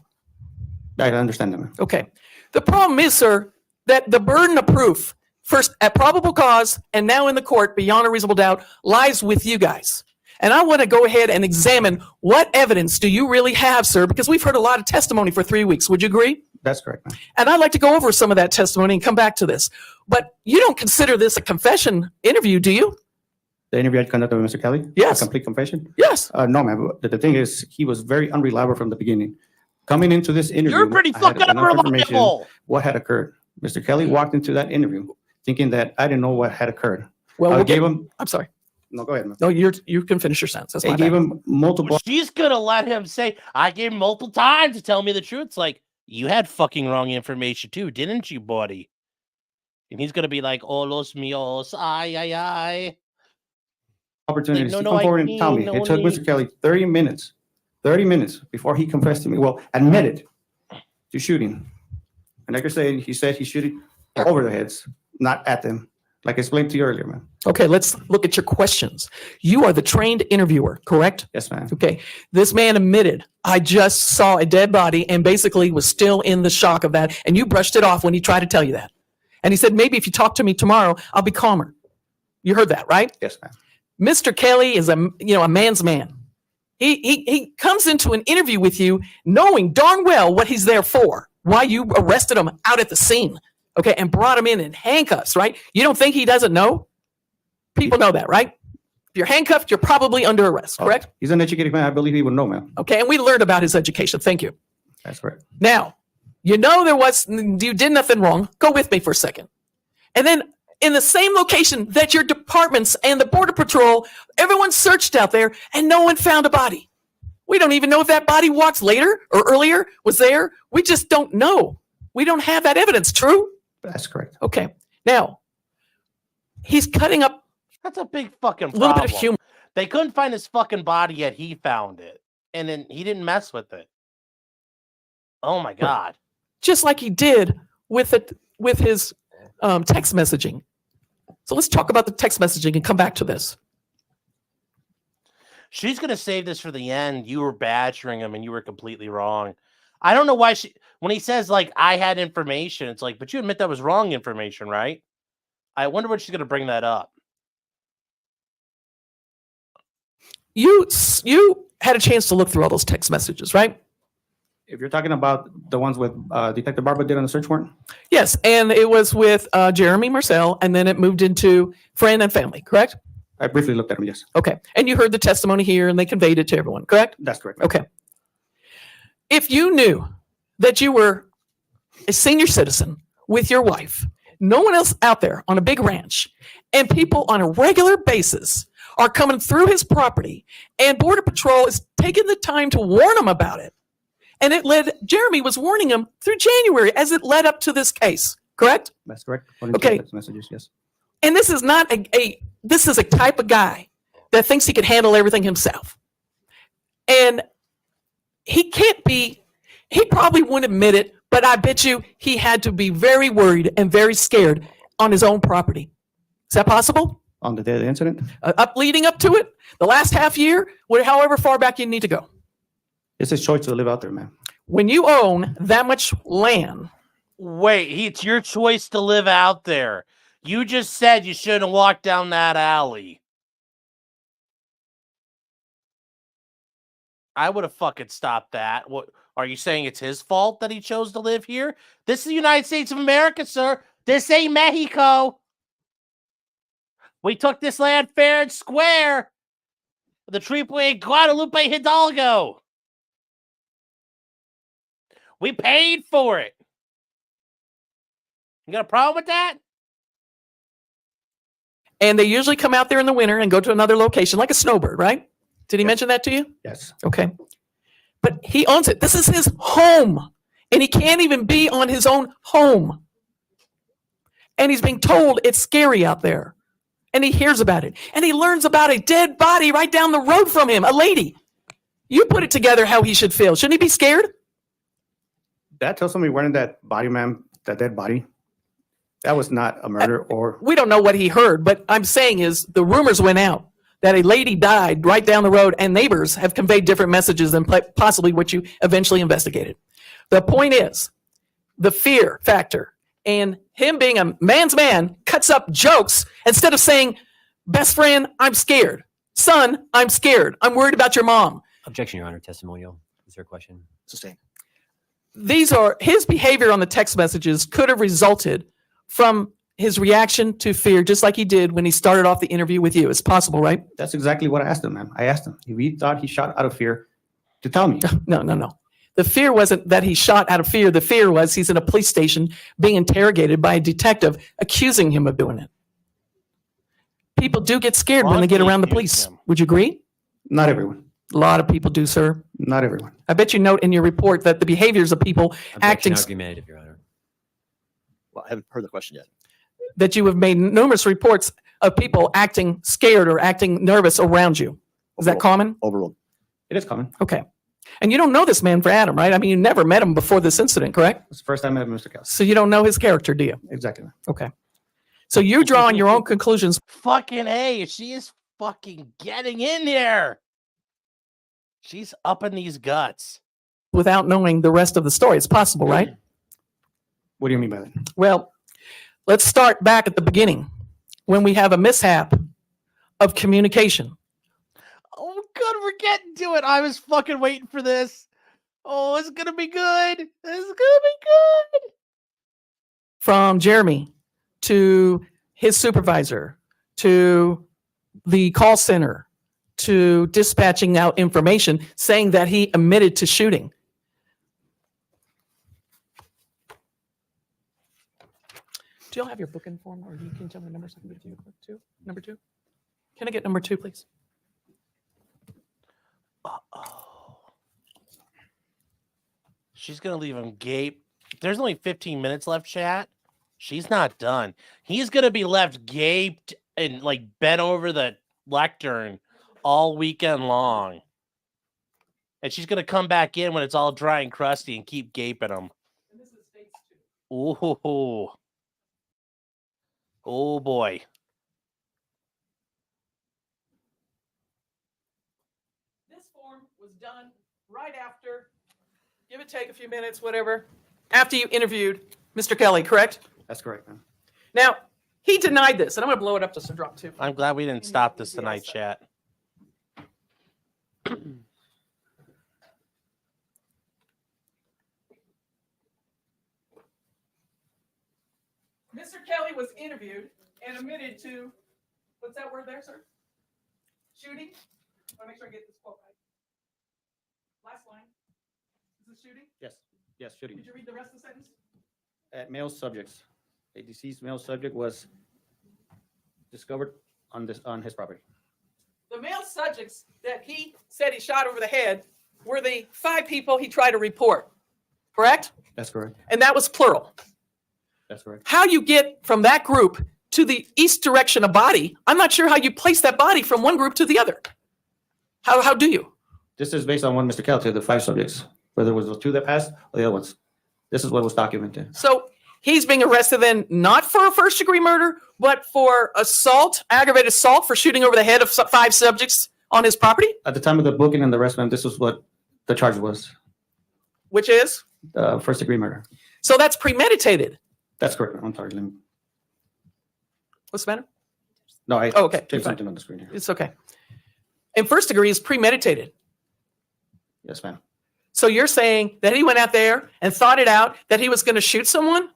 I understand that, man. Okay. The problem is, sir, that the burden of proof, first at probable cause and now in the court beyond a reasonable doubt, lies with you guys. And I want to go ahead and examine what evidence do you really have, sir, because we've heard a lot of testimony for 3 weeks. Would you agree? That's correct, man. And I'd like to go over some of that testimony and come back to this. But you don't consider this a confession interview, do you? The interview I conducted with Mr. Kelly? Yes. A complete confession? Yes. No, man. The thing is, he was very unreliable from the beginning. Coming into this interview, You're pretty I had fucking enough information unreliable. what had occurred. Mr. Kelly walked into that interview thinking that I didn't know what had occurred. Well, I we'll gave get- him. I'm sorry. No, go ahead, man. No, you can finish your sentence. That's I my gave bad. him multiple. She's gonna let him say, I gave him multiple times to tell me the truth. It's like, you had fucking wrong information too, didn't you, buddy? And he's gonna be like, oh, los míos, ay, ay, ay. Opportunities Like, to no, come I forward and need, tell me. no It took need. Mr. Kelly 30 minutes before he confessed to me. Well, admitted to shooting. And like I said, he said he's shooting over their heads, not at them. Like I explained to you earlier, ma'am. Okay, let's look at your questions. You are the trained interviewer, correct? Yes, ma'am. Okay, this man admitted, I just saw a dead body and basically was still in the shock of that. And you brushed it off when he tried to tell you that. And he said, maybe if you talk to me tomorrow, I'll be calmer. You heard that, right? Yes, ma'am. Mr. Kelly is a man's man. He comes into an interview with you knowing darn well what he's there for, why you arrested him out at the scene, okay, and brought him in handcuffs, right? You don't think he doesn't know? People know that, right? If you're handcuffed, you're probably under arrest, correct? He's an educated man. I believe he would know, ma'am. Okay, and we learned about his education. Thank you. That's correct. Now, you did nothing wrong. Go with me for a second. And then in the same location that your departments and the Border Patrol, everyone searched out there and no one found a body. We don't even know if that body walked later or earlier was there. We just don't know. We don't have that evidence. True? That's correct. Okay. Now, he's cutting up That's a big fucking a problem. little bit of humor. They couldn't find his fucking body yet. He found it. And then he didn't mess with it. Oh my God. Just like he did with his text messaging. So let's talk about the text messaging and come back to this. She's going to save this for the end. You were badgering him and you were completely wrong. I don't know why when he says like, I had information, it's like, but you admit that was wrong information, right? I wonder what she's going to bring that up. You had a chance to look through all those text messages, right? If you're talking about the ones with Detective Barba did on the search warrant? Yes, and it was with Jeremy Marcel, and then it moved into friend and family, correct? I briefly looked at them, yes. Okay, and you heard the testimony here, and they conveyed it to everyone, correct? That's correct. Okay. If you knew that you were a senior citizen with your wife, no one else out there on a big ranch, and people on a regular basis are coming through his property, and Border Patrol is taking the time to warn him about it, and Jeremy was warning him through January as it led up to this case, correct? That's correct. According to Okay. the text messages, yes. And this is not this is a type of guy that thinks he can handle everything himself. And he probably wouldn't admit it, but I bet you he had to be very worried and very scared on his own property. Is that possible? On the day of the incident? Leading up to it, the last half year, however far back you need to go. It's his choice to live out there, man. When you own that much land. Wait, it's your choice to live out there. You just said you shouldn't walk down that alley. I would have fucking stopped that. What are you saying? It's his fault that he chose to live here? This is the United States of America, sir. This ain't Mexico. We took this land fair and square. The triple Guadalupe Hidalgo. We paid for it. You got a problem with that? And they usually come out there in the winter and go to another location, like a snowbird, right? Did he mention that to you? Yes. Okay. But he owns it. This is his home. And he can't even be on his own home. And he's being told it's scary out there. And he hears about it. And he learns about a dead body right down the road from him, a lady. You put it together how he should feel. Shouldn't he be scared? Did I tell somebody wearing that body, ma'am, that dead body? That was not a murder or... We don't know what he heard, but I'm saying is the rumors went out that a lady died right down the road, and neighbors have conveyed different messages than possibly what you eventually investigated. The point is, the fear factor and him being a man's man cuts up jokes instead of saying, best friend, I'm scared. Son, I'm scared. I'm worried about your mom. Objection, Your Honor. Testimonial. Is there a question? Sustained. These are his behavior on the text messages could have resulted from his reaction to fear, just like he did when he started off the interview with you. It's possible, right? That's exactly what I asked him, ma'am. I asked him if he thought he shot out of fear to tell me. No. The fear wasn't that he shot out of fear. The fear was he's in a police station being interrogated by a detective accusing him of doing it. People do get scared when they get around the police. Would you agree? Not everyone. A lot of people do, sir. Not everyone. I bet you note in your report that the behaviors of people acting... Argumentative, Your Honor. Well, I haven't heard the question yet. That you have made numerous reports of people acting scared or acting nervous around you. Is that common? Overruled. It is common. Okay. And you don't know this man for Adam, right? I mean, you never met him before this incident, correct? It's the first time I met Mr. Kelsey. So you don't know his character, do you? Exactly. Okay. So you're drawing your own conclusions. Fucking A, she is fucking getting in there. She's up in these guts. Without knowing the rest of the story. It's possible, right? What do you mean by that? Well, let's start back at the beginning when we have a mishap of communication. Oh, good, we're getting to it. I was fucking waiting for this. Oh, it's gonna be good. It's gonna be good. From Jeremy to his supervisor to the call center to dispatching out information saying that he admitted to shooting. Do y'all have your booking form, or you can tell me the number so I can give it to you? Number two? Can I get number 2, please? Uh-oh. She's gonna leave him gape. There's only 15 minutes left, chat. She's not done. He's gonna be left gaped and like bent over the lectern all weekend long. And she's gonna come back in when it's all dry and crusty and keep gaping him. Ooh. Oh boy. This form was done right after, give it take a few minutes, whatever, after you interviewed Mr. Kelly, correct? That's correct, ma'am. Now, he denied this, and I'm going to blow it up just a drop too. I'm glad we didn't stop this tonight, chat. Mr. Kelly was interviewed and admitted to, what's that word there, sir? Shooting? I want to make sure I get this quote right. Last line. Is it shooting? Yes, shooting. Did you read the rest of the sentence? At male subjects, a deceased male subject was discovered on his property. The male subjects that he said he shot over the head were the 5 people he tried to report, correct? That's correct. And that was plural. That's correct. How you get from that group to the east direction of body, I'm not sure how you place that body from one group to the other. How do you? This is based on what Mr. Kelly said, the 5 subjects, whether it was the 2 that passed or the other ones. This is what was documented. So he's being arrested then not for a first-degree murder, but for assault, aggravated assault for shooting over the head of 5 subjects on his property? At the time of the booking and the arrest, ma'am, this was what the charge was. Which is? First-degree murder. So that's premeditated. That's correct. I'm sorry. What's the matter? No, I Oh, okay. changed You're fine. something on the screen here. It's okay. And first degree is premeditated. Yes, ma'am. So you're saying that he went out there and thought it out that he was going to shoot someone?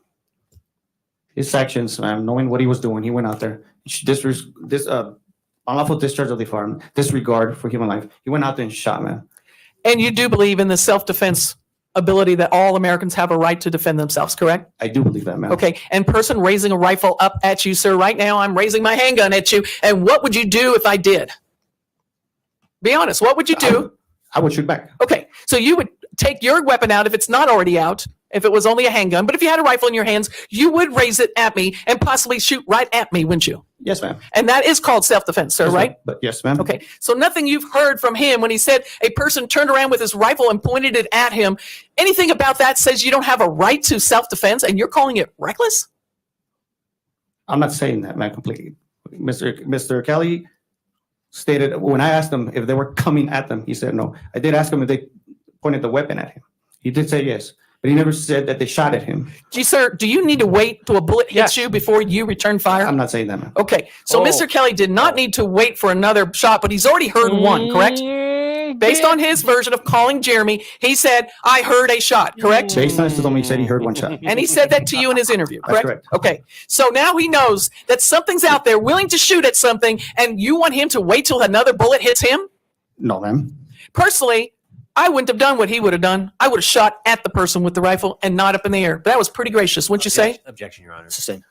His actions, ma'am, knowing what he was doing, he went out there. Unlawful discharge of the firearm, disregard for human life. He went out there and shot, ma'am. And you do believe in the self-defense ability that all Americans have a right to defend themselves, correct? I do believe that, ma'am. Okay. And person raising a rifle up at you, sir, right now, I'm raising my handgun at you. And what would you do if I did? Be honest. What would you do? I would shoot back. Okay. So you would take your weapon out if it's not already out, if it was only a handgun. But if you had a rifle in your hands, you would raise it at me and possibly shoot right at me, wouldn't you? Yes, ma'am. And that is called self-defense, sir, Yes, right? ma'am. But yes, ma'am. Okay. So nothing you've heard from him when he said a person turned around with his rifle and pointed it at him, anything about that says you don't have a right to self-defense and you're calling it reckless? I'm not saying that, man, completely. Mr. Kelly stated, when I asked him if they were coming at them, he said no. I did ask him if they pointed the weapon at him. He did say yes, but he never said that they shot at him. Gee, sir, do you need to wait till a bullet hits you before you return fire? I'm not saying that, man. Okay, so Mr. Kelly did not need to wait for another shot, but he's already heard one, correct? Based on his version of calling Jeremy, he said, I heard a shot, correct? Based on his testimony, he said he heard one shot. And he said that to you in his interview, That's correct? correct. Okay, so now he knows that something's out there willing to shoot at something, and you want him to wait till another bullet hits him? No, ma'am. Personally, I wouldn't have done what he would have done. I would have shot at the person with the rifle and not up in the air. But that was pretty gracious, wouldn't you say? Objection, Your Honor. It's the same.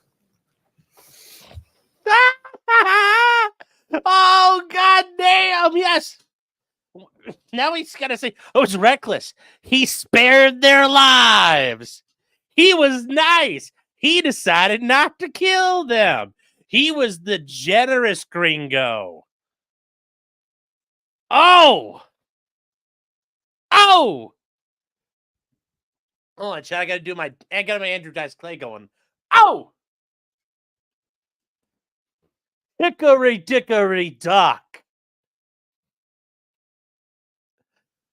Oh, god damn, yes. Now he's got to say, oh, it's reckless. He spared their lives. He was nice. He decided not to kill them. He was the generous gringo. Oh! Oh! Hold on, chat. I got my Andrew Dice Clay going. Oh! Hickory dickory dock.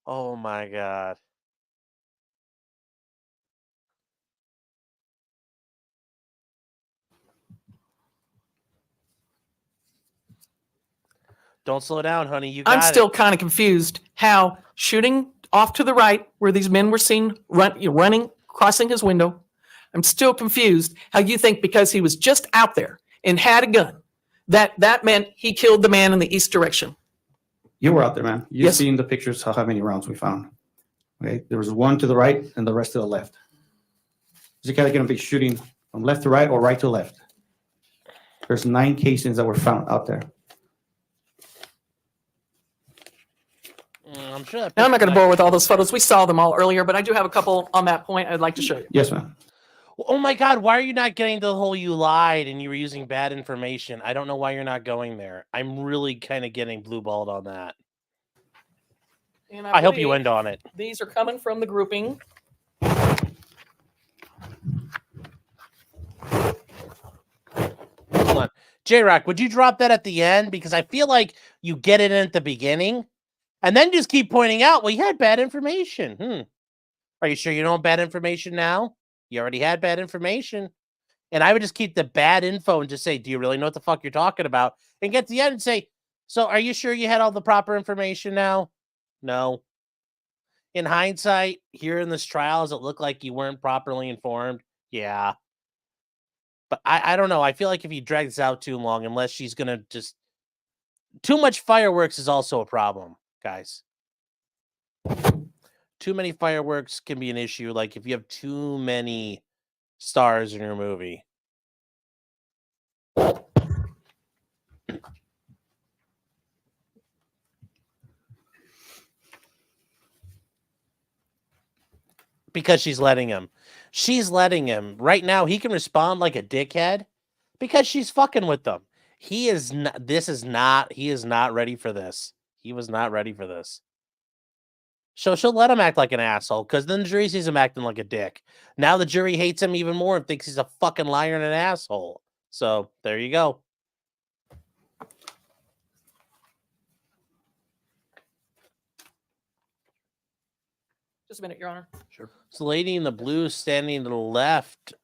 Oh my God. Don't slow down, honey. You got I'm it. still kind of confused how shooting off to the right, where these men were seen running, crossing his window. I'm still confused how you think because he was just out there and had a gun, that meant he killed the man in the east direction. You were out there, man. You've Yes. seen the pictures of how many rounds we found. Okay, there was one to the right and the rest to the left. Is the guy going to be shooting from left to right or right to left? There's 9 casings that were found out there. I'm sure that Now, I'm not going to picture bore with all those photos. We saw them all earlier, but I do have a couple on that point I'd like to show you. Yes, ma'am. Oh my God, why are you not getting to the whole you lied and you were using bad information? I don't know why you're not going there. I'm really kind of getting blue-balled on that. And I hope you believe end on it. These are coming from the grouping. Hold on. J-Rock, would you drop that at the end? Because I feel like you get it in at the beginning and then just keep pointing out, well, you had bad information. Are you sure you don't have bad information now? You already had bad information. And I would just keep the bad info and just say, do you really know what the fuck you're talking about? And get to the end and say, so are you sure you had all the proper information now? No. In hindsight, here in this trial, does it look like you weren't properly informed? Yeah. But I don't know. I feel like if you drag this out too long, unless she's going to just... Too much fireworks is also a problem, guys. Too many fireworks can be an issue. Like if you have too many stars in your movie. Because she's letting him. She's letting him. Right now, he can respond like a dickhead because she's fucking with them. He is not ready for this. He was not ready for this. So she'll let him act like an asshole because then the jury sees him acting like a dick. Now the jury hates him even more and thinks he's a fucking liar and an asshole. So there you go. Just a minute, Your Honor. Sure. It's the lady in the blue standing to the left,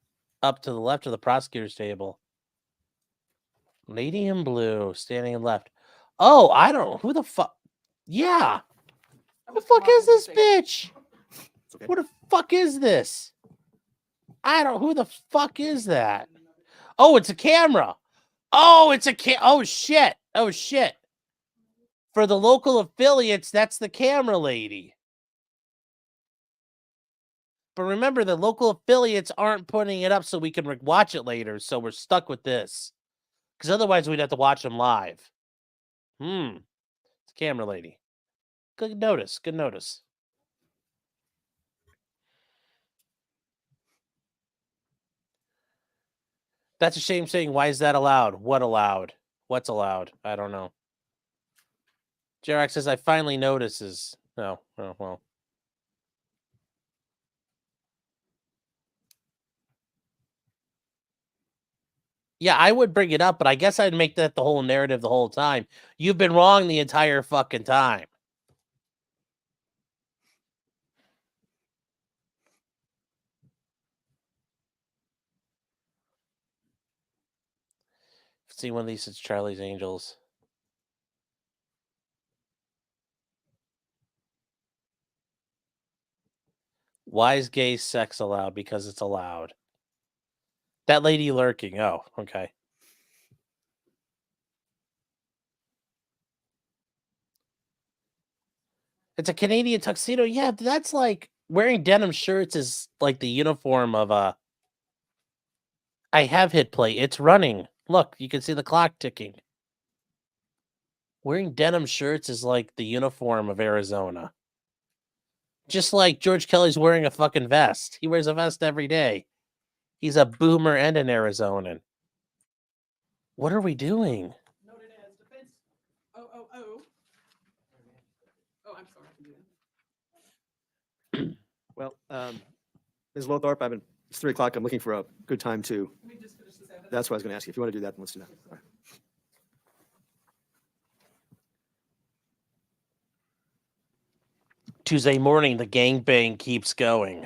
up to the left of the prosecutor's table. Lady in blue standing left. Oh, I don't know. Who the fuck? Yeah. Who the fuck is this bitch? Okay. Who the fuck is this? Who the fuck is that? Oh, it's a camera. Oh, it's a oh shit. Oh shit. For the local affiliates, that's the camera lady. But remember, the local affiliates aren't putting it up so we can watch it later, so we're stuck with this. Because otherwise, we'd have to watch them live. It's a camera lady. Good notice. Good notice. That's a shame saying, why is that allowed? What allowed? What's allowed? I don't know. Jarak says, I finally notices. No. Oh, well. Yeah, I would bring it up, but I guess I'd make that the whole narrative the whole time. You've been wrong the entire fucking time. See one of these, it's Charlie's Angels. Why is gay sex allowed? Because it's allowed. That lady lurking. Oh, okay. It's a Canadian tuxedo. Yeah, that's like wearing denim shirts is like the uniform of a... I have hit play. It's running. Look, you can see the clock ticking. Wearing denim shirts is like the uniform of Arizona. Just like George Kelly's wearing a fucking vest. He wears a vest every day. He's a boomer and an Arizonan. What are we doing? Noted as defense. Oh, I'm sorry. Well, Ms. Lothorpe, it's 3 o'clock. I'm looking for a good time to... Let me just finish this evidence. That's what I was going to ask you. If you want to do that, then let's do that. All right. Tuesday morning, the gangbang keeps going.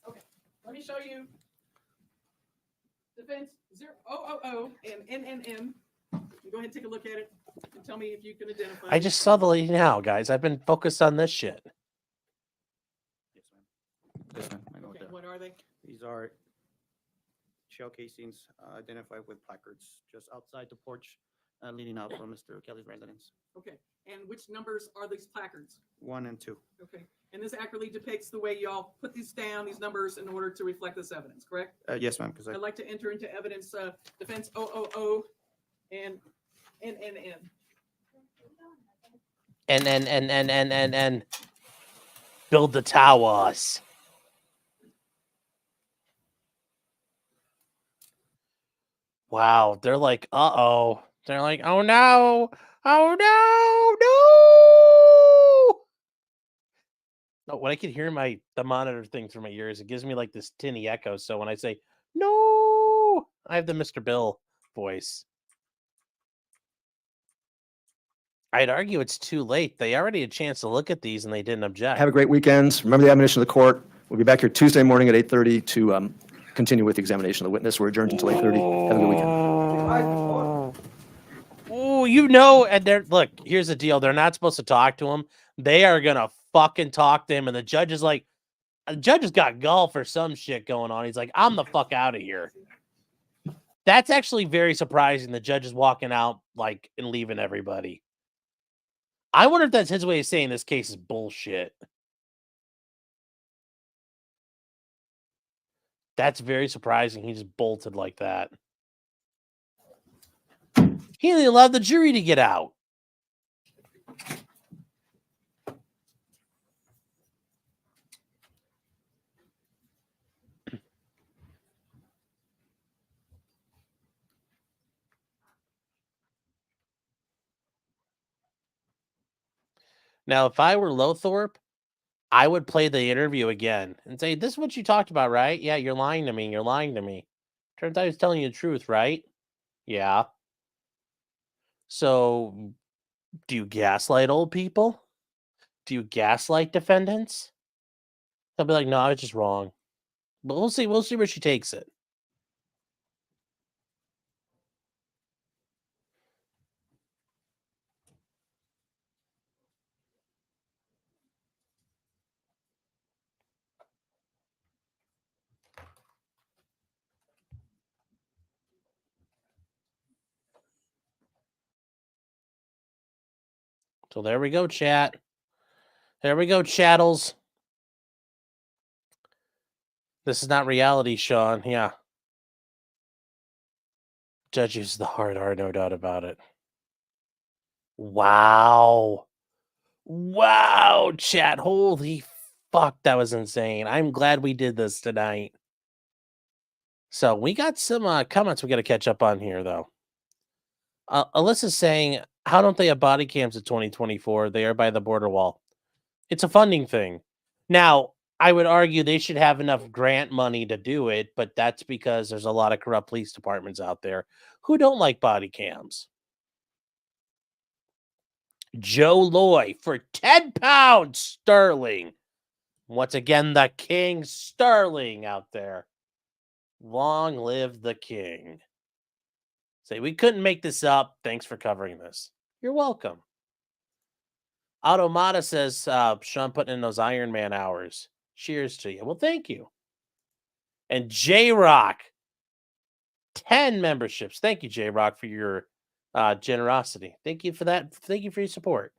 Okay, let me show you. Defense 000 and NNM. Go ahead and take a look at it and tell me if you can identify. I just saw the lady now, guys. I've been focused on this shit. Yes, ma'am. I know Okay, that. what are they? These are shell casings identified with placards just outside the porch leading out from Mr. Kelly's residence. Okay, and which numbers are these placards? 1 and 2. Okay, and this accurately depicts the way y'all put these down, these numbers, in order to reflect this evidence, correct? Yes, ma'am. Because I'd like to enter into evidence defense 000 and NNM. And build the towers. Wow, they're like, uh-oh. They're like, oh no, oh no. No, when I can hear the monitor thing through my ears, it gives me like this tinny echo. So when I say no, I have the Mr. Bill voice. I'd argue it's too late. They already had a chance to look at these and they didn't object. Have a great weekend. Remember the admonition of the court. We'll be back here Tuesday morning at 8:30 to continue with the examination of the witness. We're adjourned until 8:30. Have a good weekend. Oh, you know, and look, here's the deal. They're not supposed to talk to him. They are gonna fucking talk to him, and the judge is like, the judge has got golf or some shit going on. He's like, I'm the fuck out of here. That's actually very surprising. The judge is walking out like and leaving everybody. I wonder if that's his way of saying this case is bullshit. That's very surprising. He just bolted like that. He didn't allow the jury to get out. Now, if I were Lothorpe, I would play the interview again and say, this is what you talked about, right? Yeah, you're lying to me. You're lying to me. Turns out I was telling you the truth, right? Yeah. So, do you gaslight old people? Do you gaslight defendants? They'll be like, no, I was just wrong. But we'll see. We'll see where she takes it. So there we go, chat. There we go, chattels. This is not reality, Sean. Yeah. Judge uses the hard R, no doubt about it. Wow. Wow, chat. Holy fuck, that was insane. I'm glad we did this tonight. So we got some comments we got to catch up on here, though. Alyssa's saying, how don't they have body cams in 2024? They are by the border wall. It's a funding thing. Now, I would argue they should have enough grant money to do it, but that's because there's a lot of corrupt police departments out there who don't like body cams. Joe Loy for 10 pounds sterling. Once again, the King Sterling out there. Long live the King. Say, we couldn't make this up. Thanks for covering this. You're welcome. Automata says, Sean putting in those Iron Man hours. Cheers to you. Well, thank you. And J-Rock, 10 memberships. Thank you, J-Rock, for your generosity. Thank you for that. Thank you for your support.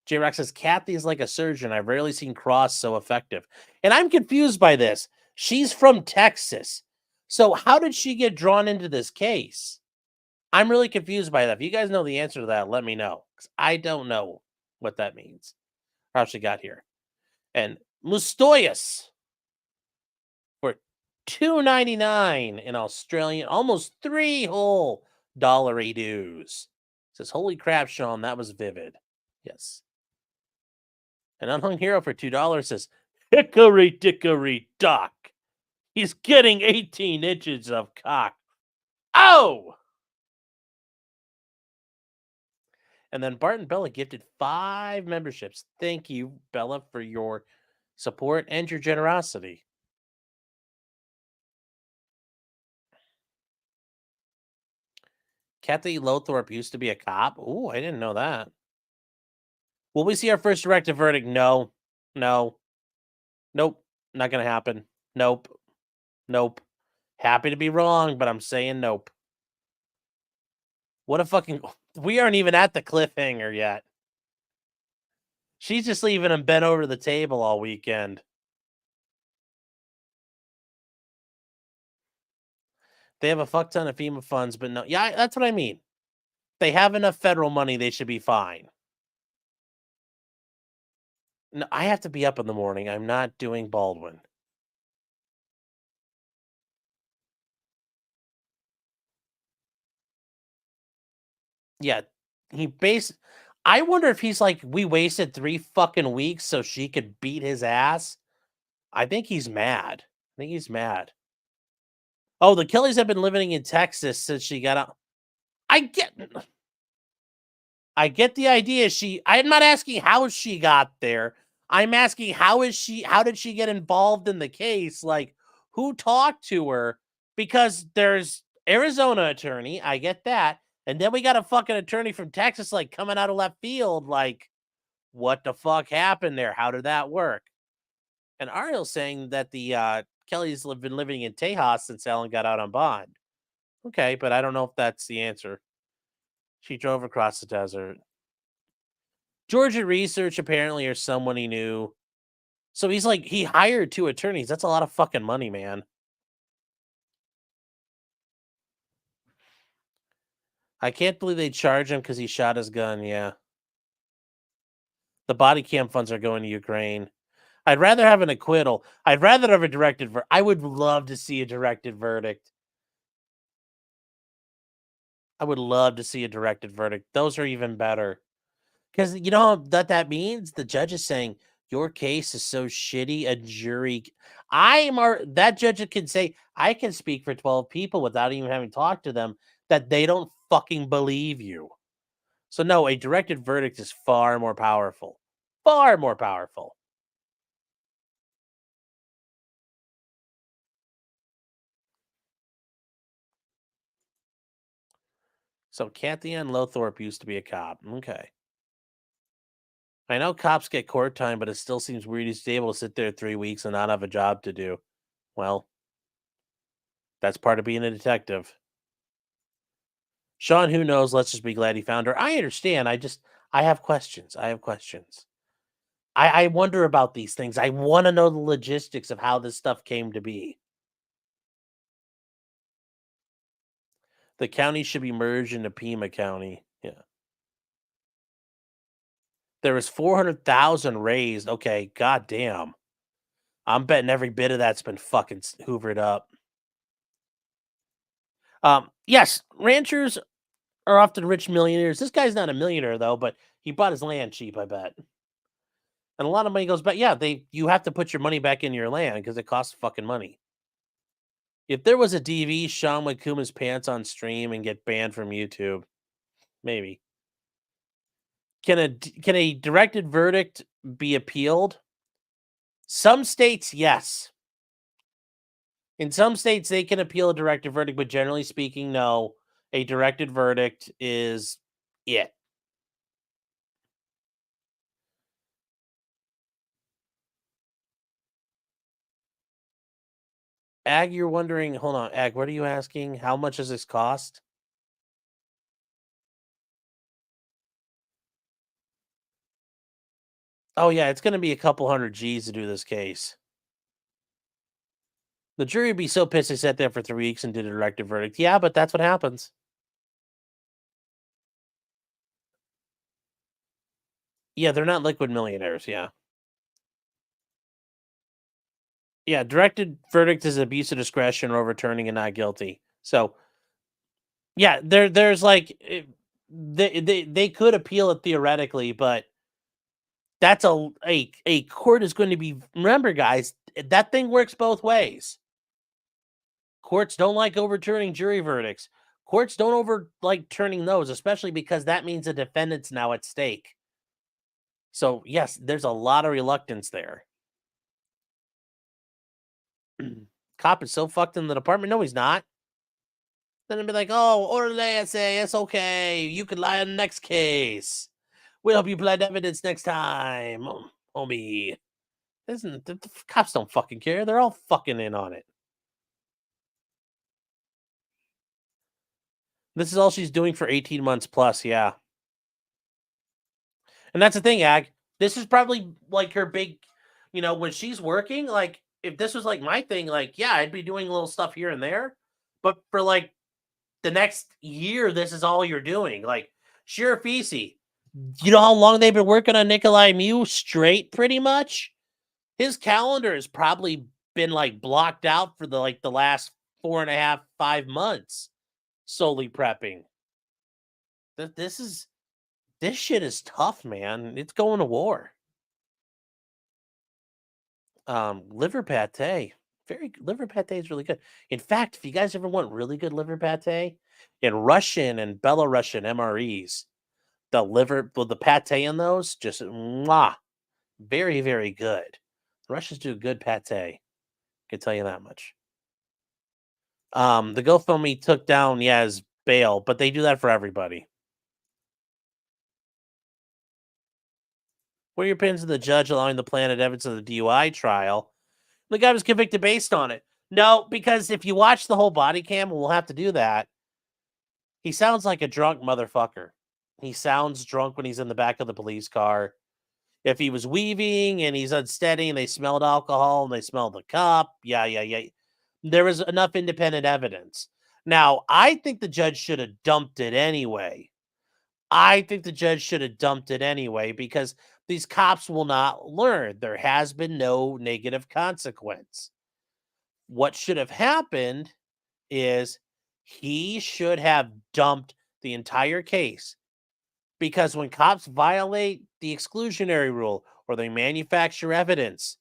J-Rock says, Kathy is like a surgeon. I've rarely seen Cross so effective. And I'm confused by this. She's from Texas. So how did she get drawn into this case? I'm really confused by that. If you guys know the answer to that, let me know. Because I don't know what that means. How she got here. And Mustoyas for $2.99 in Australian, almost 3 whole $1 dues. Says, holy crap, Sean, that was vivid. Yes. An Unhung Hero for $2 says, hickory dickory dock. He's getting 18 inches of cock. Oh! And then Barton Bella gifted 5 memberships. Thank you, Bella, for your support and your generosity. Kathy Lothorpe used to be a cop. Ooh, I didn't know that. Will we see our first directive verdict? No. No. Nope. Not going to happen. Nope. Nope. Happy to be wrong, but I'm saying nope. What a fucking... We aren't even at the cliffhanger yet. She's just leaving him bent over the table all weekend. They have a fuck ton of FEMA funds, but no... Yeah, that's what I mean. They have enough federal money, they should be fine. No, I have to be up in the morning. I'm not doing Baldwin. Yeah, I wonder if he's like, we wasted 3 fucking weeks so she could beat his ass. I think he's mad. Oh, the Kellys have been living in Texas since she got out. I get the idea. I'm not asking how she got there. I'm asking how did she get involved in the case? Like, who talked to her? Because there's Arizona attorney, I get that. And then we got a fucking attorney from Texas, like, coming out of left field, like, what the fuck happened there? How did that work? And Ariel's saying that the Kellys have been living in Tejas since Ellen got out on bond. Okay, but I don't know if that's the answer. She drove across the desert. Georgia Research apparently or someone he knew. So he's like, he hired 2 attorneys. That's a lot of fucking money, man. I can't believe they charge him because he shot his gun. Yeah. The body cam funds are going to Ukraine. I'd rather have an acquittal. I'd rather have a directed verdict. I would love to see a directed verdict. I would love to see a directed verdict. Those are even better. Because you know what that means? The judge is saying, your case is so shitty, a jury... that judge can say, I can speak for 12 people without even having talked to them, that they don't fucking believe you. So no, a directed verdict is far more powerful. Far more powerful. So Kathy Ann Lothorpe used to be a cop. Okay. I know cops get court time, but it still seems weird he's able to sit there 3 weeks and not have a job to do. Well, that's part of being a detective. Sean, who knows? Let's just be glad he found her. I understand. I have questions. I wonder about these things. I want to know the logistics of how this stuff came to be. The county should be merged into Pima County. Yeah. There was 400,000 raised. Okay, goddamn. I'm betting every bit of that's been fucking hoovered up. Yes, ranchers are often rich millionaires. This guy's not a millionaire though, but he bought his land cheap, I bet. And a lot of money goes back. Yeah, you have to put your money back in your land because it costs fucking money. If there was a DV, Sean would coom his pants on stream and get banned from YouTube. Maybe. Can a directed verdict be appealed? Some states, yes. In some states, they can appeal a directed verdict, but generally speaking, no. A directed verdict is it. Ag, you're wondering, hold on, Ag, what are you asking? How much does this cost? Oh, yeah, it's going to be a couple hundred G's to do this case. The jury would be so pissed they sat there for 3 weeks and did a directed verdict. Yeah, but that's what happens. Yeah, they're not liquid millionaires, yeah. Yeah, directed verdict is abuse of discretion or overturning and not guilty. So, yeah, there's like... They could appeal it theoretically, but that's a court is going to be... Remember, guys, that thing works both ways. Courts don't like overturning jury verdicts. Courts don't turning those, especially because that means the defendant's now at stake. So yes, there's a lot of reluctance there. Cop is so fucked in the department. No, he's not. Then it'd be like, oh, orderly, say it's okay. You could lie on the next case. We'll help you provide evidence next time, homie. The cops don't fucking care. They're all fucking in on it. This is all she's doing for 18 months plus, yeah. And that's the thing, Ag. This is probably like her big, when she's working, like if this was like my thing, like, yeah, I'd be doing little stuff here and there. But for like the next year, this is all you're doing. Like, Shirafisi, you know how long they've been working on Nikolai Mew straight, pretty much? His calendar has probably been like blocked out for the last 4.5, 5 months, solely prepping. This shit is tough, man. It's going to war. Liver pate. Liver pate is really good. In fact, if you guys ever want really good liver pate, in Russian and Belarusian MREs, the pate in those, just mwah, very, very good. The Russians do good pate. I can tell you that much. The GoFundMe took down, is bail, but they do that for everybody. What are your opinions of the judge allowing the planted evidence of the DUI trial? The guy was convicted based on it. No, because if you watch the whole body cam, we'll have to do that. He sounds like a drunk motherfucker. He sounds drunk when he's in the back of the police car. If he was weaving and he's unsteady and they smelled alcohol and they smelled the cup, yeah. There was enough independent evidence. Now, I think the judge should have dumped it anyway. Because these cops will not learn. There has been no negative consequence. What should have happened is he should have dumped the entire case. Because when cops violate the exclusionary rule or they manufacture evidence,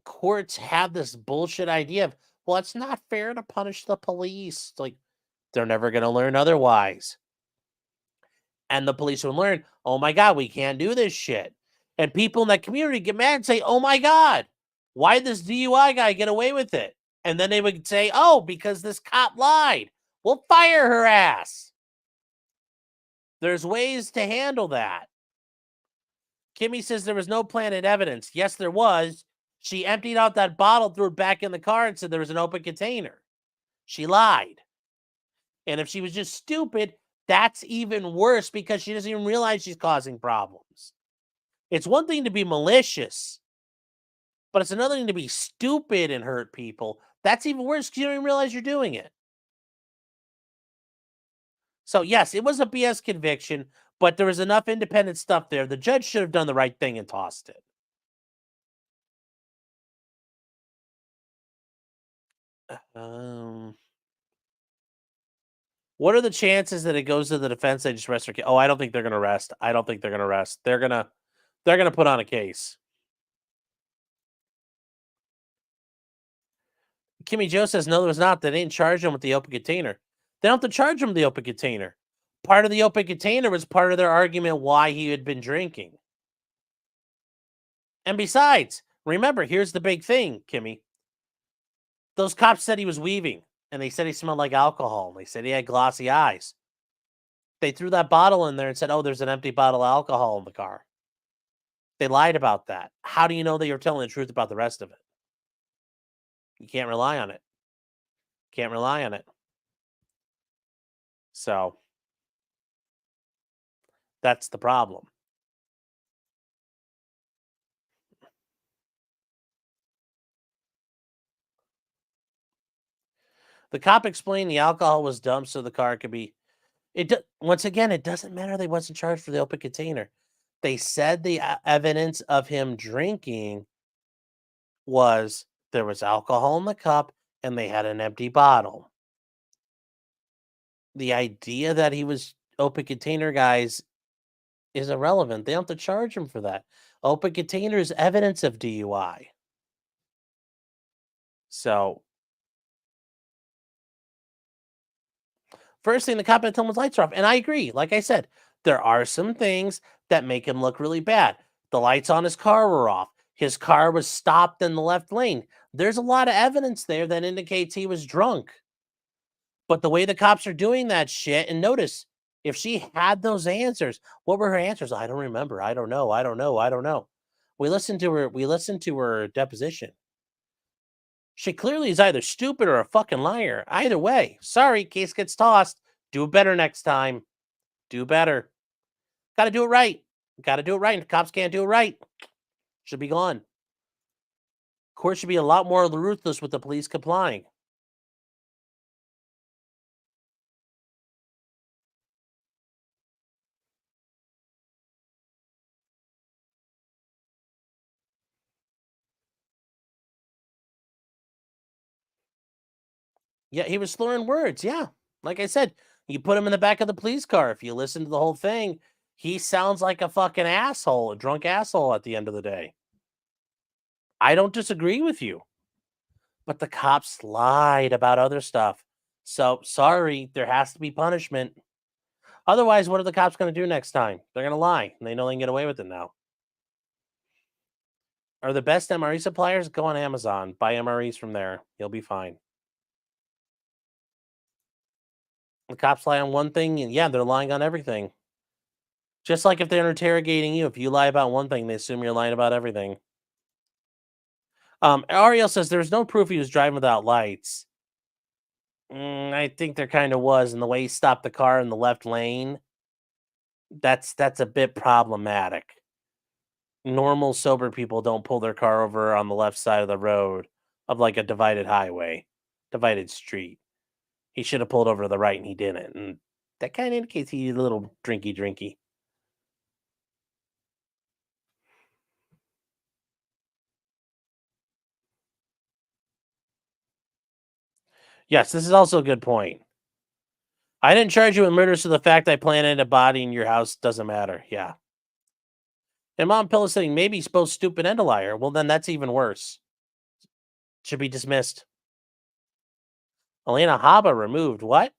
courts have this bullshit idea of, well, it's not fair to punish the police. Like, they're never going to learn otherwise. And the police will learn, oh my God, we can't do this shit. And people in that community get mad and say, oh my God, why did this DUI guy get away with it? And then they would say, oh, because this cop lied. We'll fire her ass. There's ways to handle that. Kimmy says there was no planted evidence. Yes, there was. She emptied out that bottle, threw it back in the car, and said there was an open container. She lied. And if she was just stupid, that's even worse because she doesn't even realize she's causing problems. It's one thing to be malicious, but it's another thing to be stupid and hurt people. That's even worse because you don't even realize you're doing it. So, yes, it was a BS conviction, but there was enough independent stuff there. The judge should have done the right thing and tossed it. What are the chances that it goes to the defense? They just arrest her? Oh, I don't think they're going to arrest. They're going to put on a case. Kimmy Joe says, no, there was not. They didn't charge him with the open container. They don't have to charge him with the open container. Part of the open container was part of their argument why he had been drinking. And besides, remember, here's the big thing, Kimmy. Those cops said he was weaving, and they said he smelled like alcohol, and they said he had glossy eyes. They threw that bottle in there and said, oh, there's an empty bottle of alcohol in the car. They lied about that. How do you know they were telling the truth about the rest of it? You can't rely on it. So, that's the problem. The cop explained the alcohol was dumped so the car could be... Once again, it doesn't matter they wasn't charged for the open container. They said the evidence of him drinking was there was alcohol in the cup and they had an empty bottle. The idea that he was open container, guys, is irrelevant. They don't have to charge him for that. Open container is evidence of DUI. So, First thing, the cop had to tell him his lights are off. And I agree. Like I said, there are some things that make him look really bad. The lights on his car were off. His car was stopped in the left lane. There's a lot of evidence there that indicates he was drunk. But the way the cops are doing that shit, and notice, if she had those answers, what were her answers? I don't remember. I don't know. I don't know. I don't know. We listened to her deposition. She clearly is either stupid or a fucking liar. Either way, sorry, case gets tossed. Do better next time. Do better. Got to do it right. Got to do it right. And the cops can't do it right. Should be gone. Court should be a lot more ruthless with the police complying. Yeah, he was slurring words. Yeah. Like I said, you put him in the back of the police car. If you listen to the whole thing, he sounds like a fucking asshole, a drunk asshole at the end of the day. I don't disagree with you. But the cops lied about other stuff. So, sorry, there has to be punishment. Otherwise, what are the cops going to do next time? They're going to lie, and they know they can get away with it now. Are the best MRE suppliers? Go on Amazon. Buy MREs from there. You'll be fine. The cops lie on one thing, and yeah, they're lying on everything. Just like if they're interrogating you, if you lie about one thing, they assume you're lying about everything. Ariel says there's no proof he was driving without lights. I think there kind of was, and the way he stopped the car in the left lane, that's a bit problematic. Normal sober people don't pull their car over on the left side of the road of like a divided highway, divided street. He should have pulled over to the right, and he didn't. And that kind of indicates he's a little drinky. Yes, this is also a good point. I didn't charge you with murder, so the fact I planted a body in your house doesn't matter. Yeah. And Mom Pill is saying maybe he's both stupid and a liar. Well, then that's even worse. Should be dismissed. Elena Haba removed. What?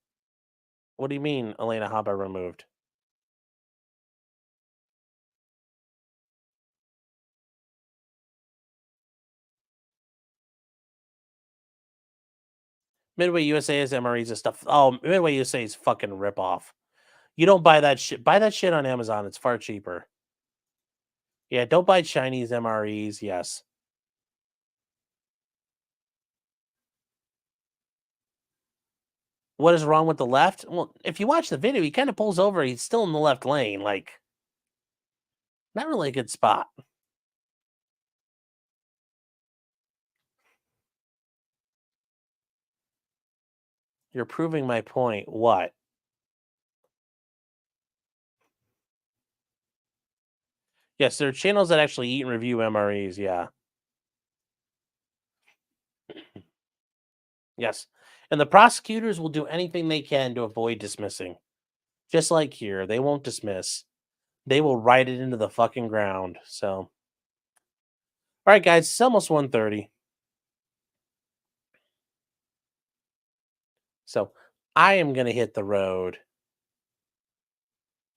What do you mean Elena Haba removed? Midway USA has MREs and stuff. Oh, Midway USA is fucking ripoff. You don't buy that shit. Buy that shit on Amazon. It's far cheaper. Yeah, don't buy Chinese MREs. Yes. What is wrong with the left? Well, if you watch the video, he kind of pulls over. He's still in the left lane. Like, not really a good spot. You're proving my point. What? Yes, there are channels that actually eat and review MREs. Yeah. Yes. And the prosecutors will do anything they can to avoid dismissing. Just like here, they won't dismiss. They will write it into the fucking ground. So, all right, guys, it's almost 1:30. So, I am going to hit the road.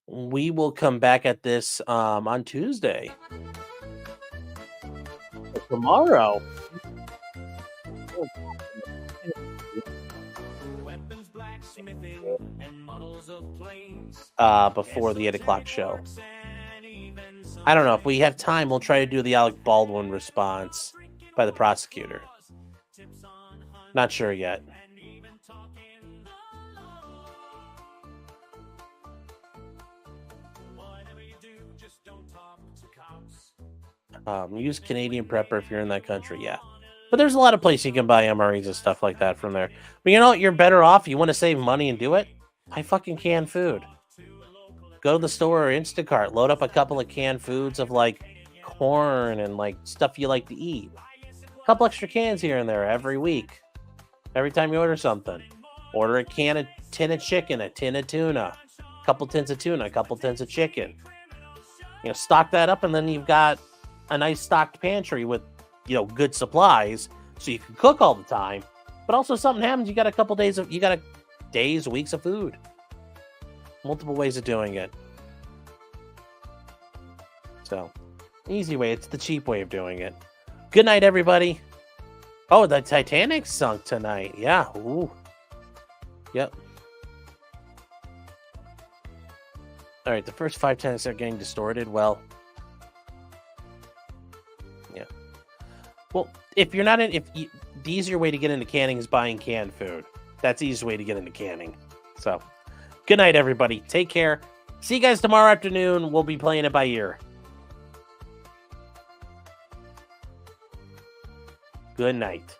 We will come back at this on Tuesday. But tomorrow. Before the 8 o'clock show. I don't know. If we have time, we'll try to do the Alec Baldwin response by the prosecutor. Not sure yet. Use Canadian Prepper if you're in that country, yeah. But there's a lot of places you can buy MREs and stuff like that from there. But you know what? You're better off. You want to save money and do it? Buy fucking canned food. Go to the store or Instacart. Load up a couple of canned foods of like corn and like stuff you like to eat. A couple extra cans here and there every week. Every time you order something. Order a tin of chicken, a tin of tuna. A couple tins of tuna, a couple tins of chicken. You know, stock that up, and then you've got a nice stocked pantry with, you know, good supplies, so you can cook all the time. But also, something happens, you got a days, weeks of food. Multiple ways of doing it. So, easy way. It's the cheap way of doing it. Good night, everybody. Oh, the Titanic sunk tonight. Yeah. Ooh. Yep. All right. The first 5 tenants are getting distorted. Well, yeah. Well, if you're not in, the easier way to get into canning is buying canned food. That's the easiest way to get into canning. So, good night, everybody. Take care. See you guys tomorrow afternoon. We'll be playing it by ear. Good night.